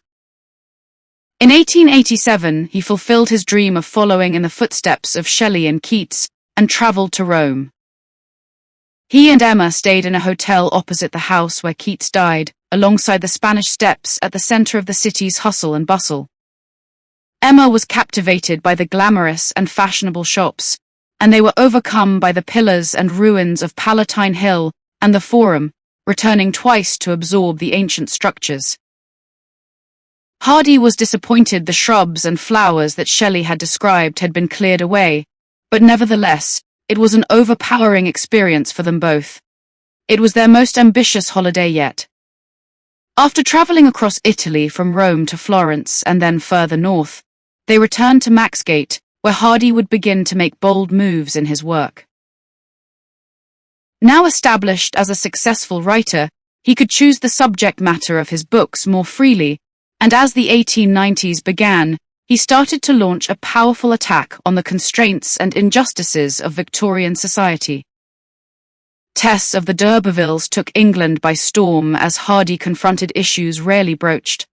A: In 1887, he fulfilled his dream of following in the footsteps of Shelley and Keats and traveled to Rome. He and Emma stayed in a hotel opposite the house where Keats died, alongside the Spanish Steps at the center of the city's hustle and bustle. Emma was captivated by the glamorous and fashionable shops, and they were overcome by the pillars and ruins of Palatine Hill and the Forum, returning twice to absorb the ancient structures. Hardy was disappointed the shrubs and flowers that Shelley had described had been cleared away, but nevertheless, it was an overpowering experience for them both. It was their most ambitious holiday yet. After traveling across Italy from Rome to Florence and then further north, they returned to Maxgate, where Hardy would begin to make bold moves in his work. Now established as a successful writer, he could choose the subject matter of his books more freely, and as the 1890s began, he started to launch a powerful attack on the constraints and injustices of Victorian society. Tess of the d'Urbervilles took England by storm as Hardy confronted issues rarely broached.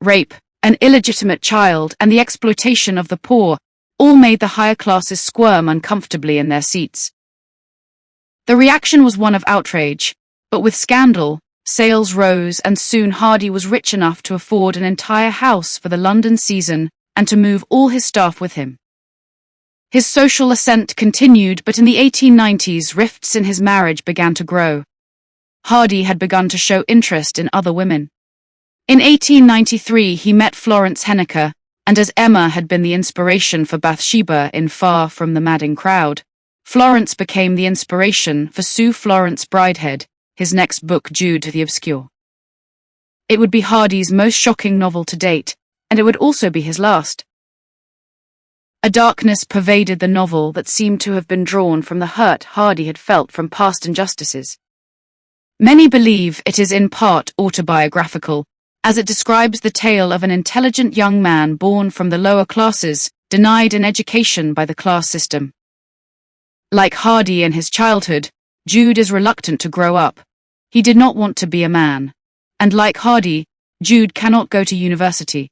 A: Rape, an illegitimate child, and the exploitation of the poor all made the higher classes squirm uncomfortably in their seats. The reaction was one of outrage, but with scandal, sales rose and soon Hardy was rich enough to afford an entire house for the London season and to move all his staff with him. His social ascent continued, but in the 1890s rifts in his marriage began to grow. Hardy had begun to show interest in other women. In 1893 he met Florence Henniker, and as Emma had been the inspiration for Bathsheba in Far From the Madding Crowd, Florence became the inspiration for Sue Florence Bridehead, his next book Jude the Obscure. It would be Hardy's most shocking novel to date, and it would also be his last. A darkness pervaded the novel that seemed to have been drawn from the hurt Hardy had felt from past injustices. Many believe it is in part autobiographical, as it describes the tale of an intelligent young man born from the lower classes, denied an education by the class system. Like Hardy in his childhood, Jude is reluctant to grow up. He did not want to be a man. And like Hardy, Jude cannot go to university.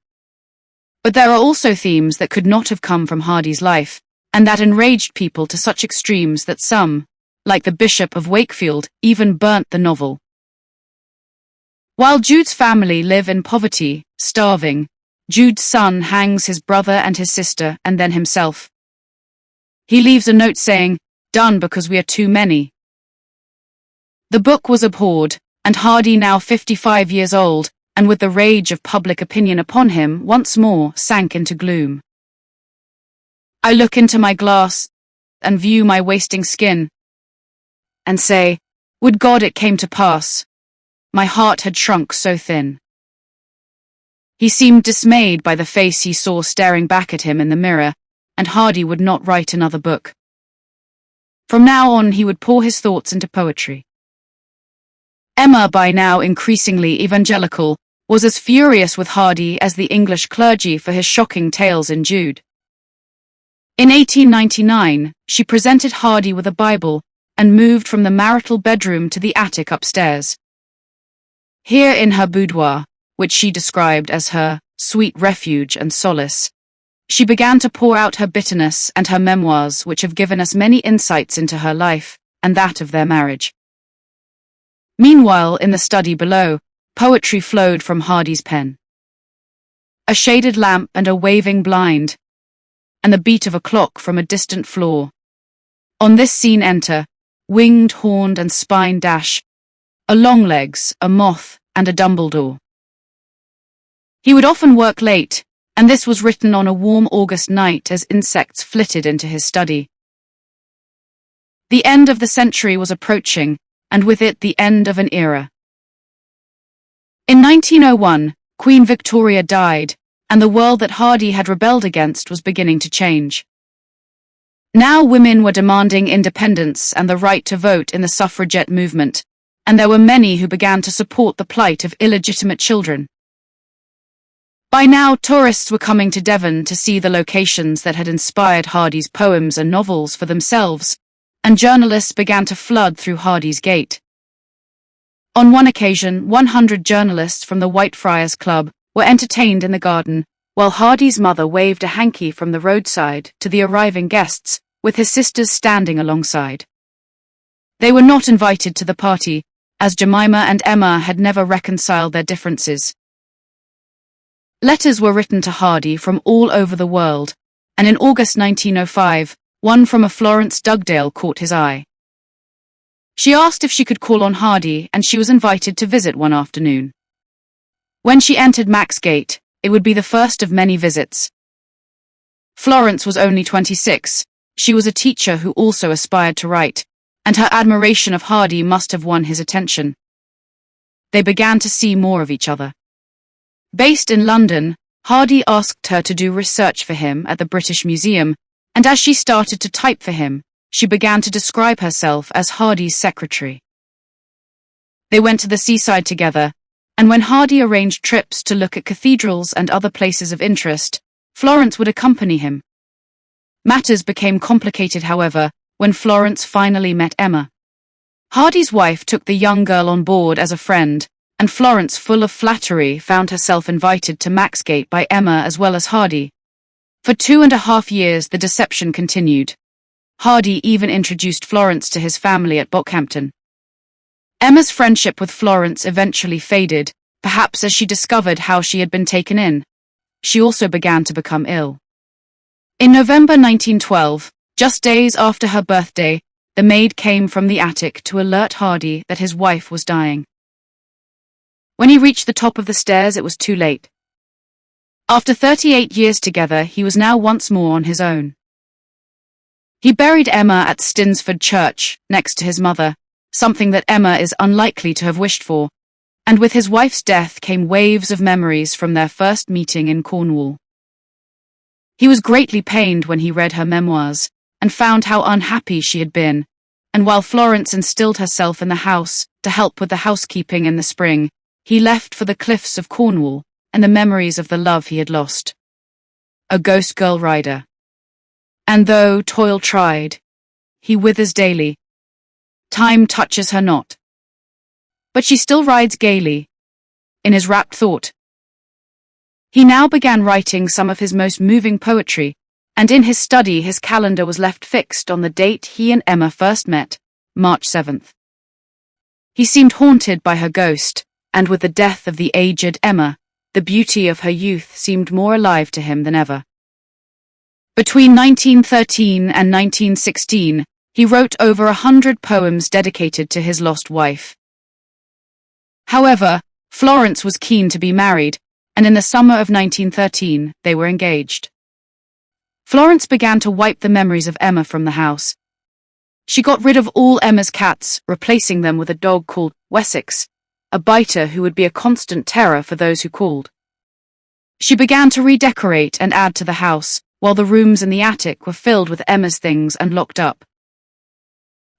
A: But there are also themes that could not have come from Hardy's life, and that enraged people to such extremes that some, like the Bishop of Wakefield, even burnt the novel. While Jude's family live in poverty, starving, Jude's son hangs his brother and his sister and then himself. He leaves a note saying, "Done because we are too many." The book was abhorred, and Hardy, now 55 years old, and with the rage of public opinion upon him, once more sank into gloom. "I look into my glass and view my wasting skin and say, Would God it came to pass. My heart had shrunk so thin. He seemed dismayed by the face he saw staring back at him in the mirror, and Hardy would not write another book. From now on he would pour his thoughts into poetry. Emma, by now increasingly evangelical, was as furious with Hardy as the English clergy for his shocking tales in Jude. In 1899, she presented Hardy with a Bible and moved from the marital bedroom to the attic upstairs. Here in her boudoir, which she described as her sweet refuge and solace, she began to pour out her bitterness and her memoirs, which have given us many insights into her life and that of their marriage. Meanwhile, in the study below, poetry flowed from Hardy's pen. A shaded lamp and a waving blind, and the beat of a clock from a distant floor. On this scene enter, winged, horned, and spined dash, a Longlegs, a Moth, and a Dumbledore. He would often work late, and this was written on a warm August night as insects flitted into his study. The end of the century was approaching, and with it the end of an era. In 1901, Queen Victoria died, and the world that Hardy had rebelled against was beginning to change. Now women were demanding independence and the right to vote in the suffragette movement, and there were many who began to support the plight of illegitimate children. By now, tourists were coming to Devon to see the locations that had inspired Hardy's poems and novels for themselves, and journalists began to flood through Hardy's Gate. On one occasion, 100 journalists from the Whitefriars Club were entertained in the garden, while Hardy's mother waved a hanky from the roadside to the arriving guests, with his sisters standing alongside. They were not invited to the party, as Jemima and Emma had never reconciled their differences. Letters were written to Hardy from all over the world, and in August 1905, one from a Florence Dugdale caught his eye. She asked if she could call on Hardy, and she was invited to visit one afternoon. When she entered Maxgate, it would be the first of many visits. Florence was only 26. She was a teacher who also aspired to write, and her admiration of Hardy must have won his attention. They began to see more of each other. Based in London, Hardy asked her to do research for him at the British Museum, and as she started to type for him, she began to describe herself as Hardy's secretary. They went to the seaside together, and when Hardy arranged trips to look at cathedrals and other places of interest, Florence would accompany him. Matters became complicated, however, when Florence finally met Emma. Hardy's wife took the young girl on board as a friend, and Florence, full of flattery, found herself invited to Maxgate by Emma as well as Hardy. For 2.5 years the deception continued. Hardy even introduced Florence to his family at Bockhampton. Emma's friendship with Florence eventually faded, perhaps as she discovered how she had been taken in. She also began to become ill. In November 1912, just days after her birthday, the maid came from the attic to alert Hardy that his wife was dying. When he reached the top of the stairs, it was too late. After 38 years together, he was now once more on his own. He buried Emma at Stinsford Church, next to his mother, something that Emma is unlikely to have wished for, and with his wife's death came waves of memories from their first meeting in Cornwall. He was greatly pained when he read her memoirs, and found how unhappy she had been, and while Florence instilled herself in the house to help with the housekeeping in the spring, he left for the cliffs of Cornwall and the memories of the love he had lost. A ghost girl rider. And though toil tried, he withers daily. Time touches her not. But she still rides gaily, in his rapt thought. He now began writing some of his most moving poetry, and in his study his calendar was left fixed on the date he and Emma first met, March 7th. He seemed haunted by her ghost, and with the death of the aged Emma, the beauty of her youth seemed more alive to him than ever. Between 1913 and 1916, he wrote over 100 poems dedicated to his lost wife. However, Florence was keen to be married, and in the summer of 1913, they were engaged. Florence began to wipe the memories of Emma from the house. She got rid of all Emma's cats, replacing them with a dog called Wessex, a biter who would be a constant terror for those who called. She began to redecorate and add to the house, while the rooms in the attic were filled with Emma's things and locked up.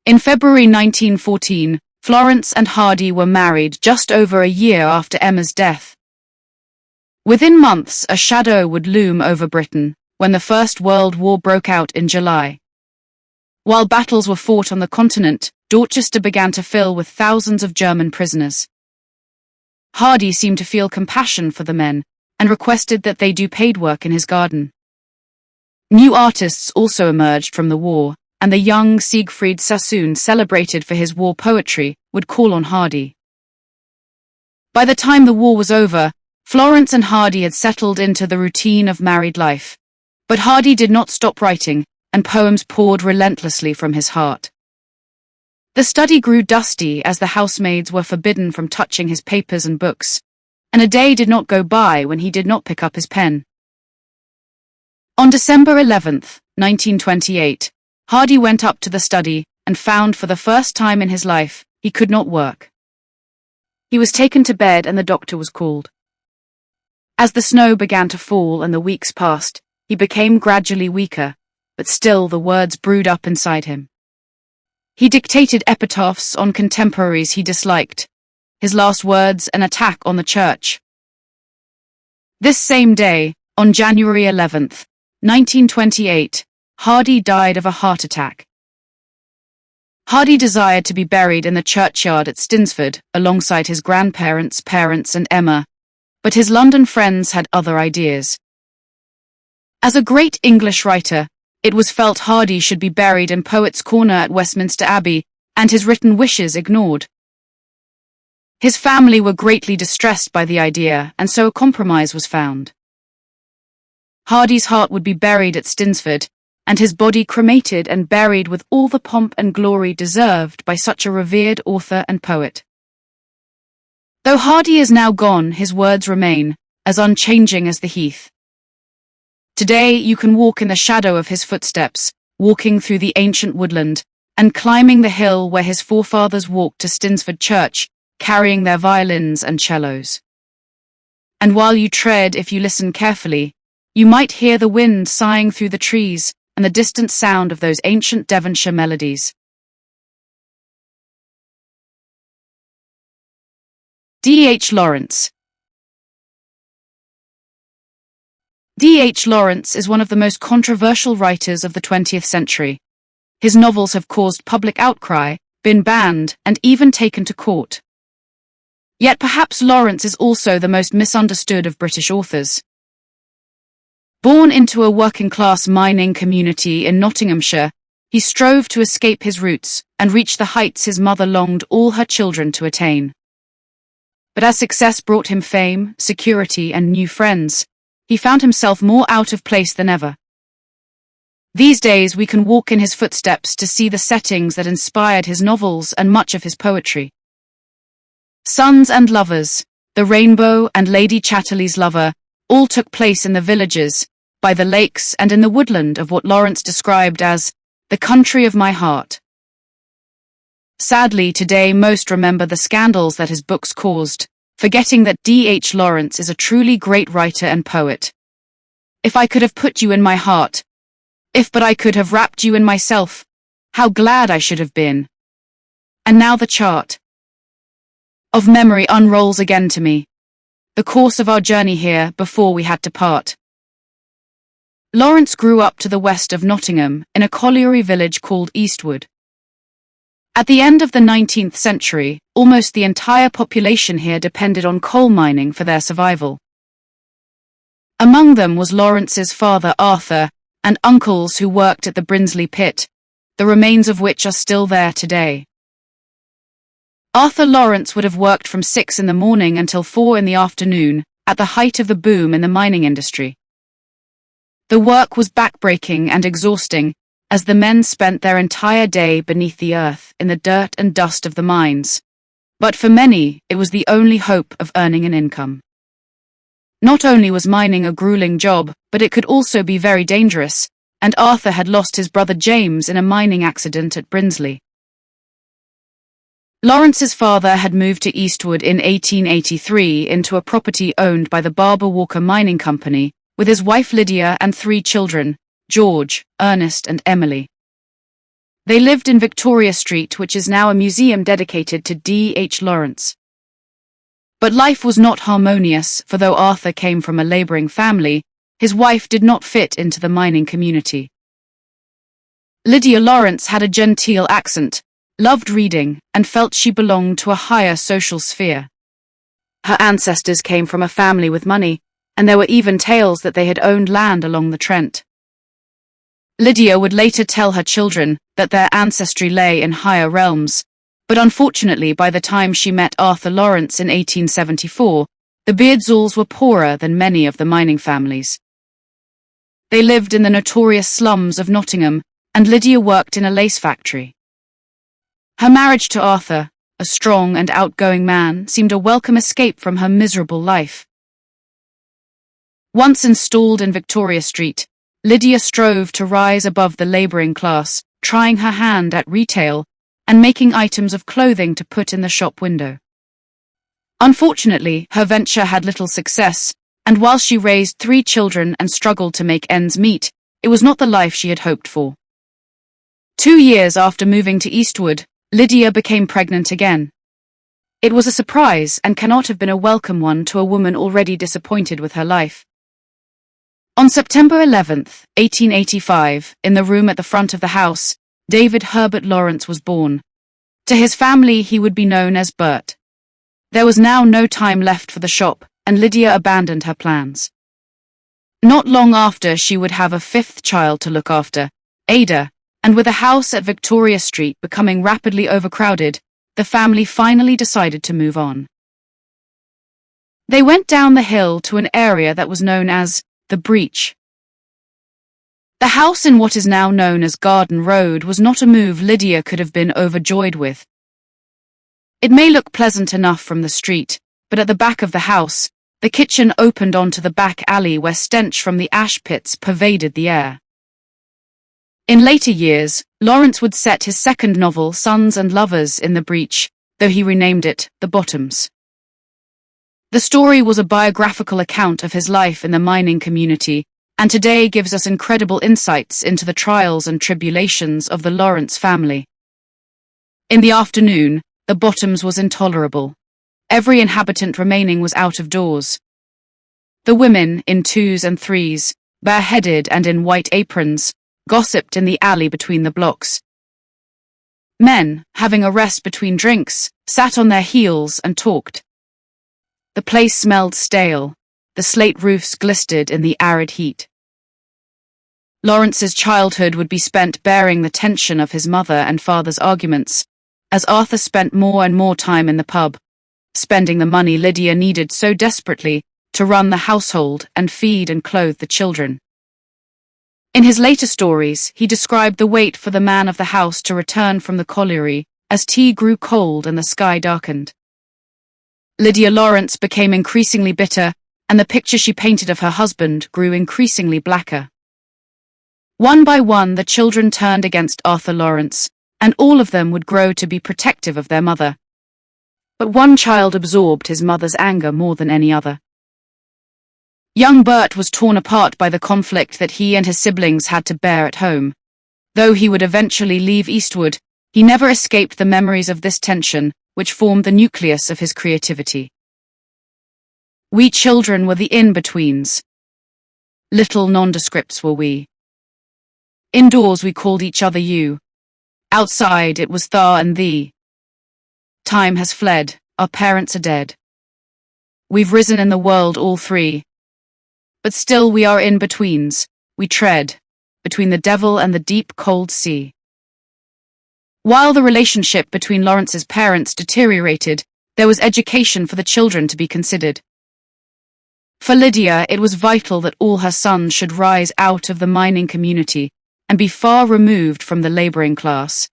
A: In February 1914, Florence and Hardy were married just over a year after Emma's death. Within months, a shadow would loom over Britain when the First World War broke out in July. While battles were fought on the continent, Dorchester began to fill with thousands of German prisoners. Hardy seemed to feel compassion for the men and requested that they do paid work in his garden. New artists also emerged from the war, and the young Siegfried Sassoon, celebrated for his war poetry, would call on Hardy. By the time the war was over, Florence and Hardy had settled into the routine of married life. But Hardy did not stop writing, and poems poured relentlessly from his heart. The study grew dusty as the housemaids were forbidden from touching his papers and books, and a day did not go by when he did not pick up his pen. On December 11, 1928, Hardy went up to the study and found for the first time in his life he could not work. He was taken to bed and the doctor was called. As the snow began to fall and the weeks passed, he became gradually weaker, but still the words brewed up inside him. He dictated epitaphs on contemporaries he disliked, his last words an attack on the church. This same day, on January 11, 1928, Hardy died of a heart attack. Hardy desired to be buried in the churchyard at Stinsford, alongside his grandparents, parents, and Emma, but his London friends had other ideas. As a great English writer, it was felt Hardy should be buried in Poets' Corner at Westminster Abbey, and his written wishes ignored. His family were greatly distressed by the idea, and so a compromise was found. Hardy's heart would be buried at Stinsford, and his body cremated and buried with all the pomp and glory deserved by such a revered author and poet. Though Hardy is now gone, his words remain, as unchanging as the heath. Today you can walk in the shadow of his footsteps, walking through the ancient woodland, and climbing the hill where his forefathers walked to Stinsford Church, carrying their violins and cellos. And while you tread, if you listen carefully, you might hear the wind sighing through the trees and the distant sound of those ancient Devonshire melodies. D. H. Lawrence. D. H. Lawrence is one of the most controversial writers of the 20th century. His novels have caused public outcry, been banned, and even taken to court. Yet perhaps Lawrence is also the most misunderstood of British authors. Born into a working-class mining community in Nottinghamshire, he strove to escape his roots and reach the heights his mother longed all her children to attain. But as success brought him fame, security, and new friends, he found himself more out of place than ever. These days we can walk in his footsteps to see the settings that inspired his novels and much of his poetry. Sons and Lovers, The Rainbow and Lady Chatterley's Lover all took place in the villages, by the lakes and in the woodland of what Lawrence described as the country of my heart. Sadly, today most remember the scandals that his books caused, forgetting that D. H. Lawrence is a truly great writer and poet. If I could have put you in my heart, if but I could have wrapped you in myself, how glad I should have been. And now the chart of memory unrolls again to me, the course of our journey here before we had to part. Lawrence grew up to the west of Nottingham in a colliery village called Eastwood. At the end of the 19th century, almost the entire population here depended on coal mining for their survival. Among them was Lawrence's father Arthur and uncles who worked at the Brinsley pit, the remains of which are still there today. Arthur Lawrence would have worked from 6 in the morning until 4 in the afternoon, at the height of the boom in the mining industry. The work was backbreaking and exhausting, as the men spent their entire day beneath the earth in the dirt and dust of the mines. But for many, it was the only hope of earning an income. Not only was mining a grueling job, but it could also be very dangerous, and Arthur had lost his brother James in a mining accident at Brinsley. Lawrence's father had moved to Eastwood in 1883 into a property owned by the Barber Walker Mining Company, with his wife Lydia and 3 children, George, Ernest and Emily. They lived in Victoria Street, which is now a museum dedicated to D.H. Lawrence. But life was not harmonious, for though Arthur came from a labouring family, his wife did not fit into the mining community. Lydia Lawrence had a genteel accent, loved reading, and felt she belonged to a higher social sphere. Her ancestors came from a family with money, and there were even tales that they had owned land along the Trent. Lydia would later tell her children that their ancestry lay in higher realms, but unfortunately by the time she met Arthur Lawrence in 1874, the Beardsalls were poorer than many of the mining families. They lived in the notorious slums of Nottingham, and Lydia worked in a lace factory. Her marriage to Arthur, a strong and outgoing man, seemed a welcome escape from her miserable life. Once installed in Victoria Street, Lydia strove to rise above the labouring class, trying her hand at retail and making items of clothing to put in the shop window. Unfortunately, her venture had little success, and while she raised 3 children and struggled to make ends meet, it was not the life she had hoped for. 2 years after moving to Eastwood, Lydia became pregnant again. It was a surprise and cannot have been a welcome one to a woman already disappointed with her life. On September 11, 1885, in the room at the front of the house, David Herbert Lawrence was born. To his family he would be known as Bert. There was now no time left for the shop, and Lydia abandoned her plans. Not long after, she would have a 5th child to look after, Ada, and with a house at Victoria Street becoming rapidly overcrowded, the family finally decided to move on. They went down the hill to an area that was known as the Breach. The house in what is now known as Garden Road was not a move Lydia could have been overjoyed with. It may look pleasant enough from the street, but at the back of the house, the kitchen opened onto the back alley where stench from the ash pits pervaded the air. In later years, Lawrence would set his second novel, Sons and Lovers, in the Breach, though he renamed it The Bottoms. The story was a biographical account of his life in the mining community, and today gives us incredible insights into the trials and tribulations of the Lawrence family. In the afternoon, The Bottoms was intolerable. Every inhabitant remaining was out of doors. The women, in 2s and 3s, bareheaded and in white aprons, gossiped in the alley between the blocks. Men, having a rest between drinks, sat on their heels and talked. The place smelled stale. The slate roofs glistered in the arid heat. Lawrence's childhood would be spent bearing the tension of his mother and father's arguments, as Arthur spent more and more time in the pub, spending the money Lydia needed so desperately to run the household and feed and clothe the children. In his later stories, he described the wait for the man of the house to return from the colliery as tea grew cold and the sky darkened. Lydia Lawrence became increasingly bitter, and the picture she painted of her husband grew increasingly blacker. One by one, the children turned against Arthur Lawrence, and all of them would grow to be protective of their mother. But one child absorbed his mother's anger more than any other. Young Bert was torn apart by the conflict that he and his siblings had to bear at home. Though he would eventually leave Eastwood, he never escaped the memories of this tension, which formed the nucleus of his creativity. We children were the in-betweens. Little nondescripts were we. Indoors we called each other you. Outside it was thou and thee. Time has fled, our parents are dead. We've risen in the world all 3. But still we are in-betweens, we tread between the devil and the deep cold sea. While the relationship between Lawrence's parents deteriorated, there was education for the children to be considered. For Lydia, it was vital that all her sons should rise out of the mining community and be far removed from the labouring class.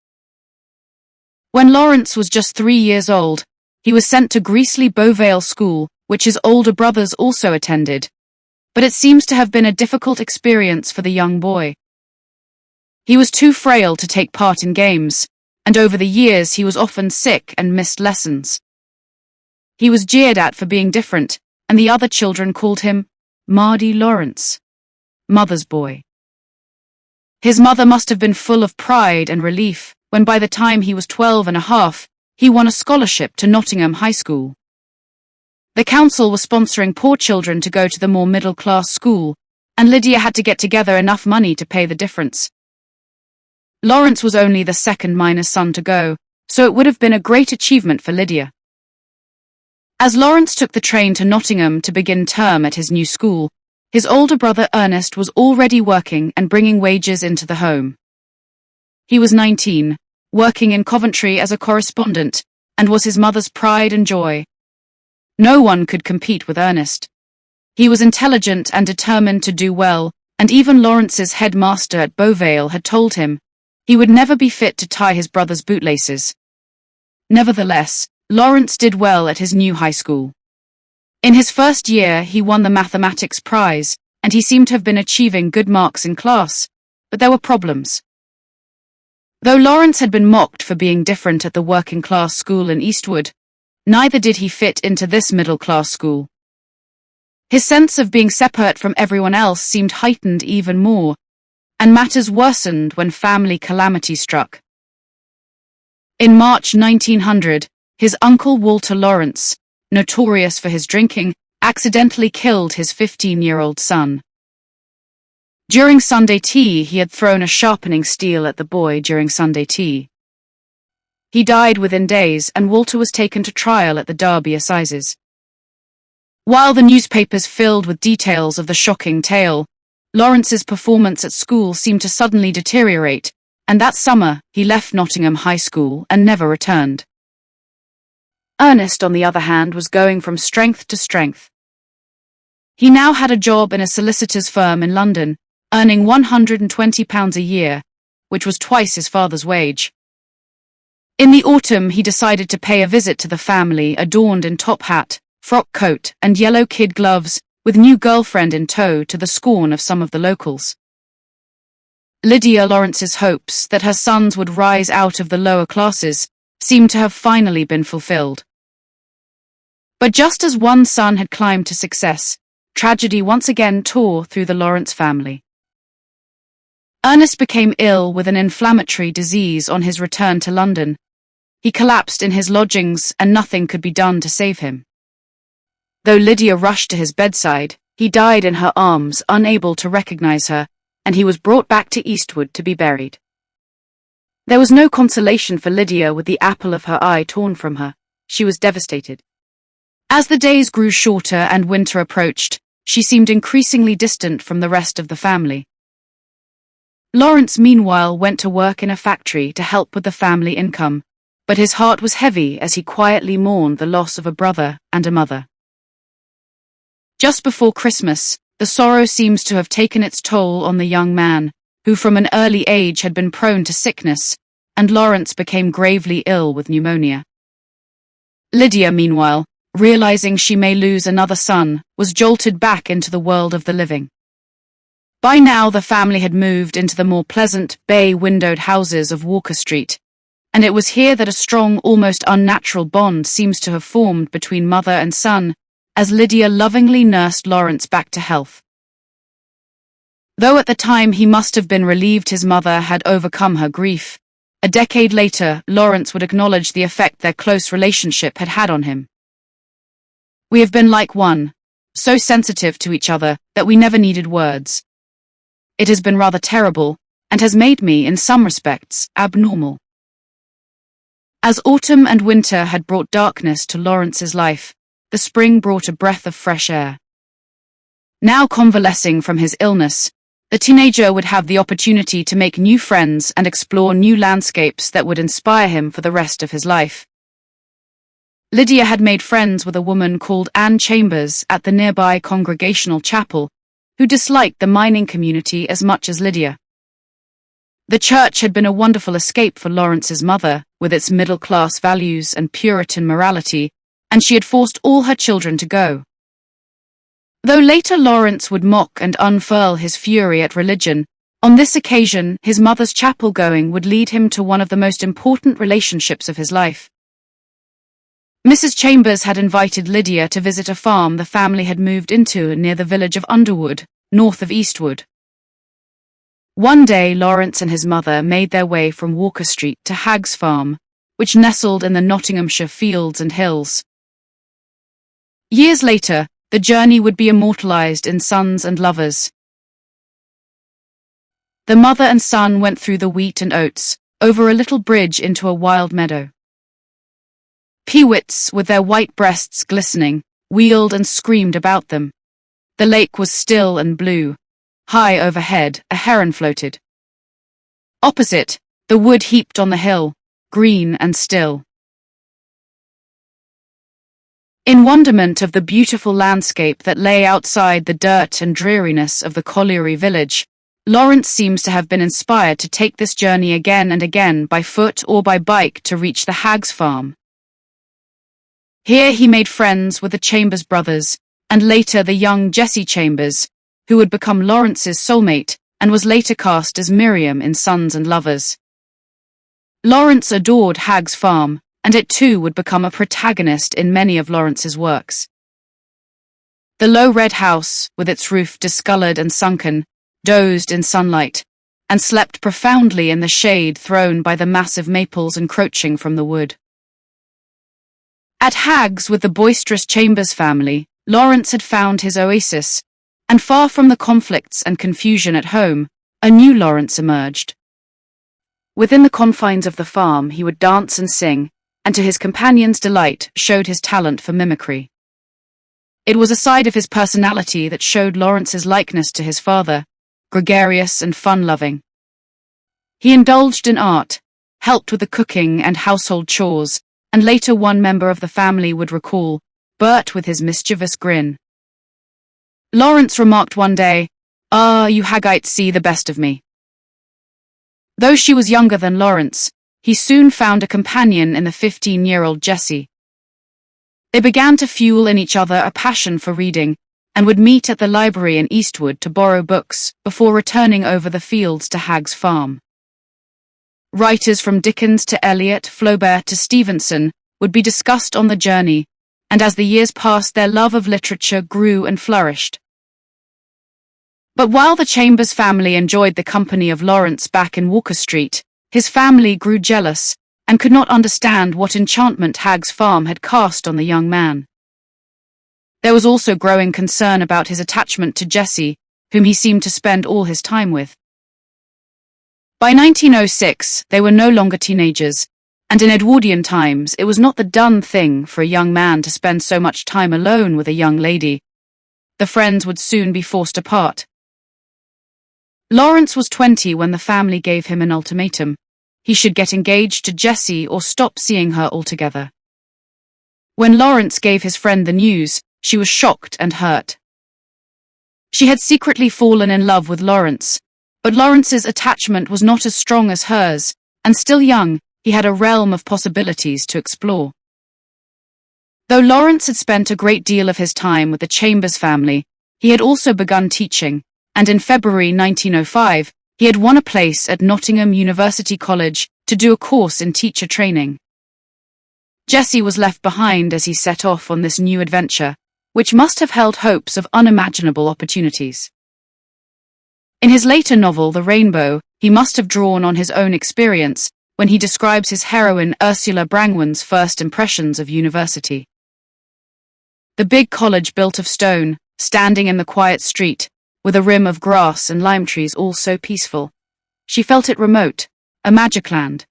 A: When Lawrence was just 3 years old, he was sent to Greasley Beauvale School, which his older brothers also attended. But it seems to have been a difficult experience for the young boy. He was too frail to take part in games, and over the years he was often sick and missed lessons. He was jeered at for being different, and the other children called him Mardy Lawrence, mother's boy. His mother must have been full of pride and relief when by the time he was 12 and a half, he won a scholarship to Nottingham High School. The council was sponsoring poor children to go to the more middle-class school, and Lydia had to get together enough money to pay the difference. Lawrence was only the second miner's son to go, so it would have been a great achievement for Lydia. As Lawrence took the train to Nottingham to begin term at his new school, his older brother Ernest was already working and bringing wages into the home. He was 19, working in Coventry as a correspondent, and was his mother's pride and joy. No one could compete with Ernest. He was intelligent and determined to do well, and even Lawrence's headmaster at Beauvale had told him he would never be fit to tie his brother's bootlaces. Nevertheless, Lawrence did well at his new high school. In his first year, he won the mathematics prize, and he seemed to have been achieving good marks in class, but there were problems. Though Lawrence had been mocked for being different at the working-class school in Eastwood, neither did he fit into this middle-class school. His sense of being separate from everyone else seemed heightened even more, and matters worsened when family calamity struck. In March 1900, his uncle Walter Lawrence, notorious for his drinking, accidentally killed his 15-year-old son. During Sunday tea, he had thrown a sharpening steel at the boy during Sunday tea. He died within days, and Walter was taken to trial at the Derby Assizes. While the newspapers filled with details of the shocking tale, Lawrence's performance at school seemed to suddenly deteriorate, and that summer he left Nottingham High School and never returned. Ernest, on the other hand, was going from strength to strength. He now had a job in a solicitor's firm in London, earning £120 a year, which was twice his father's wage. In the autumn, he decided to pay a visit to the family, adorned in top hat, frock coat, and yellow kid gloves, with new girlfriend in tow, to the scorn of some of the locals. Lydia Lawrence's hopes that her sons would rise out of the lower classes seemed to have finally been fulfilled. But just as one son had climbed to success, tragedy once again tore through the Lawrence family. Ernest became ill with an inflammatory disease on his return to London. He collapsed in his lodgings, and nothing could be done to save him. Though Lydia rushed to his bedside, he died in her arms, unable to recognize her, and he was brought back to Eastwood to be buried. There was no consolation for Lydia with the apple of her eye torn from her. She was devastated. As the days grew shorter and winter approached, she seemed increasingly distant from the rest of the family. Lawrence, meanwhile, went to work in a factory to help with the family income, but his heart was heavy as he quietly mourned the loss of a brother and a mother. Just before Christmas, the sorrow seems to have taken its toll on the young man, who from an early age had been prone to sickness, and Lawrence became gravely ill with pneumonia. Lydia, meanwhile, realizing she may lose another son, was jolted back into the world of the living. By now the family had moved into the more pleasant, bay-windowed houses of Walker Street, and it was here that a strong, almost unnatural bond seems to have formed between mother and son, as Lydia lovingly nursed Lawrence back to health. Though at the time he must have been relieved his mother had overcome her grief, a decade later Lawrence would acknowledge the effect their close relationship had had on him. "We have been like one, so sensitive to each other that we never needed words. It has been rather terrible, and has made me, in some respects, abnormal." As autumn and winter had brought darkness to Lawrence's life, the spring brought a breath of fresh air. Now convalescing from his illness, the teenager would have the opportunity to make new friends and explore new landscapes that would inspire him for the rest of his life. Lydia had made friends with a woman called Anne Chambers at the nearby Congregational Chapel, who disliked the mining community as much as Lydia. The church had been a wonderful escape for Lawrence's mother, with its middle-class values and Puritan morality, and she had forced all her children to go. Though later Lawrence would mock and unfurl his fury at religion, On this occasion, his mother's chapel-going would lead him to one of the most important relationships of his life. Mrs. Chambers had invited Lydia to visit a farm the family had moved into near the village of Underwood, north of Eastwood. One day, Lawrence and his mother made their way from Walker Street to Hagg's Farm, which nestled in the Nottinghamshire fields and hills. Years later, the journey would be immortalized in Sons and Lovers. The mother and son went through the wheat and oats, over a little bridge into a wild meadow. Peewits, with their white breasts glistening, wheeled and screamed about them. The lake was still and blue. High overhead, a heron floated. Opposite, the wood heaped on the hill, green and still. In wonderment of the beautiful landscape that lay outside the dirt and dreariness of the colliery village, Lawrence seems to have been inspired to take this journey again and again by foot or by bike to reach the Hagg's Farm. Here he made friends with the Chambers brothers, and later the young Jessie Chambers, who would become Lawrence's soulmate and was later cast as Miriam in Sons and Lovers. Lawrence adored Hagg's Farm, and it too would become a protagonist in many of Lawrence's works. The low red house, with its roof discolored and sunken, dozed in sunlight, and slept profoundly in the shade thrown by the massive maples encroaching from the wood. At Hagg's with the boisterous Chambers family, Lawrence had found his oasis, and far from the conflicts and confusion at home, a new Lawrence emerged. Within the confines of the farm he would dance and sing, and to his companions' delight showed his talent for mimicry. It was a side of his personality that showed Lawrence's likeness to his father, gregarious and fun-loving. He indulged in art, helped with the cooking and household chores, and later one member of the family would recall, Bert with his mischievous grin. Lawrence remarked one day, "Ah, you Haggites see the best of me." Though she was younger than Lawrence, he soon found a companion in the 15-year-old Jessie. They began to fuel in each other a passion for reading, and would meet at the library in Eastwood to borrow books before returning over the fields to Hagg's Farm. Writers from Dickens to Eliot, Flaubert to Stevenson would be discussed on the journey, and as the years passed their love of literature grew and flourished. But while the Chambers family enjoyed the company of Lawrence back in Walker Street, his family grew jealous and could not understand what enchantment Hagg's Farm had cast on the young man. There was also growing concern about his attachment to Jessie, whom he seemed to spend all his time with. By 1906, they were no longer teenagers, and in Edwardian times it was not the done thing for a young man to spend so much time alone with a young lady. The friends would soon be forced apart. Lawrence was 20 when the family gave him an ultimatum. He should get engaged to Jessie or stop seeing her altogether. When Lawrence gave his friend the news, she was shocked and hurt. She had secretly fallen in love with Lawrence, but Lawrence's attachment was not as strong as hers, and still young, he had a realm of possibilities to explore. Though Lawrence had spent a great deal of his time with the Chambers family, he had also begun teaching, and in February 1905, he had won a place at Nottingham University College to do a course in teacher training. Jessie was left behind as he set off on this new adventure, which must have held hopes of unimaginable opportunities. In his later novel, The Rainbow, he must have drawn on his own experience when he describes his heroine Ursula Brangwen's first impressions of university. The big college built of stone, standing in the quiet street, with a rim of grass and lime trees all so peaceful. She felt it remote, a magic land.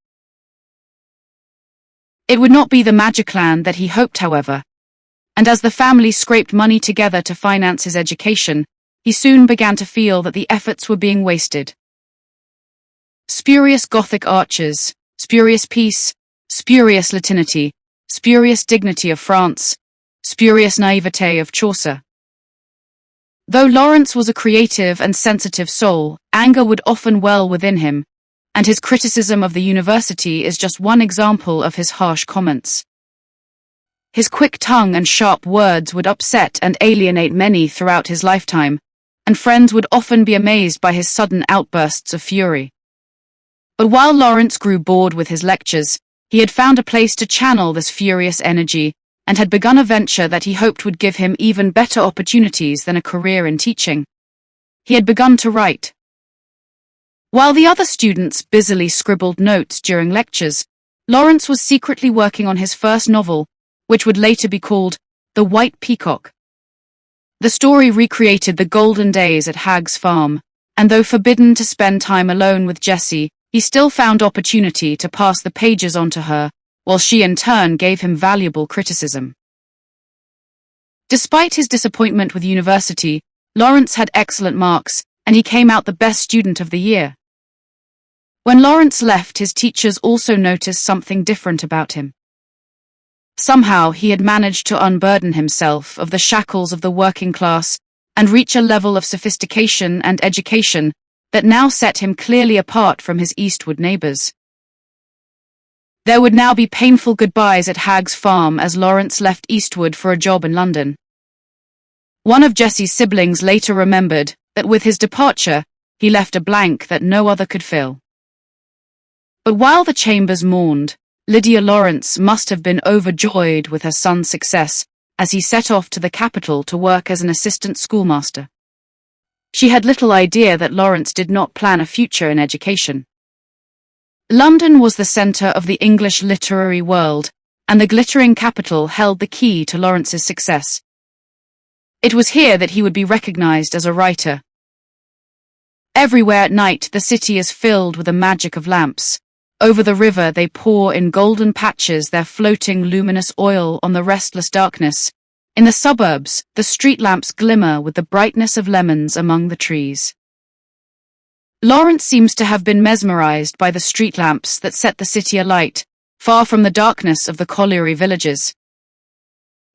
A: It would not be the magic land that he hoped, however, and as the family scraped money together to finance his education, he soon began to feel that the efforts were being wasted. Spurious Gothic arches, spurious peace, spurious Latinity, spurious dignity of France, spurious naivete of Chaucer. Though Lawrence was a creative and sensitive soul, anger would often well within him, and his criticism of the university is just one example of his harsh comments. His quick tongue and sharp words would upset and alienate many throughout his lifetime, and friends would often be amazed by his sudden outbursts of fury. But while Lawrence grew bored with his lectures, he had found a place to channel this furious energy and had begun a venture that he hoped would give him even better opportunities than a career in teaching. He had begun to write. While the other students busily scribbled notes during lectures, Lawrence was secretly working on his first novel, which would later be called The White Peacock. The story recreated the golden days at Hag's farm, and though forbidden to spend time alone with Jessie, he still found opportunity to pass the pages on to her, while she in turn gave him valuable criticism. Despite his disappointment with university, Lawrence had excellent marks, and he came out the best student of the year. When Lawrence left, his teachers also noticed something different about him. Somehow he had managed to unburden himself of the shackles of the working class and reach a level of sophistication and education that now set him clearly apart from his Eastwood neighbors. There would now be painful goodbyes at Hag's farm as Lawrence left Eastwood for a job in London. One of Jessie's siblings later remembered that with his departure, he left a blank that no other could fill. But while the Chambers mourned, Lydia Lawrence must have been overjoyed with her son's success as he set off to the capital to work as an assistant schoolmaster. She had little idea that Lawrence did not plan a future in education. London was the centre of the English literary world, and the glittering capital held the key to Lawrence's success. It was here that he would be recognised as a writer. Everywhere at night the city is filled with the magic of lamps. Over the river they pour in golden patches their floating luminous oil on the restless darkness. In the suburbs, the street lamps glimmer with the brightness of lemons among the trees. Lawrence seems to have been mesmerized by the street lamps that set the city alight, far from the darkness of the colliery villages.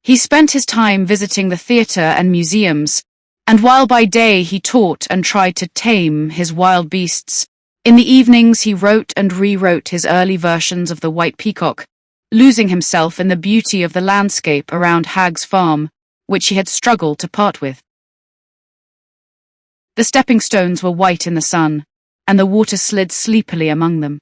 A: He spent his time visiting the theatre and museums, and while by day he taught and tried to tame his wild beasts, in the evenings he wrote and rewrote his early versions of The White Peacock, losing himself in the beauty of the landscape around Hag's farm, which he had struggled to part with. The stepping stones were white in the sun, and the water slid sleepily among them.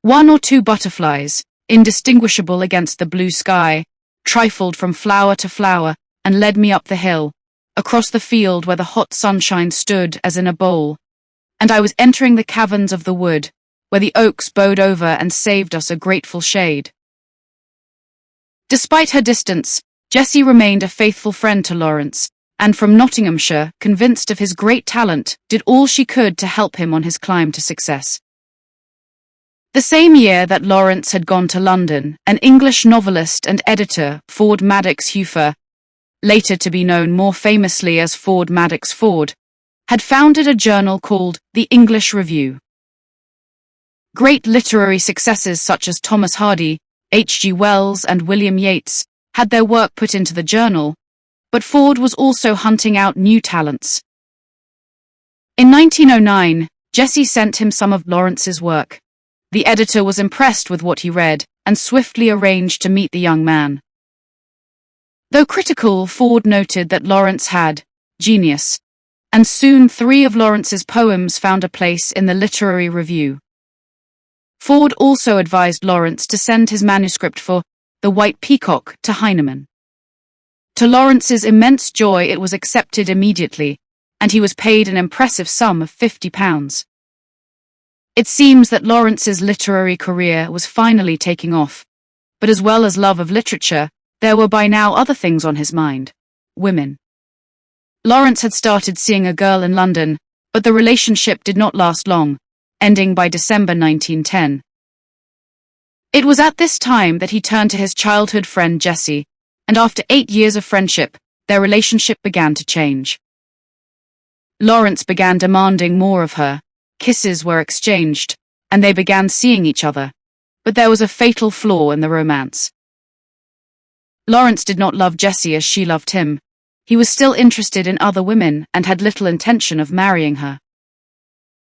A: One or two butterflies, indistinguishable against the blue sky, trifled from flower to flower and led me up the hill, across the field where the hot sunshine stood as in a bowl, and I was entering the caverns of the wood, where the oaks bowed over and saved us a grateful shade. Despite her distance, Jessie remained a faithful friend to Lawrence, and from Nottinghamshire, convinced of his great talent, did all she could to help him on his climb to success. The same year that Lawrence had gone to London, an English novelist and editor, Ford Madox Hueffer, later to be known more famously as Ford Madox Ford, had founded a journal called The English Review. Great literary successes such as Thomas Hardy, H.G. Wells, and William Yeats had their work put into the journal, but Ford was also hunting out new talents. In 1909, Jessie sent him some of Lawrence's work. The editor was impressed with what he read and swiftly arranged to meet the young man. Though critical, Ford noted that Lawrence had genius, and soon 3 of Lawrence's poems found a place in the Literary Review. Ford also advised Lawrence to send his manuscript for The White Peacock to Heinemann. To Lawrence's immense joy, it was accepted immediately, and he was paid an impressive sum of £50. It seems that Lawrence's literary career was finally taking off, but as well as love of literature, there were by now other things on his mind: women. Lawrence had started seeing a girl in London, but the relationship did not last long, ending by December 1910. It was at this time that he turned to his childhood friend Jessie, and after 8 years of friendship, their relationship began to change. Lawrence began demanding more of her, kisses were exchanged, and they began seeing each other, but there was a fatal flaw in the romance. Lawrence did not love Jessie as she loved him. He was still interested in other women and had little intention of marrying her.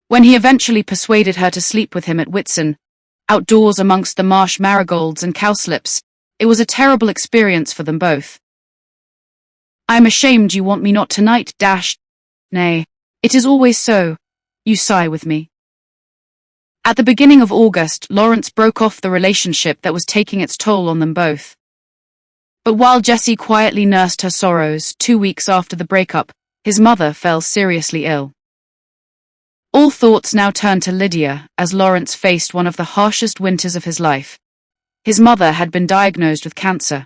A: When he eventually persuaded her to sleep with him at Whitsun, outdoors amongst the marsh marigolds and cowslips, it was a terrible experience for them both. "I'm ashamed you want me not tonight, Nay, it is always so. You sigh with me. At the beginning of August, Lawrence broke off the relationship that was taking its toll on them both. But while Jessie quietly nursed her sorrows, 2 weeks after the breakup, his mother fell seriously ill. All thoughts now turned to Lydia, as Lawrence faced one of the harshest winters of his life. His mother had been diagnosed with cancer.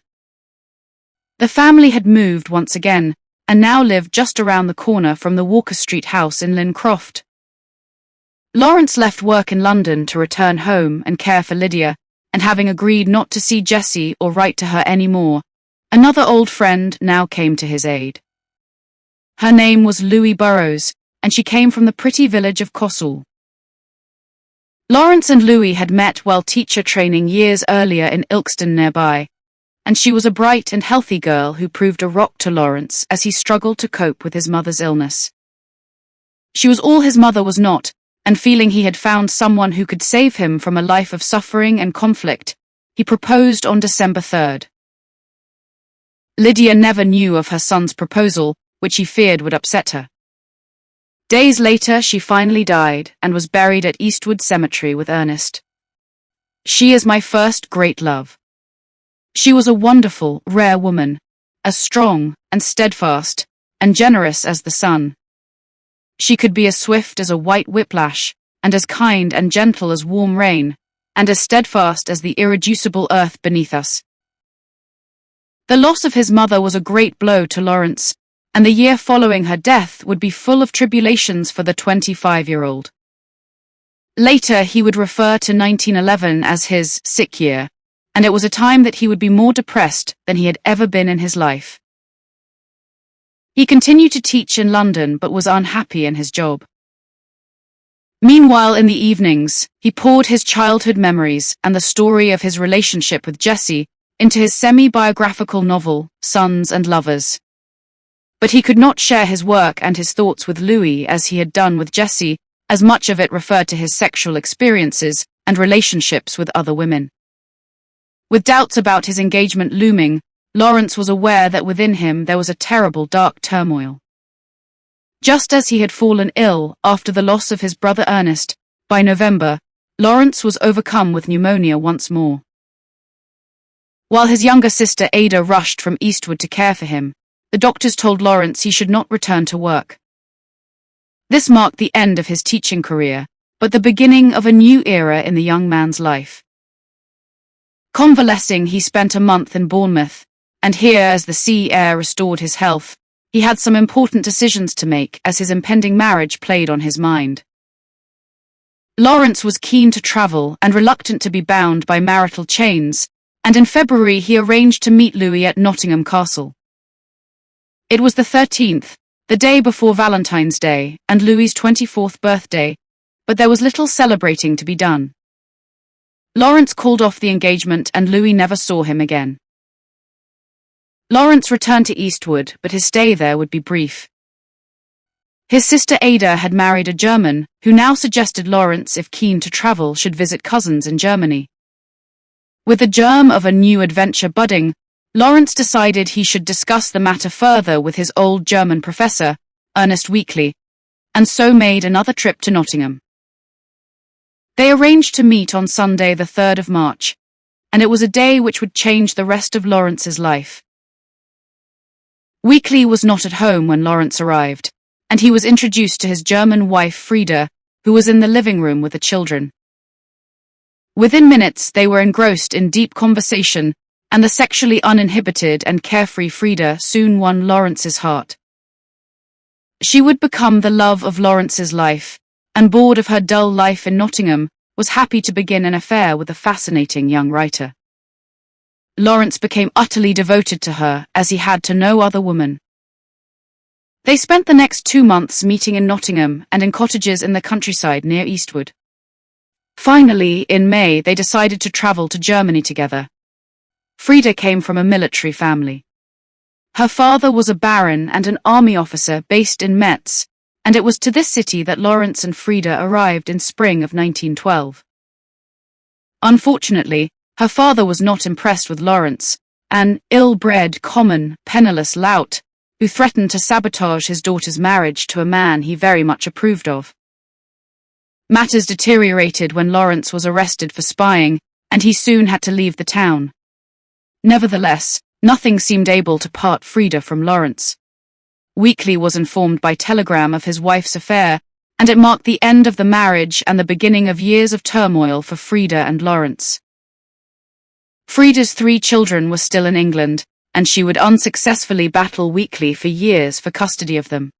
A: The family had moved once again, and now lived just around the corner from the Walker Street house in Lynn Croft. Lawrence left work in London to return home and care for Lydia, and having agreed not to see Jessie or write to her anymore, another old friend now came to his aid. Her name was Louis Burrows, and she came from the pretty village of Cossall. Lawrence and Louis had met while teacher training years earlier in Ilkeston nearby, and she was a bright and healthy girl who proved a rock to Lawrence as he struggled to cope with his mother's illness. She was all his mother was not, and feeling he had found someone who could save him from a life of suffering and conflict, he proposed on December 3rd. Lydia never knew of her son's proposal, which he feared would upset her. Days later, she finally died and was buried at Eastwood Cemetery with Ernest. She is my first great love. She was a wonderful, rare woman, as strong and steadfast and generous as the sun. She could be as swift as a white whiplash, and as kind and gentle as warm rain, and as steadfast as the irreducible earth beneath us. The loss of his mother was a great blow to Lawrence, and the year following her death would be full of tribulations for the 25-year-old. Later, he would refer to 1911 as his sick year, and it was a time that he would be more depressed than he had ever been in his life. He continued to teach in London but was unhappy in his job. Meanwhile, in the evenings, he poured his childhood memories and the story of his relationship with Jessie into his semi-biographical novel, Sons and Lovers. But he could not share his work and his thoughts with Louis as he had done with Jessie, as much of it referred to his sexual experiences and relationships with other women. With doubts about his engagement looming, Lawrence was aware that within him there was a terrible dark turmoil. Just as he had fallen ill after the loss of his brother Ernest, by November, Lawrence was overcome with pneumonia once more. While his younger sister Ada rushed from Eastwood to care for him, the doctors told Lawrence he should not return to work. This marked the end of his teaching career, but the beginning of a new era in the young man's life. Convalescing, he spent a month in Bournemouth, and here, as the sea air restored his health, he had some important decisions to make as his impending marriage played on his mind. Lawrence was keen to travel and reluctant to be bound by marital chains, and in February he arranged to meet Louis at Nottingham Castle. It was the 13th, the day before Valentine's Day and Louis's 24th birthday, but there was little celebrating to be done. Lawrence called off the engagement and Louis never saw him again. Lawrence returned to Eastwood, but his stay there would be brief. His sister Ada had married a German, who now suggested Lawrence, if keen to travel, should visit cousins in Germany. With the germ of a new adventure budding, Lawrence decided he should discuss the matter further with his old German professor, Ernest Weekly, and so made another trip to Nottingham. They arranged to meet on Sunday the 3rd of March, and it was a day which would change the rest of Lawrence's life. Weekly was not at home when Lawrence arrived, and he was introduced to his German wife Frieda, who was in the living room with the children. Within minutes they were engrossed in deep conversation, and the sexually uninhibited and carefree Frieda soon won Lawrence's heart. She would become the love of Lawrence's life, and bored of her dull life in Nottingham, was happy to begin an affair with a fascinating young writer. Lawrence became utterly devoted to her, as he had to no other woman. They spent the next 2 months meeting in Nottingham and in cottages in the countryside near Eastwood. Finally, in May, they decided to travel to Germany together. Frieda came from a military family. Her father was a baron and an army officer based in Metz, and it was to this city that Lawrence and Frieda arrived in spring of 1912. Unfortunately, her father was not impressed with Lawrence, an ill-bred, common, penniless lout, who threatened to sabotage his daughter's marriage to a man he very much approved of. Matters deteriorated when Lawrence was arrested for spying, and he soon had to leave the town. Nevertheless, nothing seemed able to part Frida from Lawrence. Weekly was informed by telegram of his wife's affair, and it marked the end of the marriage and the beginning of years of turmoil for Frida and Lawrence. Frida's 3 children were still in England, and she would unsuccessfully battle Weekly for years for custody of them.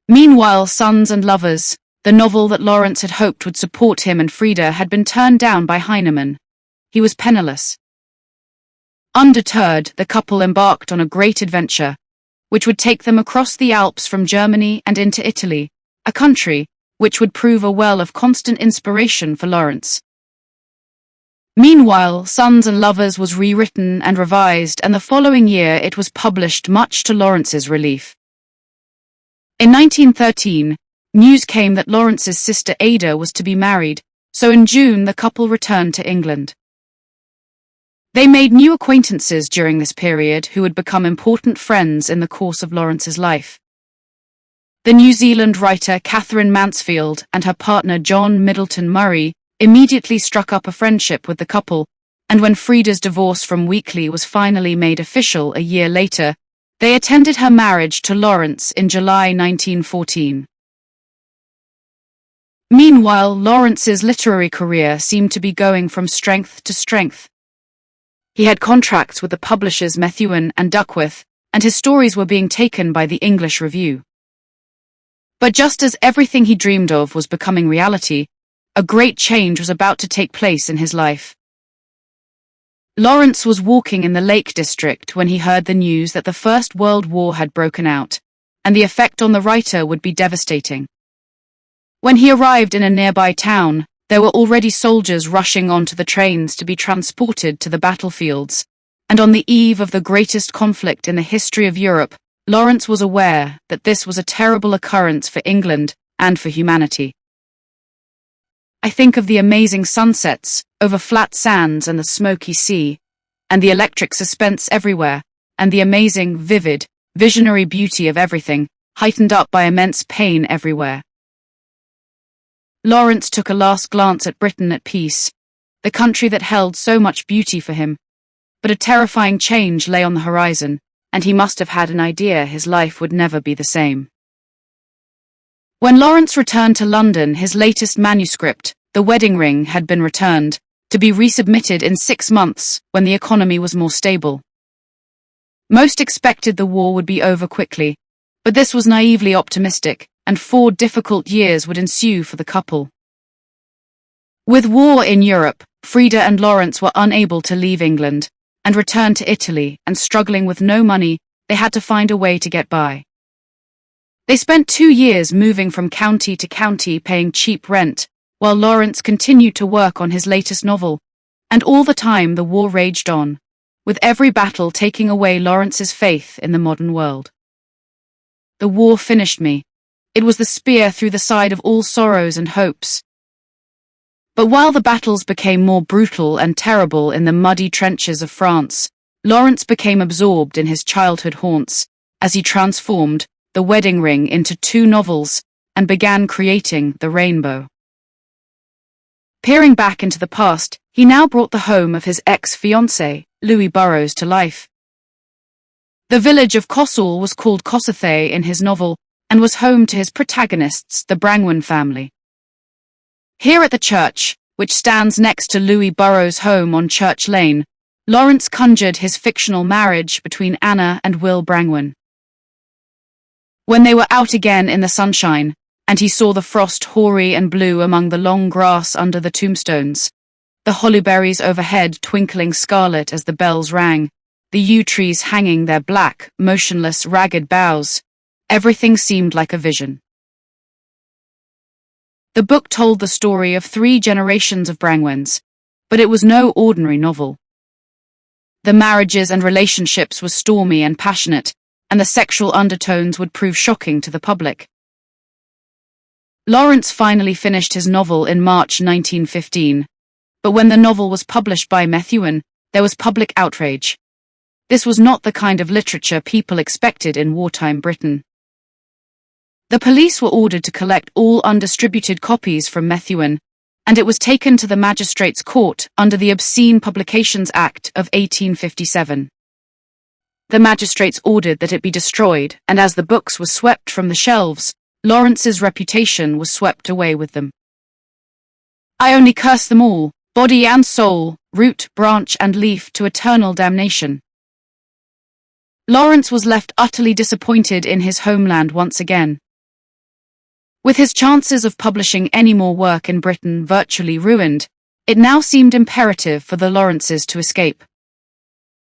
A: Meanwhile, Sons and Lovers, the novel that Lawrence had hoped would support him and Frida, had been turned down by Heinemann. He was penniless. Undeterred, the couple embarked on a great adventure, which would take them across the Alps from Germany and into Italy, a country which would prove a well of constant inspiration for Lawrence. Meanwhile, Sons and Lovers was rewritten and revised, and the following year it was published, much to Lawrence's relief. In 1913, news came that Lawrence's sister Ada was to be married, so in June the couple returned to England. They made new acquaintances during this period who would become important friends in the course of Lawrence's life. The New Zealand writer Catherine Mansfield and her partner John Middleton Murray immediately struck up a friendship with the couple, and when Frida's divorce from Weekly was finally made official a year later, they attended her marriage to Lawrence in July 1914. Meanwhile, Lawrence's literary career seemed to be going from strength to strength. He had contracts with the publishers Methuen and Duckworth, and his stories were being taken by the English Review. But just as everything he dreamed of was becoming reality, a great change was about to take place in his life. Lawrence was walking in the Lake District when he heard the news that the First World War had broken out, and the effect on the writer would be devastating. When he arrived in a nearby town, there were already soldiers rushing onto the trains to be transported to the battlefields, and on the eve of the greatest conflict in the history of Europe, Lawrence was aware that this was a terrible occurrence for England and for humanity. I think of the amazing sunsets over flat sands and the smoky sea, and the electric suspense everywhere, and the amazing, vivid, visionary beauty of everything, heightened up by immense pain everywhere. Lawrence took a last glance at Britain at peace, the country that held so much beauty for him, but a terrifying change lay on the horizon, and he must have had an idea his life would never be the same. When Lawrence returned to London, his latest manuscript, The Wedding Ring, had been returned, to be resubmitted in 6 months, when the economy was more stable. Most expected the war would be over quickly, but this was naively optimistic, and 4 difficult years would ensue for the couple. With war in Europe, Frida and Lawrence were unable to leave England, and returned to Italy, and struggling with no money, they had to find a way to get by. They spent 2 years moving from county to county paying cheap rent, while Lawrence continued to work on his latest novel, and all the time the war raged on, with every battle taking away Lawrence's faith in the modern world. The war finished me. It was the spear through the side of all sorrows and hopes. But while the battles became more brutal and terrible in the muddy trenches of France, Lawrence became absorbed in his childhood haunts, as he transformed The Wedding Ring into 2 novels, and began creating The Rainbow. Peering back into the past, he now brought the home of his ex-fiancé, Louis Burrows, to life. The village of Cossall was called Cossathay in his novel, and was home to his protagonists, the Brangwen family. Here at the church, which stands next to Louis Burrows' home on Church Lane, Lawrence conjured his fictional marriage between Anna and Will Brangwen. When they were out again in the sunshine, and he saw the frost hoary and blue among the long grass under the tombstones, the hollyberries overhead twinkling scarlet as the bells rang, the yew trees hanging their black, motionless, ragged boughs, everything seemed like a vision. The book told the story of 3 generations of Brangwens, but it was no ordinary novel. The marriages and relationships were stormy and passionate, and the sexual undertones would prove shocking to the public. Lawrence finally finished his novel in March 1915, but when the novel was published by Methuen, there was public outrage. This was not the kind of literature people expected in wartime Britain. The police were ordered to collect all undistributed copies from Methuen, and it was taken to the magistrates' court under the Obscene Publications Act of 1857. The magistrates ordered that it be destroyed, and as the books were swept from the shelves, Lawrence's reputation was swept away with them. "I only curse them all, body and soul, root, branch and leaf, to eternal damnation." Lawrence was left utterly disappointed in his homeland once again. With his chances of publishing any more work in Britain virtually ruined, it now seemed imperative for the Lawrences to escape.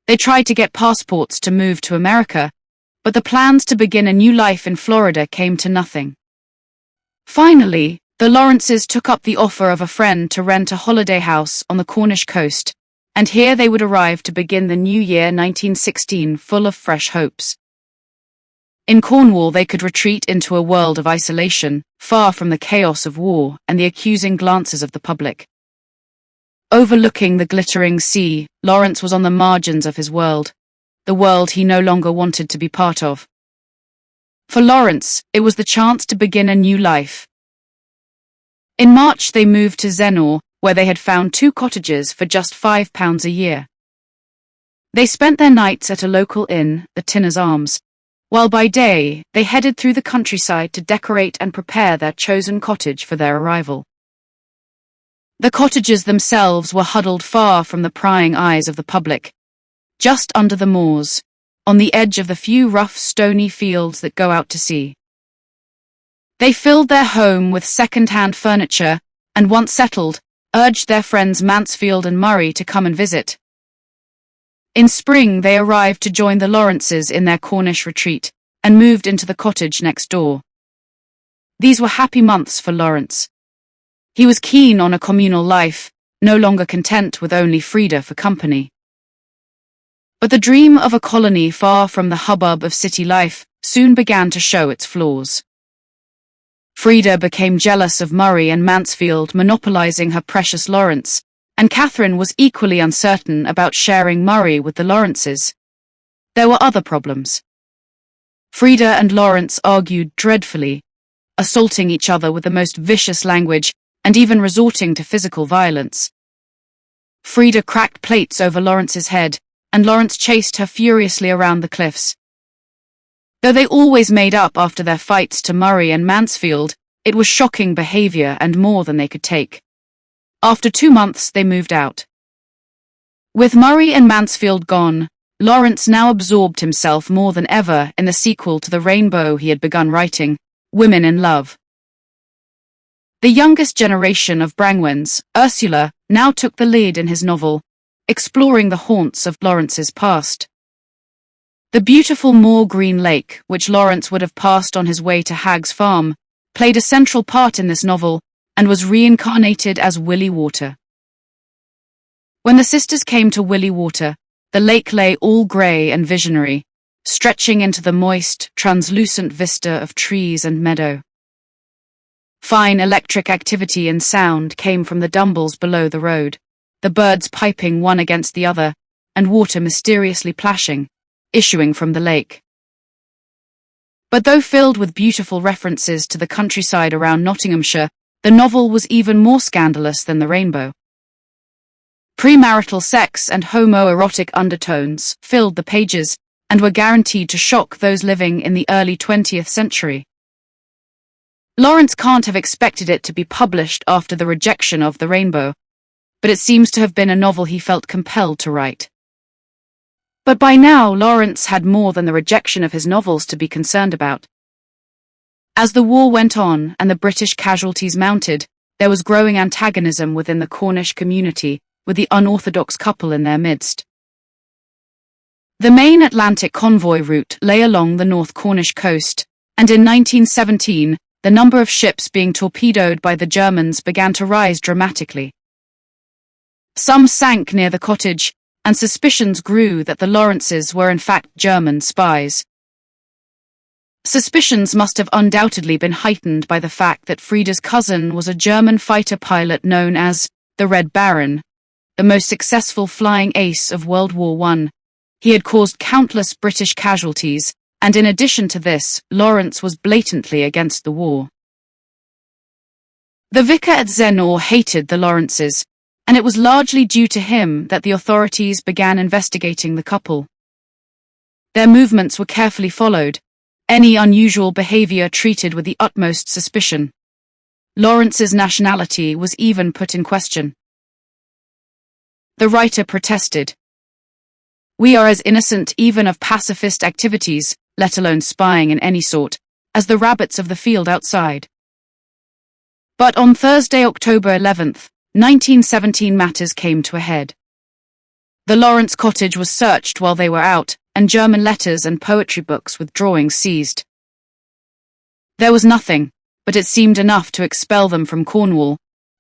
A: They tried to get passports to move to America, but the plans to begin a new life in Florida came to nothing. Finally, the Lawrences took up the offer of a friend to rent a holiday house on the Cornish coast, and here they would arrive to begin the new year 1916 full of fresh hopes. In Cornwall they could retreat into a world of isolation, far from the chaos of war and the accusing glances of the public. Overlooking the glittering sea, Lawrence was on the margins of his world, the world he no longer wanted to be part of. For Lawrence, it was the chance to begin a new life. In March they moved to Zennor, where they had found 2 cottages for just £5 a year. They spent their nights at a local inn, the Tinner's Arms, while by day they headed through the countryside to decorate and prepare their chosen cottage for their arrival. The cottages themselves were huddled far from the prying eyes of the public, just under the moors, on the edge of the few rough stony fields that go out to sea. They filled their home with second-hand furniture and, once settled, urged their friends Mansfield and Murray to come and visit. In spring they arrived to join the Lawrences in their Cornish retreat, and moved into the cottage next door. These were happy months for Lawrence. He was keen on a communal life, no longer content with only Frida for company. But the dream of a colony far from the hubbub of city life soon began to show its flaws. Frida became jealous of Murray and Mansfield monopolizing her precious Lawrence, and Catherine was equally uncertain about sharing Murray with the Lawrences. There were other problems. Frida and Lawrence argued dreadfully, assaulting each other with the most vicious language and even resorting to physical violence. Frida cracked plates over Lawrence's head, and Lawrence chased her furiously around the cliffs. Though they always made up after their fights to Murray and Mansfield, it was shocking behavior and more than they could take. After 2 months, they moved out. With Murray and Mansfield gone, Lawrence now absorbed himself more than ever in the sequel to the Rainbow he had begun writing, Women in Love. The youngest generation of Brangwens, Ursula, now took the lead in his novel, exploring the haunts of Lawrence's past. The beautiful Moor Green Lake, which Lawrence would have passed on his way to Hagg's farm, played a central part in this novel and was reincarnated as Willie Water. When the sisters came to Willie Water, the lake lay all grey and visionary, stretching into the moist, translucent vista of trees and meadow. Fine electric activity and sound came from the dumbles below the road, the birds piping one against the other, and water mysteriously plashing, issuing from the lake. But though filled with beautiful references to the countryside around Nottinghamshire, the novel was even more scandalous than the Rainbow. Premarital sex and homoerotic undertones filled the pages and were guaranteed to shock those living in the early 20th century. Lawrence can't have expected it to be published after the rejection of the Rainbow, but it seems to have been a novel he felt compelled to write. But by now, Lawrence had more than the rejection of his novels to be concerned about. As the war went on and the British casualties mounted, there was growing antagonism within the Cornish community, with the unorthodox couple in their midst. The main Atlantic convoy route lay along the North Cornish coast, and in 1917, the number of ships being torpedoed by the Germans began to rise dramatically. Some sank near the cottage, and suspicions grew that the Lawrences were in fact German spies. Suspicions must have undoubtedly been heightened by the fact that Frida's cousin was a German fighter pilot known as the Red Baron, the most successful flying ace of World War I. He had caused countless British casualties, and in addition to this, Lawrence was blatantly against the war. The vicar at Zenor hated the Lawrences, and it was largely due to him that the authorities began investigating the couple. Their movements were carefully followed, any unusual behavior treated with the utmost suspicion. Lawrence's nationality was even put in question. The writer protested. "We are as innocent even of pacifist activities, let alone spying in any sort, as the rabbits of the field outside." But on Thursday, October 11th, 1917, matters came to a head. The Lawrence cottage was searched while they were out, and German letters and poetry books with drawings seized. There was nothing, but it seemed enough to expel them from Cornwall,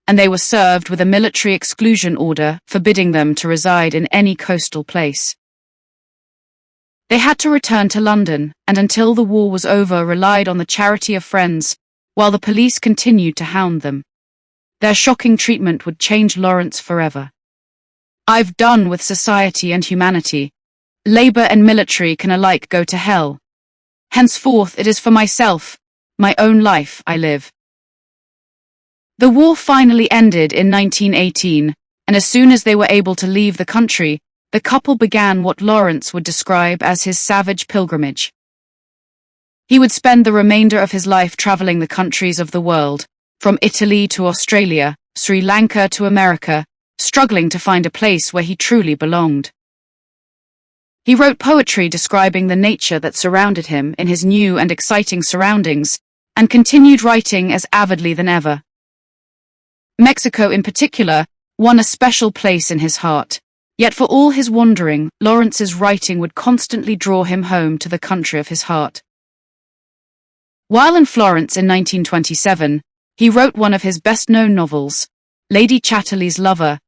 A: and they were served with a military exclusion order forbidding them to reside in any coastal place. They had to return to London, and until the war was over relied on the charity of friends, while the police continued to hound them. Their shocking treatment would change Lawrence forever. "I've done with society and humanity. Labour and military can alike go to hell. Henceforth it is for myself, my own life I live." The war finally ended in 1918, and as soon as they were able to leave the country, the couple began what Lawrence would describe as his savage pilgrimage. He would spend the remainder of his life traveling the countries of the world, from Italy to Australia, Sri Lanka to America, struggling to find a place where he truly belonged. He wrote poetry describing the nature that surrounded him in his new and exciting surroundings, and continued writing as avidly than ever. Mexico, in particular, won a special place in his heart, yet for all his wandering, Lawrence's writing would constantly draw him home to the country of his heart. While in Florence in 1927, he wrote one of his best-known novels, Lady Chatterley's Lover,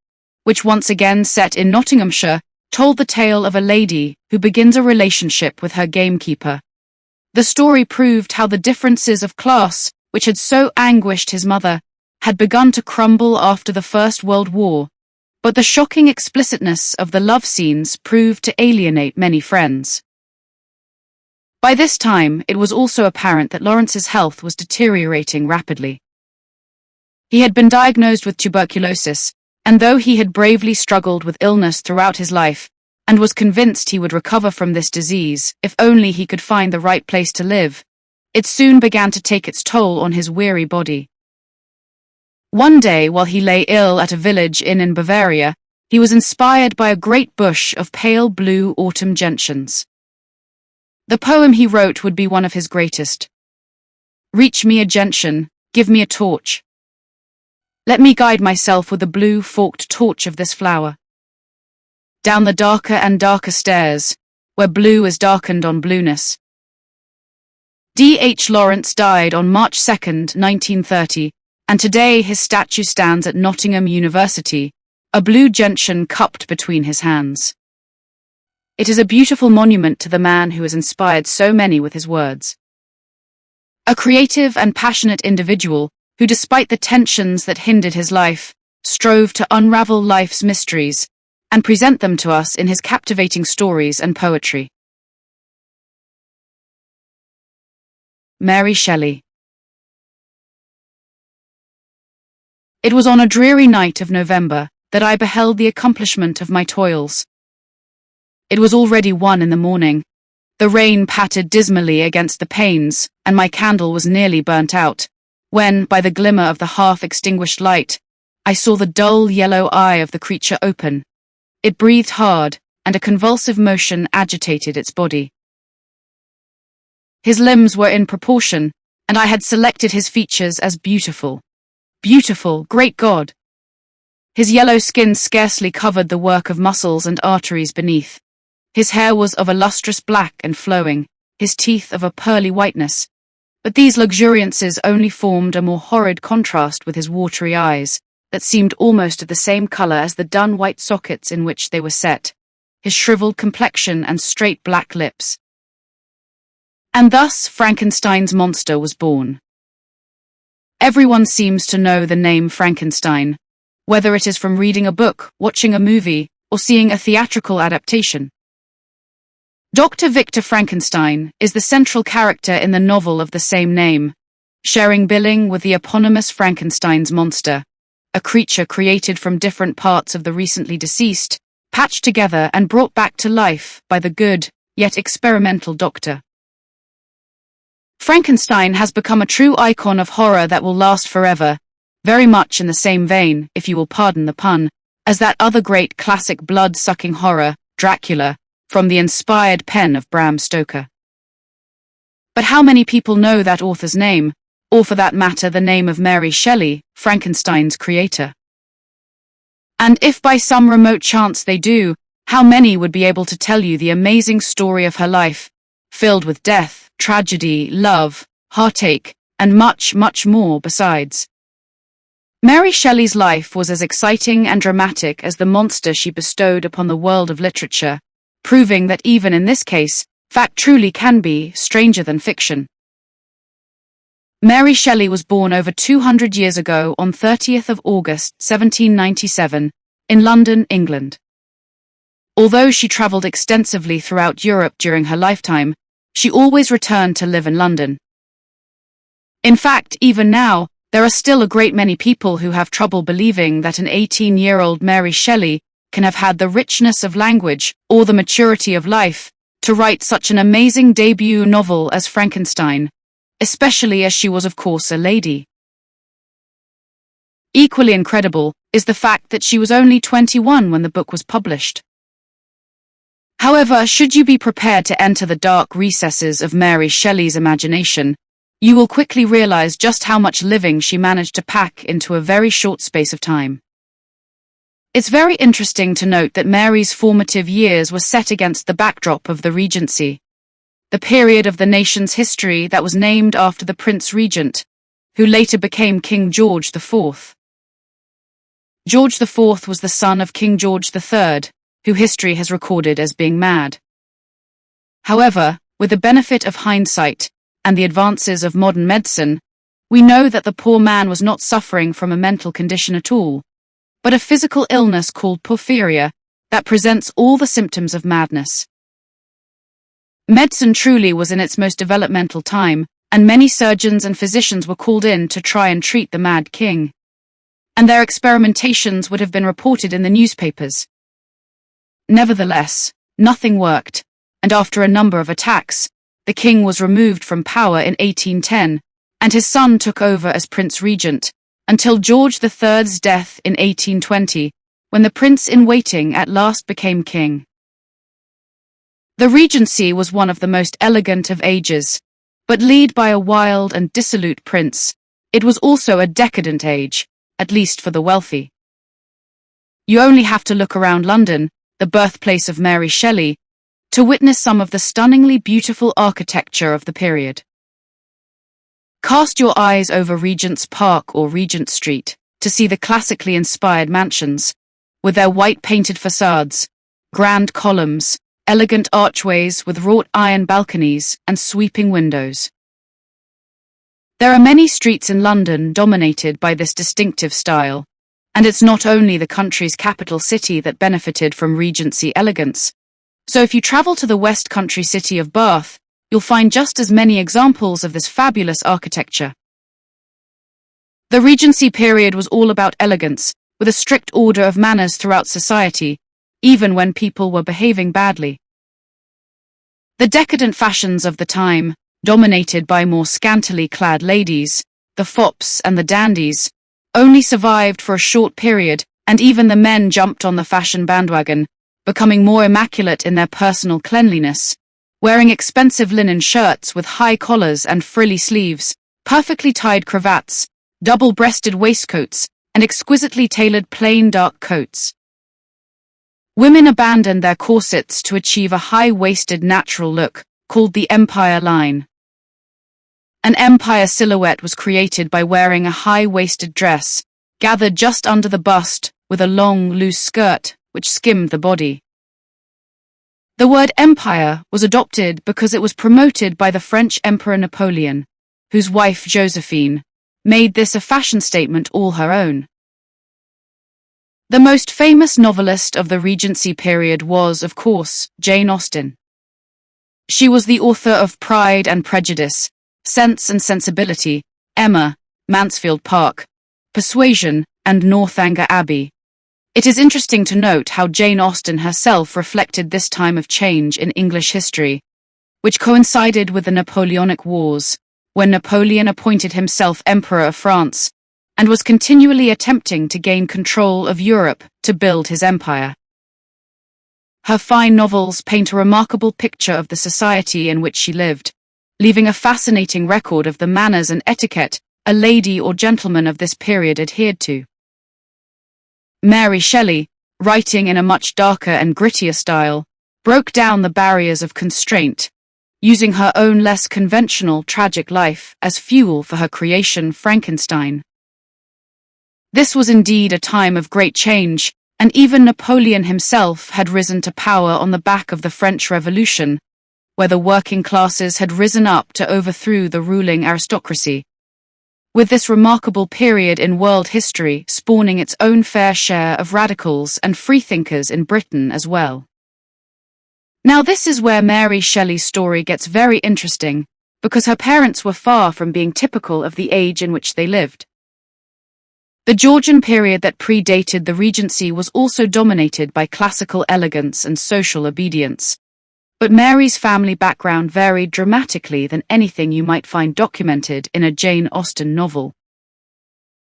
A: which once again set in Nottinghamshire, told the tale of a lady who begins a relationship with her gamekeeper. The story proved how the differences of class, which had so anguished his mother, had begun to crumble after the First World War, but the shocking explicitness of the love scenes proved to alienate many friends. By this time, it was also apparent that Lawrence's health was deteriorating rapidly. He had been diagnosed with tuberculosis, and though he had bravely struggled with illness throughout his life, and was convinced he would recover from this disease if only he could find the right place to live, it soon began to take its toll on his weary body. One day, while he lay ill at a village inn in Bavaria, he was inspired by a great bush of pale blue autumn gentians. The poem he wrote would be one of his greatest. "Reach me a gentian, give me a torch. Let me guide myself with the blue forked torch of this flower. Down the darker and darker stairs, where blue is darkened on blueness." D.H. Lawrence died on March 2, 1930, and today his statue stands at Nottingham University, a blue gentian cupped between his hands. It is a beautiful monument to the man who has inspired so many with his words. A creative and passionate individual who, despite the tensions that hindered his life, strove to unravel life's mysteries and present them to us in his captivating stories and poetry. Mary Shelley. It was on a dreary night of November that I beheld the accomplishment of my toils. It was already 1 in the morning. The rain pattered dismally against the panes, and my candle was nearly burnt out, when, by the glimmer of the half-extinguished light, I saw the dull yellow eye of the creature open. It breathed hard, and a convulsive motion agitated its body. His limbs were in proportion, and I had selected his features as beautiful. Beautiful, great God! His yellow skin scarcely covered the work of muscles and arteries beneath. His hair was of a lustrous black and flowing, his teeth of a pearly whiteness, but these luxuriances only formed a more horrid contrast with his watery eyes, that seemed almost of the same colour as the dun white sockets in which they were set, his shriveled complexion and straight black lips. And thus Frankenstein's monster was born. Everyone seems to know the name Frankenstein, whether it is from reading a book, watching a movie, or seeing a theatrical adaptation. Dr. Victor Frankenstein is the central character in the novel of the same name, sharing billing with the eponymous Frankenstein's monster, a creature created from different parts of the recently deceased, patched together and brought back to life by the good, yet experimental doctor. Frankenstein has become a true icon of horror that will last forever, very much in the same vein, if you will pardon the pun, as that other great classic blood-sucking horror, Dracula, from the inspired pen of Bram Stoker. But how many people know that author's name, or for that matter the name of Mary Shelley, Frankenstein's creator? And if by some remote chance they do, how many would be able to tell you the amazing story of her life, filled with death, tragedy, love, heartache, and much, much more besides? Mary Shelley's life was as exciting and dramatic as the monster she bestowed upon the world of literature, proving that even in this case, fact truly can be stranger than fiction. Mary Shelley was born over 200 years ago on 30th of August 1797 in London, England. Although she travelled extensively throughout Europe during her lifetime, she always returned to live in London. In fact, even now, there are still a great many people who have trouble believing that an 18-year-old Mary Shelley can have had the richness of language or the maturity of life to write such an amazing debut novel as Frankenstein, especially as she was of course a lady. Equally incredible is the fact that she was only 21 when the book was published. However, should you be prepared to enter the dark recesses of Mary Shelley's imagination, you will quickly realize just how much living she managed to pack into a very short space of time. It's very interesting to note that Mary's formative years were set against the backdrop of the Regency, the period of the nation's history that was named after the Prince Regent, who later became King George IV. George IV was the son of King George III, who history has recorded as being mad. However, with the benefit of hindsight and the advances of modern medicine, we know that the poor man was not suffering from a mental condition at all, but a physical illness called porphyria that presents all the symptoms of madness. Medicine truly was in its most developmental time, and many surgeons and physicians were called in to try and treat the mad king. And their experimentations would have been reported in the newspapers. Nevertheless, nothing worked, and after a number of attacks, the king was removed from power in 1810, and his son took over as Prince Regent, until George III's death in 1820, when the prince-in-waiting at last became king. The Regency was one of the most elegant of ages, but led by a wild and dissolute prince, it was also a decadent age, at least for the wealthy. You only have to look around London, the birthplace of Mary Shelley, to witness some of the stunningly beautiful architecture of the period. Cast your eyes over Regent's Park or Regent Street to see the classically inspired mansions, with their white painted facades, grand columns, elegant archways with wrought iron balconies and sweeping windows. There are many streets in London dominated by this distinctive style, and it's not only the country's capital city that benefited from Regency elegance. So if you travel to the West Country city of Bath, you'll find just as many examples of this fabulous architecture. The Regency period was all about elegance, with a strict order of manners throughout society, even when people were behaving badly. The decadent fashions of the time, dominated by more scantily clad ladies, the fops and the dandies, only survived for a short period, and even the men jumped on the fashion bandwagon, becoming more immaculate in their personal cleanliness, wearing expensive linen shirts with high collars and frilly sleeves, perfectly tied cravats, double-breasted waistcoats, and exquisitely tailored plain dark coats. Women abandoned their corsets to achieve a high-waisted natural look, called the Empire line. An empire silhouette was created by wearing a high-waisted dress, gathered just under the bust, with a long, loose skirt, which skimmed the body. The word empire was adopted because it was promoted by the French Emperor Napoleon, whose wife Josephine made this a fashion statement all her own. The most famous novelist of the Regency period was, of course, Jane Austen. She was the author of Pride and Prejudice, Sense and Sensibility, Emma, Mansfield Park, Persuasion, and Northanger Abbey. It is interesting to note how Jane Austen herself reflected this time of change in English history, which coincided with the Napoleonic Wars, when Napoleon appointed himself Emperor of France and was continually attempting to gain control of Europe to build his empire. Her fine novels paint a remarkable picture of the society in which she lived, leaving a fascinating record of the manners and etiquette a lady or gentleman of this period adhered to. Mary Shelley, writing in a much darker and grittier style, broke down the barriers of constraint, using her own less conventional tragic life as fuel for her creation Frankenstein. This was indeed a time of great change, and even Napoleon himself had risen to power on the back of the French Revolution, where the working classes had risen up to overthrow the ruling aristocracy, with this remarkable period in world history spawning its own fair share of radicals and freethinkers in Britain as well. Now this is where Mary Shelley's story gets very interesting, because her parents were far from being typical of the age in which they lived. The Georgian period that predated the Regency was also dominated by classical elegance and social obedience. But Mary's family background varied dramatically than anything you might find documented in a Jane Austen novel.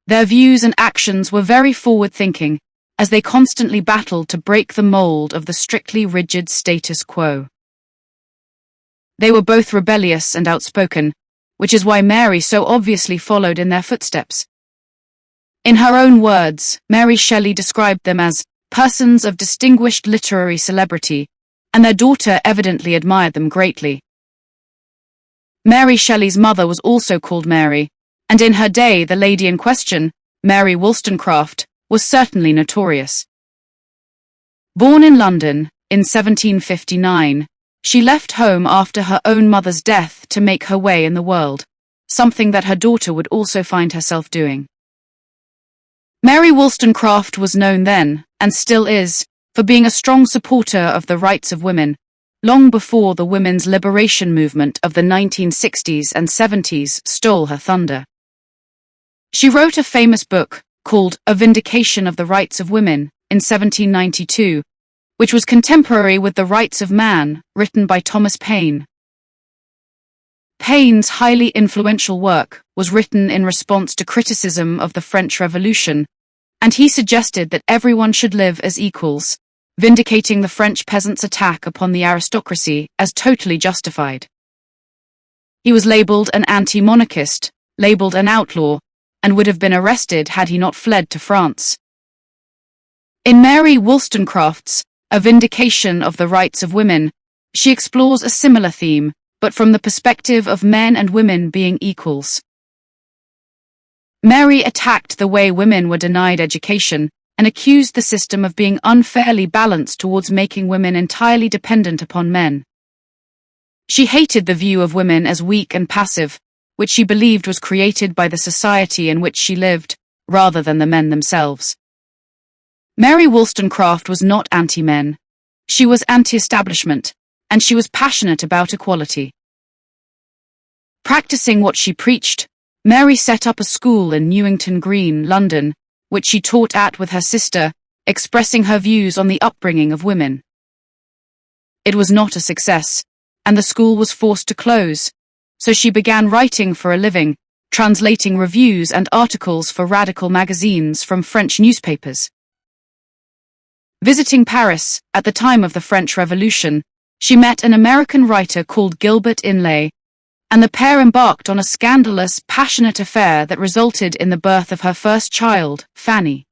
A: Their views and actions were very forward-thinking, as they constantly battled to break the mold of the strictly rigid status quo. They were both rebellious and outspoken, which is why Mary so obviously followed in their footsteps. In her own words, Mary Shelley described them as persons of distinguished literary celebrity, and their daughter evidently admired them greatly. Mary Shelley's mother was also called Mary, and in her day the lady in question, Mary Wollstonecraft, was certainly notorious. Born in London in 1759, she left home after her own mother's death to make her way in the world, something that her daughter would also find herself doing. Mary Wollstonecraft was known then, and still is, for being a strong supporter of the rights of women, long before the women's liberation movement of the 1960s and 70s stole her thunder. She wrote a famous book called A Vindication of the Rights of Women in 1792, which was contemporary with The Rights of Man, written by Thomas Paine. Paine's highly influential work was written in response to criticism of the French Revolution, and he suggested that everyone should live as equals, vindicating the French peasants' attack upon the aristocracy as totally justified. He was labelled an anti-monarchist, labelled an outlaw, and would have been arrested had he not fled to France. In Mary Wollstonecraft's A Vindication of the Rights of Women, she explores a similar theme, but from the perspective of men and women being equals. Mary attacked the way women were denied education and accused the system of being unfairly balanced towards making women entirely dependent upon men. She hated the view of women as weak and passive, which she believed was created by the society in which she lived, rather than the men themselves. Mary Wollstonecraft was not anti-men. She was anti-establishment, and she was passionate about equality. Practicing what she preached, Mary set up a school in Newington Green, London, which she taught at with her sister, expressing her views on the upbringing of women. It was not a success, and the school was forced to close, so she began writing for a living, translating reviews and articles for radical magazines from French newspapers. Visiting Paris, at the time of the French Revolution, she met an American writer called Gilbert Inlay, and the pair embarked on a scandalous, passionate affair that resulted in the birth of her first child, Fanny.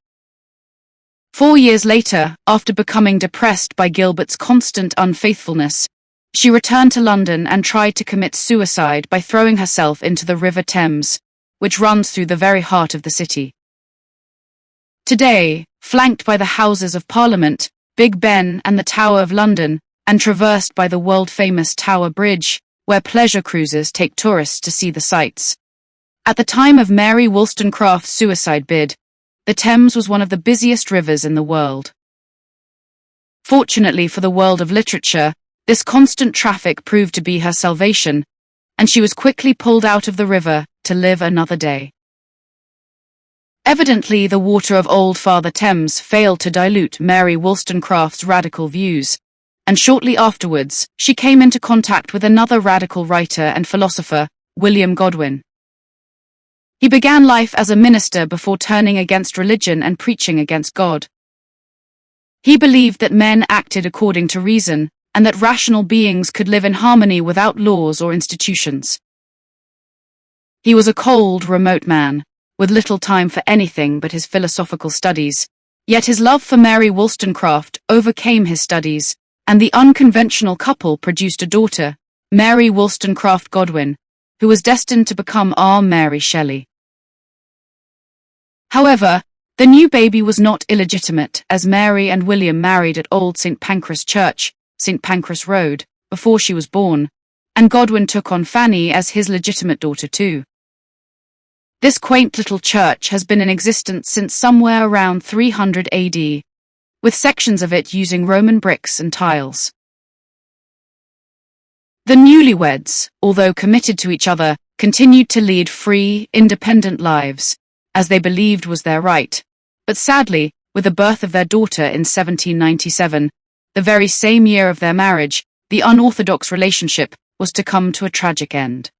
A: 4 years later, after becoming depressed by Gilbert's constant unfaithfulness, she returned to London and tried to commit suicide by throwing herself into the River Thames, which runs through the very heart of the city. Today, flanked by the Houses of Parliament, Big Ben and the Tower of London, and traversed by the world-famous Tower Bridge, where pleasure cruisers take tourists to see the sights. At the time of Mary Wollstonecraft's suicide bid, the Thames was one of the busiest rivers in the world. Fortunately for the world of literature, This constant traffic proved to be her salvation, and she was quickly pulled out of the river to live another day. Evidently, the water of Old Father Thames failed to dilute Mary Wollstonecraft's radical views, and shortly afterwards, she came into contact with another radical writer and philosopher, William Godwin. He began life as a minister before turning against religion and preaching against God. He believed that men acted according to reason, and that rational beings could live in harmony without laws or institutions. He was a cold, remote man, with little time for anything but his philosophical studies, yet his love for Mary Wollstonecraft overcame his studies, and the unconventional couple produced a daughter, Mary Wollstonecraft Godwin, who was destined to become our Mary Shelley. However, the new baby was not illegitimate, as Mary and William married at Old St. Pancras Church, St. Pancras Road, before she was born, and Godwin took on Fanny as his legitimate daughter too. This quaint little church has been in existence since somewhere around 300 AD, with sections of it using Roman bricks and tiles. The newlyweds, although committed to each other, continued to lead free, independent lives, as they believed was their right, but sadly, with the birth of their daughter in 1797, the very same year of their marriage, the unorthodox relationship was to come to a tragic end.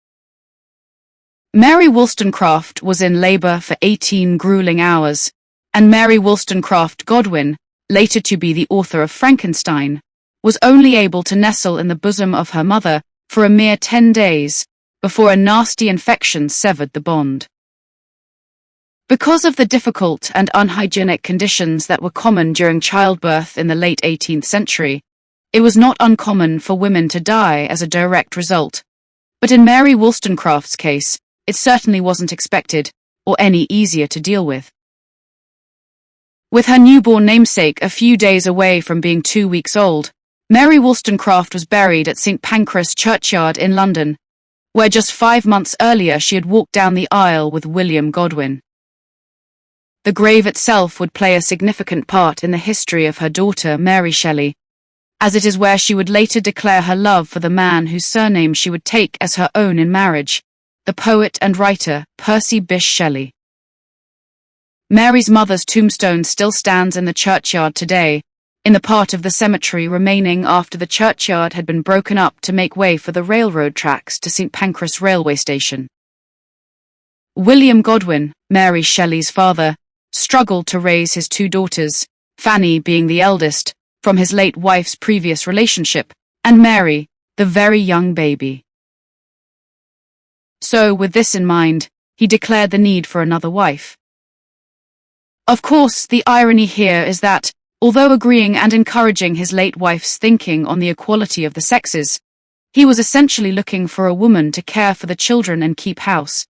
A: Mary Wollstonecraft was in labor for 18 grueling hours, and Mary Wollstonecraft Godwin, later to be the author of Frankenstein, was only able to nestle in the bosom of her mother for a mere 10 days, before a nasty infection severed the bond. Because of the difficult and unhygienic conditions that were common during childbirth in the late 18th century, it was not uncommon for women to die as a direct result, but in Mary Wollstonecraft's case, it certainly wasn't expected, or any easier to deal with. With her newborn namesake a few days away from being 2 weeks old, Mary Wollstonecraft was buried at St. Pancras Churchyard in London, where just 5 months earlier she had walked down the aisle with William Godwin. The grave itself would play a significant part in the history of her daughter, Mary Shelley, as it is where she would later declare her love for the man whose surname she would take as her own in marriage, the poet and writer Percy Bysshe Shelley. Mary's mother's tombstone still stands in the churchyard today, in the part of the cemetery remaining after the churchyard had been broken up to make way for the railroad tracks to St. Pancras railway station. William Godwin, Mary Shelley's father, struggled to raise his 2 daughters, Fanny being the eldest, from his late wife's previous relationship, and Mary, the very young baby. So, with this in mind, he declared the need for another wife. Of course, the irony here is that, although agreeing and encouraging his late wife's thinking on the equality of the sexes, he was essentially looking for a woman to care for the children and keep house.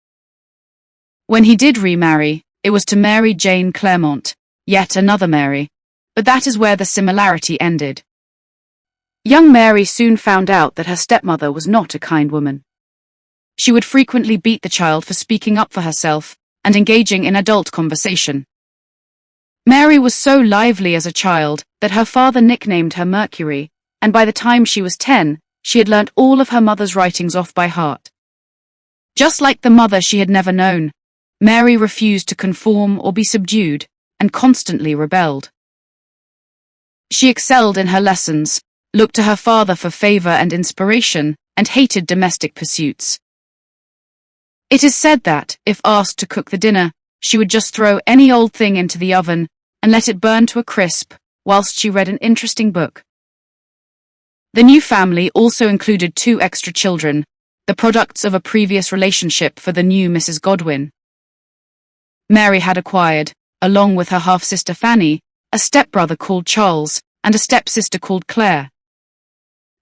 A: When he did remarry, it was to Mary Jane Clairmont, yet another Mary, but that is where the similarity ended. Young Mary soon found out that her stepmother was not a kind woman. She would frequently beat the child for speaking up for herself and engaging in adult conversation. Mary was so lively as a child that her father nicknamed her Mercury, and by the time she was 10, she had learnt all of her mother's writings off by heart. Just like the mother she had never known, Mary refused to conform or be subdued, and constantly rebelled. She excelled in her lessons, looked to her father for favour and inspiration, and hated domestic pursuits. It is said that, if asked to cook the dinner, she would just throw any old thing into the oven and let it burn to a crisp, whilst she read an interesting book. The new family also included 2 extra children, the products of a previous relationship for the new Mrs. Godwin. Mary had acquired, along with her half-sister Fanny, a stepbrother called Charles, and a stepsister called Claire.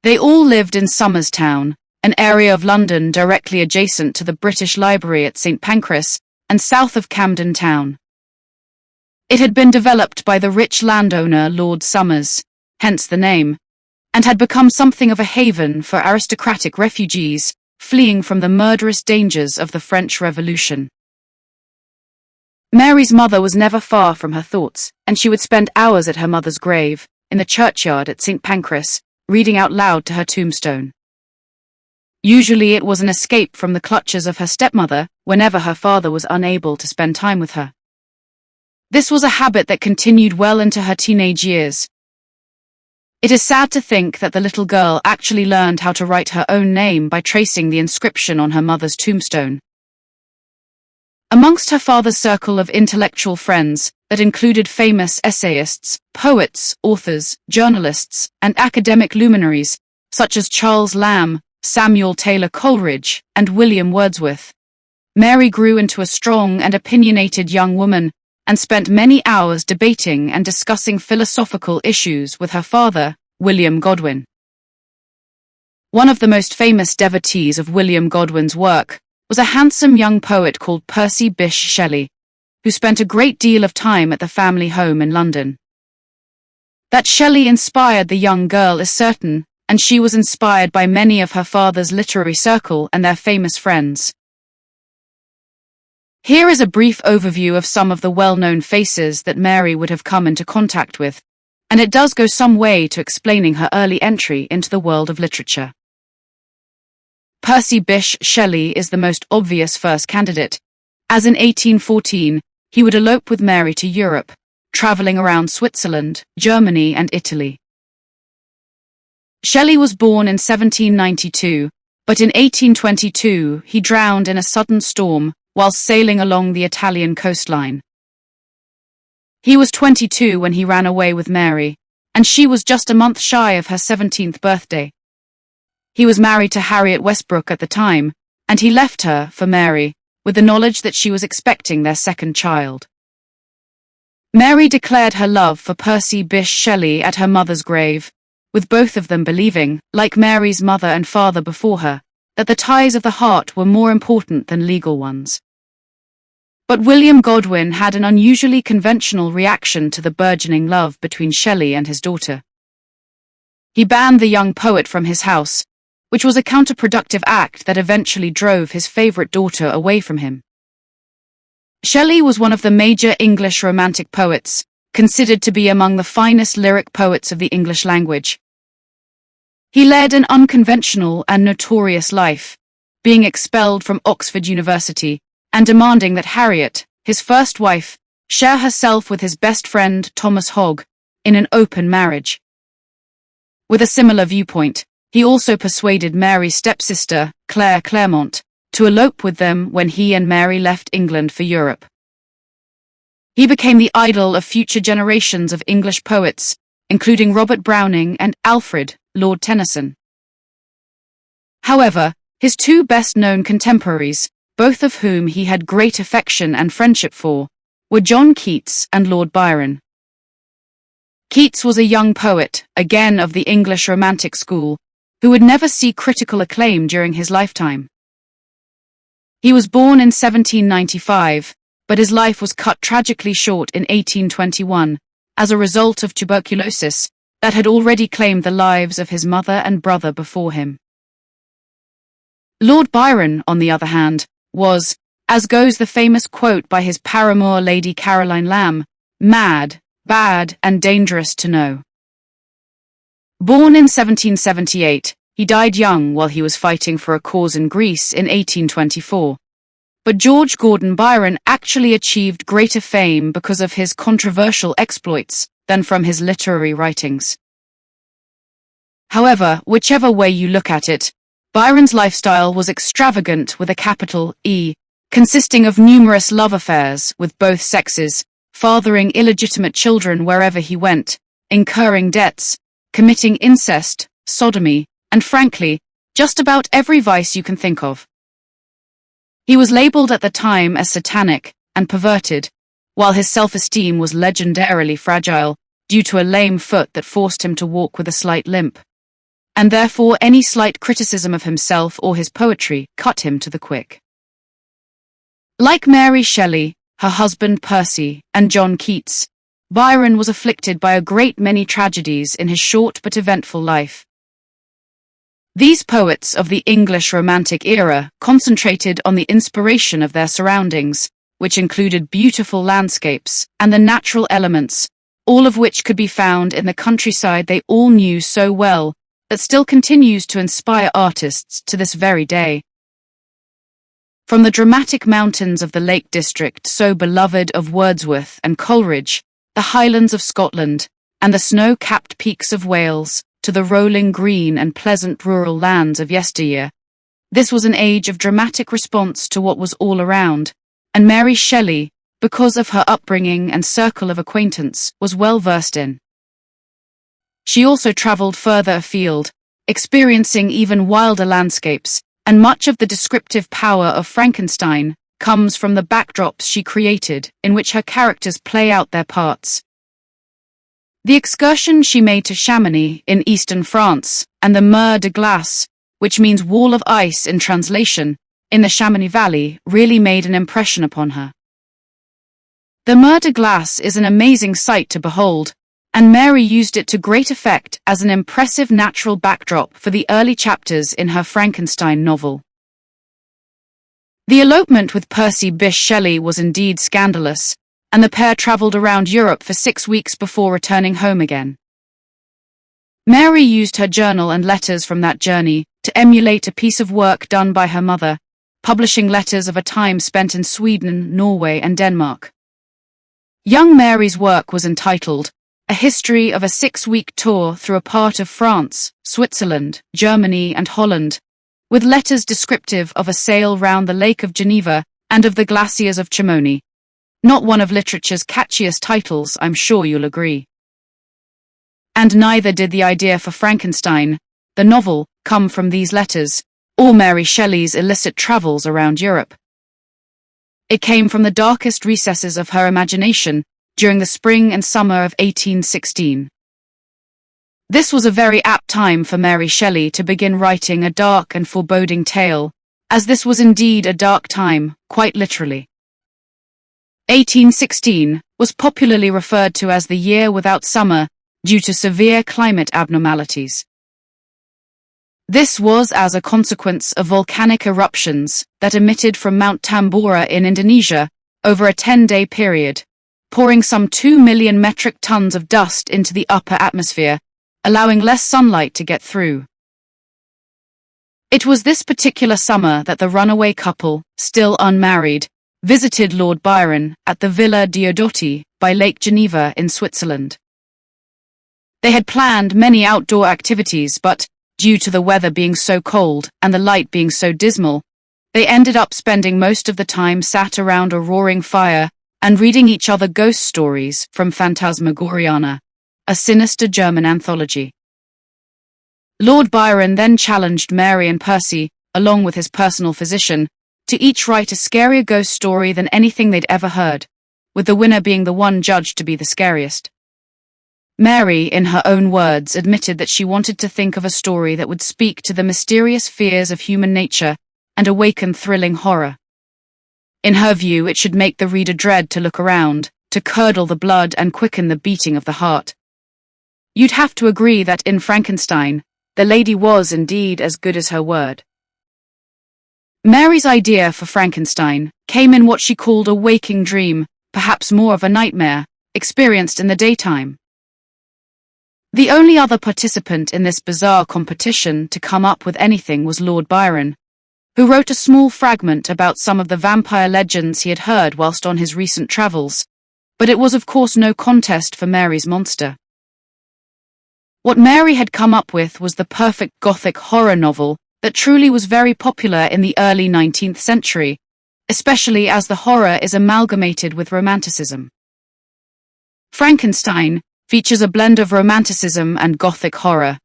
A: They all lived in Somers Town, an area of London directly adjacent to the British Library at St. Pancras, and south of Camden Town. It had been developed by the rich landowner Lord Somers, hence the name, and had become something of a haven for aristocratic refugees fleeing from the murderous dangers of the French Revolution. Mary's mother was never far from her thoughts, and she would spend hours at her mother's grave, in the churchyard at St. Pancras, reading out loud to her tombstone. Usually it was an escape from the clutches of her stepmother whenever her father was unable to spend time with her. This was a habit that continued well into her teenage years. It is sad to think that the little girl actually learned how to write her own name by tracing the inscription on her mother's tombstone. Amongst her father's circle of intellectual friends, that included famous essayists, poets, authors, journalists, and academic luminaries, such as Charles Lamb, Samuel Taylor Coleridge, and William Wordsworth, Mary grew into a strong and opinionated young woman, and spent many hours debating and discussing philosophical issues with her father, William Godwin. One of the most famous devotees of William Godwin's work was a handsome young poet called Percy Bysshe Shelley, who spent a great deal of time at the family home in London. That Shelley inspired the young girl is certain, and she was inspired by many of her father's literary circle and their famous friends. Here is a brief overview of some of the well-known faces that Mary would have come into contact with, and it does go some way to explaining her early entry into the world of literature. Percy Bysshe Shelley is the most obvious first candidate, as in 1814 he would elope with Mary to Europe, traveling around Switzerland, Germany, and Italy. Shelley was born in 1792, but in 1822 he drowned in a sudden storm while sailing along the Italian coastline. He was 22 when he ran away with Mary, and she was just a month shy of her 17th birthday. He was married to Harriet Westbrook at the time, and he left her for Mary, with the knowledge that she was expecting their second child. Mary declared her love for Percy Bysshe Shelley at her mother's grave, with both of them believing, like Mary's mother and father before her, that the ties of the heart were more important than legal ones. But William Godwin had an unusually conventional reaction to the burgeoning love between Shelley and his daughter. He banned the young poet from his house, which was a counterproductive act that eventually drove his favorite daughter away from him. Shelley was one of the major English Romantic poets, considered to be among the finest lyric poets of the English language. He led an unconventional and notorious life, being expelled from Oxford University and demanding that Harriet, his first wife, share herself with his best friend Thomas Hogg in an open marriage. With a similar viewpoint, he also persuaded Mary's stepsister, Claire Clairmont, to elope with them when he and Mary left England for Europe. He became the idol of future generations of English poets, including Robert Browning and Alfred, Lord Tennyson. However, his two best-known contemporaries, both of whom he had great affection and friendship for, were John Keats and Lord Byron. Keats was a young poet, again of the English Romantic school, who would never see critical acclaim during his lifetime. He was born in 1795, but his life was cut tragically short in 1821 as a result of tuberculosis that had already claimed the lives of his mother and brother before him. Lord Byron, on the other hand, was, as goes the famous quote by his paramour Lady Caroline Lamb, mad, bad, and dangerous to know. Born in 1778, he died young while he was fighting for a cause in Greece in 1824. But George Gordon Byron actually achieved greater fame because of his controversial exploits than from his literary writings. However, whichever way you look at it, Byron's lifestyle was extravagant with a capital E, consisting of numerous love affairs with both sexes, fathering illegitimate children wherever he went, incurring debts, committing incest, sodomy, and frankly, just about every vice you can think of. He was labeled at the time as satanic and perverted, while his self-esteem was legendarily fragile due to a lame foot that forced him to walk with a slight limp. And therefore any slight criticism of himself or his poetry cut him to the quick. Like Mary Shelley, her husband Percy, and John Keats, Byron was afflicted by a great many tragedies in his short but eventful life. These poets of the English Romantic era concentrated on the inspiration of their surroundings, which included beautiful landscapes and the natural elements, all of which could be found in the countryside they all knew so well, that still continues to inspire artists to this very day. From the dramatic mountains of the Lake District, so beloved of Wordsworth and Coleridge, the highlands of Scotland, and the snow-capped peaks of Wales, to the rolling green and pleasant rural lands of yesteryear, this was an age of dramatic response to what was all around, and Mary Shelley, because of her upbringing and circle of acquaintance, was well versed in. She also travelled further afield, experiencing even wilder landscapes, and much of the descriptive power of Frankenstein comes from the backdrops she created, in which her characters play out their parts. The excursion she made to Chamonix in eastern France, and the Mer de Glace, which means wall of ice in translation, in the Chamonix Valley, really made an impression upon her. The Mer de Glace is an amazing sight to behold, and Mary used it to great effect as an impressive natural backdrop for the early chapters in her Frankenstein novel. The elopement with Percy Bysshe Shelley was indeed scandalous, and the pair travelled around Europe for 6 weeks before returning home again. Mary used her journal and letters from that journey to emulate a piece of work done by her mother, publishing letters of a time spent in Sweden, Norway, and Denmark. Young Mary's work was entitled A History of a 6-Week Tour Through a Part of France, Switzerland, Germany, and Holland, with letters descriptive of a sail round the Lake of Geneva and of the glaciers of Chamonix. Not one of literature's catchiest titles, I'm sure you'll agree. And neither did the idea for Frankenstein, the novel, come from these letters, or Mary Shelley's illicit travels around Europe. It came from the darkest recesses of her imagination during the spring and summer of 1816. This was a very apt time for Mary Shelley to begin writing a dark and foreboding tale, as this was indeed a dark time, quite literally. 1816 was popularly referred to as the year without summer due to severe climate abnormalities. This was as a consequence of volcanic eruptions that emitted from Mount Tambora in Indonesia over a 10-day period, pouring some 2 million metric tons of dust into the upper atmosphere, allowing less sunlight to get through. It was this particular summer that the runaway couple, still unmarried, visited Lord Byron at the Villa Diodati by Lake Geneva in Switzerland. They had planned many outdoor activities, but, due to the weather being so cold and the light being so dismal, they ended up spending most of the time sat around a roaring fire and reading each other ghost stories from Phantasmagoriana, a sinister German anthology. Lord Byron then challenged Mary and Percy, along with his personal physician, to each write a scarier ghost story than anything they'd ever heard, with the winner being the one judged to be the scariest. Mary, in her own words, admitted that she wanted to think of a story that would speak to the mysterious fears of human nature and awaken thrilling horror. In her view, it should make the reader dread to look around, to curdle the blood and quicken the beating of the heart. You'd have to agree that in Frankenstein, the lady was indeed as good as her word. Mary's idea for Frankenstein came in what she called a waking dream, perhaps more of a nightmare, experienced in the daytime. The only other participant in this bizarre competition to come up with anything was Lord Byron, who wrote a small fragment about some of the vampire legends he had heard whilst on his recent travels, but it was of course no contest for Mary's monster. What Mary had come up with was the perfect Gothic horror novel that truly was very popular in the early 19th century, especially as the horror is amalgamated with romanticism. Frankenstein features a blend of romanticism and Gothic horror,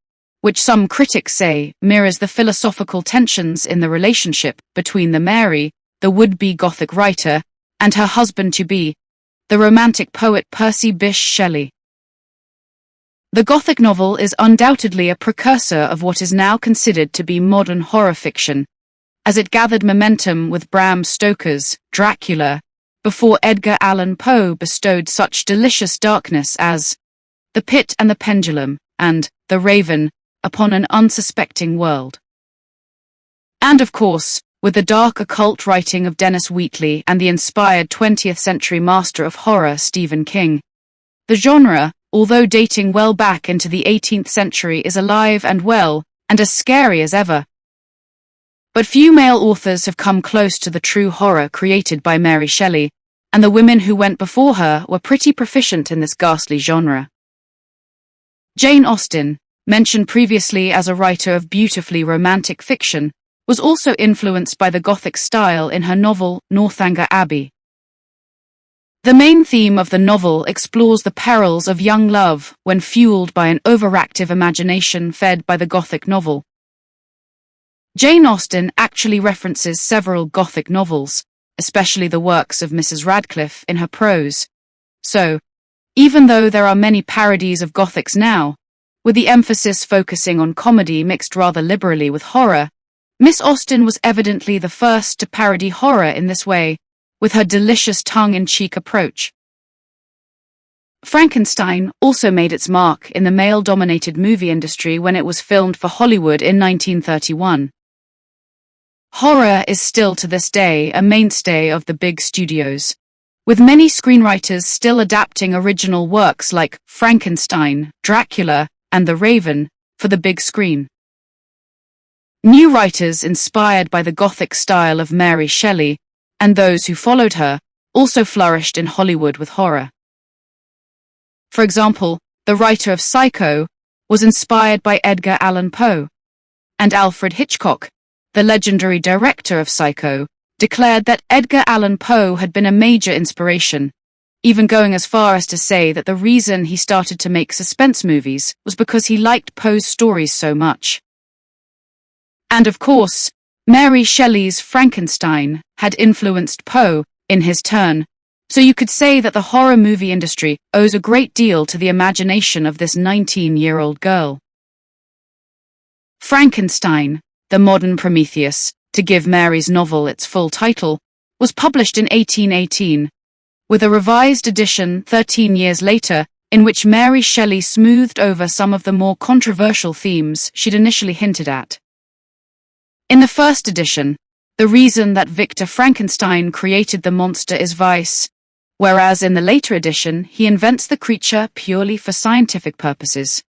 A: which some critics say mirrors the philosophical tensions in the relationship between Mary, the would-be Gothic writer, and her husband-to-be, the romantic poet Percy Bysshe Shelley. The Gothic novel is undoubtedly a precursor of what is now considered to be modern horror fiction, as it gathered momentum with Bram Stoker's Dracula, before Edgar Allan Poe bestowed such delicious darkness as The Pit and the Pendulum and The Raven upon an unsuspecting world. And of course, with the dark occult writing of Dennis Wheatley and the inspired 20th century master of horror Stephen King, the genre, although dating well back into the 18th century, is alive and well, and as scary as ever. But few male authors have come close to the true horror created by Mary Shelley, and the women who went before her were pretty proficient in this ghastly genre. Jane Austen, mentioned previously as a writer of beautifully romantic fiction, was also influenced by the Gothic style in her novel Northanger Abbey. The main theme of the novel explores the perils of young love when fueled by an overactive imagination fed by the Gothic novel. Jane Austen actually references several Gothic novels, especially the works of Mrs. Radcliffe, in her prose. So, even though there are many parodies of Gothics now, with the emphasis focusing on comedy mixed rather liberally with horror, Miss Austen was evidently the first to parody horror in this way, with her delicious tongue-in-cheek approach. Frankenstein also made its mark in the male-dominated movie industry when it was filmed for Hollywood in 1931. Horror is still to this day a mainstay of the big studios, with many screenwriters still adapting original works like Frankenstein, Dracula, and The Raven for the big screen. New writers inspired by the Gothic style of Mary Shelley, and those who followed her, also flourished in Hollywood with horror. For example, the writer of Psycho was inspired by Edgar Allan Poe, and Alfred Hitchcock, the legendary director of Psycho, declared that Edgar Allan Poe had been a major inspiration, even going as far as to say that the reason he started to make suspense movies was because he liked Poe's stories so much. And of course, Mary Shelley's Frankenstein had influenced Poe in his turn, so you could say that the horror movie industry owes a great deal to the imagination of this 19-year-old girl. Frankenstein, the modern Prometheus, to give Mary's novel its full title, was published in 1818, with a revised edition 13 years later in which Mary Shelley smoothed over some of the more controversial themes she'd initially hinted at. In the first edition, the reason that Victor Frankenstein created the monster is vice, whereas in the later edition he invents the creature purely for scientific purposes.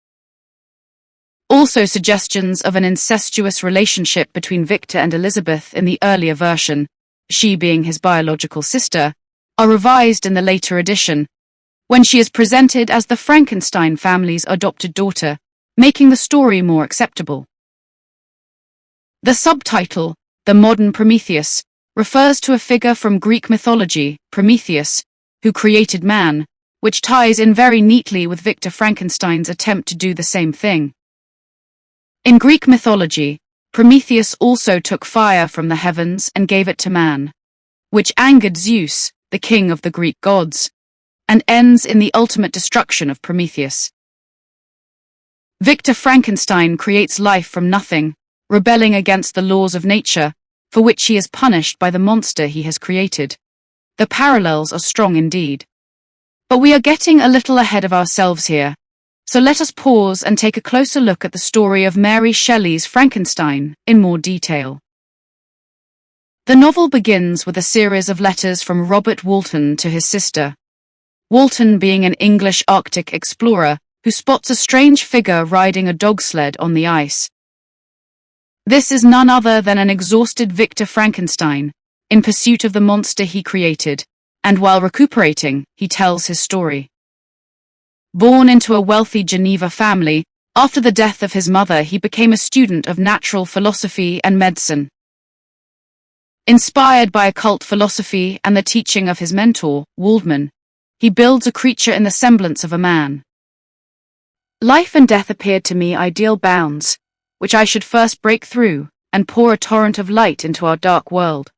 A: Also, suggestions of an incestuous relationship between Victor and Elizabeth in the earlier version, she being his biological sister, are revised in the later edition, when she is presented as the Frankenstein family's adopted daughter, making the story more acceptable. The subtitle, The Modern Prometheus, refers to a figure from Greek mythology, Prometheus, who created man, which ties in very neatly with Victor Frankenstein's attempt to do the same thing. In Greek mythology, Prometheus also took fire from the heavens and gave it to man, which angered Zeus, the king of the Greek gods, and ends in the ultimate destruction of Prometheus. Victor Frankenstein creates life from nothing, rebelling against the laws of nature, for which he is punished by the monster he has created. The parallels are strong indeed. But we are getting a little ahead of ourselves here, so let us pause and take a closer look at the story of Mary Shelley's Frankenstein in more detail. The novel begins with a series of letters from Robert Walton to his sister. Walton being an English Arctic explorer who spots a strange figure riding a dog sled on the ice. This is none other than an exhausted Victor Frankenstein, in pursuit of the monster he created, and while recuperating, he tells his story. Born into a wealthy Geneva family, after the death of his mother he became a student of natural philosophy and medicine. Inspired by occult philosophy and the teaching of his mentor, Waldman, he builds a creature in the semblance of a man. Life and death appeared to me ideal bounds, which I should first break through, and pour a torrent of light into our dark world.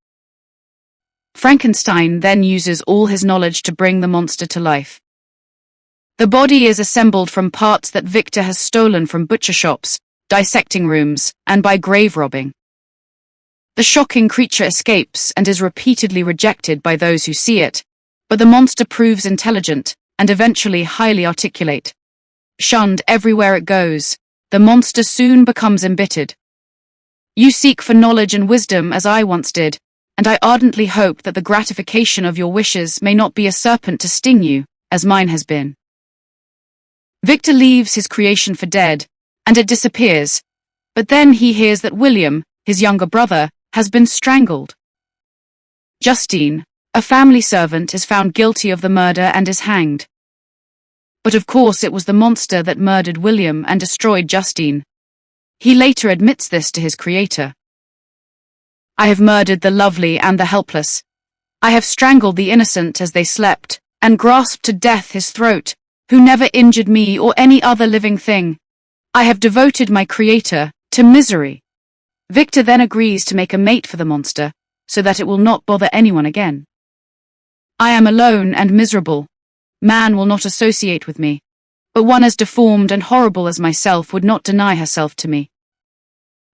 A: Frankenstein then uses all his knowledge to bring the monster to life. The body is assembled from parts that Victor has stolen from butcher shops, dissecting rooms, and by grave robbing. The shocking creature escapes and is repeatedly rejected by those who see it, but the monster proves intelligent, and eventually highly articulate. Shunned everywhere it goes, the monster soon becomes embittered. You seek for knowledge and wisdom as I once did, and I ardently hope that the gratification of your wishes may not be a serpent to sting you, as mine has been. Victor leaves his creation for dead, and it disappears. But then he hears that William, his younger brother, has been strangled. Justine, a family servant, is found guilty of the murder and is hanged. But of course it was the monster that murdered William and destroyed Justine. He later admits this to his creator. I have murdered the lovely and the helpless. I have strangled the innocent as they slept, and grasped to death his throat, who never injured me or any other living thing. I have devoted my creator to misery. Victor then agrees to make a mate for the monster, so that it will not bother anyone again. I am alone and miserable. Man will not associate with me, but one as deformed and horrible as myself would not deny herself to me.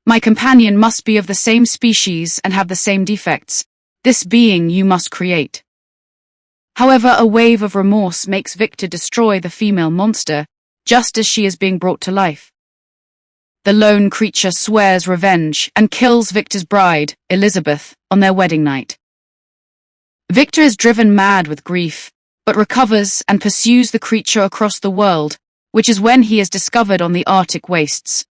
A: My companion must be of the same species and have the same defects. This being you must create. However, a wave of remorse makes Victor destroy the female monster, just as she is being brought to life. The lone creature swears revenge and kills Victor's bride, Elizabeth, on their wedding night. Victor is driven mad with grief, but recovers and pursues the creature across the world, which is when he is discovered on the Arctic wastes.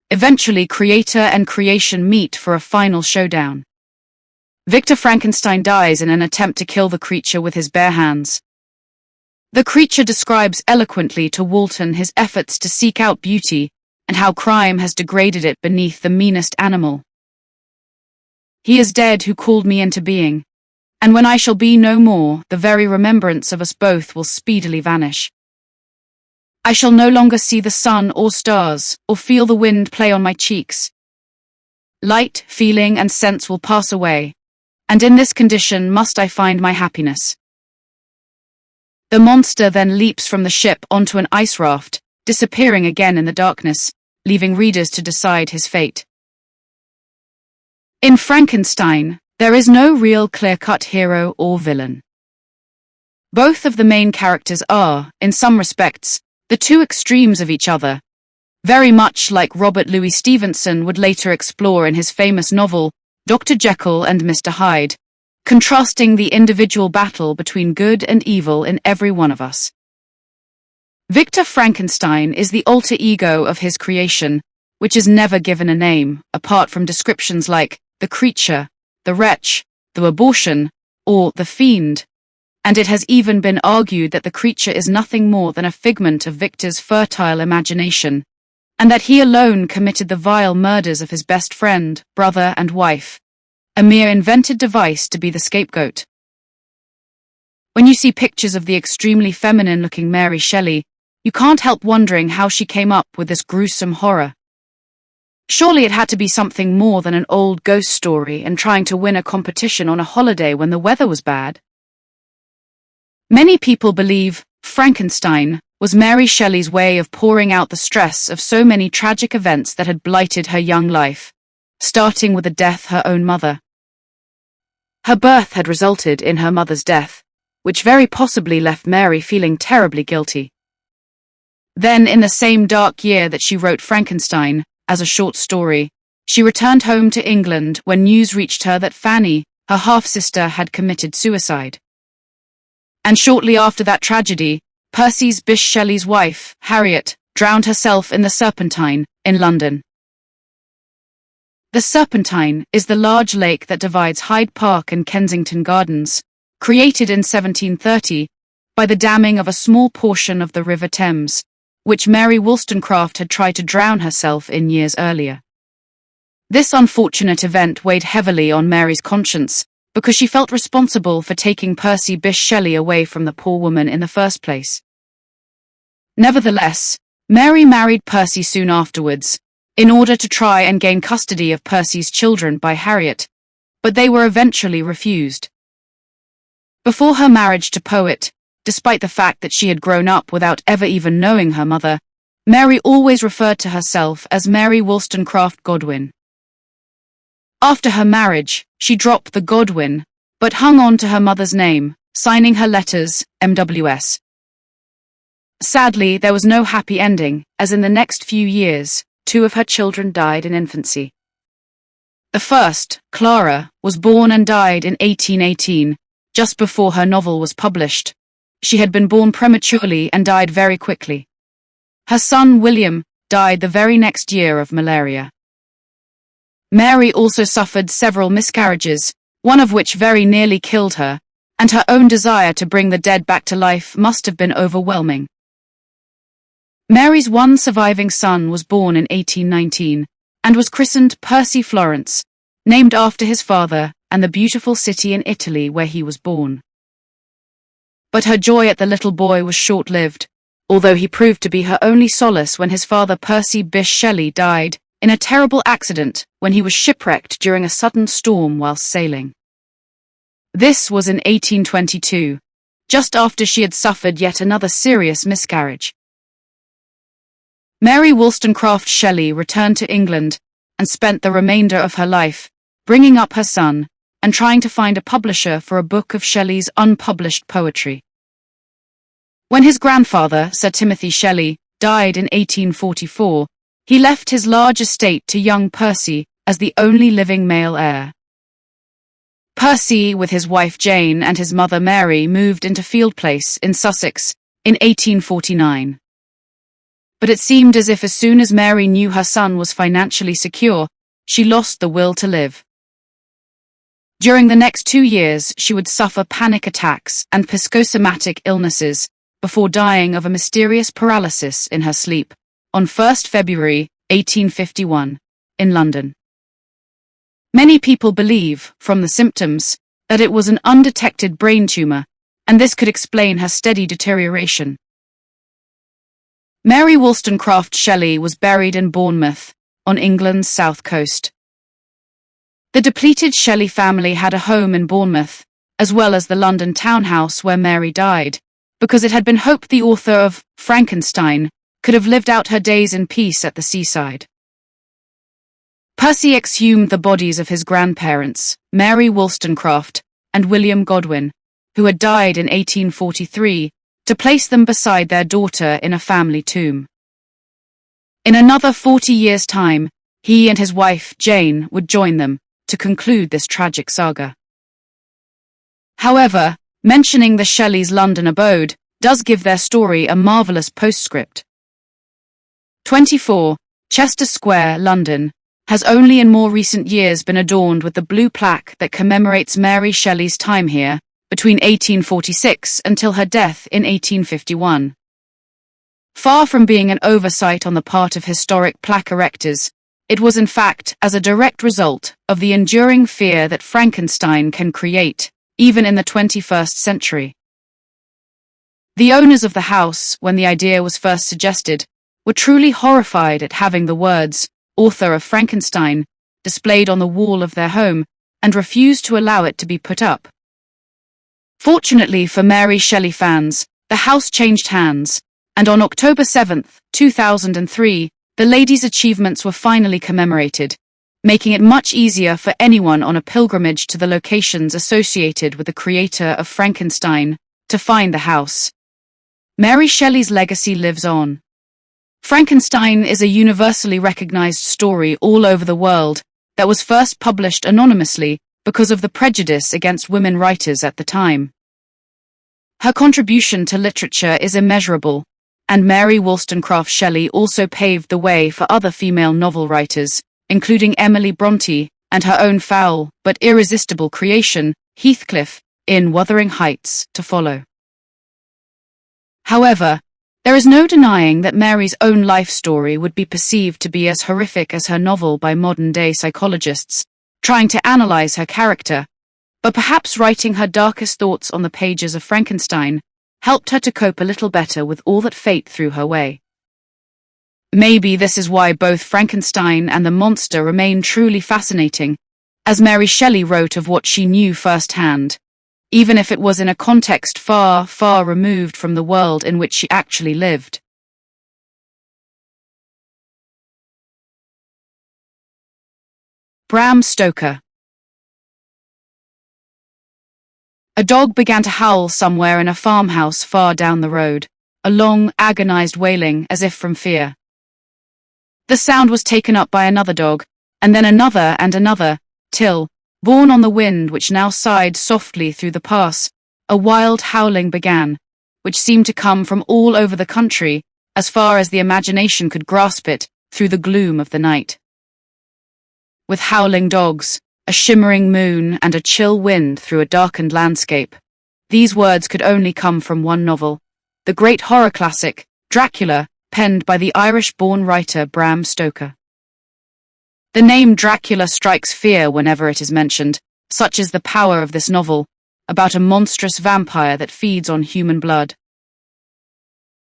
A: Eventually, creator and creation meet for a final showdown. Victor Frankenstein dies in an attempt to kill the creature with his bare hands. The creature describes eloquently to Walton his efforts to seek out beauty and how crime has degraded it beneath the meanest animal. He is dead who called me into being, and when I shall be no more, the very remembrance of us both will speedily vanish. I shall no longer see the sun or stars, or feel the wind play on my cheeks. Light, feeling, and sense will pass away, and in this condition must I find my happiness. The monster then leaps from the ship onto an ice raft, disappearing again in the darkness, leaving readers to decide his fate. In Frankenstein, there is no real clear-cut hero or villain. Both of the main characters are, in some respects, the two extremes of each other, very much like Robert Louis Stevenson would later explore in his famous novel, Dr. Jekyll and Mr. Hyde, contrasting the individual battle between good and evil in every one of us. Victor Frankenstein is the alter ego of his creation, which is never given a name, apart from descriptions like the creature, the wretch, the abortion, or the fiend, and it has even been argued that the creature is nothing more than a figment of Victor's fertile imagination, and that he alone committed the vile murders of his best friend, brother, and wife, a mere invented device to be the scapegoat. When you see pictures of the extremely feminine-looking Mary Shelley, you can't help wondering how she came up with this gruesome horror. Surely it had to be something more than an old ghost story and trying to win a competition on a holiday when the weather was bad. Many people believe Frankenstein was Mary Shelley's way of pouring out the stress of so many tragic events that had blighted her young life, starting with the death of her own mother. Her birth had resulted in her mother's death, which very possibly left Mary feeling terribly guilty. Then, in the same dark year that she wrote Frankenstein, as a short story, she returned home to England when news reached her that Fanny, her half-sister, had committed suicide. And shortly after that tragedy, Percy Bysshe Shelley's wife, Harriet, drowned herself in the Serpentine, in London. The Serpentine is the large lake that divides Hyde Park and Kensington Gardens, created in 1730 by the damming of a small portion of the River Thames, which Mary Wollstonecraft had tried to drown herself in years earlier. This unfortunate event weighed heavily on Mary's conscience, because she felt responsible for taking Percy Bysshe Shelley away from the poor woman in the first place. Nevertheless, Mary married Percy soon afterwards, in order to try and gain custody of Percy's children by Harriet, but they were eventually refused. Before her marriage to Poet, despite the fact that she had grown up without ever even knowing her mother, Mary always referred to herself as Mary Wollstonecraft Godwin. After her marriage, she dropped the Godwin, but hung on to her mother's name, signing her letters MWS. Sadly, there was no happy ending, as in the next few years, 2 of her children died in infancy. The first, Clara, was born and died in 1818, just before her novel was published. She had been born prematurely and died very quickly. Her son, William, died the very next year of malaria. Mary also suffered several miscarriages, one of which very nearly killed her, and her own desire to bring the dead back to life must have been overwhelming. Mary's one surviving son was born in 1819 and was christened Percy Florence, named after his father and the beautiful city in Italy where he was born. But her joy at the little boy was short-lived, although he proved to be her only solace when his father Percy Bysshe Shelley died in a terrible accident when he was shipwrecked during a sudden storm whilst sailing. This was in 1822, just after she had suffered yet another serious miscarriage. Mary Wollstonecraft Shelley returned to England and spent the remainder of her life bringing up her son and trying to find a publisher for a book of Shelley's unpublished poetry. When his grandfather, Sir Timothy Shelley, died in 1844, he left his large estate to young Percy as the only living male heir. Percy, with his wife Jane and his mother Mary, moved into Field Place in Sussex in 1849. But it seemed as if as soon as Mary knew her son was financially secure, she lost the will to live. During the next 2 years, she would suffer panic attacks and psychosomatic illnesses before dying of a mysterious paralysis in her sleep on 1st February 1851 in London. Many people believe, from the symptoms, that it was an undetected brain tumor, and this could explain her steady deterioration. Mary Wollstonecraft Shelley was buried in Bournemouth, on England's south coast. The depleted Shelley family had a home in Bournemouth, as well as the London townhouse where Mary died, because it had been hoped the author of Frankenstein could have lived out her days in peace at the seaside. Percy exhumed the bodies of his grandparents, Mary Wollstonecraft and William Godwin, who had died in 1843, to place them beside their daughter in a family tomb. In another 40 years' time, he and his wife, Jane, would join them to conclude this tragic saga. However, mentioning the Shelleys' London abode does give their story a marvellous postscript. 24, Chester Square, London, has only in more recent years been adorned with the blue plaque that commemorates Mary Shelley's time here, between 1846 until her death in 1851. Far from being an oversight on the part of historic plaque erectors, it was in fact as a direct result of the enduring fear that Frankenstein can create, even in the 21st century. The owners of the house, when the idea was first suggested, were truly horrified at having the words, "Author of Frankenstein," displayed on the wall of their home, and refused to allow it to be put up. Fortunately for Mary Shelley fans, the house changed hands, and on October 7, 2003, the lady's achievements were finally commemorated, making it much easier for anyone on a pilgrimage to the locations associated with the creator of Frankenstein to find the house. Mary Shelley's legacy lives on. Frankenstein is a universally recognized story all over the world that was first published anonymously because of the prejudice against women writers at the time. Her contribution to literature is immeasurable, and Mary Wollstonecraft Shelley also paved the way for other female novel writers, including Emily Bronte and her own foul but irresistible creation, Heathcliff, in Wuthering Heights, to follow. However, there is no denying that Mary's own life story would be perceived to be as horrific as her novel by modern-day psychologists, trying to analyze her character, but perhaps writing her darkest thoughts on the pages of Frankenstein helped her to cope a little better with all that fate threw her way. Maybe this is why both Frankenstein and the monster remain truly fascinating, as Mary Shelley wrote of what she knew firsthand, even if it was in a context far, far removed from the world in which she actually lived. Bram Stoker. A dog began to howl somewhere in a farmhouse far down the road, a long, agonized wailing as if from fear. The sound was taken up by another dog, and then another and another, till, borne on the wind which now sighed softly through the pass, a wild howling began, which seemed to come from all over the country as far as the imagination could grasp it, through the gloom of the night. With howling dogs, a shimmering moon, and a chill wind through a darkened landscape, these words could only come from one novel, the great horror classic, Dracula, penned by the Irish-born writer Bram Stoker. The name Dracula strikes fear whenever it is mentioned, such is the power of this novel, about a monstrous vampire that feeds on human blood.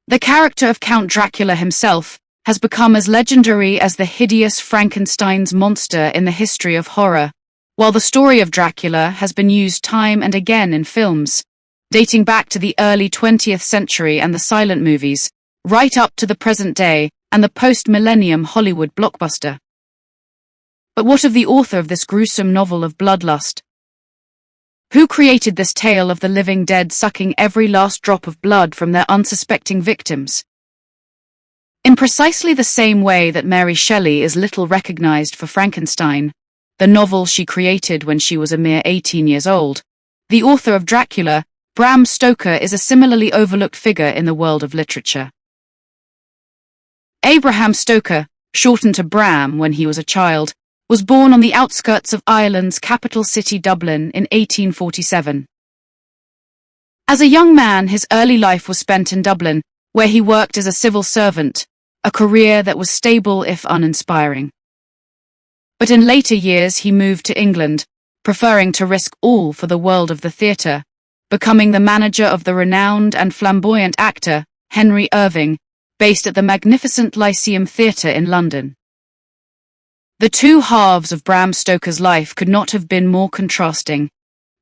A: The character of Count Dracula himself has become as legendary as the hideous Frankenstein's monster in the history of horror, while the story of Dracula has been used time and again in films, dating back to the early 20th century and the silent movies, right up to the present day and the post-millennium Hollywood blockbuster. But what of the author of this gruesome novel of bloodlust? Who created this tale of the living dead sucking every last drop of blood from their unsuspecting victims? In precisely the same way that Mary Shelley is little recognized for Frankenstein, the novel she created when she was a mere 18 years old, the author of Dracula, Bram Stoker, is a similarly overlooked figure in the world of literature. Abraham Stoker, shortened to Bram when he was a child, was born on the outskirts of Ireland's capital city Dublin in 1847. As a young man, his early life was spent in Dublin, where he worked as a civil servant, a career that was stable if uninspiring. But in later years he moved to England, preferring to risk all for the world of the theatre, becoming the manager of the renowned and flamboyant actor Henry Irving, based at the magnificent Lyceum Theatre in London. The two halves of Bram Stoker's life could not have been more contrasting,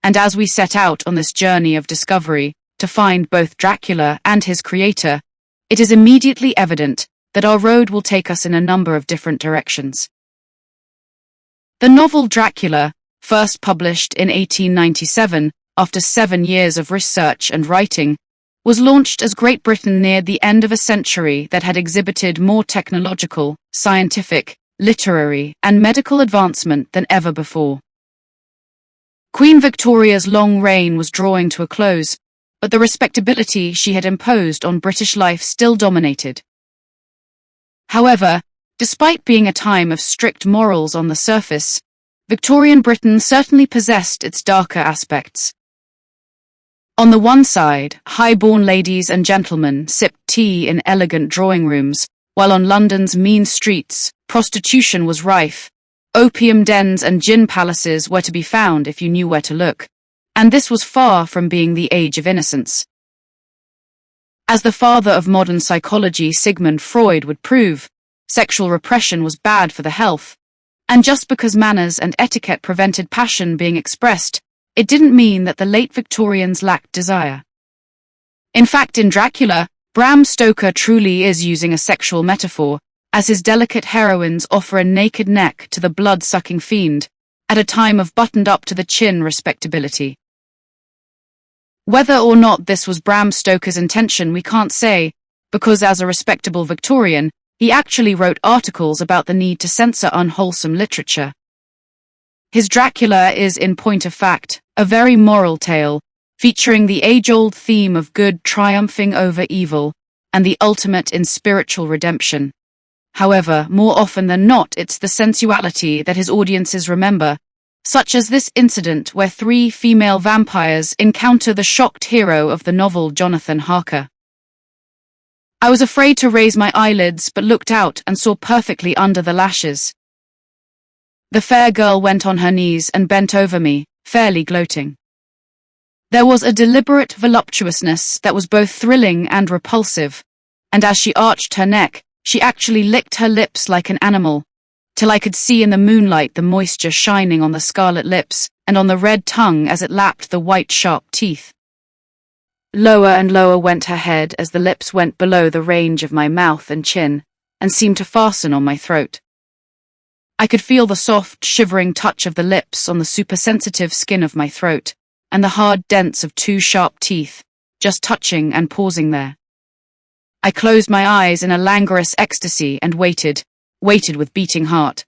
A: and as we set out on this journey of discovery to find both Dracula and his creator, it is immediately evident that our road will take us in a number of different directions. The novel Dracula, first published in 1897 after 7 years of research and writing, was launched as Great Britain neared the end of a century that had exhibited more technological, scientific, literary, and medical advancement than ever before. Queen Victoria's long reign was drawing to a close, but the respectability she had imposed on British life still dominated. However, despite being a time of strict morals on the surface, Victorian Britain certainly possessed its darker aspects. On the one side, high-born ladies and gentlemen sipped tea in elegant drawing rooms, while on London's mean streets, prostitution was rife. Opium dens and gin palaces were to be found if you knew where to look, and this was far from being the age of innocence. As the father of modern psychology, Sigmund Freud, would prove, sexual repression was bad for the health, and just because manners and etiquette prevented passion being expressed, it didn't mean that the late Victorians lacked desire. In fact, in Dracula, Bram Stoker truly is using a sexual metaphor, as his delicate heroines offer a naked neck to the blood-sucking fiend, at a time of buttoned-up-to-the-chin respectability. Whether or not this was Bram Stoker's intention we can't say, because as a respectable Victorian, he actually wrote articles about the need to censor unwholesome literature. His Dracula is, in point of fact, a very moral tale, featuring the age-old theme of good triumphing over evil, and the ultimate in spiritual redemption. However, more often than not, it's the sensuality that his audiences remember, such as this incident where 3 female vampires encounter the shocked hero of the novel, Jonathan Harker. I was afraid to raise my eyelids but looked out and saw perfectly under the lashes. The fair girl went on her knees and bent over me, fairly gloating. There was a deliberate voluptuousness that was both thrilling and repulsive, and as she arched her neck, she actually licked her lips like an animal, till I could see in the moonlight the moisture shining on the scarlet lips and on the red tongue as it lapped the white sharp teeth. Lower and lower went her head as the lips went below the range of my mouth and chin, and seemed to fasten on my throat. I could feel the soft, shivering touch of the lips on the supersensitive skin of my throat, and the hard dents of 2 sharp teeth, just touching and pausing there. I closed my eyes in a languorous ecstasy and waited with beating heart.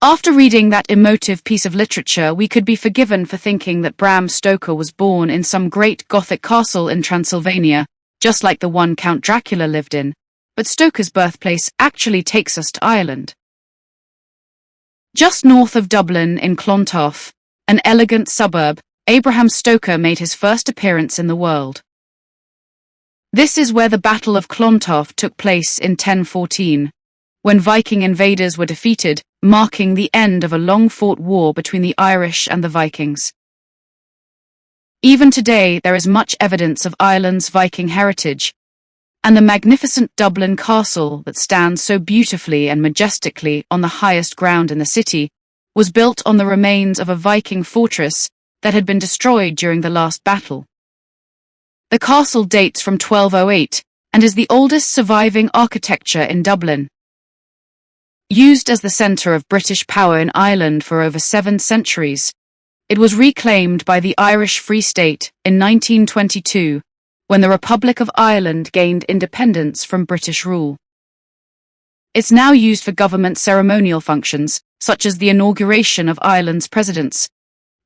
A: After reading that emotive piece of literature, we could be forgiven for thinking that Bram Stoker was born in some great Gothic castle in Transylvania, just like the one Count Dracula lived in, but Stoker's birthplace actually takes us to Ireland. Just north of Dublin in Clontarf, an elegant suburb, Abraham Stoker made his first appearance in the world. This is where the Battle of Clontarf took place in 1014, when Viking invaders were defeated, marking the end of a long-fought war between the Irish and the Vikings. Even today, there is much evidence of Ireland's Viking heritage, and the magnificent Dublin castle that stands so beautifully and majestically on the highest ground in the city was built on the remains of a Viking fortress that had been destroyed during the last battle. The castle dates from 1208 and is the oldest surviving architecture in Dublin. Used as the centre of British power in Ireland for over 7 centuries, it was reclaimed by the Irish Free State in 1922, when the Republic of Ireland gained independence from British rule. It's now used for government ceremonial functions, such as the inauguration of Ireland's presidents,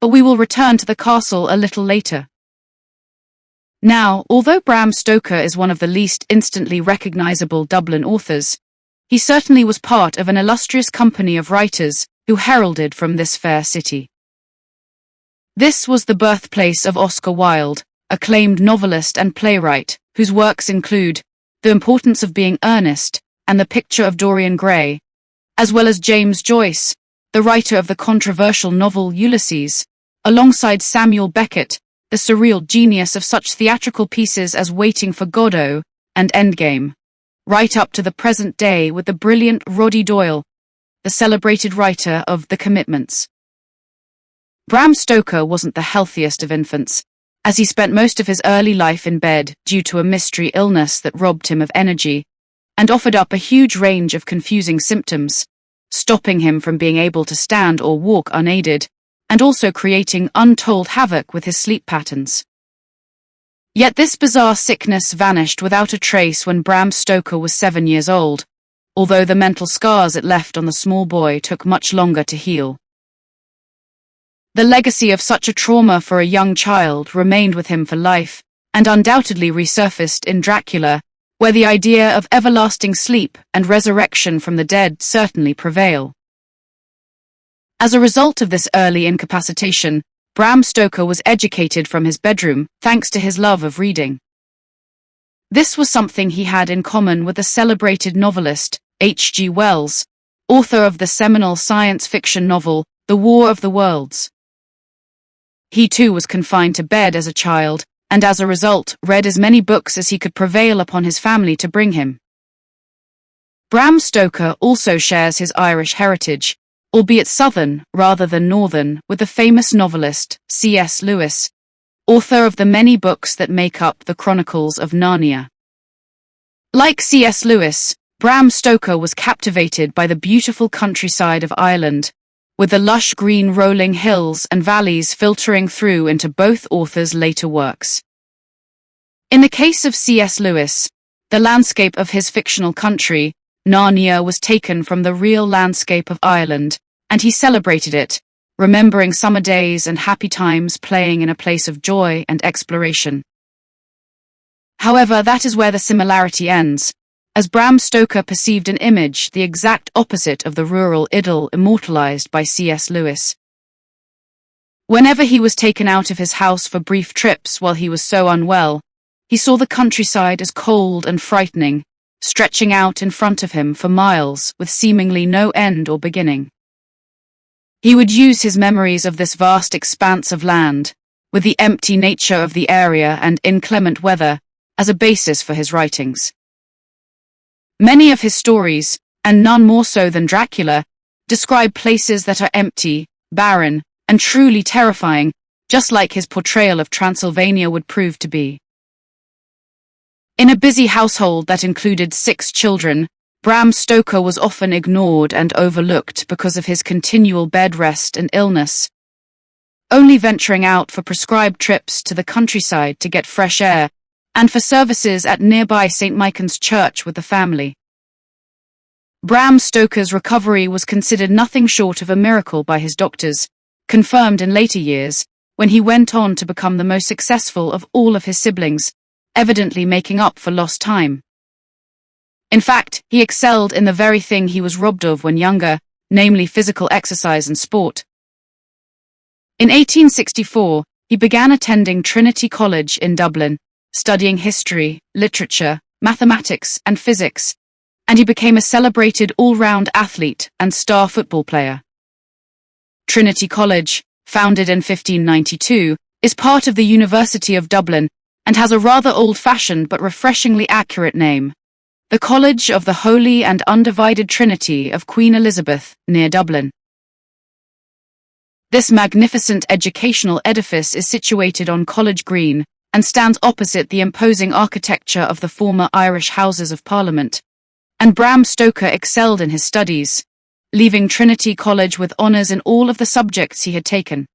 A: but we will return to the castle a little later. Now, although Bram Stoker is one of the least instantly recognizable Dublin authors, he certainly was part of an illustrious company of writers who heralded from this fair city. This was the birthplace of Oscar Wilde, acclaimed novelist and playwright, whose works include The Importance of Being Earnest and The Picture of Dorian Gray, as well as James Joyce, the writer of the controversial novel Ulysses, alongside Samuel Beckett, the surreal genius of such theatrical pieces as Waiting for Godot and Endgame, right up to the present day with the brilliant Roddy Doyle, the celebrated writer of The Commitments. Bram Stoker wasn't the healthiest of infants, as he spent most of his early life in bed due to a mystery illness that robbed him of energy and offered up a huge range of confusing symptoms, stopping him from being able to stand or walk unaided, and also creating untold havoc with his sleep patterns. Yet this bizarre sickness vanished without a trace when Bram Stoker was 7 years old, although the mental scars it left on the small boy took much longer to heal. The legacy of such a trauma for a young child remained with him for life, and undoubtedly resurfaced in Dracula, where the idea of everlasting sleep and resurrection from the dead certainly prevail. As a result of this early incapacitation, Bram Stoker was educated from his bedroom thanks to his love of reading. This was something he had in common with the celebrated novelist H.G. Wells, author of the seminal science fiction novel The War of the Worlds. He too was confined to bed as a child, and as a result read as many books as he could prevail upon his family to bring him. Bram Stoker also shares his Irish heritage, albeit southern rather than northern, with the famous novelist C.S. Lewis, author of the many books that make up the Chronicles of Narnia. Like C.S. Lewis, Bram Stoker was captivated by the beautiful countryside of Ireland, with the lush green rolling hills and valleys filtering through into both authors' later works. In the case of C.S. Lewis, the landscape of his fictional country, Narnia, was taken from the real landscape of Ireland, and he celebrated it, remembering summer days and happy times playing in a place of joy and exploration. However, that is where the similarity ends, as Bram Stoker perceived an image the exact opposite of the rural idyll immortalized by C.S. Lewis. Whenever he was taken out of his house for brief trips while he was so unwell, he saw the countryside as cold and frightening, stretching out in front of him for miles with seemingly no end or beginning. He would use his memories of this vast expanse of land, with the empty nature of the area and inclement weather, as a basis for his writings. Many of his stories, and none more so than Dracula, describe places that are empty, barren, and truly terrifying, just like his portrayal of Transylvania would prove to be. In a busy household that included 6 children, Bram Stoker was often ignored and overlooked because of his continual bed rest and illness, only venturing out for prescribed trips to the countryside to get fresh air, and for services at nearby St. Michan's Church with the family. Bram Stoker's recovery was considered nothing short of a miracle by his doctors, confirmed in later years, when he went on to become the most successful of all of his siblings, evidently making up for lost time. In fact, he excelled in the very thing he was robbed of when younger, namely physical exercise and sport. In 1864, he began attending Trinity College in Dublin, studying history, literature, mathematics, and physics, and he became a celebrated all-round athlete and star football player. Trinity College, founded in 1592, is part of the University of Dublin and has a rather old-fashioned but refreshingly accurate name, the College of the Holy and Undivided Trinity of Queen Elizabeth, near Dublin. This magnificent educational edifice is situated on College Green and stands opposite the imposing architecture of the former Irish Houses of Parliament, and Bram Stoker excelled in his studies, leaving Trinity College with honours in all of the subjects he had taken.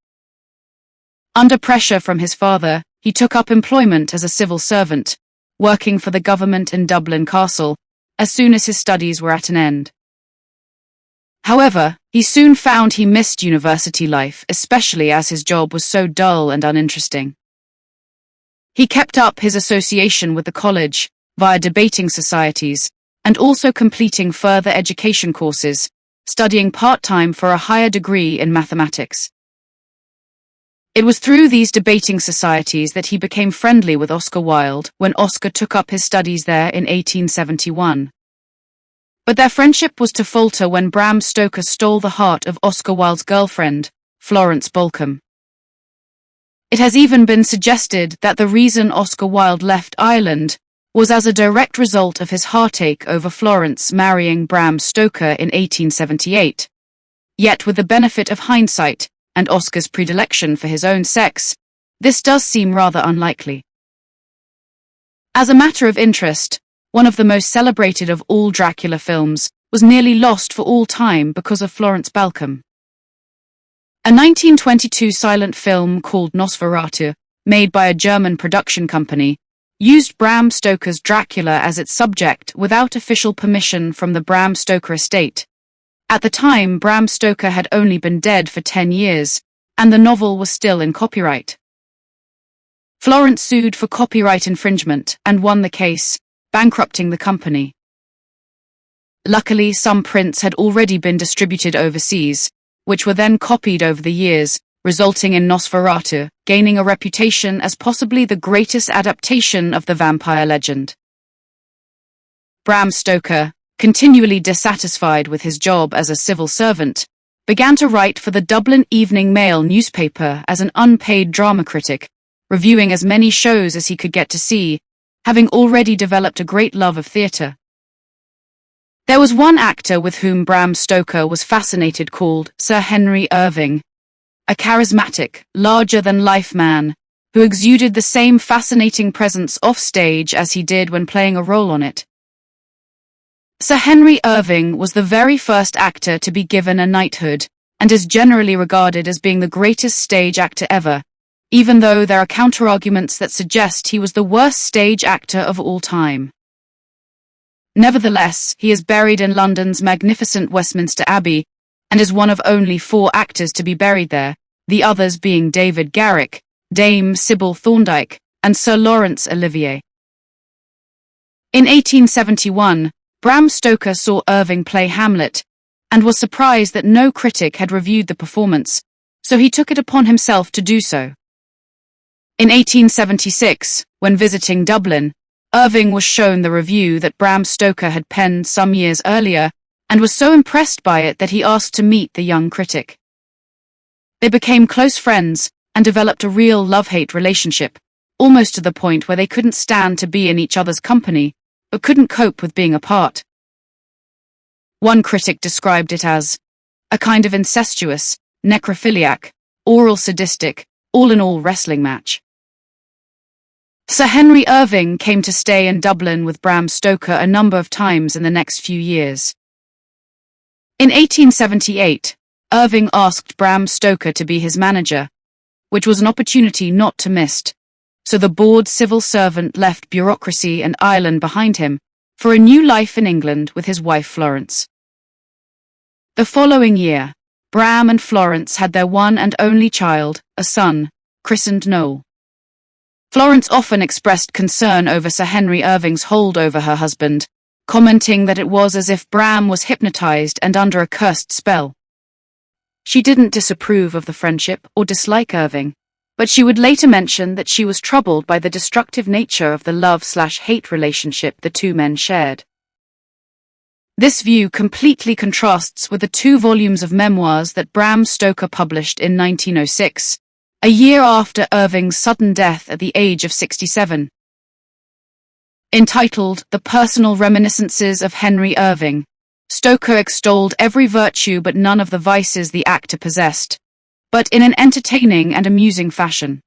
A: Under pressure from his father, he took up employment as a civil servant, working for the government in Dublin Castle, as soon as his studies were at an end. However, he soon found he missed university life, especially as his job was so dull and uninteresting. He kept up his association with the college via debating societies and also completing further education courses, studying part-time for a higher degree in mathematics. It was through these debating societies that he became friendly with Oscar Wilde when Oscar took up his studies there in 1871. But their friendship was to falter when Bram Stoker stole the heart of Oscar Wilde's girlfriend, Florence Bolcombe. It has even been suggested that the reason Oscar Wilde left Ireland was as a direct result of his heartache over Florence marrying Bram Stoker in 1878. Yet with the benefit of hindsight and Oscar's predilection for his own sex, this does seem rather unlikely. As a matter of interest, one of the most celebrated of all Dracula films was nearly lost for all time because of Florence Balcombe. A 1922 silent film called Nosferatu, made by a German production company, used Bram Stoker's Dracula as its subject without official permission from the Bram Stoker estate. At the time, Bram Stoker had only been dead for 10 years, and the novel was still in copyright. Florence sued for copyright infringement and won the case, bankrupting the company. Luckily, some prints had already been distributed overseas, which were then copied over the years, resulting in Nosferatu gaining a reputation as possibly the greatest adaptation of the vampire legend. Bram Stoker, continually dissatisfied with his job as a civil servant, began to write for the Dublin Evening Mail newspaper as an unpaid drama critic, reviewing as many shows as he could get to see, having already developed a great love of theatre. There was one actor with whom Bram Stoker was fascinated called Sir Henry Irving, a charismatic, larger-than-life man who exuded the same fascinating presence off-stage as he did when playing a role on it. Sir Henry Irving was the very first actor to be given a knighthood and is generally regarded as being the greatest stage actor ever, even though there are counter-arguments that suggest he was the worst stage actor of all time. Nevertheless, he is buried in London's magnificent Westminster Abbey and is one of only 4 actors to be buried there, the others being David Garrick, Dame Sybil Thorndike, and Sir Laurence Olivier. In 1871, Bram Stoker saw Irving play Hamlet and was surprised that no critic had reviewed the performance, so he took it upon himself to do so. In 1876, when visiting Dublin, Irving was shown the review that Bram Stoker had penned some years earlier and was so impressed by it that he asked to meet the young critic. They became close friends and developed a real love-hate relationship, almost to the point where they couldn't stand to be in each other's company, but couldn't cope with being apart. One critic described it as a kind of incestuous, necrophiliac, oral sadistic, all-in-all wrestling match. Sir Henry Irving came to stay in Dublin with Bram Stoker a number of times in the next few years. In 1878, Irving asked Bram Stoker to be his manager, which was an opportunity not to miss, so the bored civil servant left bureaucracy and Ireland behind him for a new life in England with his wife Florence. The following year, Bram and Florence had their one and only child, a son, christened Noel. Florence often expressed concern over Sir Henry Irving's hold over her husband, commenting that it was as if Bram was hypnotized and under a cursed spell. She didn't disapprove of the friendship or dislike Irving, but she would later mention that she was troubled by the destructive nature of the love/hate relationship the two men shared. This view completely contrasts with the 2 volumes of memoirs that Bram Stoker published in 1906, a year after Irving's sudden death at the age of 67. Entitled The Personal Reminiscences of Henry Irving, Stoker extolled every virtue but none of the vices the actor possessed, but in an entertaining and amusing fashion.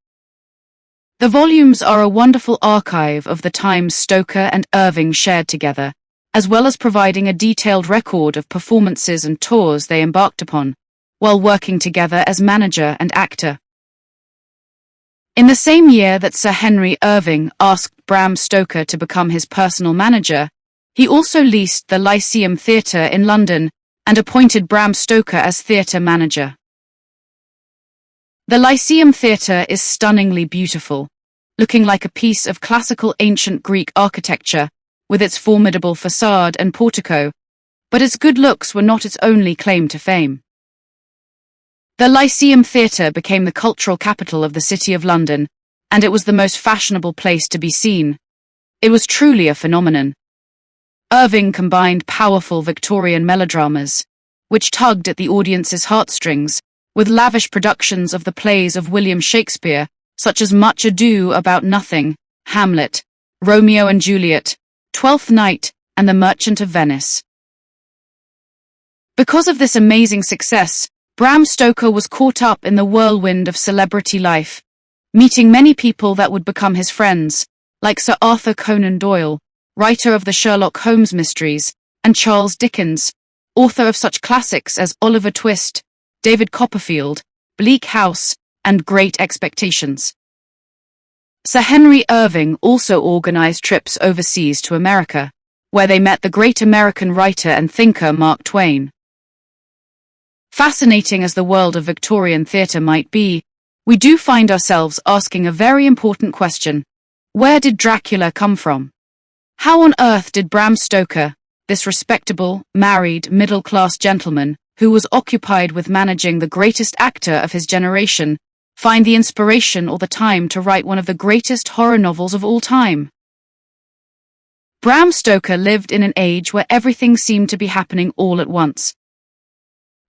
A: The volumes are a wonderful archive of the times Stoker and Irving shared together, as well as providing a detailed record of performances and tours they embarked upon, while working together as manager and actor. In the same year that Sir Henry Irving asked Bram Stoker to become his personal manager, he also leased the Lyceum Theatre in London and appointed Bram Stoker as theatre manager. The Lyceum Theatre is stunningly beautiful, looking like a piece of classical ancient Greek architecture with its formidable facade and portico, but its good looks were not its only claim to fame. The Lyceum Theatre became the cultural capital of the City of London, and it was the most fashionable place to be seen. It was truly a phenomenon. Irving combined powerful Victorian melodramas, which tugged at the audience's heartstrings, with lavish productions of the plays of William Shakespeare, such as Much Ado About Nothing, Hamlet, Romeo and Juliet, Twelfth Night, and The Merchant of Venice. Because of this amazing success, Bram Stoker was caught up in the whirlwind of celebrity life, meeting many people that would become his friends, like Sir Arthur Conan Doyle, writer of the Sherlock Holmes mysteries, and Charles Dickens, author of such classics as Oliver Twist, David Copperfield, Bleak House, and Great Expectations. Sir Henry Irving also organized trips overseas to America, where they met the great American writer and thinker Mark Twain. Fascinating as the world of Victorian theatre might be, we do find ourselves asking a very important question: where did Dracula come from? How on earth did Bram Stoker, this respectable, married, middle-class gentleman, who was occupied with managing the greatest actor of his generation, find the inspiration or the time to write one of the greatest horror novels of all time? Bram Stoker lived in an age where everything seemed to be happening all at once.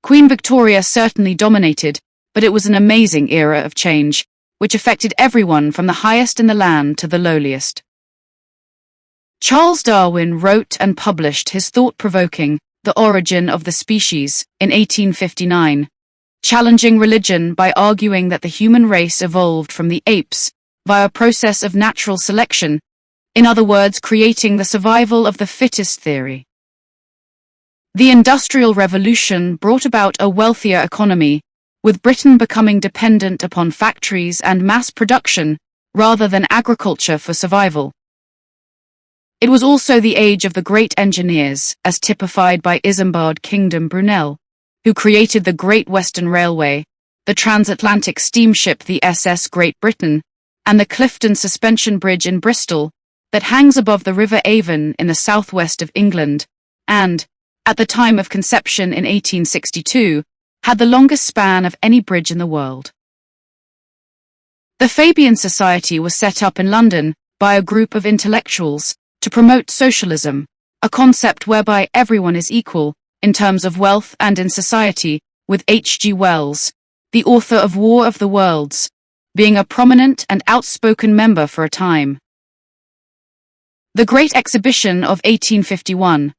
A: Queen Victoria certainly dominated, but it was an amazing era of change, which affected everyone from the highest in the land to the lowliest. Charles Darwin wrote and published his thought-provoking The Origin of the Species in 1859, challenging religion by arguing that the human race evolved from the apes via a process of natural selection, in other words, creating the survival of the fittest theory. The Industrial Revolution brought about a wealthier economy, with Britain becoming dependent upon factories and mass production rather than agriculture for survival. It was also the age of the great engineers, as typified by Isambard Kingdom Brunel, who created the Great Western Railway, the transatlantic steamship the SS Great Britain, and the Clifton Suspension Bridge in Bristol, that hangs above the River Avon in the southwest of England, and, at the time of conception in 1862, had the longest span of any bridge in the world. The Fabian Society was set up in London by a group of intellectuals to promote socialism, a concept whereby everyone is equal in terms of wealth and in society, with H.G. Wells, the author of War of the Worlds, being a prominent and outspoken member for a time. The Great Exhibition of 1851,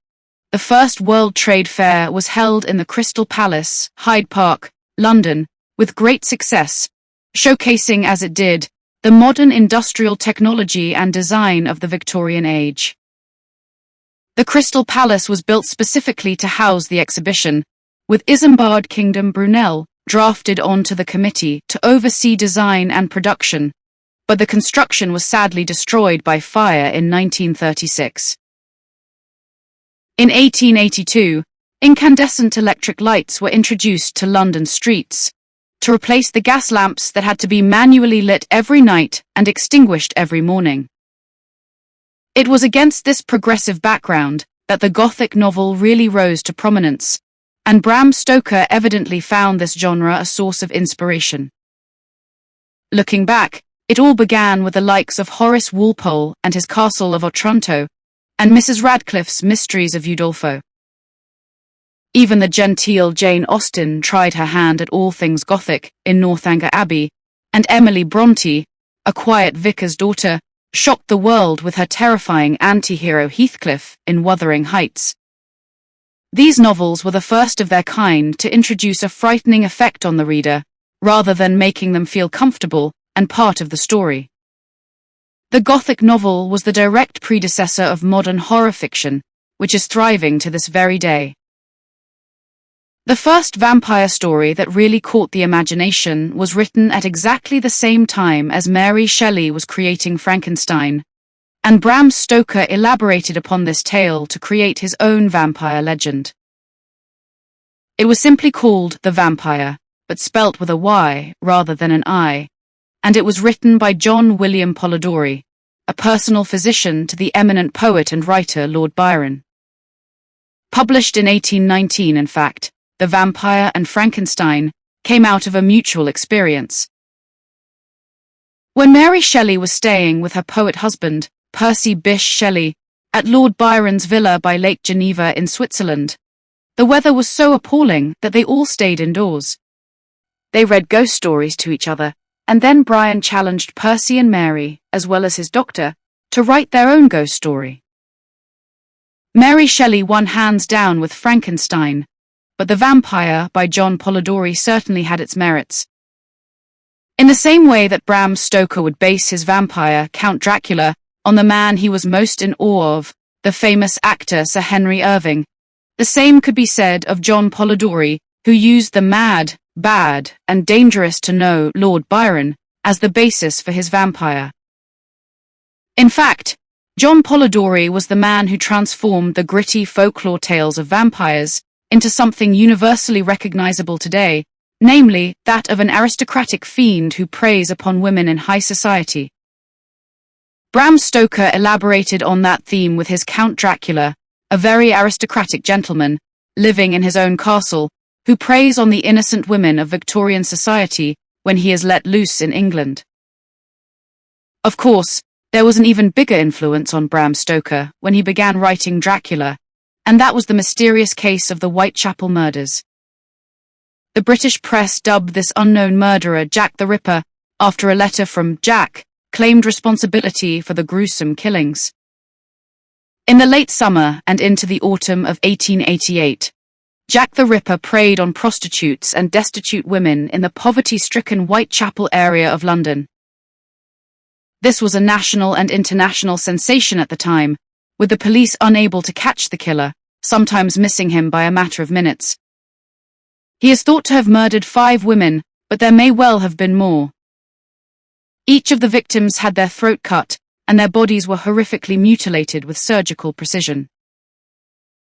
A: the first World Trade Fair, was held in the Crystal Palace, Hyde Park, London, with great success, showcasing as it did the modern industrial technology and design of the Victorian age. The Crystal Palace was built specifically to house the exhibition, with Isambard Kingdom Brunel drafted onto the committee to oversee design and production, but the construction was sadly destroyed by fire in 1936. In 1882, incandescent electric lights were introduced to London streets, to replace the gas lamps that had to be manually lit every night and extinguished every morning. It was against this progressive background that the Gothic novel really rose to prominence, and Bram Stoker evidently found this genre a source of inspiration. Looking back, it all began with the likes of Horace Walpole and his Castle of Otranto, and Mrs. Radcliffe's Mysteries of Udolpho. Even the genteel Jane Austen tried her hand at all things Gothic in Northanger Abbey, and Emily Bronte, a quiet vicar's daughter, shocked the world with her terrifying anti-hero Heathcliff in Wuthering Heights. These novels were the first of their kind to introduce a frightening effect on the reader, rather than making them feel comfortable and part of the story. The Gothic novel was the direct predecessor of modern horror fiction, which is thriving to this very day. The first vampire story that really caught the imagination was written at exactly the same time as Mary Shelley was creating Frankenstein, and Bram Stoker elaborated upon this tale to create his own vampire legend. It was simply called The Vampire, but spelt with a Y rather than an I, and it was written by John William Polidori, a personal physician to the eminent poet and writer Lord Byron. Published in 1819, in fact, The Vampire and Frankenstein came out of a mutual experience. When Mary Shelley was staying with her poet husband, Percy Bysshe Shelley, at Lord Byron's villa by Lake Geneva in Switzerland, the weather was so appalling that they all stayed indoors. They read ghost stories to each other, and then Byron challenged Percy and Mary, as well as his doctor, to write their own ghost story. Mary Shelley won hands down with Frankenstein, but The Vampire by John Polidori certainly had its merits. In the same way that Bram Stoker would base his vampire, Count Dracula, on the man he was most in awe of, the famous actor Sir Henry Irving, the same could be said of John Polidori, who used the mad, bad, and dangerous to know Lord Byron as the basis for his vampire. In fact, John Polidori was the man who transformed the gritty folklore tales of vampires into something universally recognizable today, namely that of an aristocratic fiend who preys upon women in high society. Bram Stoker elaborated on that theme with his Count Dracula, a very aristocratic gentleman, living in his own castle, who preys on the innocent women of Victorian society when he is let loose in England. Of course, there was an even bigger influence on Bram Stoker when he began writing Dracula, and that was the mysterious case of the Whitechapel murders. The British press dubbed this unknown murderer Jack the Ripper after a letter from Jack claimed responsibility for the gruesome killings. In the late summer and into the autumn of 1888, Jack the Ripper preyed on prostitutes and destitute women in the poverty-stricken Whitechapel area of London. This was a national and international sensation at the time, with the police unable to catch the killer, sometimes missing him by a matter of minutes. He is thought to have murdered 5 women, but there may well have been more. Each of the victims had their throat cut, and their bodies were horrifically mutilated with surgical precision.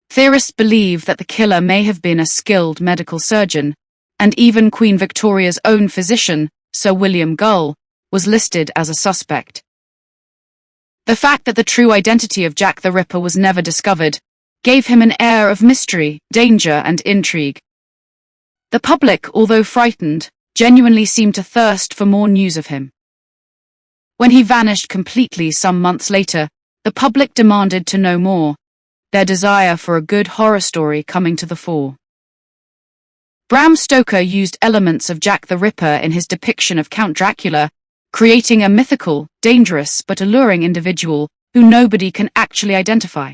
A: Theorists believe that the killer may have been a skilled medical surgeon, and even Queen Victoria's own physician, Sir William Gull, was listed as a suspect. The fact that the true identity of Jack the Ripper was never discovered gave him an air of mystery, danger, and intrigue. The public, although frightened, genuinely seemed to thirst for more news of him. When he vanished completely some months later, the public demanded to know more, their desire for a good horror story coming to the fore. Bram Stoker used elements of Jack the Ripper in his depiction of Count Dracula, creating a mythical, dangerous but alluring individual who nobody can actually identify.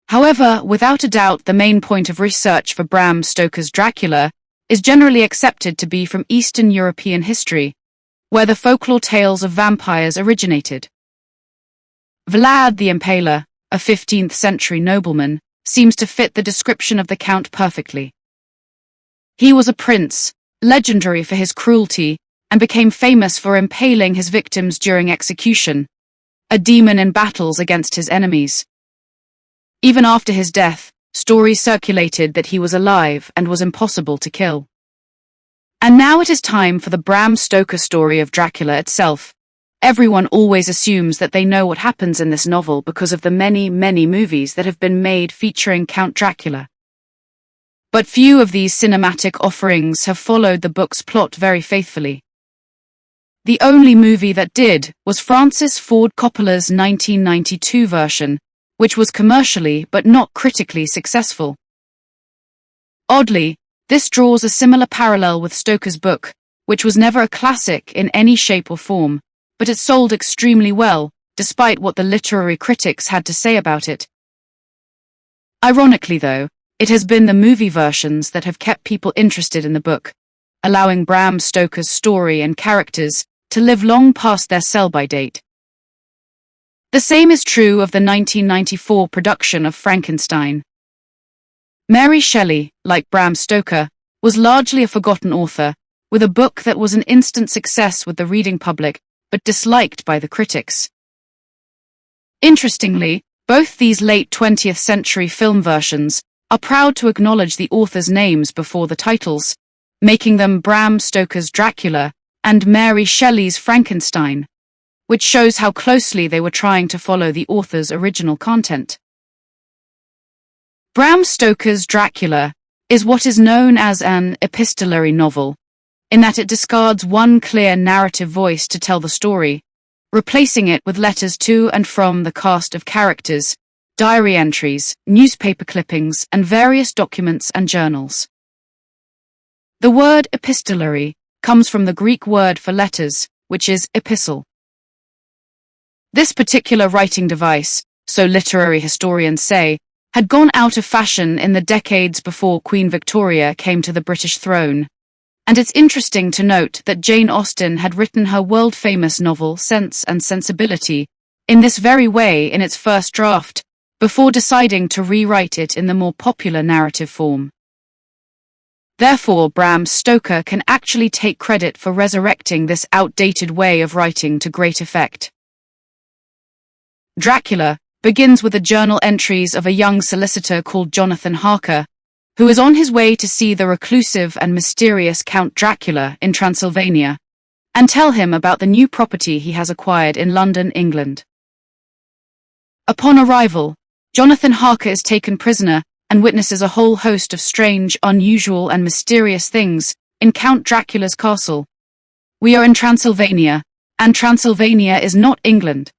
A: However, without a doubt, the main point of research for Bram Stoker's Dracula is generally accepted to be from Eastern European history, where the folklore tales of vampires originated. Vlad the Impaler, a 15th-century nobleman, seems to fit the description of the Count perfectly. He was a prince, legendary for his cruelty, and became famous for impaling his victims during execution, a demon in battles against his enemies. Even after his death, stories circulated that he was alive and was impossible to kill. And now it is time for the Bram Stoker story of Dracula itself. Everyone always assumes that they know what happens in this novel because of the many, many movies that have been made featuring Count Dracula. But few of these cinematic offerings have followed the book's plot very faithfully. The only movie that did was Francis Ford Coppola's 1992 version, which was commercially but not critically successful. Oddly, this draws a similar parallel with Stoker's book, which was never a classic in any shape or form, but it sold extremely well, despite what the literary critics had to say about it. Ironically, though, it has been the movie versions that have kept people interested in the book, allowing Bram Stoker's story and characters to live long past their sell-by date. The same is true of the 1994 production of Frankenstein. Mary Shelley, like Bram Stoker, was largely a forgotten author, with a book that was an instant success with the reading public, but disliked by the critics. Interestingly, both these late 20th century film versions are proud to acknowledge the authors' names before the titles, making them Bram Stoker's Dracula and Mary Shelley's Frankenstein, which shows how closely they were trying to follow the author's original content. Bram Stoker's Dracula is what is known as an epistolary novel, in that it discards one clear narrative voice to tell the story, replacing it with letters to and from the cast of characters, diary entries, newspaper clippings, and various documents and journals. The word epistolary comes from the Greek word for letters, which is epistle. This particular writing device, so literary historians say, had gone out of fashion in the decades before Queen Victoria came to the British throne, and it's interesting to note that Jane Austen had written her world-famous novel Sense and Sensibility in this very way in its first draft, before deciding to rewrite it in the more popular narrative form. Therefore, Bram Stoker can actually take credit for resurrecting this outdated way of writing to great effect. Dracula begins with the journal entries of a young solicitor called Jonathan Harker, who is on his way to see the reclusive and mysterious Count Dracula in Transylvania, and tell him about the new property he has acquired in London, England. Upon arrival, Jonathan Harker is taken prisoner and witnesses a whole host of strange, unusual, and mysterious things in Count Dracula's castle. We are in Transylvania, and Transylvania is not England.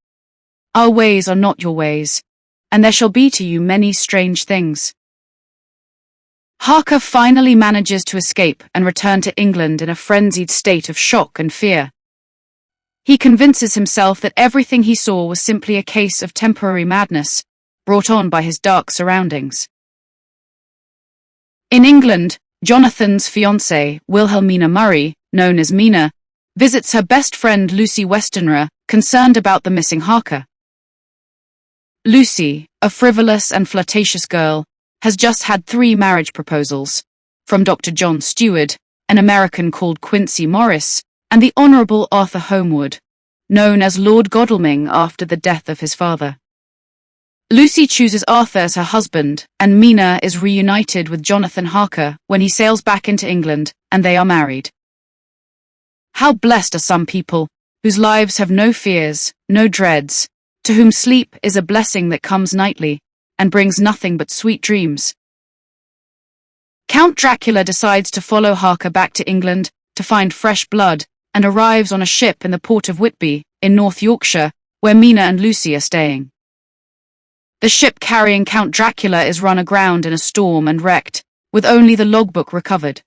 A: Our ways are not your ways, and there shall be to you many strange things. Harker finally manages to escape and return to England in a frenzied state of shock and fear. He convinces himself that everything he saw was simply a case of temporary madness, brought on by his dark surroundings. In England, Jonathan's fiancée, Wilhelmina Murray, known as Mina, visits her best friend Lucy Westenra, concerned about the missing Harker. Lucy, a frivolous and flirtatious girl, has just had 3 marriage proposals, from Dr. John Stewart, an American called Quincy Morris, and the Honourable Arthur Holmwood, known as Lord Godalming after the death of his father. Lucy chooses Arthur as her husband, and Mina is reunited with Jonathan Harker when he sails back into England, and they are married. How blessed are some people, whose lives have no fears, no dreads, to whom sleep is a blessing that comes nightly, and brings nothing but sweet dreams. Count Dracula decides to follow Harker back to England to find fresh blood, and arrives on a ship in the port of Whitby, in North Yorkshire, where Mina and Lucy are staying. The ship carrying Count Dracula is run aground in a storm and wrecked, with only the logbook recovered.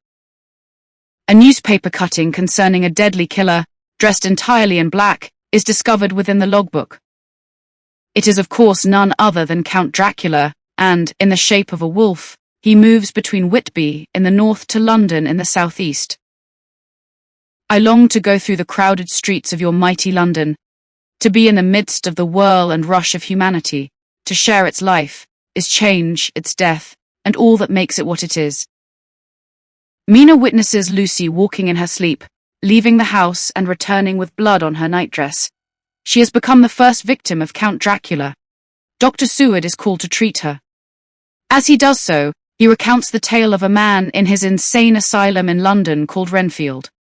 A: A newspaper cutting concerning a deadly killer, dressed entirely in black, is discovered within the logbook. It is of course none other than Count Dracula, and, in the shape of a wolf, he moves between Whitby in the north to London in the southeast. I long to go through the crowded streets of your mighty London, to be in the midst of the whirl and rush of humanity, to share its life, its change, its death, and all that makes it what it is. Mina witnesses Lucy walking in her sleep, leaving the house and returning with blood on her nightdress. She has become the first victim of Count Dracula. Dr. Seward is called to treat her. As he does so, He recounts the tale of a man in his insane asylum in London called Renfield.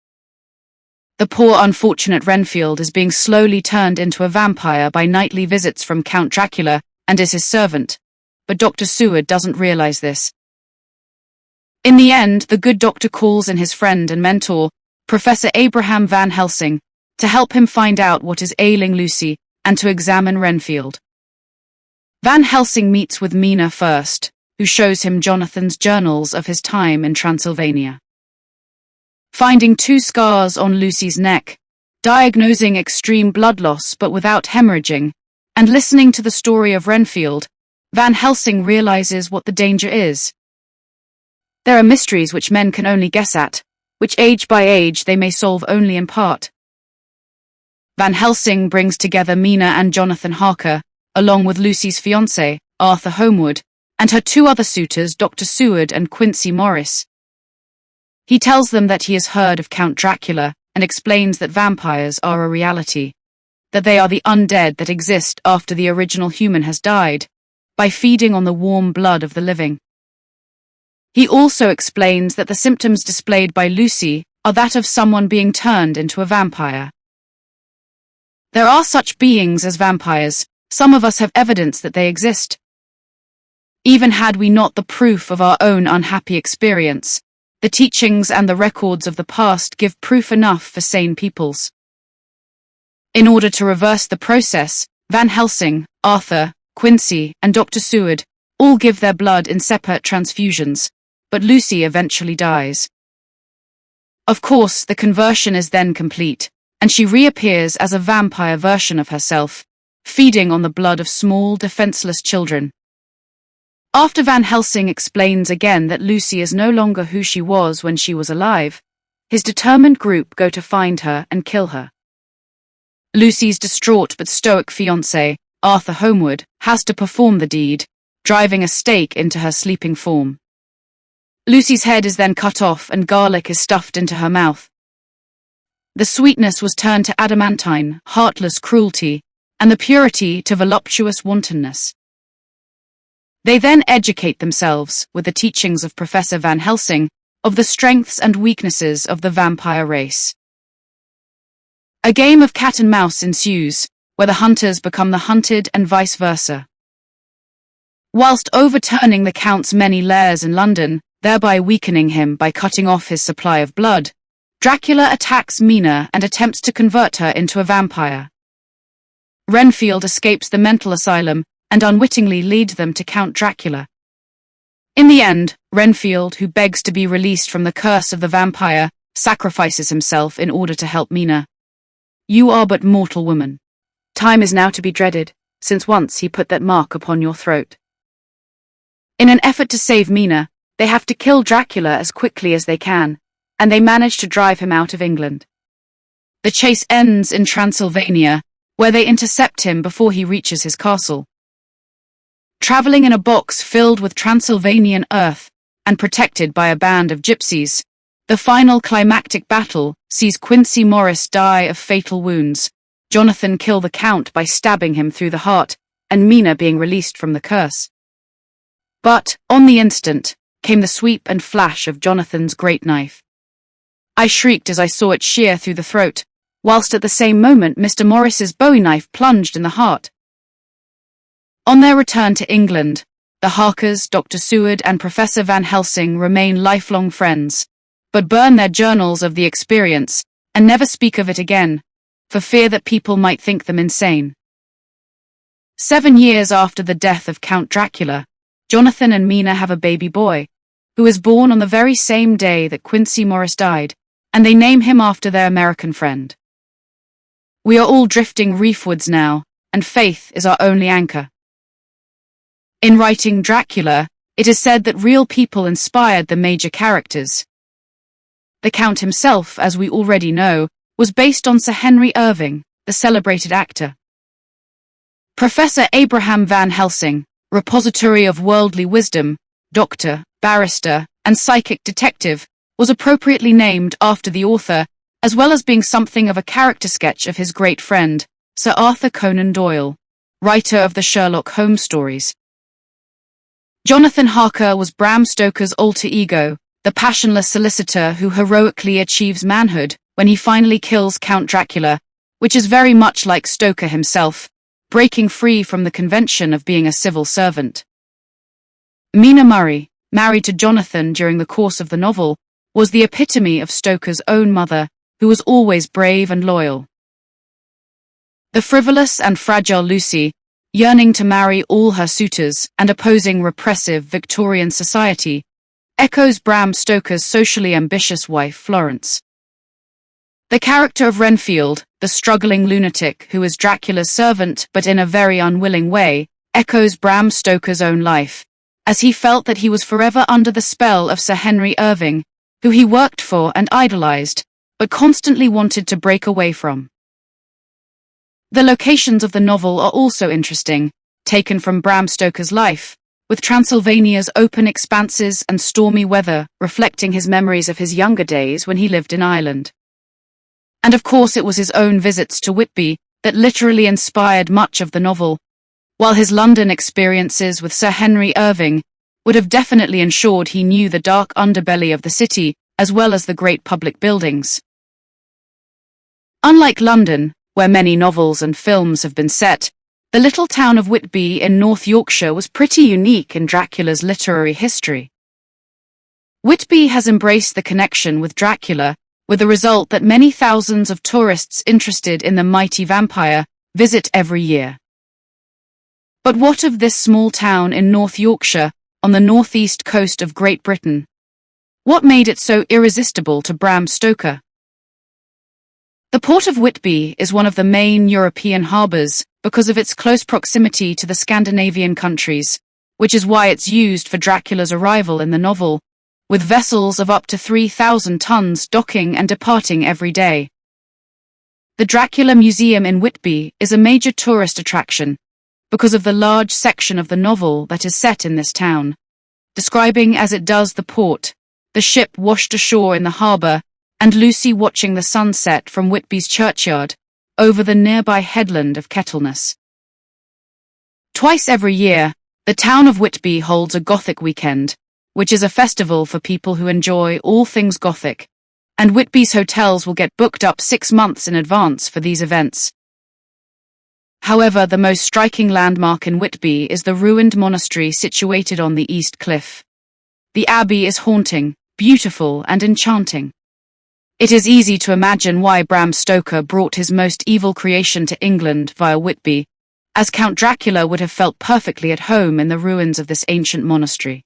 A: The poor unfortunate Renfield is being slowly turned into a vampire by nightly visits from Count Dracula and is his servant, but Dr. Seward doesn't realize this. In the end, the good doctor calls in his friend and mentor, Professor Abraham Van Helsing, to help him find out what is ailing Lucy and to examine Renfield. Van Helsing meets with Mina first, who shows him Jonathan's journals of his time in Transylvania. Finding 2 scars on Lucy's neck, diagnosing extreme blood loss but without hemorrhaging, and listening to the story of Renfield, Van Helsing realizes what the danger is. There are mysteries which men can only guess at, which age by age they may solve only in part. Van Helsing brings together Mina and Jonathan Harker, along with Lucy's fiancé, Arthur Holmwood, and her 2 other suitors, Dr. Seward and Quincey Morris. He tells them that he has heard of Count Dracula and explains that vampires are a reality, that they are the undead that exist after the original human has died, by feeding on the warm blood of the living. He also explains that the symptoms displayed by Lucy are that of someone being turned into a vampire. There are such beings as vampires. Some of us have evidence that they exist. Even had we not the proof of our own unhappy experience, the teachings and the records of the past give proof enough for sane peoples. In order to reverse the process, Van Helsing, Arthur, Quincey, and Dr. Seward all give their blood in separate transfusions, but Lucy eventually dies. Of course, the conversion is then complete, and she reappears as a vampire version of herself, feeding on the blood of small, defenseless children. After Van Helsing explains again that Lucy is no longer who she was when she was alive, his determined group go to find her and kill her. Lucy's distraught but stoic fiancé, Arthur Holmwood, has to perform the deed, driving a stake into her sleeping form. Lucy's head is then cut off and garlic is stuffed into her mouth. The sweetness was turned to adamantine, heartless cruelty, and the purity to voluptuous wantonness. They then educate themselves, with the teachings of Professor Van Helsing, of the strengths and weaknesses of the vampire race. A game of cat and mouse ensues, where the hunters become the hunted and vice versa. Whilst overturning the Count's many lairs in London, thereby weakening him by cutting off his supply of blood, Dracula attacks Mina and attempts to convert her into a vampire. Renfield escapes the mental asylum and unwittingly leads them to Count Dracula. In the end, Renfield, who begs to be released from the curse of the vampire, sacrifices himself in order to help Mina. You are but mortal woman. Time is now to be dreaded, since once he put that mark upon your throat. In an effort to save Mina, they have to kill Dracula as quickly as they can, and they manage to drive him out of England. The chase ends in Transylvania, where they intercept him before he reaches his castle. Traveling in a box filled with Transylvanian earth and protected by a band of gypsies, the final climactic battle sees Quincey Morris die of fatal wounds, Jonathan kill the Count by stabbing him through the heart, and Mina being released from the curse. But, on the instant, came the sweep and flash of Jonathan's great knife. I shrieked as I saw it shear through the throat, whilst at the same moment Mr. Morris's bowie knife plunged in the heart. On their return to England, the Harkers, Dr. Seward and Professor Van Helsing remain lifelong friends, but burn their journals of the experience and never speak of it again, for fear that people might think them insane. 7 years after the death of Count Dracula, Jonathan and Mina have a baby boy, who is born on the very same day that Quincey Morris died, and they name him after their American friend. We are all drifting reefwards now, and faith is our only anchor. In writing Dracula, it is said that real people inspired the major characters. The Count himself, as we already know, was based on Sir Henry Irving, the celebrated actor. Professor Abraham Van Helsing, repository of worldly wisdom, doctor, barrister, and psychic detective, was appropriately named after the author, as well as being something of a character sketch of his great friend, Sir Arthur Conan Doyle, writer of the Sherlock Holmes stories. Jonathan Harker was Bram Stoker's alter ego, the passionless solicitor who heroically achieves manhood when he finally kills Count Dracula, which is very much like Stoker himself, breaking free from the convention of being a civil servant. Mina Murray, married to Jonathan during the course of the novel, was the epitome of Stoker's own mother, who was always brave and loyal. The frivolous and fragile Lucy, yearning to marry all her suitors and opposing repressive Victorian society, echoes Bram Stoker's socially ambitious wife Florence. The character of Renfield, the struggling lunatic who is Dracula's servant but in a very unwilling way, echoes Bram Stoker's own life, as he felt that he was forever under the spell of Sir Henry Irving, who he worked for and idolized, but constantly wanted to break away from. The locations of the novel are also interesting, taken from Bram Stoker's life, with Transylvania's open expanses and stormy weather reflecting his memories of his younger days when he lived in Ireland. And of course it was his own visits to Whitby that literally inspired much of the novel, while his London experiences with Sir Henry Irving would have definitely ensured he knew the dark underbelly of the city as well as the great public buildings. Unlike London, where many novels and films have been set, the little town of Whitby in North Yorkshire was pretty unique in Dracula's literary history. Whitby has embraced the connection with Dracula, with the result that many thousands of tourists interested in the mighty vampire visit every year. But what of this small town in North Yorkshire, on the northeast coast of Great Britain? What made it so irresistible to Bram Stoker? The port of Whitby is one of the main European harbours because of its close proximity to the Scandinavian countries, which is why it's used for Dracula's arrival in the novel, with vessels of up to 3,000 tons docking and departing every day. The Dracula Museum in Whitby is a major tourist attraction because of the large section of the novel that is set in this town, describing as it does the port, the ship washed ashore in the harbour, and Lucy watching the sunset from Whitby's churchyard over the nearby headland of Kettleness. Twice every year, the town of Whitby holds a Gothic weekend, which is a festival for people who enjoy all things Gothic, and Whitby's hotels will get booked up 6 months in advance for these events. However, the most striking landmark in Whitby is the ruined monastery situated on the East Cliff. The abbey is haunting, beautiful, and enchanting. It is easy to imagine why Bram Stoker brought his most evil creation to England via Whitby, as Count Dracula would have felt perfectly at home in the ruins of this ancient monastery.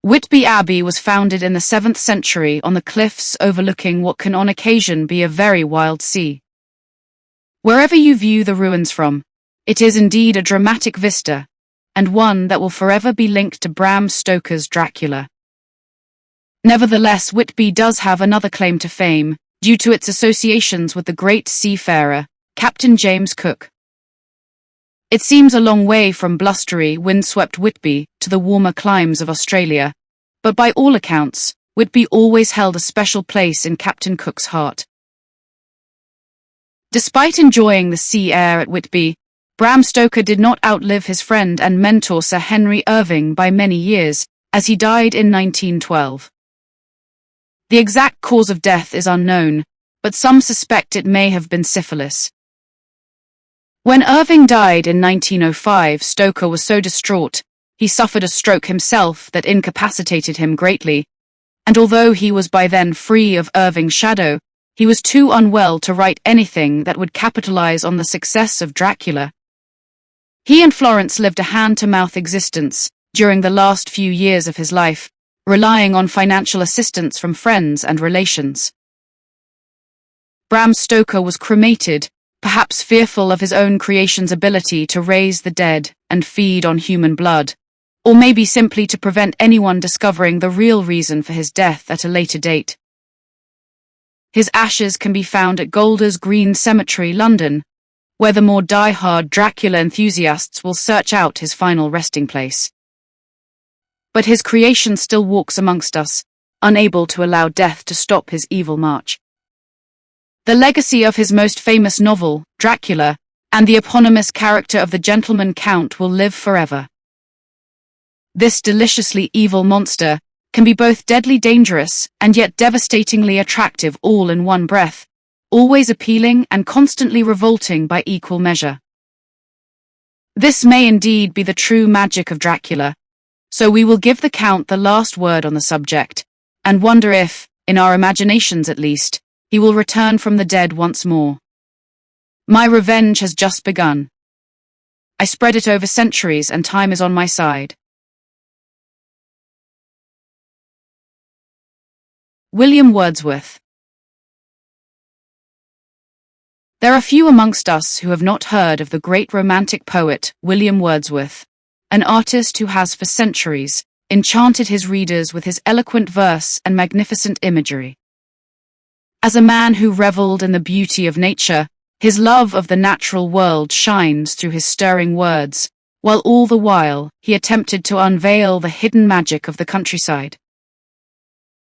A: Whitby Abbey was founded in the 7th century on the cliffs overlooking what can on occasion be a very wild sea. Wherever you view the ruins from, it is indeed a dramatic vista, and one that will forever be linked to Bram Stoker's Dracula. Nevertheless, Whitby does have another claim to fame, due to its associations with the great seafarer, Captain James Cook. It seems a long way from blustery, windswept Whitby to the warmer climes of Australia, but by all accounts, Whitby always held a special place in Captain Cook's heart. Despite enjoying the sea air at Whitby, Bram Stoker did not outlive his friend and mentor Sir Henry Irving by many years, as he died in 1912. The exact cause of death is unknown, but some suspect it may have been syphilis. When Irving died in 1905, Stoker was so distraught, he suffered a stroke himself that incapacitated him greatly, and although he was by then free of Irving's shadow, he was too unwell to write anything that would capitalize on the success of Dracula. He and Florence lived a hand-to-mouth existence during the last few years of his life, relying on financial assistance from friends and relations. Bram Stoker was cremated, perhaps fearful of his own creation's ability to raise the dead and feed on human blood, or maybe simply to prevent anyone discovering the real reason for his death at a later date. His ashes can be found at Golders Green Cemetery, London, where the more die-hard Dracula enthusiasts will search out his final resting place. But his creation still walks amongst us, unable to allow death to stop his evil march. The legacy of his most famous novel, Dracula, and the eponymous character of the gentleman count will live forever. This deliciously evil monster can be both deadly dangerous and yet devastatingly attractive all in one breath, always appealing and constantly revolting by equal measure. This may indeed be the true magic of Dracula, so we will give the Count the last word on the subject, and wonder if, in our imaginations at least, he will return from the dead once more. My revenge has just begun. I spread it over centuries and time is on my side. William Wordsworth. There are few amongst us who have not heard of the great romantic poet William Wordsworth, an artist who has for centuries enchanted his readers with his eloquent verse and magnificent imagery. As a man who reveled in the beauty of nature, his love of the natural world shines through his stirring words, while all the while he attempted to unveil the hidden magic of the countryside.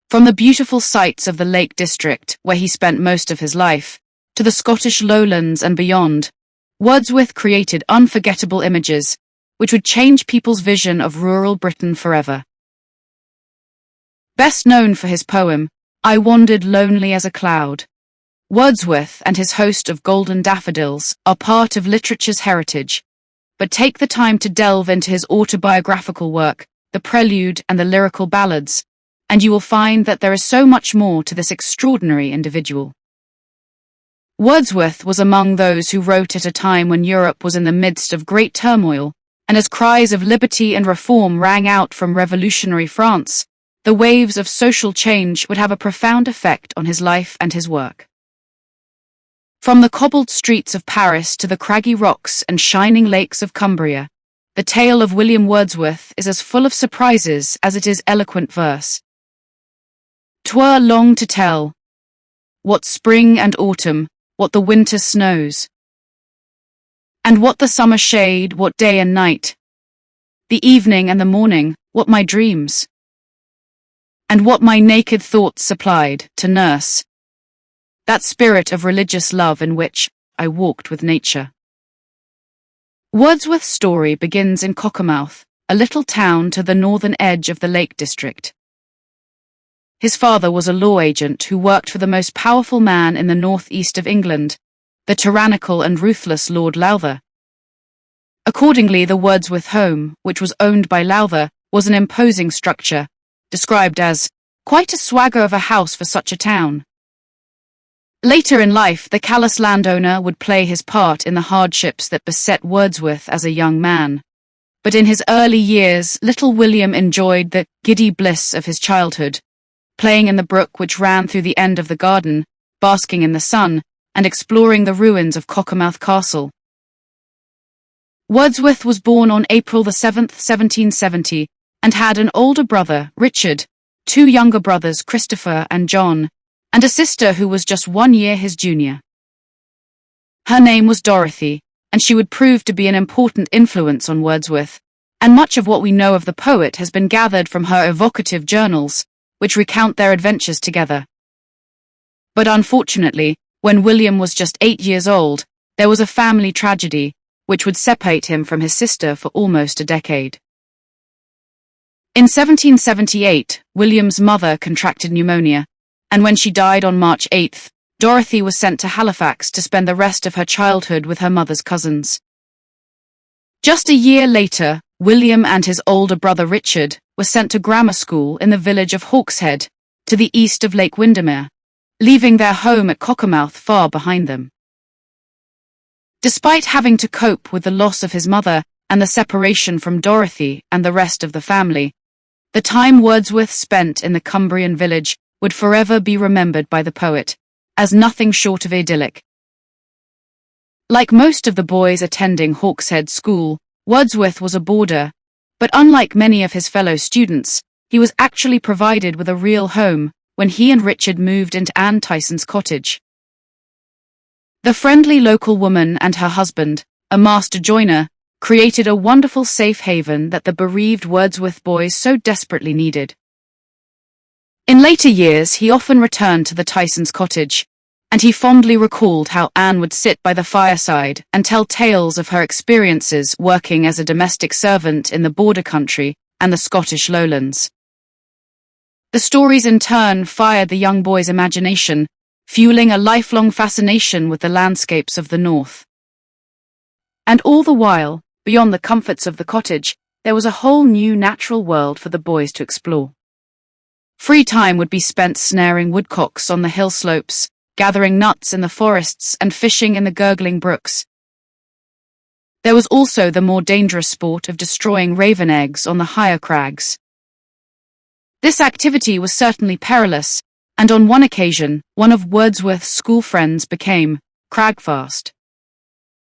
A: From the beautiful sights of the Lake District, where he spent most of his life, to the Scottish lowlands and beyond, Wordsworth created unforgettable images, which would change people's vision of rural Britain forever. Best known for his poem, I Wandered Lonely as a Cloud, Wordsworth and his host of golden daffodils are part of literature's heritage, but take the time to delve into his autobiographical work, The Prelude and the Lyrical Ballads, and you will find that there is so much more to this extraordinary individual. Wordsworth was among those who wrote at a time when Europe was in the midst of great turmoil, and as cries of liberty and reform rang out from revolutionary France, the waves of social change would have a profound effect on his life and his work. From the cobbled streets of Paris to the craggy rocks and shining lakes of Cumbria, the tale of William Wordsworth is as full of surprises as it is eloquent verse. "'Twere long to tell what spring and autumn, what the winter snows, and what the summer shade, what day and night, the evening and the morning, what my dreams, and what my naked thoughts supplied to nurse that spirit of religious love in which I walked with nature." Wordsworth's story begins in Cockermouth, a little town to the northern edge of the Lake District. His father was a law agent who worked for the most powerful man in the northeast of England, the tyrannical and ruthless Lord Lowther. Accordingly, the Wordsworth home, which was owned by Lowther, was an imposing structure, described as quite a swagger of a house for such a town. Later in life, the callous landowner would play his part in the hardships that beset Wordsworth as a young man. But in his early years, little William enjoyed the giddy bliss of his childhood, playing in the brook which ran through the end of the garden, basking in the sun, and exploring the ruins of Cockermouth Castle. Wordsworth was born on April the 7th, 1770, and had an older brother, Richard, two younger brothers, Christopher and John, and a sister who was just 1 year his junior. Her name was Dorothy, and she would prove to be an important influence on Wordsworth, and much of what we know of the poet has been gathered from her evocative journals, which recount their adventures together. But unfortunately, when William was just 8 years old, there was a family tragedy, which would separate him from his sister for almost a decade. In 1778, William's mother contracted pneumonia, and when she died on March 8th, Dorothy was sent to Halifax to spend the rest of her childhood with her mother's cousins. Just a year later, William and his older brother Richard were sent to grammar school in the village of Hawkshead, to the east of Lake Windermere, leaving their home at Cockermouth far behind them. Despite having to cope with the loss of his mother and the separation from Dorothy and the rest of the family, the time Wordsworth spent in the Cumbrian village would forever be remembered by the poet as nothing short of idyllic. Like most of the boys attending Hawkshead School, Wordsworth was a boarder, but unlike many of his fellow students, he was actually provided with a real home when he and Richard moved into Anne Tyson's cottage. The friendly local woman and her husband, a master joiner, created a wonderful safe haven that the bereaved Wordsworth boys so desperately needed. In later years, he often returned to the Tysons' cottage, and he fondly recalled how Anne would sit by the fireside and tell tales of her experiences working as a domestic servant in the border country and the Scottish lowlands. The stories in turn fired the young boy's imagination, fueling a lifelong fascination with the landscapes of the north. And all the while, beyond the comforts of the cottage, there was a whole new natural world for the boys to explore. Free time would be spent snaring woodcocks on the hill slopes, gathering nuts in the forests, and fishing in the gurgling brooks. There was also the more dangerous sport of destroying raven eggs on the higher crags. This activity was certainly perilous, and on one occasion, one of Wordsworth's school friends became cragfast.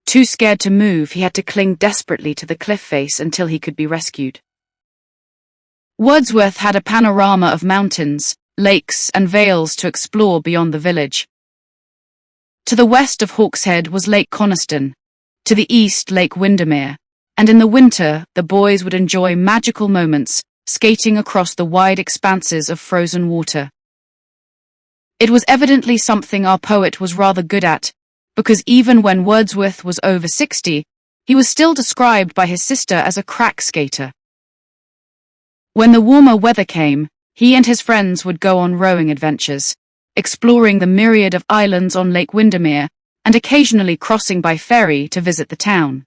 A: Too scared to move, he had to cling desperately to the cliff face until he could be rescued. Wordsworth had a panorama of mountains, lakes, and vales to explore beyond the village. To the west of Hawkshead was Lake Coniston, to the east Lake Windermere, and in the winter the boys would enjoy magical moments, skating across the wide expanses of frozen water. It was evidently something our poet was rather good at, because even when Wordsworth was over 60, he was still described by his sister as a crack skater. When the warmer weather came, he and his friends would go on rowing adventures, exploring the myriad of islands on Lake Windermere and occasionally crossing by ferry to visit the town.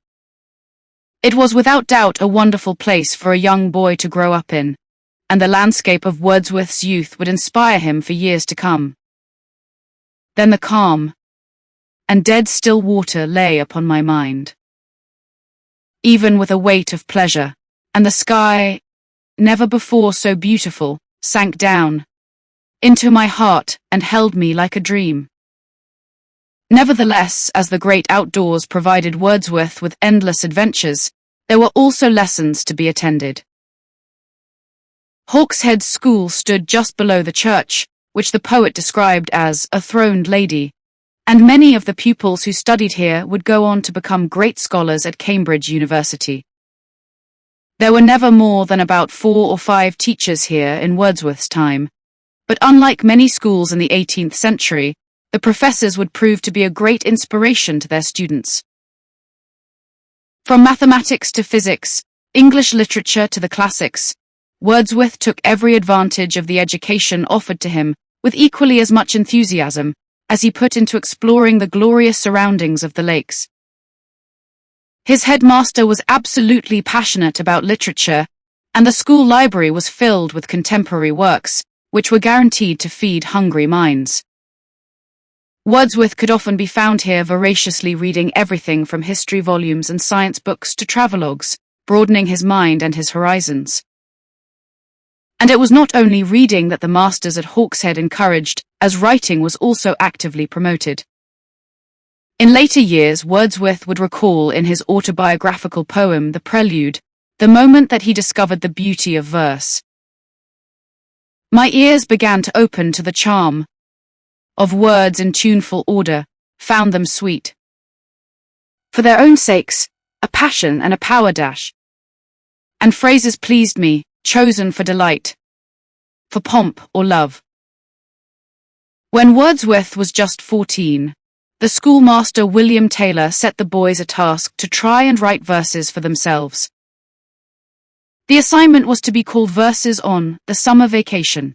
A: It was without doubt a wonderful place for a young boy to grow up in, and the landscape of Wordsworth's youth would inspire him for years to come. Then the calm and dead still water lay upon my mind, even with a weight of pleasure, and the sky, never before so beautiful, sank down into my heart and held me like a dream. Nevertheless, as the great outdoors provided Wordsworth with endless adventures, there were also lessons to be attended. Hawkshead School stood just below the church, which the poet described as a throned lady, and many of the pupils who studied here would go on to become great scholars at Cambridge University. There were never more than about 4 or 5 teachers here in Wordsworth's time, but unlike many schools in the 18th century, the professors would prove to be a great inspiration to their students. From mathematics to physics, English literature to the classics, Wordsworth took every advantage of the education offered to him with equally as much enthusiasm as he put into exploring the glorious surroundings of the lakes. His headmaster was absolutely passionate about literature, and the school library was filled with contemporary works, which were guaranteed to feed hungry minds. Wordsworth could often be found here voraciously reading everything from history volumes and science books to travelogues, broadening his mind and his horizons. And it was not only reading that the masters at Hawkshead encouraged, as writing was also actively promoted. In later years, Wordsworth would recall in his autobiographical poem, The Prelude, the moment that he discovered the beauty of verse. My ears began to open to the charm of words in tuneful order, found them sweet. For their own sakes, a passion and a power dash. And phrases pleased me, chosen for delight, for pomp or love. When Wordsworth was just 14, the schoolmaster William Taylor set the boys a task to try and write verses for themselves. The assignment was to be called Verses on the Summer Vacation.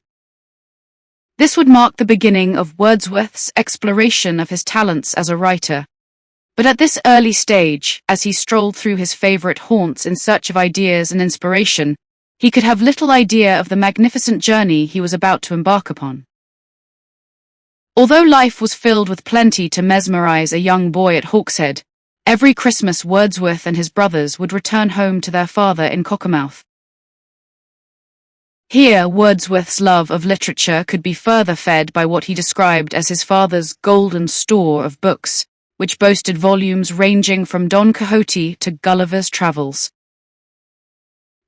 A: This would mark the beginning of Wordsworth's exploration of his talents as a writer. But at this early stage, as he strolled through his favorite haunts in search of ideas and inspiration, he could have little idea of the magnificent journey he was about to embark upon. Although life was filled with plenty to mesmerize a young boy at Hawkshead, every Christmas Wordsworth and his brothers would return home to their father in Cockermouth. Here, Wordsworth's love of literature could be further fed by what he described as his father's golden store of books, which boasted volumes ranging from Don Quixote to Gulliver's Travels.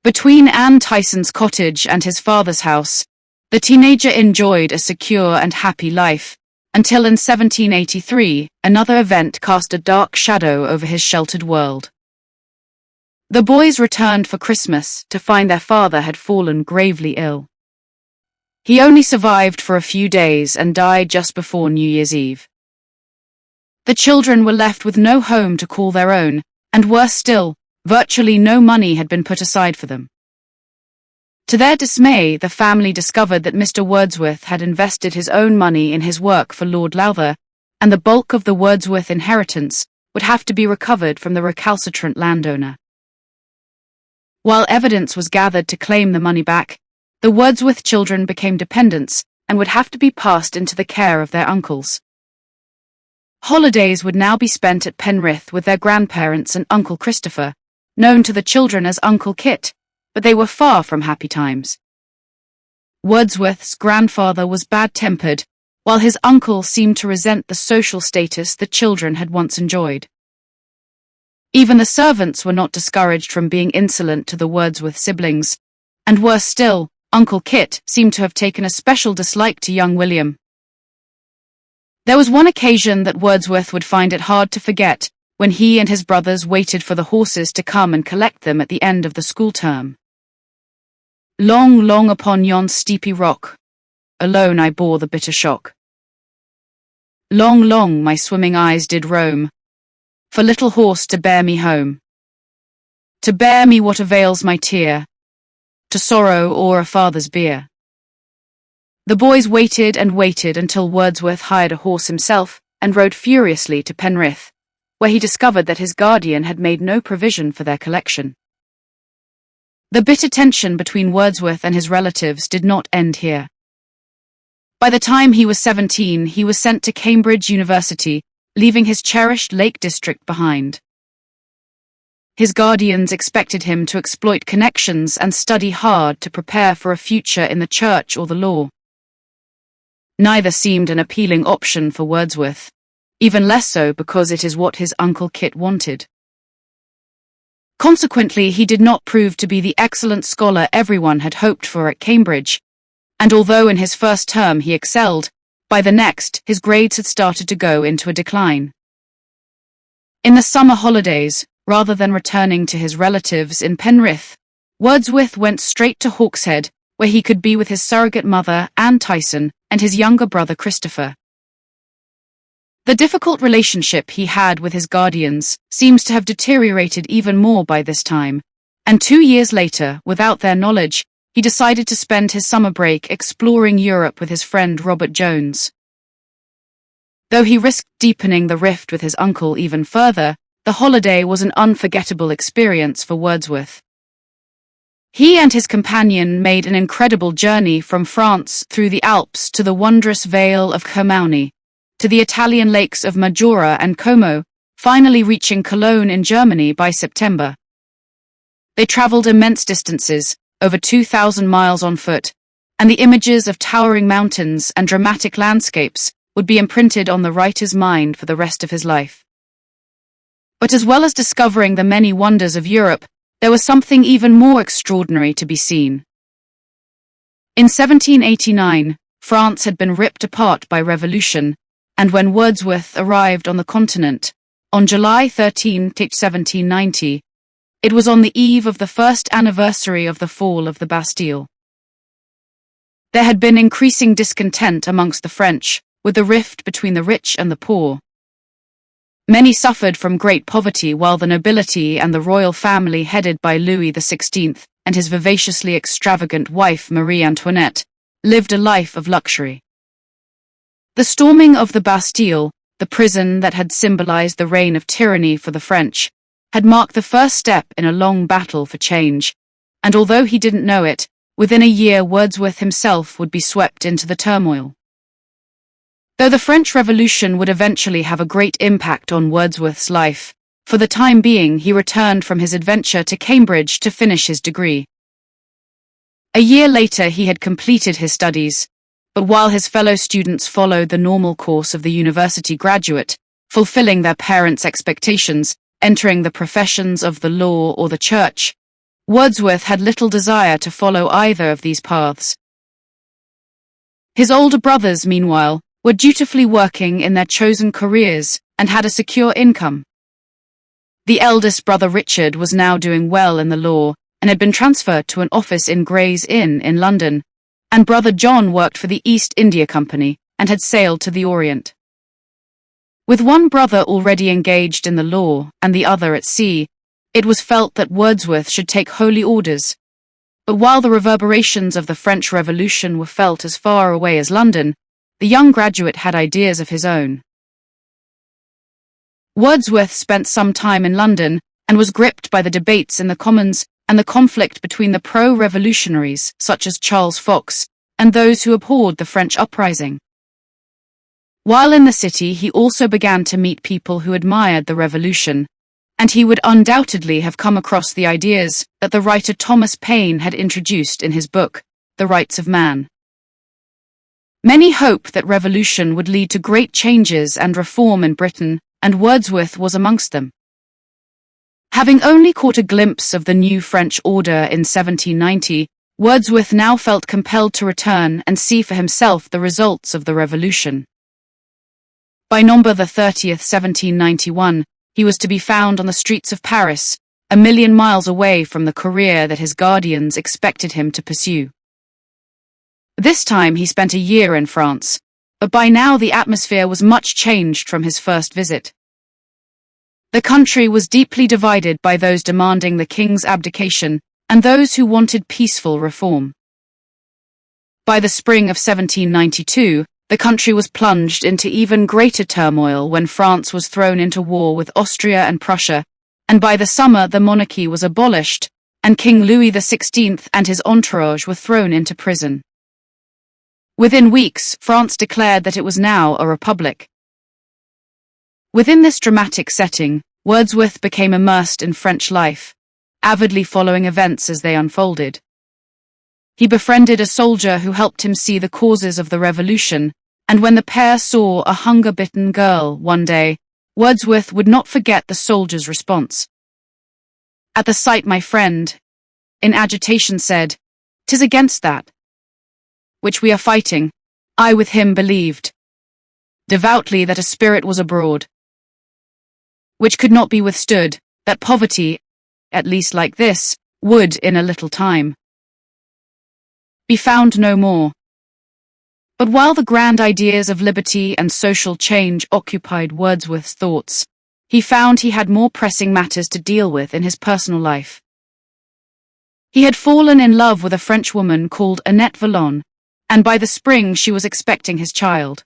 A: Between Anne Tyson's cottage and his father's house, the teenager enjoyed a secure and happy life, until in 1783, another event cast a dark shadow over his sheltered world. The boys returned for Christmas to find their father had fallen gravely ill. He only survived for a few days and died just before New Year's Eve. The children were left with no home to call their own, and worse still, virtually no money had been put aside for them. To their dismay, the family discovered that Mr. Wordsworth had invested his own money in his work for Lord Lowther, and the bulk of the Wordsworth inheritance would have to be recovered from the recalcitrant landowner. While evidence was gathered to claim the money back, the Wordsworth children became dependents and would have to be passed into the care of their uncles. Holidays would now be spent at Penrith with their grandparents and Uncle Christopher, known to the children as Uncle Kit, but they were far from happy times. Wordsworth's grandfather was bad-tempered, while his uncle seemed to resent the social status the children had once enjoyed. Even the servants were not discouraged from being insolent to the Wordsworth siblings, and worse still, Uncle Kit seemed to have taken a special dislike to young William. There was one occasion that Wordsworth would find it hard to forget, when he and his brothers waited for the horses to come and collect them at the end of the school term. Long, long upon yon steepy rock, alone I bore the bitter shock. Long, long my swimming eyes did roam, for little horse to bear me home. To bear me what avails my tear, to sorrow o'er a father's bier. The boys waited and waited until Wordsworth hired a horse himself and rode furiously to Penrith, where he discovered that his guardian had made no provision for their collection. The bitter tension between Wordsworth and his relatives did not end here. By the time he was 17, he was sent to Cambridge University, leaving his cherished Lake District behind. His guardians expected him to exploit connections and study hard to prepare for a future in the church or the law. Neither seemed an appealing option for Wordsworth, even less so because it is what his Uncle Kit wanted. Consequently, he did not prove to be the excellent scholar everyone had hoped for at Cambridge, and although in his first term he excelled, by the next his grades had started to go into a decline. In the summer holidays, rather than returning to his relatives in Penrith, Wordsworth went straight to Hawkshead, where he could be with his surrogate mother, Anne Tyson, and his younger brother Christopher. The difficult relationship he had with his guardians seems to have deteriorated even more by this time, and 2 years later, without their knowledge, he decided to spend his summer break exploring Europe with his friend Robert Jones. Though he risked deepening the rift with his uncle even further, the holiday was an unforgettable experience for Wordsworth. He and his companion made an incredible journey from France through the Alps to the wondrous Vale of Kermauni, to the Italian lakes of Majora and Como, finally reaching Cologne in Germany by September. They traveled immense distances, over 2,000 miles on foot, and the images of towering mountains and dramatic landscapes would be imprinted on the writer's mind for the rest of his life. But as well as discovering the many wonders of Europe, there was something even more extraordinary to be seen. In 1789, France had been ripped apart by revolution, and when Wordsworth arrived on the continent, on July 13, 1790, it was on the eve of the first anniversary of the fall of the Bastille. There had been increasing discontent amongst the French, with the rift between the rich and the poor. Many suffered from great poverty, while the nobility and the royal family headed by Louis XVI and his vivaciously extravagant wife Marie Antoinette lived a life of luxury. The storming of the Bastille, the prison that had symbolized the reign of tyranny for the French, had marked the first step in a long battle for change, and although he didn't know it, within a year Wordsworth himself would be swept into the turmoil. Though the French Revolution would eventually have a great impact on Wordsworth's life, for the time being he returned from his adventure to Cambridge to finish his degree. A year later he had completed his studies, but while his fellow students followed the normal course of the university graduate, fulfilling their parents' expectations, entering the professions of the law or the church, Wordsworth had little desire to follow either of these paths. His older brothers, meanwhile, were dutifully working in their chosen careers and had a secure income. The eldest brother Richard was now doing well in the law and had been transferred to an office in Gray's Inn in London, and brother John worked for the East India Company and had sailed to the Orient. With one brother already engaged in the law and the other at sea, it was felt that Wordsworth should take holy orders. But while the reverberations of the French Revolution were felt as far away as London, the young graduate had ideas of his own. Wordsworth spent some time in London and was gripped by the debates in the Commons and the conflict between the pro-revolutionaries, such as Charles Fox, and those who abhorred the French uprising. While in the city, he also began to meet people who admired the revolution, and he would undoubtedly have come across the ideas that the writer Thomas Paine had introduced in his book, The Rights of Man. Many hoped that revolution would lead to great changes and reform in Britain, and Wordsworth was amongst them. Having only caught a glimpse of the new French order in 1790, Wordsworth now felt compelled to return and see for himself the results of the revolution. By November 30, 1791, he was to be found on the streets of Paris, 1,000,000 miles away from the career that his guardians expected him to pursue. This time he spent a year in France, but by now the atmosphere was much changed from his first visit. The country was deeply divided by those demanding the king's abdication and those who wanted peaceful reform. By the spring of 1792, the country was plunged into even greater turmoil when France was thrown into war with Austria and Prussia, and by the summer the monarchy was abolished, and King Louis XVI and his entourage were thrown into prison. Within weeks, France declared that it was now a republic. Within this dramatic setting, Wordsworth became immersed in French life, avidly following events as they unfolded. He befriended a soldier who helped him see the causes of the revolution, and when the pair saw a hunger-bitten girl one day, Wordsworth would not forget the soldier's response. At the sight, my friend, in agitation said, "'Tis against that which we are fighting." I with him believed devoutly that a spirit was abroad, which could not be withstood, that poverty, at least like this, would, in a little time, be found no more. But while the grand ideas of liberty and social change occupied Wordsworth's thoughts, he found he had more pressing matters to deal with in his personal life. He had fallen in love with a French woman called Annette Vallon, and by the spring she was expecting his child.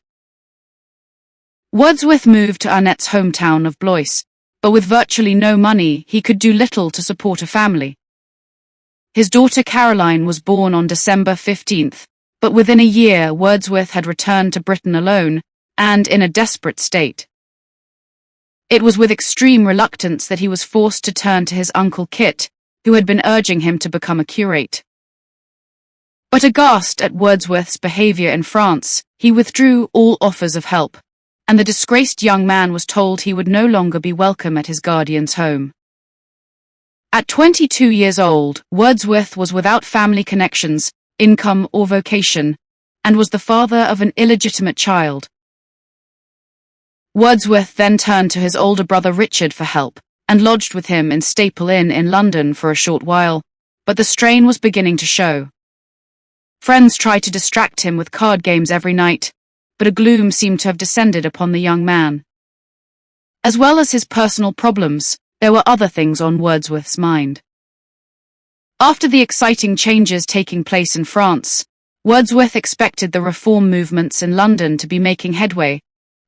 A: Wordsworth moved to Annette's hometown of Blois, but with virtually no money, he could do little to support a family. His daughter Caroline was born on December 15th, but within a year Wordsworth had returned to Britain alone, and in a desperate state. It was with extreme reluctance that he was forced to turn to his uncle Kit, who had been urging him to become a curate. But aghast at Wordsworth's behavior in France, he withdrew all offers of help, and the disgraced young man was told he would no longer be welcome at his guardian's home. At 22 years old, Wordsworth was without family connections, income or vocation, and was the father of an illegitimate child. Wordsworth then turned to his older brother Richard for help, and lodged with him in Staple Inn in London for a short while, but the strain was beginning to show. Friends tried to distract him with card games every night, but a gloom seemed to have descended upon the young man. As well as his personal problems, there were other things on Wordsworth's mind. After the exciting changes taking place in France, Wordsworth expected the reform movements in London to be making headway,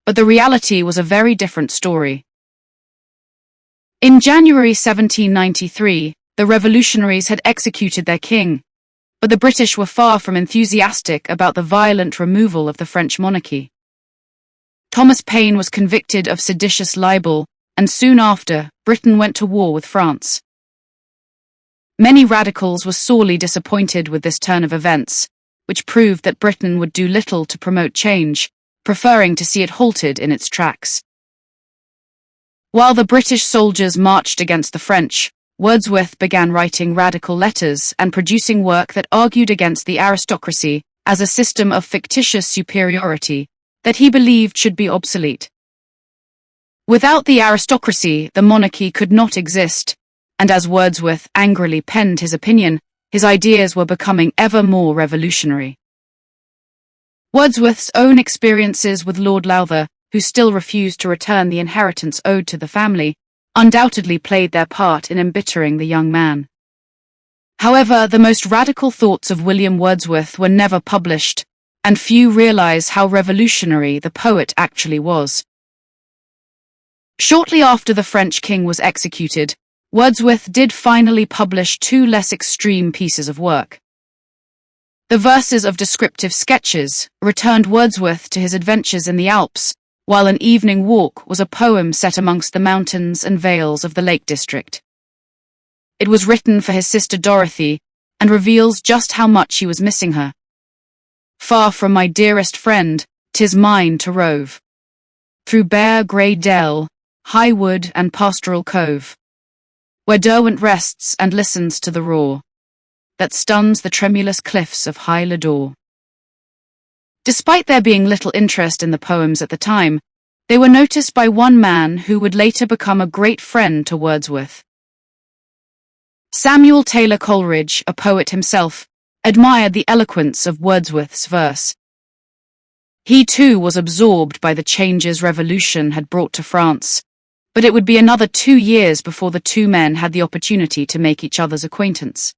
A: but the reality was a very different story. In January 1793, the revolutionaries had executed their king, but the British were far from enthusiastic about the violent removal of the French monarchy. Thomas Paine was convicted of seditious libel, and soon after, Britain went to war with France. Many radicals were sorely disappointed with this turn of events, which proved that Britain would do little to promote change, preferring to see it halted in its tracks. While the British soldiers marched against the French, Wordsworth began writing radical letters and producing work that argued against the aristocracy as a system of fictitious superiority that he believed should be obsolete. Without the aristocracy, the monarchy could not exist, and as Wordsworth angrily penned his opinion, his ideas were becoming ever more revolutionary. Wordsworth's own experiences with Lord Lowther, who still refused to return the inheritance owed to the family, undoubtedly played their part in embittering the young man. However, the most radical thoughts of William Wordsworth were never published, and few realize how revolutionary the poet actually was. Shortly after the French king was executed, Wordsworth did finally publish two less extreme pieces of work. The verses of descriptive sketches returned Wordsworth to his adventures in the Alps, while An Evening Walk was a poem set amongst the mountains and vales of the Lake District. It was written for his sister Dorothy, and reveals just how much he was missing her. Far from my dearest friend, 'tis mine to rove, through bare grey dell, high wood and pastoral cove, where Derwent rests and listens to the roar that stuns the tremulous cliffs of high Lodore. Despite there being little interest in the poems at the time, they were noticed by one man who would later become a great friend to Wordsworth. Samuel Taylor Coleridge, a poet himself, admired the eloquence of Wordsworth's verse. He too was absorbed by the changes revolution had brought to France, but it would be another 2 years before the two men had the opportunity to make each other's acquaintance.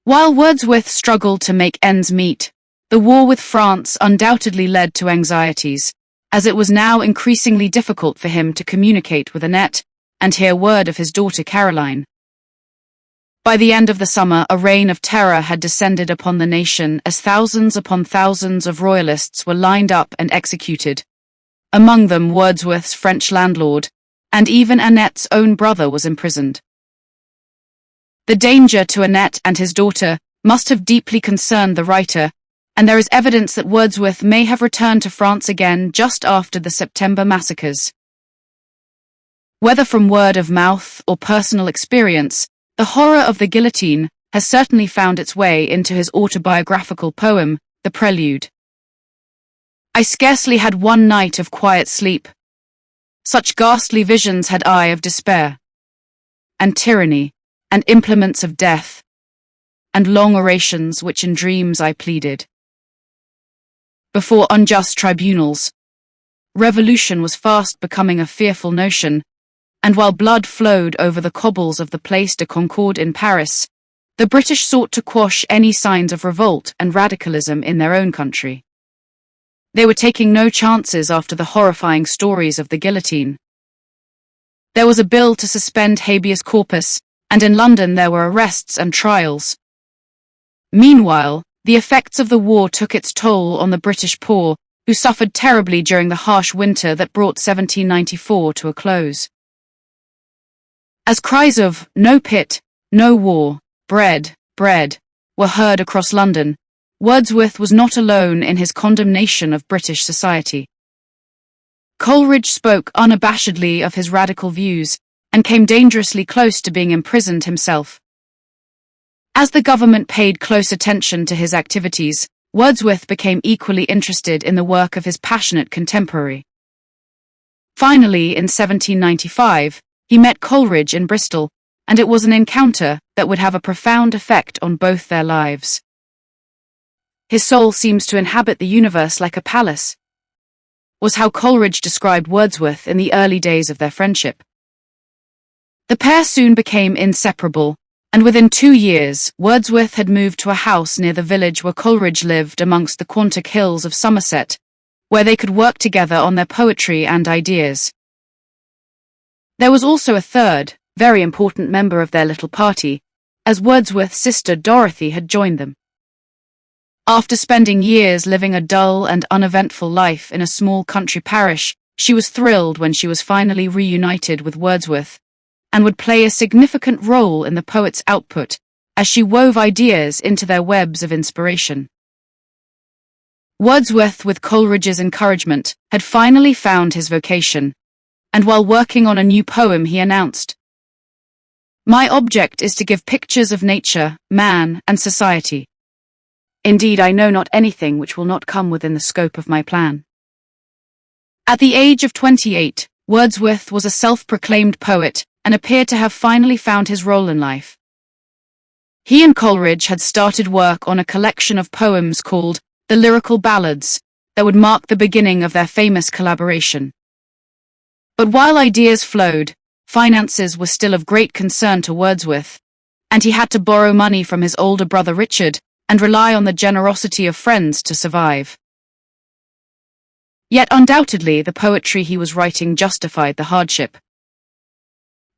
A: While Wordsworth struggled to make ends meet, the war with France undoubtedly led to anxieties, as it was now increasingly difficult for him to communicate with Annette and hear word of his daughter Caroline. By the end of the summer, a reign of terror had descended upon the nation as thousands upon thousands of royalists were lined up and executed. Among them Wordsworth's French landlord, and even Annette's own brother was imprisoned. The danger to Annette and his daughter must have deeply concerned the writer, and there is evidence that Wordsworth may have returned to France again just after the September massacres. Whether from word of mouth or personal experience, the horror of the guillotine has certainly found its way into his autobiographical poem, The Prelude. I scarcely had one night of quiet sleep. Such ghastly visions had I of despair, and tyranny, and implements of death, and long orations which in dreams I pleaded. Before unjust tribunals, revolution was fast becoming a fearful notion, and while blood flowed over the cobbles of the Place de Concorde in Paris, the British sought to quash any signs of revolt and radicalism in their own country. They were taking no chances after the horrifying stories of the guillotine. There was a bill to suspend habeas corpus, and in London there were arrests and trials. Meanwhile, the effects of the war took its toll on the British poor, who suffered terribly during the harsh winter that brought 1794 to a close. As cries of "No pit, no war, bread, bread," were heard across London, Wordsworth was not alone in his condemnation of British society. Coleridge spoke unabashedly of his radical views, and came dangerously close to being imprisoned himself. As the government paid close attention to his activities, Wordsworth became equally interested in the work of his passionate contemporary. Finally, in 1795, he met Coleridge in Bristol, and it was an encounter that would have a profound effect on both their lives. His soul seems to inhabit the universe like a palace, was how Coleridge described Wordsworth in the early days of their friendship. The pair soon became inseparable, and within 2 years, Wordsworth had moved to a house near the village where Coleridge lived amongst the Quantock Hills of Somerset, where they could work together on their poetry and ideas. There was also a third, very important member of their little party, as Wordsworth's sister Dorothy had joined them. After spending years living a dull and uneventful life in a small country parish, she was thrilled when she was finally reunited with Wordsworth, and would play a significant role in the poet's output as she wove ideas into their webs of inspiration. Wordsworth, with Coleridge's encouragement, had finally found his vocation, and while working on a new poem he announced, "My object is to give pictures of nature, man, and society. Indeed, I know not anything which will not come within the scope of my plan." At the age of 28, Wordsworth was a self-proclaimed poet and appeared to have finally found his role in life. He and Coleridge had started work on a collection of poems called The Lyrical Ballads that would mark the beginning of their famous collaboration. But while ideas flowed, finances were still of great concern to Wordsworth, and he had to borrow money from his older brother Richard and rely on the generosity of friends to survive. Yet undoubtedly the poetry he was writing justified the hardship.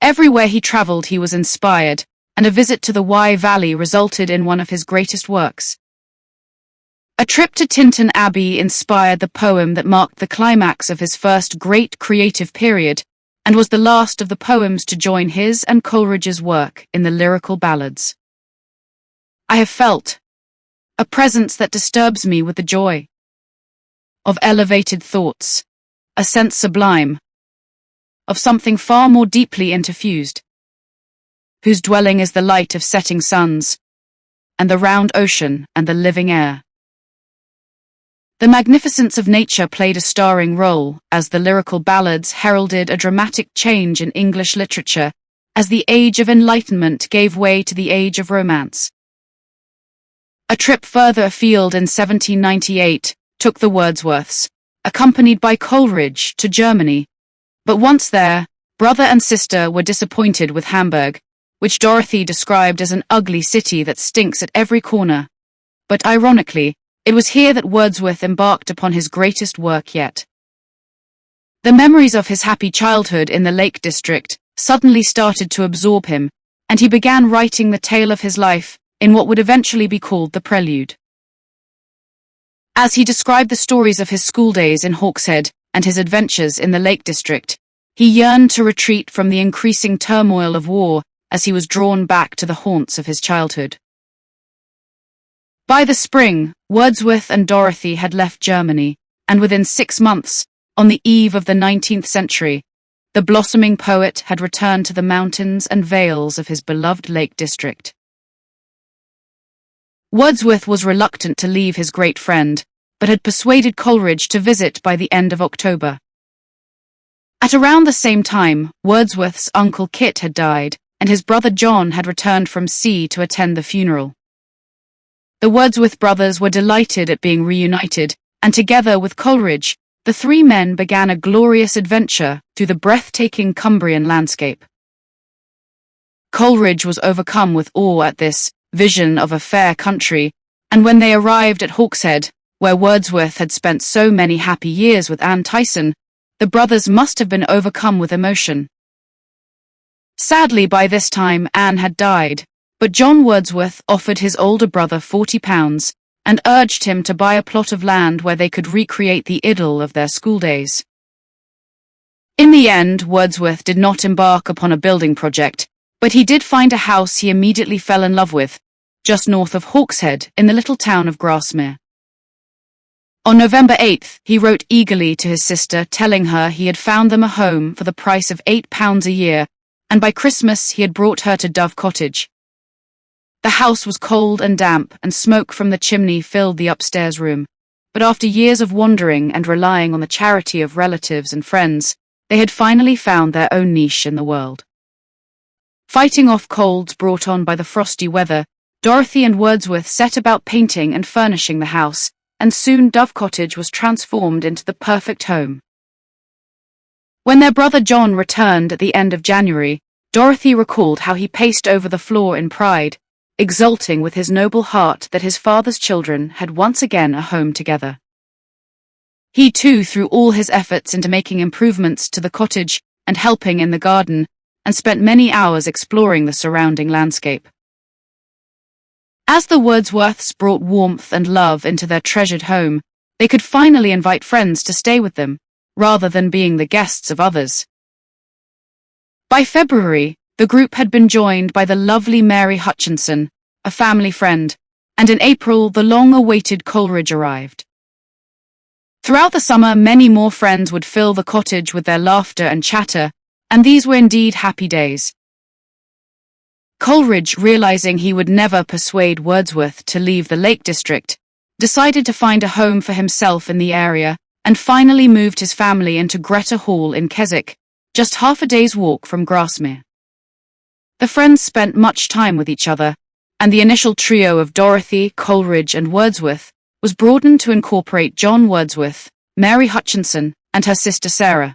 A: Everywhere he travelled he was inspired, and a visit to the Wye Valley resulted in one of his greatest works. A trip to Tintern Abbey inspired the poem that marked the climax of his first great creative period, and was the last of the poems to join his and Coleridge's work in the lyrical ballads. I have felt a presence that disturbs me with the joy of elevated thoughts, a sense sublime of something far more deeply interfused, whose dwelling is the light of setting suns, and the round ocean and the living air. The magnificence of nature played a starring role, as the lyrical ballads heralded a dramatic change in English literature, as the Age of Enlightenment gave way to the Age of Romance. A trip further afield in 1798 took the Wordsworths, accompanied by Coleridge, to Germany, but once there, brother and sister were disappointed with Hamburg, which Dorothy described as an ugly city that stinks at every corner. But ironically, it was here that Wordsworth embarked upon his greatest work yet. The memories of his happy childhood in the Lake District suddenly started to absorb him, and he began writing the tale of his life in what would eventually be called the Prelude. As he described the stories of his schooldays in Hawkshead and his adventures in the Lake District, he yearned to retreat from the increasing turmoil of war as he was drawn back to the haunts of his childhood. By the spring, Wordsworth and Dorothy had left Germany, and within 6 months, on the eve of the 19th century, the blossoming poet had returned to the mountains and vales of his beloved Lake District. Wordsworth was reluctant to leave his great friend, but had persuaded Coleridge to visit by the end of October. At around the same time, Wordsworth's uncle Kit had died, and his brother John had returned from sea to attend the funeral. The Wordsworth brothers were delighted at being reunited, and together with Coleridge, the three men began a glorious adventure through the breathtaking Cumbrian landscape. Coleridge was overcome with awe at this vision of a fair country, and when they arrived at Hawkshead, where Wordsworth had spent so many happy years with Anne Tyson, the brothers must have been overcome with emotion. Sadly, by this time Anne had died, but John Wordsworth offered his older brother £40 and urged him to buy a plot of land where they could recreate the idyll of their schooldays. In the end, Wordsworth did not embark upon a building project, but he did find a house he immediately fell in love with, just north of Hawkshead in the little town of Grasmere. On November 8th, he wrote eagerly to his sister, telling her he had found them a home for the price of £8 a year, and by Christmas he had brought her to Dove Cottage. The house was cold and damp, and smoke from the chimney filled the upstairs room, but after years of wandering and relying on the charity of relatives and friends, they had finally found their own niche in the world. Fighting off colds brought on by the frosty weather, Dorothy and Wordsworth set about painting and furnishing the house, and soon Dove Cottage was transformed into the perfect home. When their brother John returned at the end of January, Dorothy recalled how he paced over the floor in pride, exulting with his noble heart that his father's children had once again a home together. He too threw all his efforts into making improvements to the cottage and helping in the garden, and spent many hours exploring the surrounding landscape. As the Wordsworths brought warmth and love into their treasured home, they could finally invite friends to stay with them, rather than being the guests of others. By February, the group had been joined by the lovely Mary Hutchinson, a family friend, and in April the long-awaited Coleridge arrived. Throughout the summer, many more friends would fill the cottage with their laughter and chatter, and these were indeed happy days. Coleridge, realizing he would never persuade Wordsworth to leave the Lake District, decided to find a home for himself in the area and finally moved his family into Greta Hall in Keswick, just half a day's walk from Grasmere. The friends spent much time with each other, and the initial trio of Dorothy, Coleridge, and Wordsworth was broadened to incorporate John Wordsworth, Mary Hutchinson, and her sister Sarah.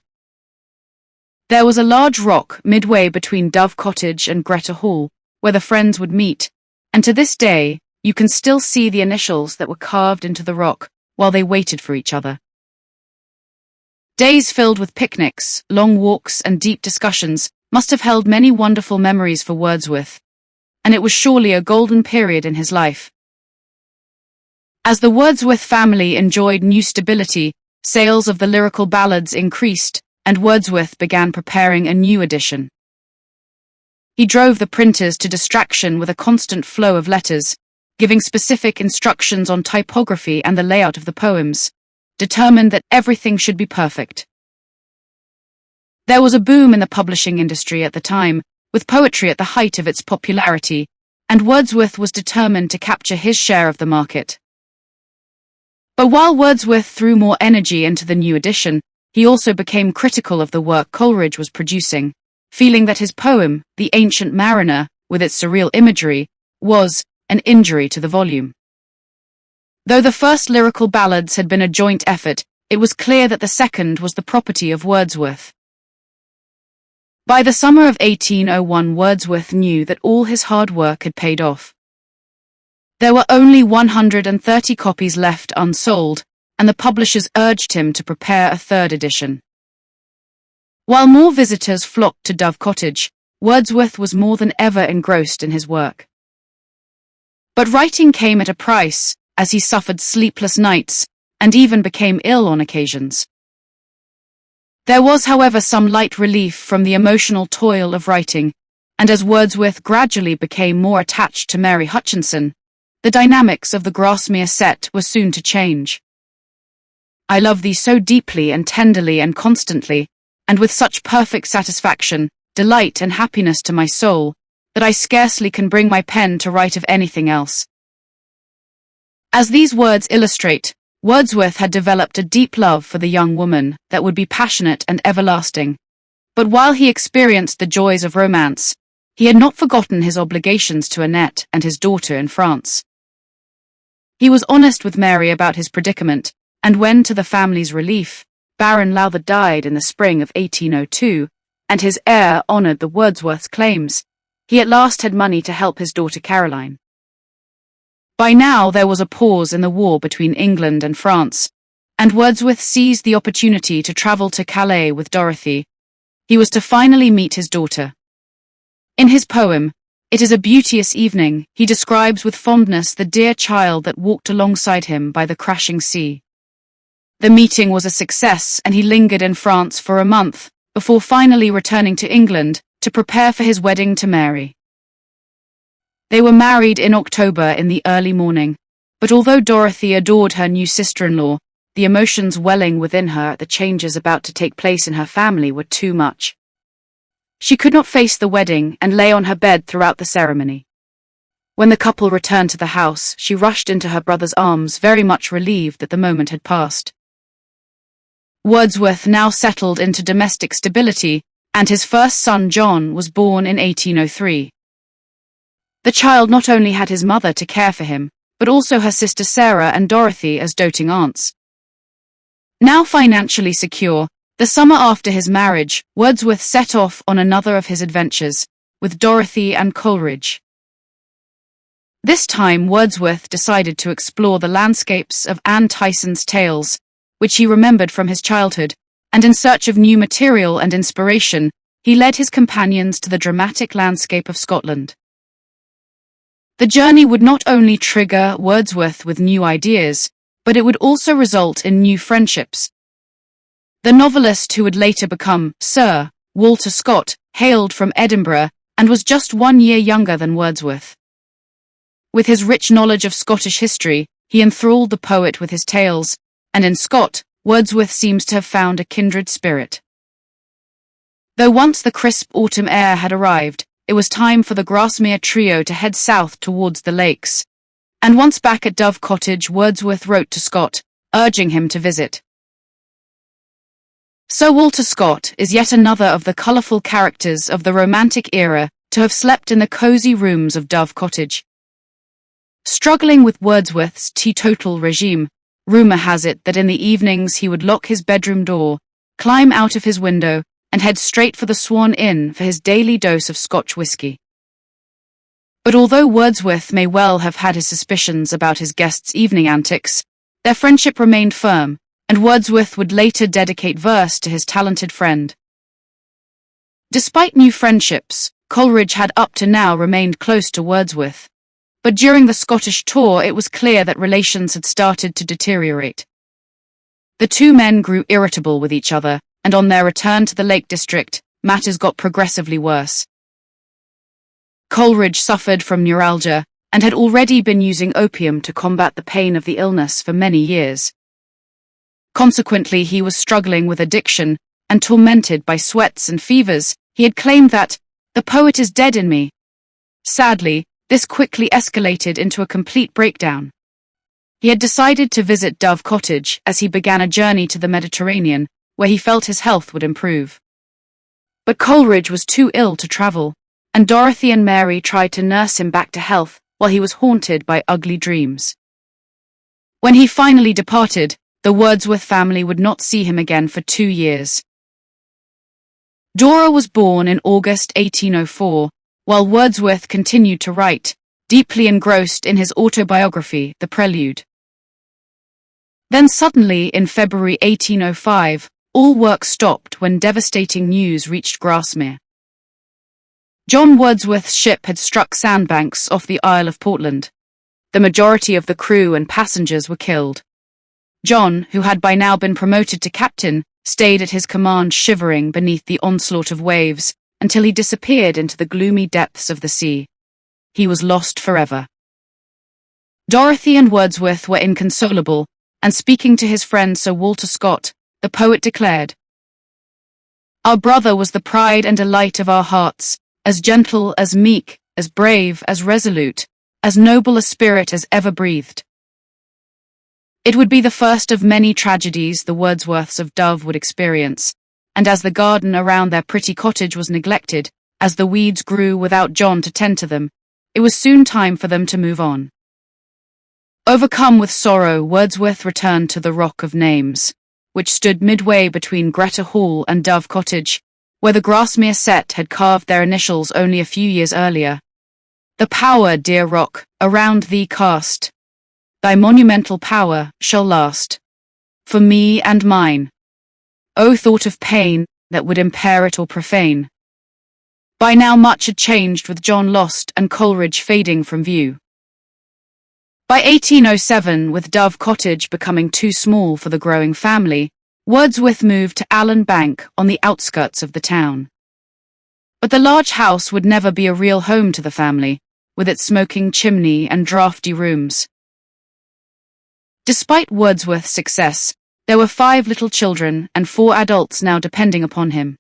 A: There was a large rock midway between Dove Cottage and Greta Hall, where the friends would meet, and to this day, you can still see the initials that were carved into the rock while they waited for each other. Days filled with picnics, long walks, and deep discussions must have held many wonderful memories for Wordsworth, and it was surely a golden period in his life. As the Wordsworth family enjoyed new stability, sales of the lyrical ballads increased, and Wordsworth began preparing a new edition. He drove the printers to distraction with a constant flow of letters, giving specific instructions on typography and the layout of the poems, determined that everything should be perfect. There was a boom in the publishing industry at the time, with poetry at the height of its popularity, and Wordsworth was determined to capture his share of the market. But while Wordsworth threw more energy into the new edition, he also became critical of the work Coleridge was producing, feeling that his poem, The Ancient Mariner, with its surreal imagery, was an injury to the volume. Though the first lyrical ballads had been a joint effort, it was clear that the second was the property of Wordsworth. By the summer of 1801, Wordsworth knew that all his hard work had paid off. There were only 130 copies left unsold, and the publishers urged him to prepare a third edition. While more visitors flocked to Dove Cottage, Wordsworth was more than ever engrossed in his work. But writing came at a price, as he suffered sleepless nights, and even became ill on occasions. There was, however, some light relief from the emotional toil of writing, and as Wordsworth gradually became more attached to Mary Hutchinson, the dynamics of the Grasmere set were soon to change. I love thee so deeply and tenderly and constantly, and with such perfect satisfaction, delight and happiness to my soul, that I scarcely can bring my pen to write of anything else. As these words illustrate, Wordsworth had developed a deep love for the young woman that would be passionate and everlasting. But while he experienced the joys of romance, he had not forgotten his obligations to Annette and his daughter in France. He was honest with Mary about his predicament, and when, to the family's relief, Baron Lowther died in the spring of 1802, and his heir honored the Wordsworth's claims, he at last had money to help his daughter Caroline. By now there was a pause in the war between England and France, and Wordsworth seized the opportunity to travel to Calais with Dorothy. He was to finally meet his daughter. In his poem, It is a Beauteous Evening, he describes with fondness the dear child that walked alongside him by the crashing sea. The meeting was a success, and he lingered in France for a month, before finally returning to England to prepare for his wedding to Mary. They were married in October in the early morning, but although Dorothy adored her new sister-in-law, the emotions welling within her at the changes about to take place in her family were too much. She could not face the wedding and lay on her bed throughout the ceremony. When the couple returned to the house, she rushed into her brother's arms, very much relieved that the moment had passed. Wordsworth now settled into domestic stability, and his first son John was born in 1803. The child not only had his mother to care for him, but also her sister Sarah and Dorothy as doting aunts. Now financially secure, the summer after his marriage, Wordsworth set off on another of his adventures, with Dorothy and Coleridge. This time Wordsworth decided to explore the landscapes of Anne Tyson's tales, which he remembered from his childhood, and in search of new material and inspiration, he led his companions to the dramatic landscape of Scotland. The journey would not only trigger Wordsworth with new ideas, but it would also result in new friendships. The novelist who would later become Sir Walter Scott hailed from Edinburgh and was just 1 year younger than Wordsworth. With his rich knowledge of Scottish history, he enthralled the poet with his tales, and in Scott, Wordsworth seems to have found a kindred spirit. Though once the crisp autumn air had arrived, it was time for the Grasmere trio to head south towards the lakes. And once back at Dove Cottage, Wordsworth wrote to Scott, urging him to visit. Sir Walter Scott is yet another of the colourful characters of the Romantic era to have slept in the cosy rooms of Dove Cottage. Struggling with Wordsworth's teetotal regime, rumour has it that in the evenings he would lock his bedroom door, climb out of his window, and head straight for the Swan Inn for his daily dose of Scotch whisky. But although Wordsworth may well have had his suspicions about his guest's evening antics, their friendship remained firm, and Wordsworth would later dedicate verse to his talented friend. Despite new friendships, Coleridge had up to now remained close to Wordsworth. But during the Scottish tour, it was clear that relations had started to deteriorate. The two men grew irritable with each other, and on their return to the Lake District, matters got progressively worse. Coleridge suffered from neuralgia and had already been using opium to combat the pain of the illness for many years. Consequently, he was struggling with addiction and tormented by sweats and fevers. He had claimed that, "The poet is dead in me." Sadly, this quickly escalated into a complete breakdown. He had decided to visit Dove Cottage as he began a journey to the Mediterranean, where he felt his health would improve. But Coleridge was too ill to travel, and Dorothy and Mary tried to nurse him back to health while he was haunted by ugly dreams. When he finally departed, the Wordsworth family would not see him again for 2 years. Dora was born in August 1804, while Wordsworth continued to write, deeply engrossed in his autobiography, The Prelude. Then suddenly, in February 1805, all work stopped when devastating news reached Grasmere. John Wordsworth's ship had struck sandbanks off the Isle of Portland. The majority of the crew and passengers were killed. John, who had by now been promoted to captain, stayed at his command shivering beneath the onslaught of waves until he disappeared into the gloomy depths of the sea. He was lost forever. Dorothy and Wordsworth were inconsolable, and speaking to his friend Sir Walter Scott, the poet declared, "Our brother was the pride and delight of our hearts, as gentle, as meek, as brave, as resolute, as noble a spirit as ever breathed." It would be the first of many tragedies the Wordsworths of Dove would experience, and as the garden around their pretty cottage was neglected, as the weeds grew without John to tend to them, it was soon time for them to move on. Overcome with sorrow, Wordsworth returned to the Rock of Names, which stood midway between Greta Hall and Dove Cottage, where the Grasmere set had carved their initials only a few years earlier. "The power, dear rock, around thee cast, thy monumental power shall last, for me and mine. O thought of pain that would impair it or profane." By now much had changed with John lost and Coleridge fading from view. By 1807, with Dove Cottage becoming too small for the growing family, Wordsworth moved to Allen Bank on the outskirts of the town. But the large house would never be a real home to the family, with its smoking chimney and draughty rooms. Despite Wordsworth's success, there were 5 little children and 4 adults now depending upon him.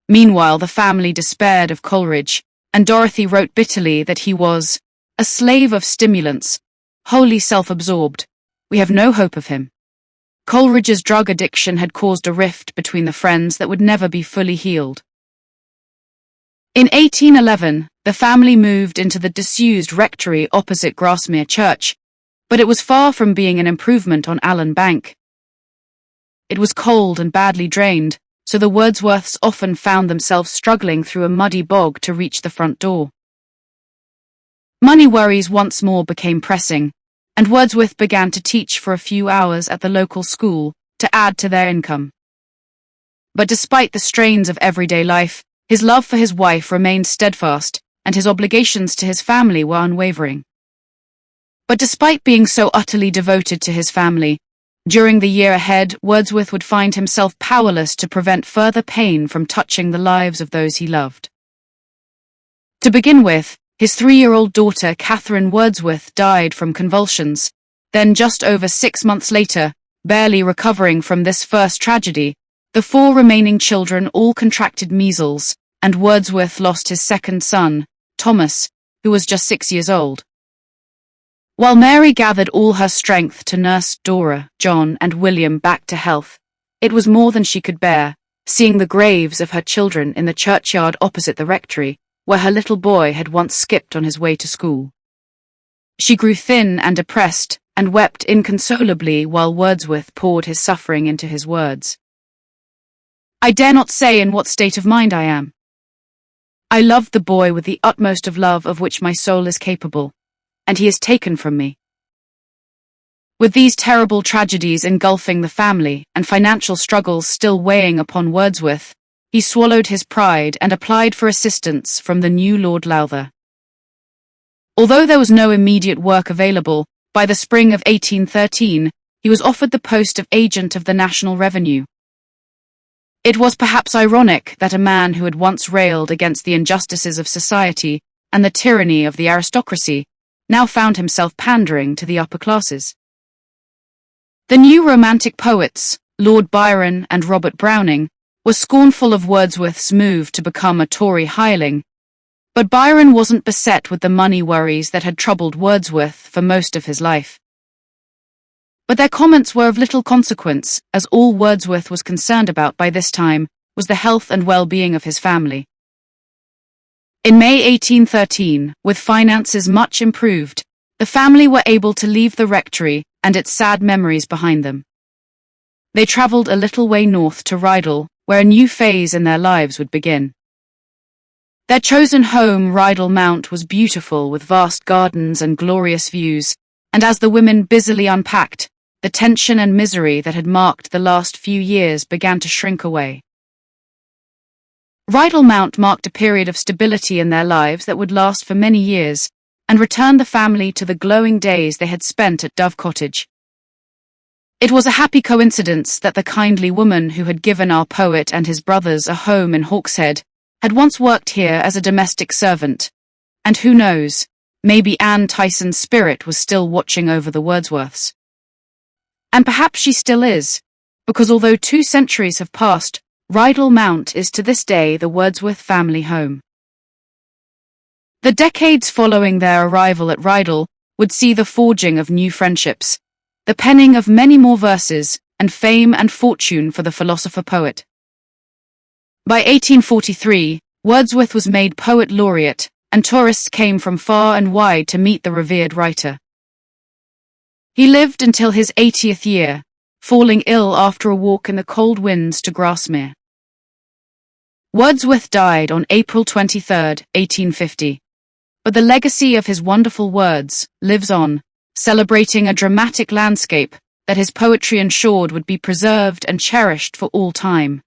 A: Meanwhile, the family despaired of Coleridge, and Dorothy wrote bitterly that he was a slave of stimulants, wholly self-absorbed. We have no hope of him. Coleridge's drug addiction had caused a rift between the friends that would never be fully healed. In 1811, the family moved into the disused rectory opposite Grasmere Church, but it was far from being an improvement on Allen Bank. It was cold and badly drained, so the Wordsworths often found themselves struggling through a muddy bog to reach the front door. Money worries once more became pressing, and Wordsworth began to teach for a few hours at the local school to add to their income. But despite the strains of everyday life, his love for his wife remained steadfast, and his obligations to his family were unwavering. But despite being so utterly devoted to his family, during the year ahead, Wordsworth would find himself powerless to prevent further pain from touching the lives of those he loved. To begin with, his 3-year-old daughter, Catherine Wordsworth, died from convulsions. Then just over 6 months later, barely recovering from this first tragedy, the 4 remaining children all contracted measles, and Wordsworth lost his second son, Thomas, who was just 6 years old. While Mary gathered all her strength to nurse Dora, John, and William back to health, it was more than she could bear, seeing the graves of her children in the churchyard opposite the rectory, where her little boy had once skipped on his way to school. She grew thin and depressed, and wept inconsolably while Wordsworth poured his suffering into his words. "I dare not say in what state of mind I am. I loved the boy with the utmost of love of which my soul is capable, and he is taken from me. With these terrible tragedies engulfing the family and financial struggles still weighing upon Wordsworth, he swallowed his pride and applied for assistance from the new Lord Lowther. Although there was no immediate work available, by the spring of 1813, he was offered the post of agent of the National Revenue. It was perhaps ironic that a man who had once railed against the injustices of society and the tyranny of the aristocracy now found himself pandering to the upper classes. The new Romantic poets, Lord Byron and Robert Browning, were scornful of Wordsworth's move to become a Tory hireling, but Byron wasn't beset with the money worries that had troubled Wordsworth for most of his life. But their comments were of little consequence, as all Wordsworth was concerned about by this time was the health and well-being of his family. In May 1813, with finances much improved, the family were able to leave the rectory and its sad memories behind them. They travelled a little way north to Rydal, where a new phase in their lives would begin. Their chosen home, Rydal Mount, was beautiful with vast gardens and glorious views, and as the women busily unpacked, the tension and misery that had marked the last few years began to shrink away. Rydal Mount marked a period of stability in their lives that would last for many years, and returned the family to the glowing days they had spent at Dove Cottage. It was a happy coincidence that the kindly woman who had given our poet and his brothers a home in Hawkshead had once worked here as a domestic servant, and who knows, maybe Anne Tyson's spirit was still watching over the Wordsworths. And perhaps she still is, because although 2 centuries have passed, Rydal Mount is to this day the Wordsworth family home. The decades following their arrival at Rydal would see the forging of new friendships, the penning of many more verses, and fame and fortune for the philosopher-poet. By 1843, Wordsworth was made poet laureate, and tourists came from far and wide to meet the revered writer. He lived until his 80th year, falling ill after a walk in the cold winds to Grasmere. Wordsworth died on April 23, 1850, but the legacy of his wonderful words lives on, celebrating a dramatic landscape that his poetry ensured would be preserved and cherished for all time.